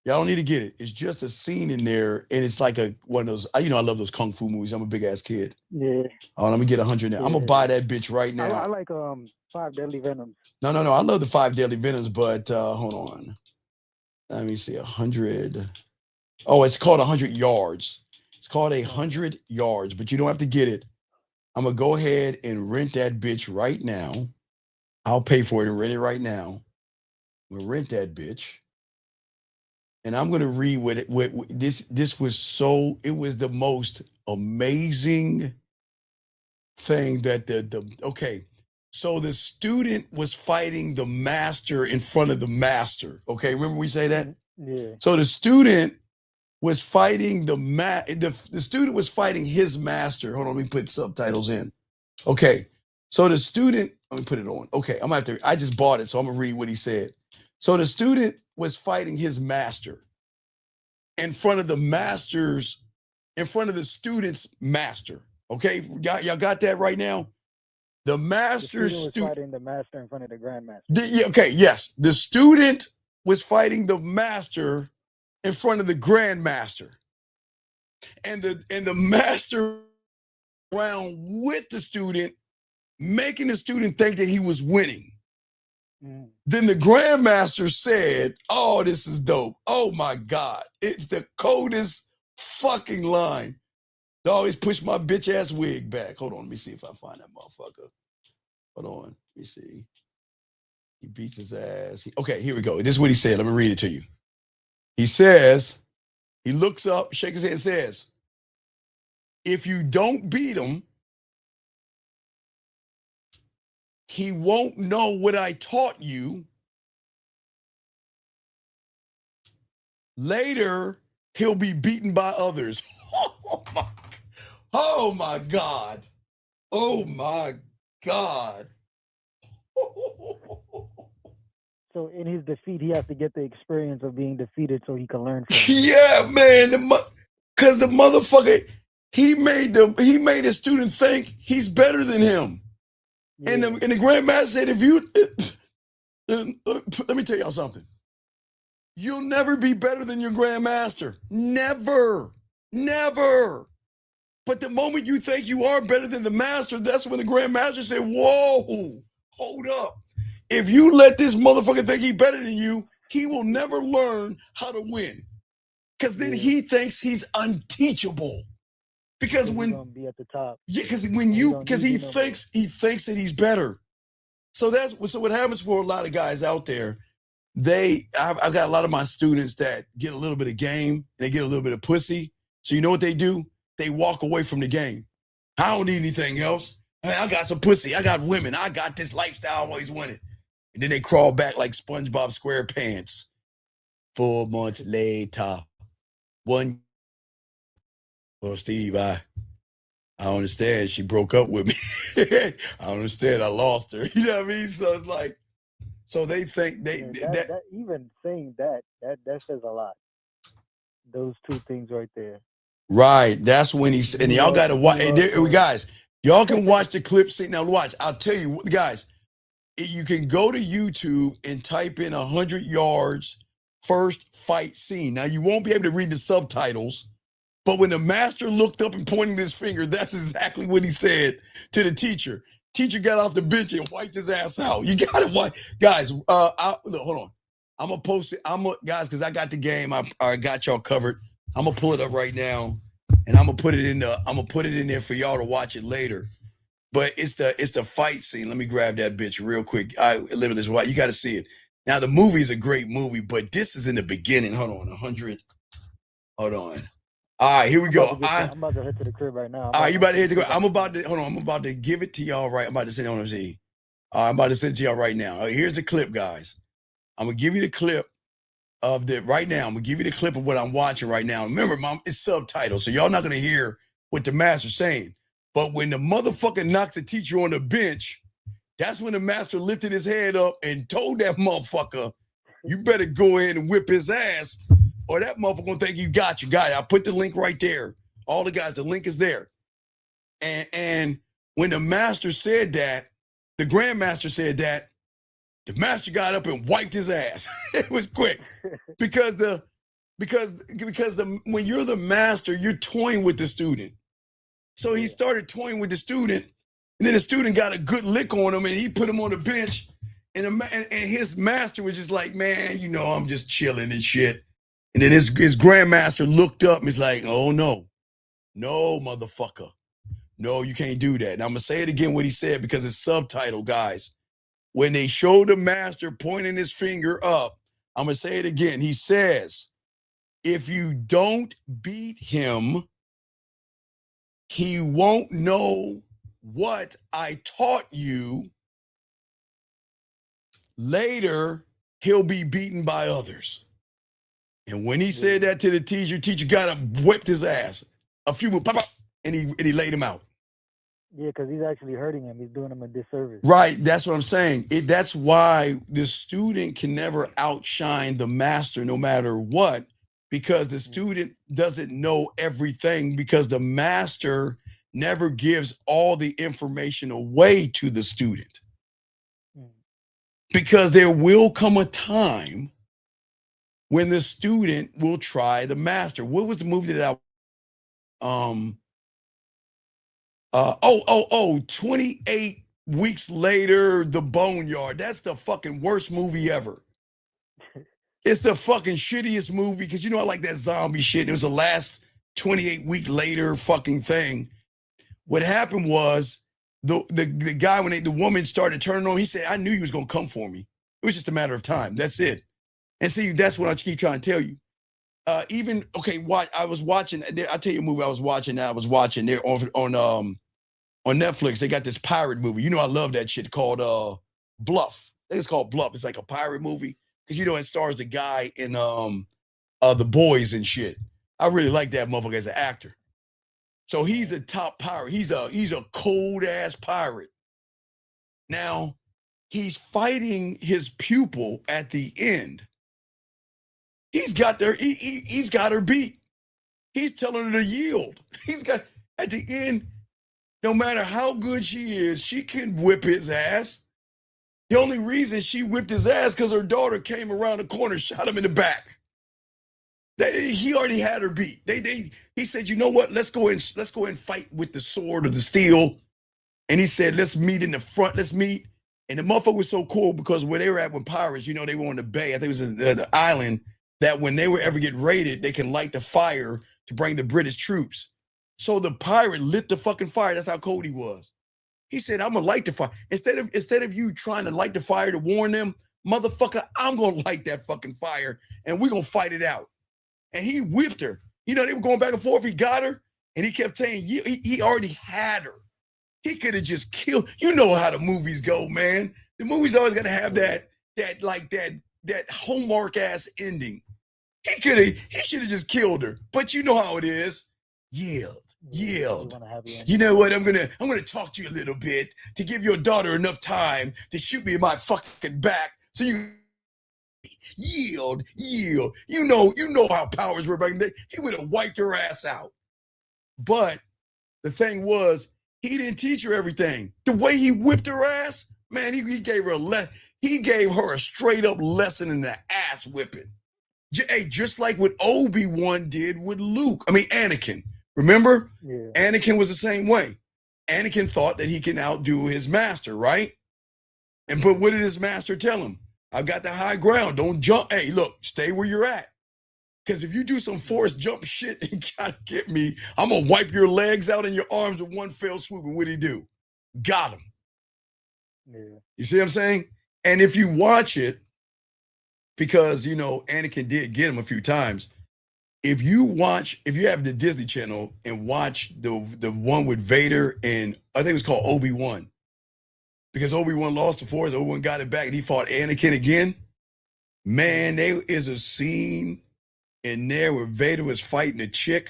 Y'all don't need to get it. It's just a scene in there, and it's like one of those. I love those kung fu movies. I'm a big ass kid. Yeah. Oh, let me get 100 now. I'm gonna buy that bitch right now. I like 5 Deadly Venoms. No. I love the 5 Deadly Venoms, but hold on. Let me see. 100. Oh, it's called 100 Yards. It's called 100 Yards, but you don't have to get it. I'm gonna go ahead and rent that bitch right now. I'll pay for it and rent it right now. I'm gonna rent that bitch. And I'm gonna read what this was so, it was the most amazing thing that okay. So the student was fighting the master in front of the master. Okay, remember we say that? Yeah. So the student was fighting the student was fighting his master. Hold on, let me put subtitles in. Okay, so the student, let me put it on. Okay, I'm gonna have to, I just bought it, so I'm gonna read what he said. So the student was fighting his master in front of the student's master. Okay, y'all got that right now? The master was fighting the master in front of the grandmaster. Okay, yes. The student was fighting the master in front of the grandmaster. And the master around with the student, making the student think that he was winning. Then the grandmaster said, "Oh, this is dope. Oh my God. It's the coldest fucking line. They always push my bitch ass wig back." Hold on, let me see if I find that motherfucker. Hold on, let me see. He beats his ass. Okay, here we go. This is what he said. Let me read it to you. He says, he looks up, shakes his head and says, "If you don't beat him, he won't know what I taught you. Later, he'll be beaten by others." Oh my God. Oh my God. So in his defeat, he has to get the experience of being defeated so he can learn from it. Yeah, man. Because the motherfucker, he made the student think he's better than him. Yeah. And the grandmaster said, if you, let me tell y'all something. You'll never be better than your grandmaster. Never. Never. But the moment you think you are better than the master, that's when the grandmaster said, "Whoa, hold up. If you let this motherfucker think he's better than you, he will never learn how to win." Because then he thinks he's unteachable. Because when gonna be at the top. Yeah, because he thinks that he's better. So what happens for a lot of guys out there. I've got a lot of my students that get a little bit of game and they get a little bit of pussy. So you know what they do? They walk away from the game. I don't need anything else. I got some pussy. I got women. I got this lifestyle I've always wanted. And then they crawl back like SpongeBob SquarePants. 4 months later. Well, Steve, I understand she broke up with me. I understand I lost her. You know what I mean? So it's like, so they think that even saying that says a lot. Those two things right there. Right. That's when he's, and y'all got to watch. Guys, y'all can watch the clip. See, now watch. I'll tell you, guys, you can go to YouTube and type in 100 Yards first fight scene. Now, you won't be able to read the subtitles, but when the master looked up and pointed his finger, that's exactly what he said to the teacher. Teacher got off the bench and wiped his ass out. You got to watch. Guys, look, hold on. I'm gonna post it. Guys, because I got the game. I got y'all covered. I'm gonna pull it up right now, and I'm gonna put it in there for y'all to watch it later. But it's the fight scene. Let me grab that bitch real quick. I live in this white. You got to see it. Now the movie is a great movie, but this is in the beginning. Hold on, 100. Hold on. All right, here we go. I'm about to head to the crib right now. All right, you about to head to the crib. I'm about to give it to y'all right. I'm about to send it on MC. I'm about to send it to y'all right now. Here's the clip, guys. I'm gonna give you the clip of the right now. I'm gonna give you the clip of what I'm watching right now. Remember, Mom, it's subtitled, so y'all not gonna hear what the master's saying. But when the motherfucker knocks the teacher on the bench, that's when the master lifted his head up and told that motherfucker, "You better go ahead and whip his ass, or that motherfucker gonna think you got you." Guy, I put the link right there. All the guys, the link is there. And when the master said that, the grandmaster said that, the master got up and wiped his ass. It was quick because when you're the master, you're toying with the student. So he started toying with the student, and then the student got a good lick on him, and he put him on the bench, and his master was just like, "Man, you know, I'm just chilling and shit." And then his grandmaster looked up and was like, "Oh no, motherfucker, no, you can't do that." And I'm gonna say it again what he said because it's subtitled, guys. When they show the master pointing his finger up, I'm gonna say it again. He says, "If you don't beat him, he won't know what I taught you. Later, he'll be beaten by others." And when he said that to the teacher got up, whipped his ass. A few more, pop, pop, and he laid him out. Yeah, because he's actually hurting him. He's doing him a disservice. Right, that's what I'm saying. That's why the student can never outshine the master no matter what, because the student doesn't know everything, because the master never gives all the information away to the student. Because there will come a time when the student will try the master. What was the movie that 28 weeks later, The Boneyard. That's the fucking worst movie ever. It's the fucking shittiest movie because you know I like that zombie shit. It was the last 28 week later fucking thing. What happened was the guy, when the woman started turning on, he said, "I knew you was gonna come for me. It was just a matter of time. That's it." And see, that's what I keep trying to tell you. I was watching. I'll tell you a movie I was watching. There on Netflix. They got this pirate movie. You know I love that shit called Bluff. I think it's called Bluff. It's like a pirate movie because you know it stars the guy in The Boys and shit. I really like that motherfucker as an actor. So he's a top pirate. He's a cold ass pirate. Now he's fighting his pupil at the end. He's got her beat. He's telling her to yield. At the end, no matter how good she is, she can whip his ass. The only reason she whipped his ass because her daughter came around the corner, shot him in the back. He already had her beat. He said, "You know what? Let's go and fight with the sword or the steel." And he said, "Let's meet in the front. Let's meet." And the motherfucker was so cool because where they were at with pirates, you know, they were on the bay. I think it was the island that when they were ever get raided, they can light the fire to bring the British troops. So the pirate lit the fucking fire. That's how cold he was. He said, "I'm gonna light the fire. Instead of you trying to light the fire to warn them, motherfucker, I'm gonna light that fucking fire and we're gonna fight it out." And he whipped her. You know, they were going back and forth. He got her and he kept saying, he already had her. He could have just killed. You know how the movies go, man. The movies always gotta have that Hallmark ass ending. He should have just killed her. But you know how it is. Yield. You know what? I'm gonna talk to you a little bit to give your daughter enough time to shoot me in my fucking back. So you yield. You know how powers were back in the day. He would have wiped her ass out. But the thing was, he didn't teach her everything. The way he whipped her ass, man, he gave her a straight up lesson in the ass whipping. Hey, just like what Obi-Wan did with Anakin. Remember? Yeah. Anakin was the same way. Anakin thought that he can outdo his master, right? But what did his master tell him? I've got the high ground. Don't jump. Hey, look, stay where you're at. Because if you do some forced jump shit and gotta get me, I'm gonna wipe your legs out and your arms with one fell swoop. And what'd he do? Got him. Yeah. You see what I'm saying? And if you watch it, because you know Anakin did get him a few times. If you have the Disney Channel and watch the one with Vader and I think it was called Obi-Wan, because Obi-Wan lost the Force, Obi-Wan got it back, and he fought Anakin again. Man, there is a scene in there where Vader was fighting a chick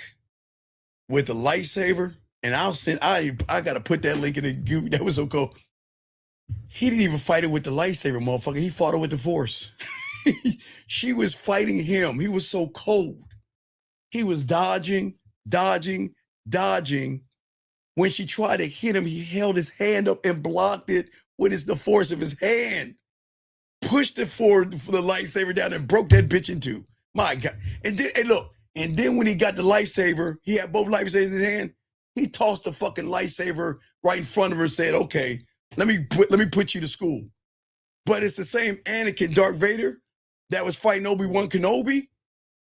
with the lightsaber, and I gotta put that link in the group. That was so cool. He didn't even fight it with the lightsaber, motherfucker. He fought it with the Force. She was fighting him. He was so cold. He was dodging. When she tried to hit him, he held his hand up and blocked it with the force of his hand. Pushed it forward for the lightsaber down and broke that bitch in two. My God. And then when he got the lightsaber, he had both lightsabers in his hand. He tossed the fucking lightsaber right in front of her and said, okay, let me put you to school. But it's the same Anakin, Darth Vader, that was fighting Obi-Wan Kenobi,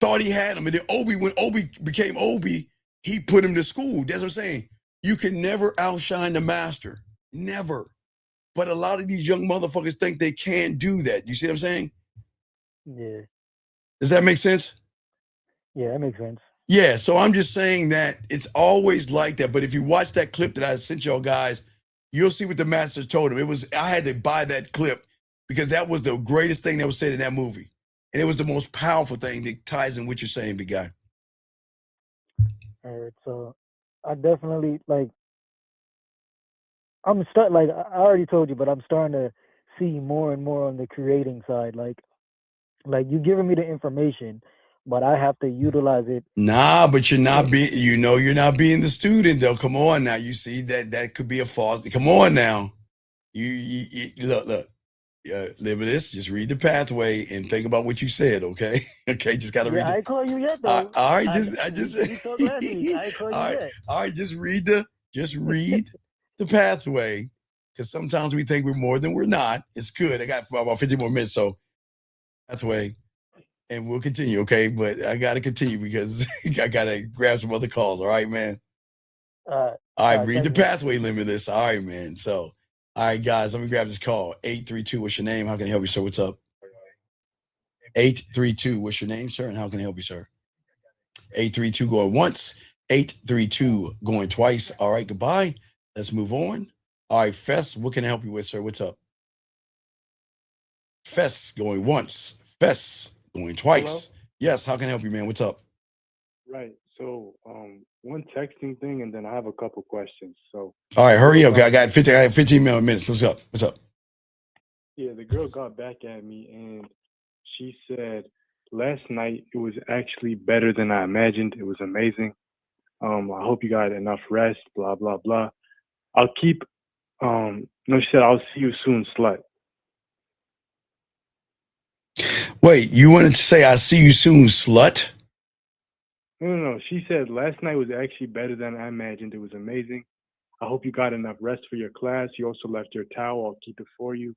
thought he had him. And then when Obi became Obi, he put him to school. That's what I'm saying. You can never outshine the master. Never. But a lot of these young motherfuckers think they can't do that. You see what I'm saying? Yeah. Does that make sense? Yeah, that makes sense. Yeah, so I'm just saying that it's always like that. But if you watch that clip that I sent y'all guys, you'll see what the master told him. I had to buy that clip because that was the greatest thing that was said in that movie. And it was the most powerful thing that ties in what you're saying, big guy. All right, so I definitely I already told you, but I'm starting to see more and more on the creating side. Like you giving me the information, but I have to utilize it. Nah, but you're not you're not being the student though. Come on now. You see that could be a false. Come on now. You look. Limitless, just read the pathway and think about what you said, okay? Okay, just gotta read it. I ain't call you yet though. All right, we talked last week. I ain't call you yet. All right, just read the pathway, because sometimes we think we're more than we're not. It's good. I got about 50 more minutes, so pathway, and we'll continue, okay? But I gotta continue because I gotta grab some other calls. All right, man. All right, read the pathway, Limitless. All right, man. So. All right, guys, let me grab this call. 832, what's your name? How can I help you, sir? What's up? 832, what's your name, sir? And how can I help you, sir? 832 going once, 832 going twice. All right, goodbye. Let's move on. All right, Fess, what can I help you with, sir? What's up? Fess going once, Fess going twice. Hello? Yes, how can I help you, man? What's up? Right. So, one texting thing, and then I have a couple questions. So, all right, hurry up. I got 15 minutes. What's up? What's up? Yeah, the girl got back at me, and she said last night it was actually better than I imagined. It was amazing. I hope you got enough rest. Blah blah blah. I'll keep. No, she said I'll see you soon, slut. Wait, you wanted to say I'll see you soon, slut? No. She said last night was actually better than I imagined. It was amazing. I hope you got enough rest for your class. You also left your towel. I'll keep it for you.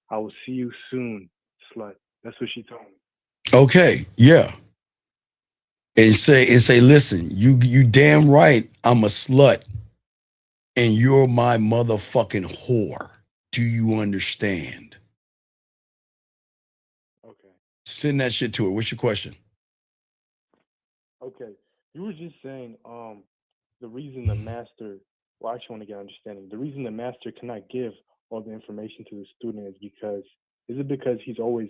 I will see you soon, slut. That's what she told me. Okay, yeah. And say, listen, you damn right, I'm a slut, and you're my motherfucking whore. Do you understand? Okay. Send that shit to her. What's your question? Okay. You were just saying the reason the master, well, I actually want to get understanding. The reason the master cannot give all the information to the student is it because he's always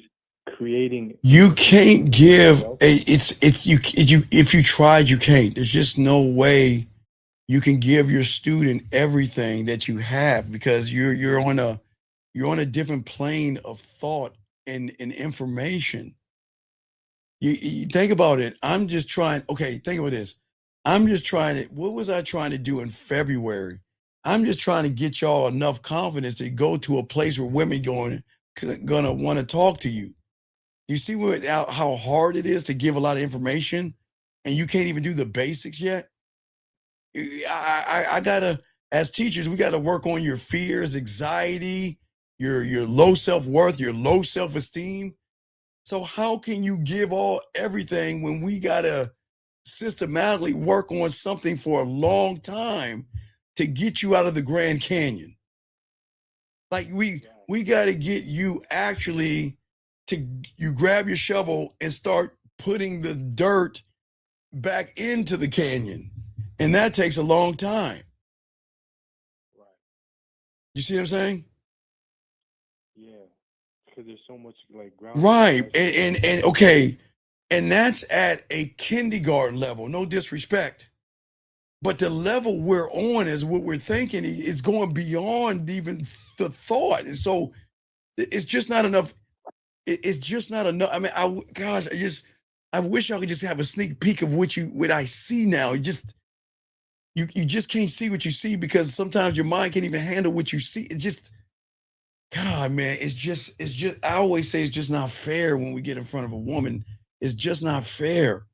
creating? You can't give if you tried, you can't. There's just no way you can give your student everything that you have, because you're on a different plane of thought and information. You think about it. I'm just trying. Okay, think about this. What was I trying to do in February? I'm just trying to get y'all enough confidence to go to a place where women gonna want to talk to you. You see how hard it is to give a lot of information, and you can't even do the basics yet. I gotta, as teachers, we gotta work on your fears, anxiety, your low self-worth, your low self-esteem. So how can you give everything when we gotta systematically work on something for a long time to get you out of the Grand Canyon? Like we got to get you actually you grab your shovel and start putting the dirt back into the canyon, and that takes a long time. You see what I'm saying? Yeah, because there's so much like ground. Right. And okay, and that's at a kindergarten level. No disrespect, but the level we're on is what we're thinking is going beyond even the thought, and so it's just not enough. It's just not enough. I mean, I wish I could just have a sneak peek of what I see now. You just can't see what you see because sometimes your mind can't even handle what you see. It's just, God, man, it's just. I always say it's just not fair when we get in front of a woman. It's just not fair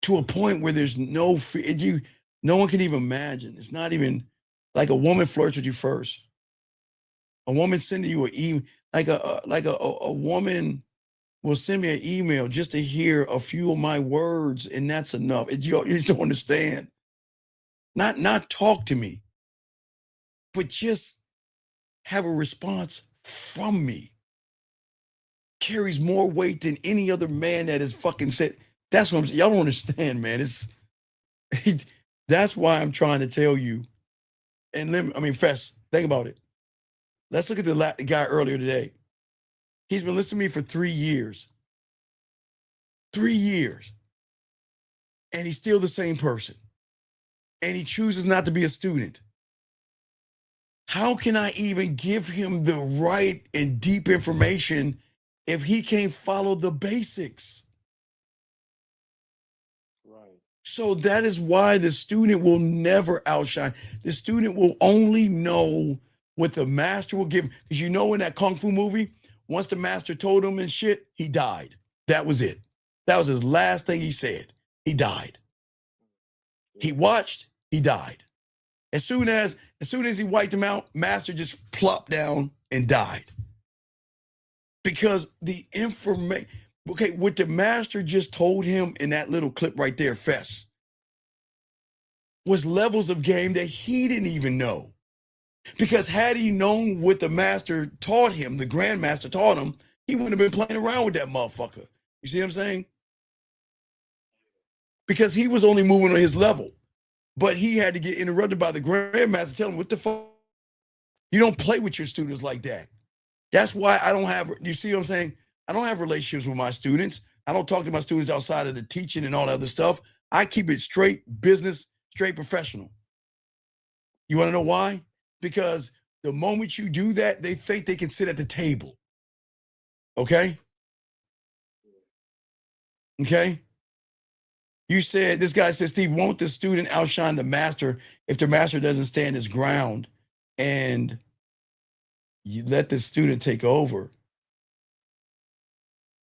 to a point where there's no fear. No one can even imagine. It's not even like a woman flirts with you first. A woman sending you an email, like a woman will send me an email just to hear a few of my words, and that's enough. You just don't understand. Not talk to me, but just have a response from me. Carries more weight than any other man that has fucking said. That's what I'm saying. Y'all don't understand, man. That's why I'm trying to tell you. And Fess, think about it. Let's look at the guy earlier today. He's been listening to me for 3 years. 3 years. And he's still the same person. And he chooses not to be a student. How can I even give him the right and deep information if he can't follow the basics? Right. So that is why the student will never outshine. The student will only know what the master will give. Because you know in that Kung Fu movie, once the master told him and shit, he died. That was it. That was his last thing he said. He died. He watched, he died. As soon as he wiped him out, master just plopped down and died. Because the information, okay, what the master just told him in that little clip right there, Fess, was levels of game that he didn't even know. Because had he known what the master taught him, the grandmaster taught him, he wouldn't have been playing around with that motherfucker. You see what I'm saying? Because he was only moving on his level. But he had to get interrupted by the grandmaster telling him, what the fuck? You don't play with your students like that. That's why I don't have, you see what I'm saying? I don't have relationships with my students. I don't talk to my students outside of the teaching and all that other stuff. I keep it straight business, straight professional. You want to know why? Because the moment you do that, they think they can sit at the table. Okay? Okay? You said, this guy said, Steve, won't the student outshine the master if the master doesn't stand his ground and you let the student take over?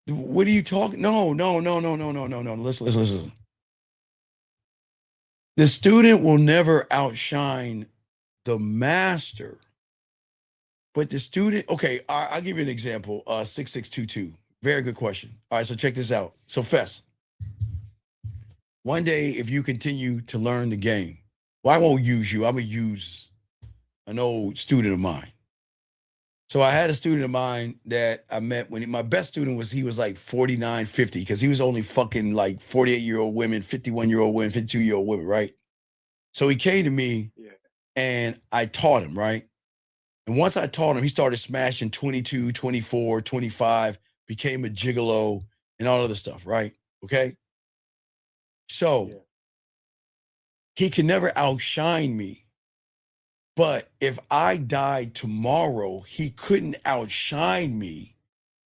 What are you talking? No. Listen. The student will never outshine the master, but the student, okay, I'll give you an example. 6622, very good question. All right, so check this out. So Fess, one day, if you continue to learn the game, well, I won't use you. I'm going to use an old student of mine. So I had a student of mine that I met when my best student was, he was like 49, 50, because he was only fucking like 48-year-old women, 51-year-old women, 52-year-old women, right? So he came to me and I taught him, right? And once I taught him, he started smashing 22, 24, 25, became a gigolo and all other stuff, right? Okay? So he can never outshine me. But if I died tomorrow, he couldn't outshine me.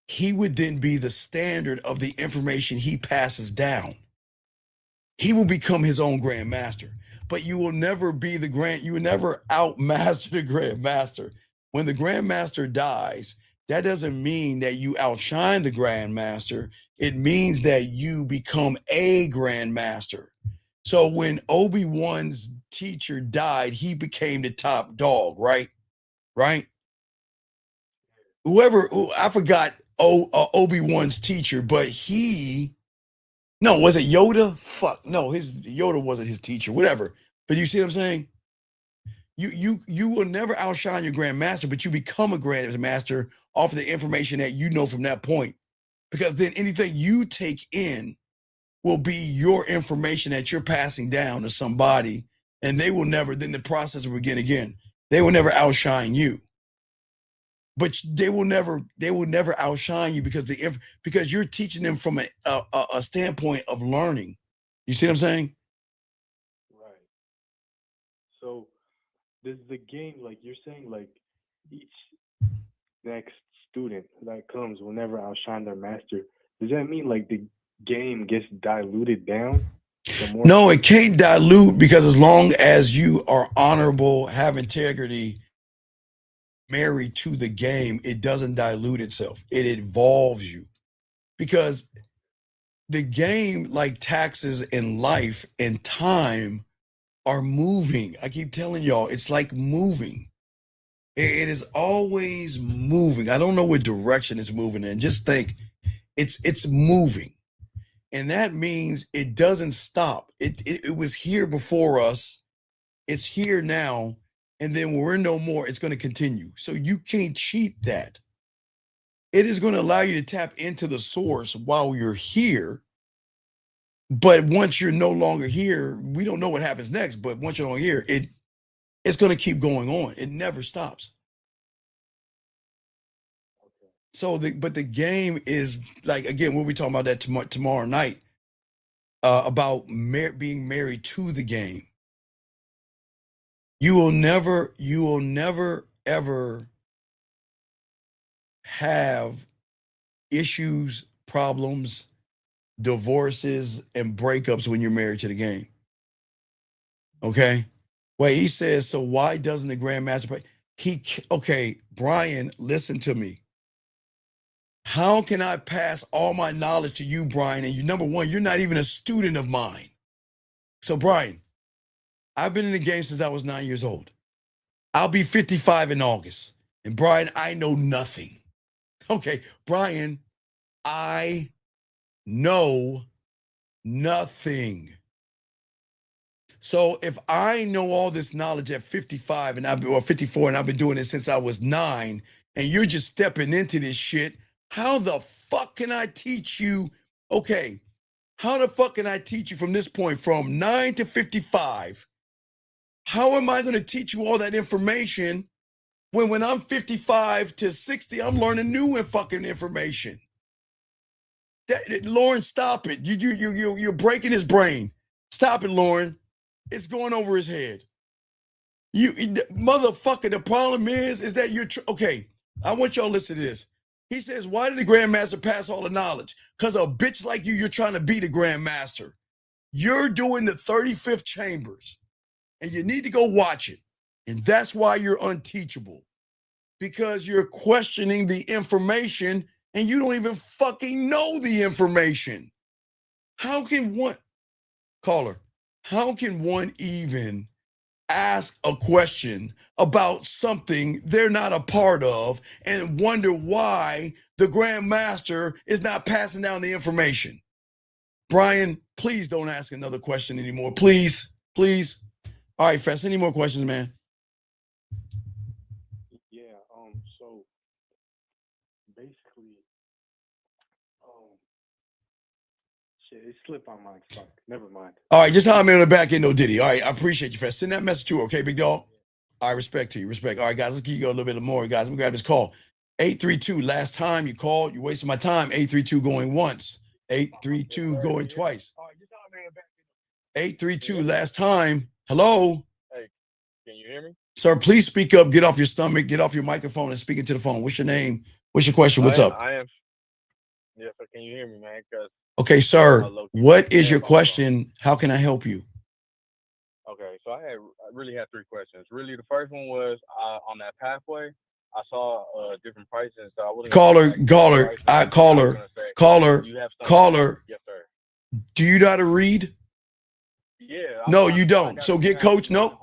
He would then be the standard of the information he passes down. He will become his own grandmaster. But you will never be you will never outmaster the grandmaster. When the grandmaster dies, that doesn't mean that you outshine the grandmaster. It means that you become a grandmaster. So when Obi-Wan's teacher died, he became the top dog, right? Right? I forgot Obi-Wan's teacher, but was it Yoda? Fuck, no, Yoda wasn't his teacher, whatever. But you see what I'm saying? You will never outshine your grandmaster, but you become a grandmaster off of the information that you know from that point. Because then anything you take in will be your information that you're passing down to somebody, and they will never, then the process will begin again. They will never outshine you. But they will never outshine you because you're teaching them from a standpoint of learning. You see what I'm saying? Right. So does the game, like you're saying, like each next student that comes will never outshine their master. Does that mean like the game gets diluted down? No, it can't dilute, because as long as you are honorable, have integrity, married to the game, it doesn't dilute itself. It evolves you, because the game, like taxes and life and time, are moving. I keep telling y'all, it's like moving. It is always moving. I don't know what direction it's moving in. Just think, it's moving. And that means it doesn't stop. It was here before us. It's here now. And then when we're no more, it's going to continue. So you can't cheat that. It is going to allow you to tap into the source while you're here. But once you're no longer here, we don't know what happens next. But once you're no longer here, it's going to keep going on. It never stops. So but the game is like, again, we'll be talking about that tomorrow night, about being married to the game. You will never ever have issues, problems, divorces, and breakups when you're married to the game. Okay? Wait, he says, so why doesn't the grandmaster play? Okay, Brian, listen to me. How can I pass all my knowledge to you, Brian? And number one, you're not even a student of mine. So, Brian, I've been in the game since I was 9 years old. I'll be 55 in August. And Brian, I know nothing. Okay, Brian, I know nothing. So if I know all this knowledge at 55 or 54, and I've been doing it since I was 9, and you're just stepping into this shit, how the fuck can I teach you? Okay, how the fuck can I teach you from this point, from 9 to 55? How am I going to teach you all that information when I'm 55 to 60, I'm learning new fucking information? Lauren, stop it. You're breaking his brain. Stop it, Lauren. It's going over his head. Motherfucker, the problem is that you're, okay, I want y'all to listen to this. He says, why did the grandmaster pass all the knowledge? Because a bitch like you're trying to be the grandmaster. You're doing the 35th chambers, and you need to go watch it. And that's why you're unteachable, because you're questioning the information and you don't even fucking know the information. How can one even ask a question about something they're not a part of and wonder why the grandmaster is not passing down the information? Brian, please don't ask another question anymore. Please. All right, Fess, any more questions, man? Yeah, so basically, shit, it slipped my mind. Fuck, never mind. All right, just holler me on the back end, no Diddy. All right, I appreciate you, Fess. Send that message to her, okay, big dog? All right, respect to you, respect. All right, guys, let's keep going a little bit more, guys. Let me grab this call. 832, last time you called, you wasted my time. 832 going once. 832 going twice. 832, last time. Hello? Hey, can you hear me? Sir, please speak up. Get off your stomach. Get off your microphone and speak into the phone. What's your name? What's your question? What's up? I am. Yes, sir. Can you hear me, man? Okay, sir. What is your question? How can I help you? Okay, so I really had three questions. Really, the first one was on that pathway. I saw different prices. So I wasn't Caller. Yes, sir. Do you know how to read? Yeah. No, you don't. So get coach. No.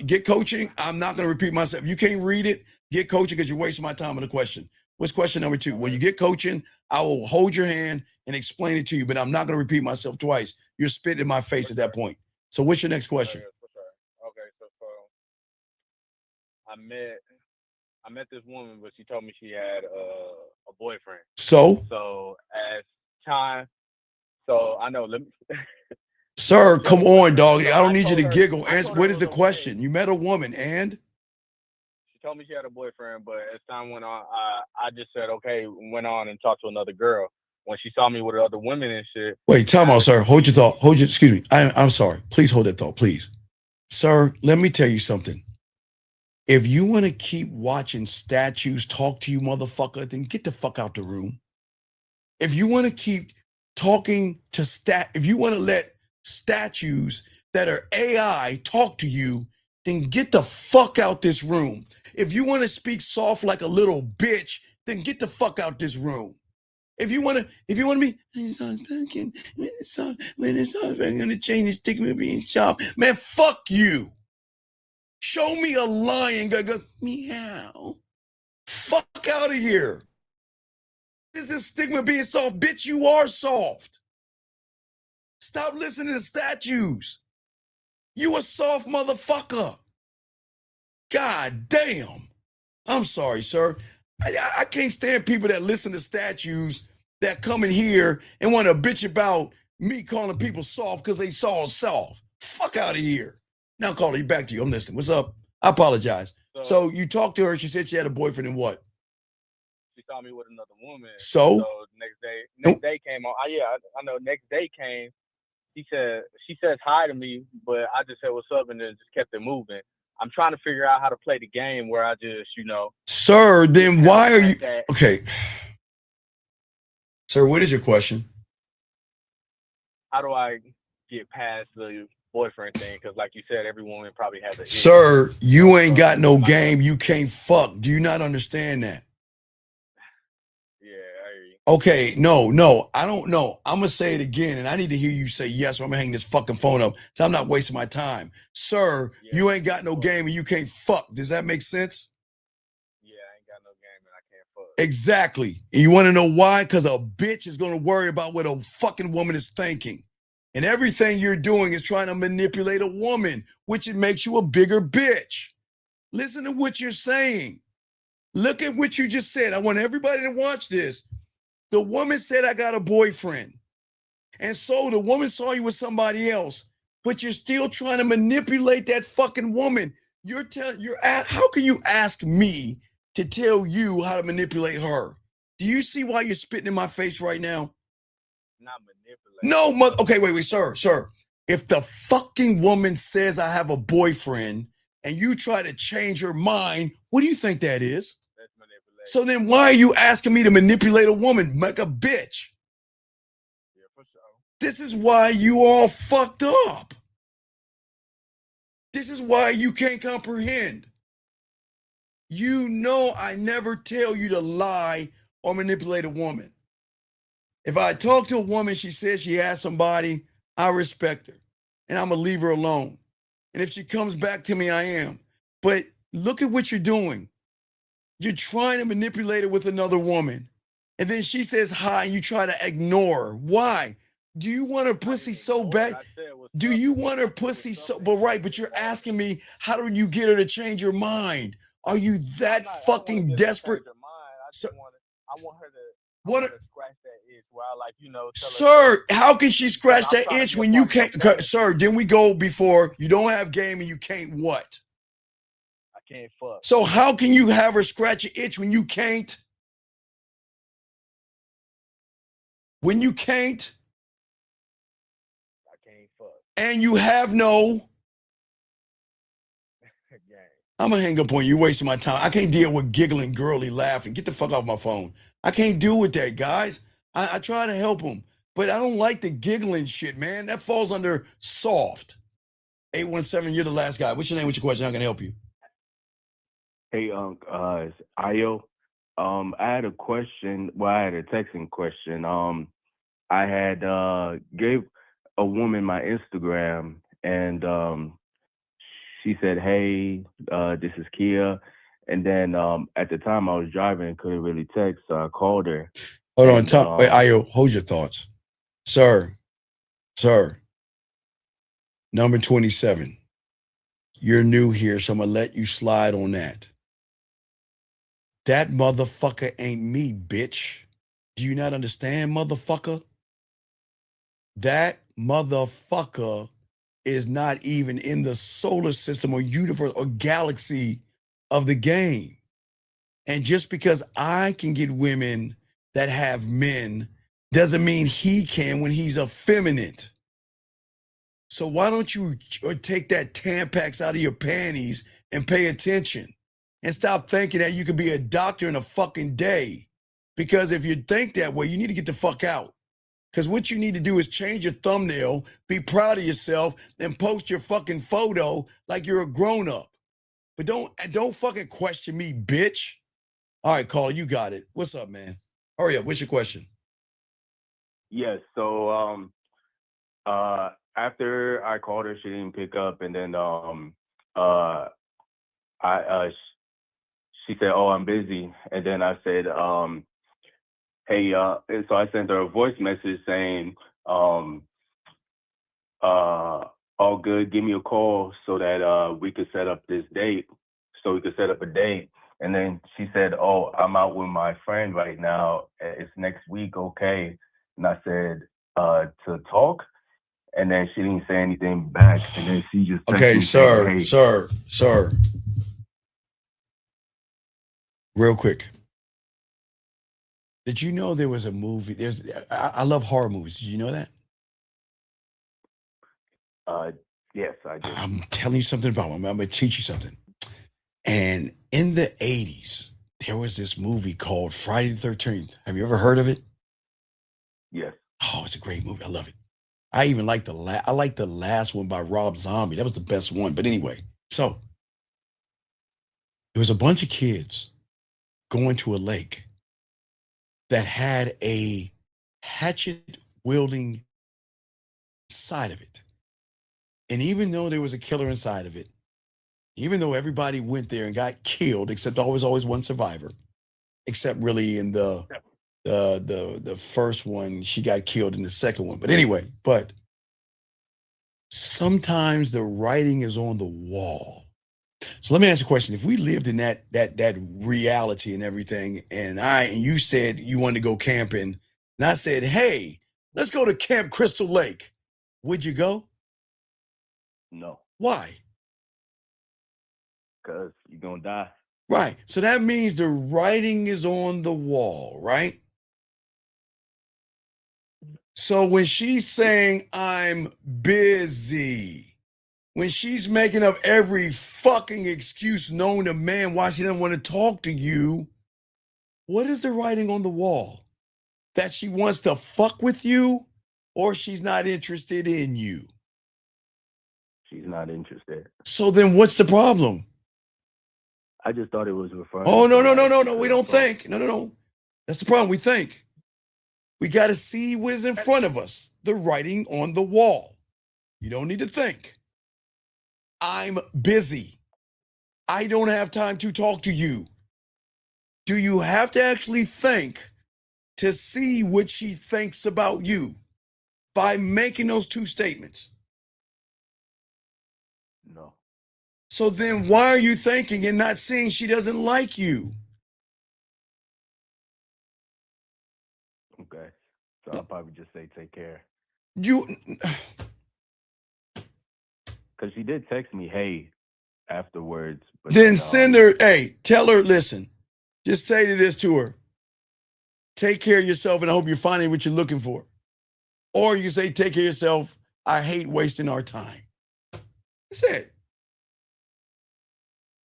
Get coaching. I'm not going to repeat myself. You can't read it. Get coaching, because you're wasting my time on the question. What's question number 2? When you get coaching, I will hold your hand and explain it to you, but I'm not going to repeat myself twice. You're spitting in my face at that point. So what's your next question? Okay, so I met this woman, but she told me she had a boyfriend. So? So as time, so I know. Let me. Sir, come on, dog. No, I don't I need you told to her- giggle. I Answer, told her what it is the was question? You met a woman and? She told me she had a boyfriend, but as time went on, I just said okay. Went on and talked to another girl. When she saw me with other women and shit. Wait, time out, sir. Hold your thought. Excuse me. I'm sorry. Please hold that thought, please. Sir, let me tell you something. If you want to keep watching statues talk to you, motherfucker, then get the fuck out the room. If you want to keep talking to if you want to let statues that are AI talk to you, then get the fuck out this room. If you want to speak soft like a little bitch, then get the fuck out this room. If you want to be, when it's gonna change the stigma being sharp, man, fuck you. Show me a lion that goes meow. Fuck out of here. What is this stigma being soft? Bitch, you are soft. Stop listening to statues. You a soft motherfucker. God damn. I'm sorry, sir. I can't stand people that listen to statues that come in here and want to bitch about me calling people soft because they saw soft. Fuck out of here. Now call you back to you. I'm listening. What's up? I apologize. So you talked to her. She said she had a boyfriend and what? She saw me with another woman. So? Next day came on. I know. Next day came. She says hi to me, but I just said what's up and then just kept it moving. I'm trying to figure out how to play the game where I just, Sir, then why are you that. okay? Sir, what is your question? How do I get past the boyfriend thing? Because like you said, every woman probably has a Sir, you ain't got no game. You can't fuck. Do you not understand that? Yeah, I hear you. Okay, no, I don't know. I'm gonna say it again, and I need to hear you say yes, or I'm gonna hang this fucking phone up. So I'm not wasting my time. Sir, you ain't got no game and you can't fuck. Does that make sense? Yeah, I ain't got no game and I can't fuck. Exactly. And you want to know why? Because a bitch is gonna worry about what a fucking woman is thinking. And everything you're doing is trying to manipulate a woman, which it makes you a bigger bitch. Listen to what you're saying. Look at what you just said. I want everybody to watch this. The woman said, I got a boyfriend. And so the woman saw you with somebody else, but you're still trying to manipulate that fucking woman. How can you ask me to tell you how to manipulate her? Do you see why you're spitting in my face right now? Not manipulate. No, okay, wait, sir. If the fucking woman says I have a boyfriend and you try to change her mind, what do you think that is? That's manipulation. So then why are you asking me to manipulate a woman like a bitch? Yeah, for sure. This is why you all fucked up. This is why you can't comprehend. You know I never tell you to lie or manipulate a woman. If I talk to a woman, she says she has somebody, I respect her. And I'm going to leave her alone. And if she comes back to me, I am. But look at what you're doing. You're trying to manipulate her with another woman. And then she says hi, and you try to ignore her. Why? Do you want her pussy so bad? Do you want her pussy so, but you're asking me, how do you get her to change your mind? Are you that fucking desperate? I want her to What? scratch that itch where I tell her. Sir, how can she scratch that itch when you can't? Sir, didn't we go before? You don't have game and you can't what? I can't fuck. So how can you have her scratch an itch when you can't? When you can't? I can't fuck. And you have no. I'm gonna hang up on you. You're wasting my time. I can't deal with giggling, girly laughing. Get the fuck off my phone. I can't deal with that, guys. I try to help them, but I don't like the giggling shit, man. That falls under soft. 817, you're the last guy. What's your name? What's your question? How can I help you? Hey, it's Ayo. I had a question. Well, I had a texting question. I had gave a woman my Instagram, and she said, "Hey, this is Kia," And then at the time I was driving and couldn't really text, so I called her. Hold on, And Tom. Wait, Ayo, hold your thoughts. Sir, number 27. You're new here, so I'm going to let you slide on that. That motherfucker ain't me, bitch. Do you not understand, motherfucker? That motherfucker is not even in the solar system or universe or galaxy of the game. And just because I can get women that have men doesn't mean he can when he's effeminate. So why don't you take that Tampax out of your panties and pay attention and stop thinking that you could be a doctor in a fucking day? Because if you think that way, you need to get the fuck out. Because what you need to do is change your thumbnail, be proud of yourself, and post your fucking photo like you're a grown-up. But don't fucking question me, bitch. All right, caller, you got it. What's up, man? Hurry up. What's your question? yes, so after I called her, she didn't pick up, and then she said, "Oh, I'm busy," and then I said, "Hey," and so I sent her a voice message saying, "All good. Give me a call so that we could set up this date, so we could set up a date." And then she said, "Oh, I'm out with my friend right now. It's next week, okay?" And I said, "To talk?" And then she didn't say anything back. And then she just texted Okay, me saying, "Hey." sir. Real quick. Did you know there was a movie? I love horror movies. Did you know that? Yes, I did. I'm telling you something about them. I'm going to teach you something. And in the 80s, there was this movie called Friday the 13th. Have you ever heard of it? Yes. Oh, it's a great movie. I love it. I even like the last one by Rob Zombie. That was the best one. But anyway, so there was a bunch of kids going to a lake that had a hatchet wielding side of it. And even though there was a killer inside of it, even though everybody went there and got killed, except always one survivor, except really in the first one, she got killed in the second one. But anyway, sometimes the writing is on the wall. So let me ask you a question. If we lived in that reality and everything, and you said you wanted to go camping, and I said, "Hey, let's go to Camp Crystal Lake," would you go? No, Why? because you're going to die. Right. So that means the writing is on the wall, right? So when she's saying I'm busy, when she's making up every fucking excuse known to man why she doesn't want to talk to you, what is the writing on the wall? That she wants to fuck with you or she's not interested in you? She's not interested. So then what's the problem? I just thought it was referring Oh, to no. We don't think. No. That's the problem. We think. We got to see what's in front of us, the writing on the wall. You don't need to think. I'm busy. I don't have time to talk to you. Do you have to actually think to see what she thinks about you by making those two statements? No. So then why are you thinking and not seeing she doesn't like you? Okay. So I'll probably just say take care. Because she did text me, "Hey," afterwards. But then send her, hey, tell her, listen, just say this to her. Take care of yourself and I hope you're finding what you're looking for. Or you say, take care of yourself. I hate wasting our time. That's it.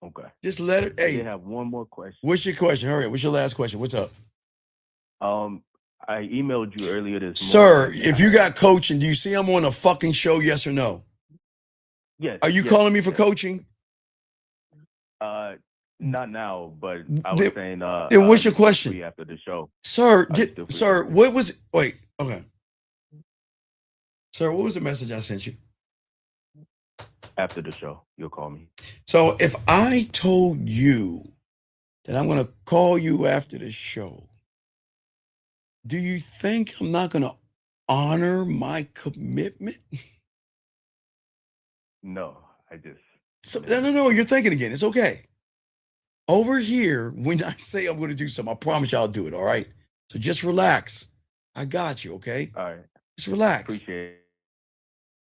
Okay. Just let her, I hey. did have one more question. What's your question? Hurry up. What's your last question? What's up? I emailed you earlier this Sir, morning. if you got coaching, do you see I'm on a fucking show, yes or no? Yes. Are you yes, calling me for yes. coaching? Not now, but I was saying then what's your question? after the show. Sir, what was wait, okay. Sir, what was the message I sent you? After the show, you'll call me. So if I told you that I'm going to call you after the show, do you think I'm not going to honor my commitment? No, I just. So, no, you're thinking again. It's okay. Over here, when I say I'm going to do something, I promise you I'll do it, all right? So just relax. I got you, okay? All right. Just relax. Appreciate it.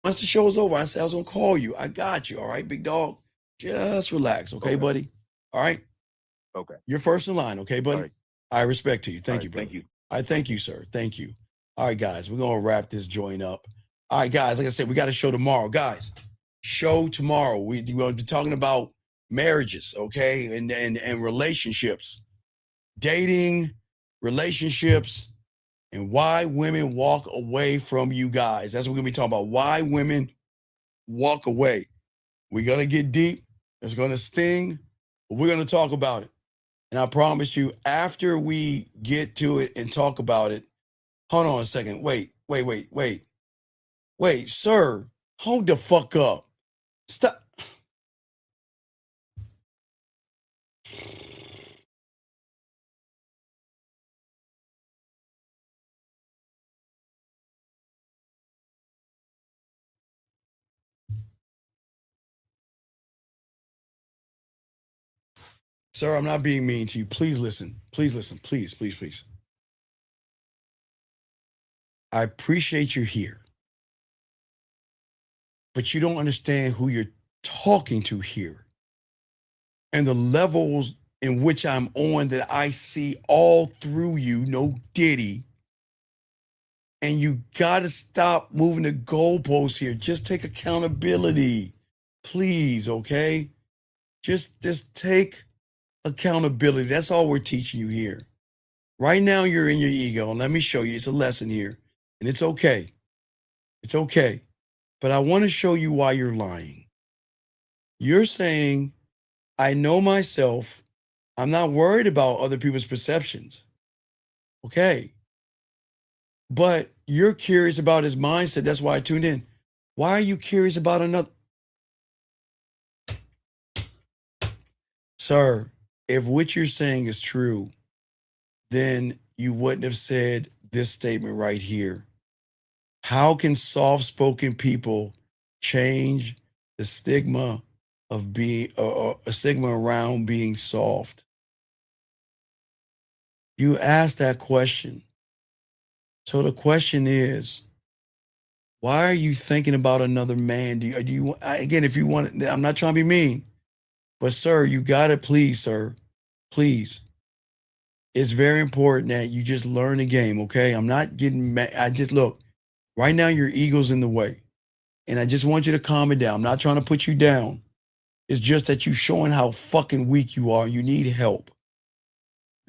Once the show is over, I said I was going to call you. I got you, all right, big dog? Just relax, okay, buddy? All right? Okay. You're first in line, okay, buddy? All right. I respect to you. Thank All you, right, brother. thank you. I thank you, sir. Thank you. All right, guys, we're going to wrap this joint up. All right, guys, like I said, we got a show tomorrow. Guys, show tomorrow. We're going to be talking about marriages, okay, and relationships, dating, relationships, and why women walk away from you guys. That's what we're going to be talking about, why women walk away. We're going to get deep. It's going to sting, but we're going to talk about it. And I promise you, after we get to it and talk about it, hold on a second. Wait, sir, hold the fuck up. Stop. Sir, I'm not being mean to you. Please listen. Please listen. Please. I appreciate you here. But you don't understand who you're talking to here. And the levels in which I'm on that I see all through you, no diddy. And you got to stop moving the goalposts here. Just take accountability. Please, okay? Just take accountability. That's all we're teaching you here. Right now, you're in your ego. And let me show you. It's a lesson here. And it's okay. It's okay. But I want to show you why you're lying. You're saying, I know myself. I'm not worried about other people's perceptions. Okay. But you're curious about his mindset. That's why I tuned in. Why are you curious about another? Sir, if what you're saying is true, then you wouldn't have said this statement right here. How can soft-spoken people change the stigma of being a stigma around being soft? You asked that question. So the question is, why are you thinking about another man? Do you again, if you want, I'm not trying to be mean, but sir, you got to please, sir, please. It's very important that you just learn the game, okay? I'm not getting mad. I just look, right now your ego's in the way. And I just want you to calm it down. I'm not trying to put you down. It's just that you're showing how fucking weak you are. You need help.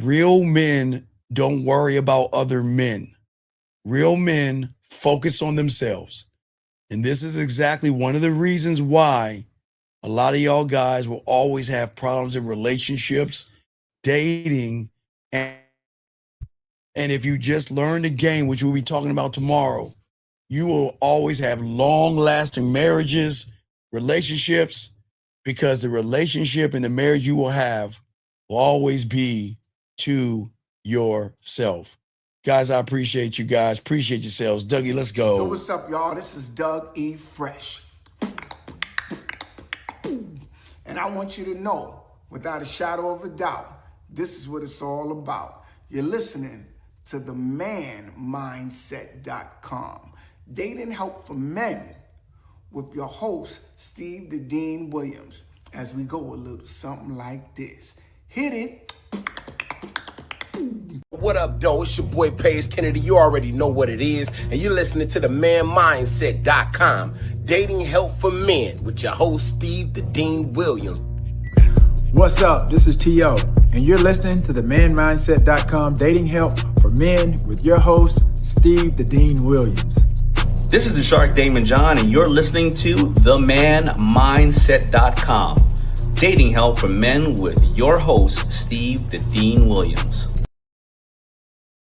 Real men don't worry about other men. Real men focus on themselves. And this is exactly one of the reasons why a lot of y'all guys will always have problems in relationships, dating, and if you just learn the game, which we'll be talking about tomorrow, you will always have long-lasting marriages, relationships, because the relationship and the marriage you will have will always be to yourself. Guys, I appreciate you guys. Appreciate yourselves. Dougie, let's go. Yo, what's up, y'all? This is Doug E. Fresh. And I want you to know, without a shadow of a doubt, this is what it's all about. You're listening to themanmindset.com. Dating help for men with your host, Steve the Dean Williams, as we go a little something like this. Hit it. What up, though? It's your boy, Paige Kennedy. You already know what it is. And you're listening to themanmindset.com. Dating help for men with your host, Steve the Dean Williams. What's up? This is T.O. And you're listening to themanmindset.com. Dating help for men with your host, Steve the Dean Williams. This is the Shark Damon John, and you're listening to themanmindset.com. Dating help for men with your host, Steve the Dean Williams.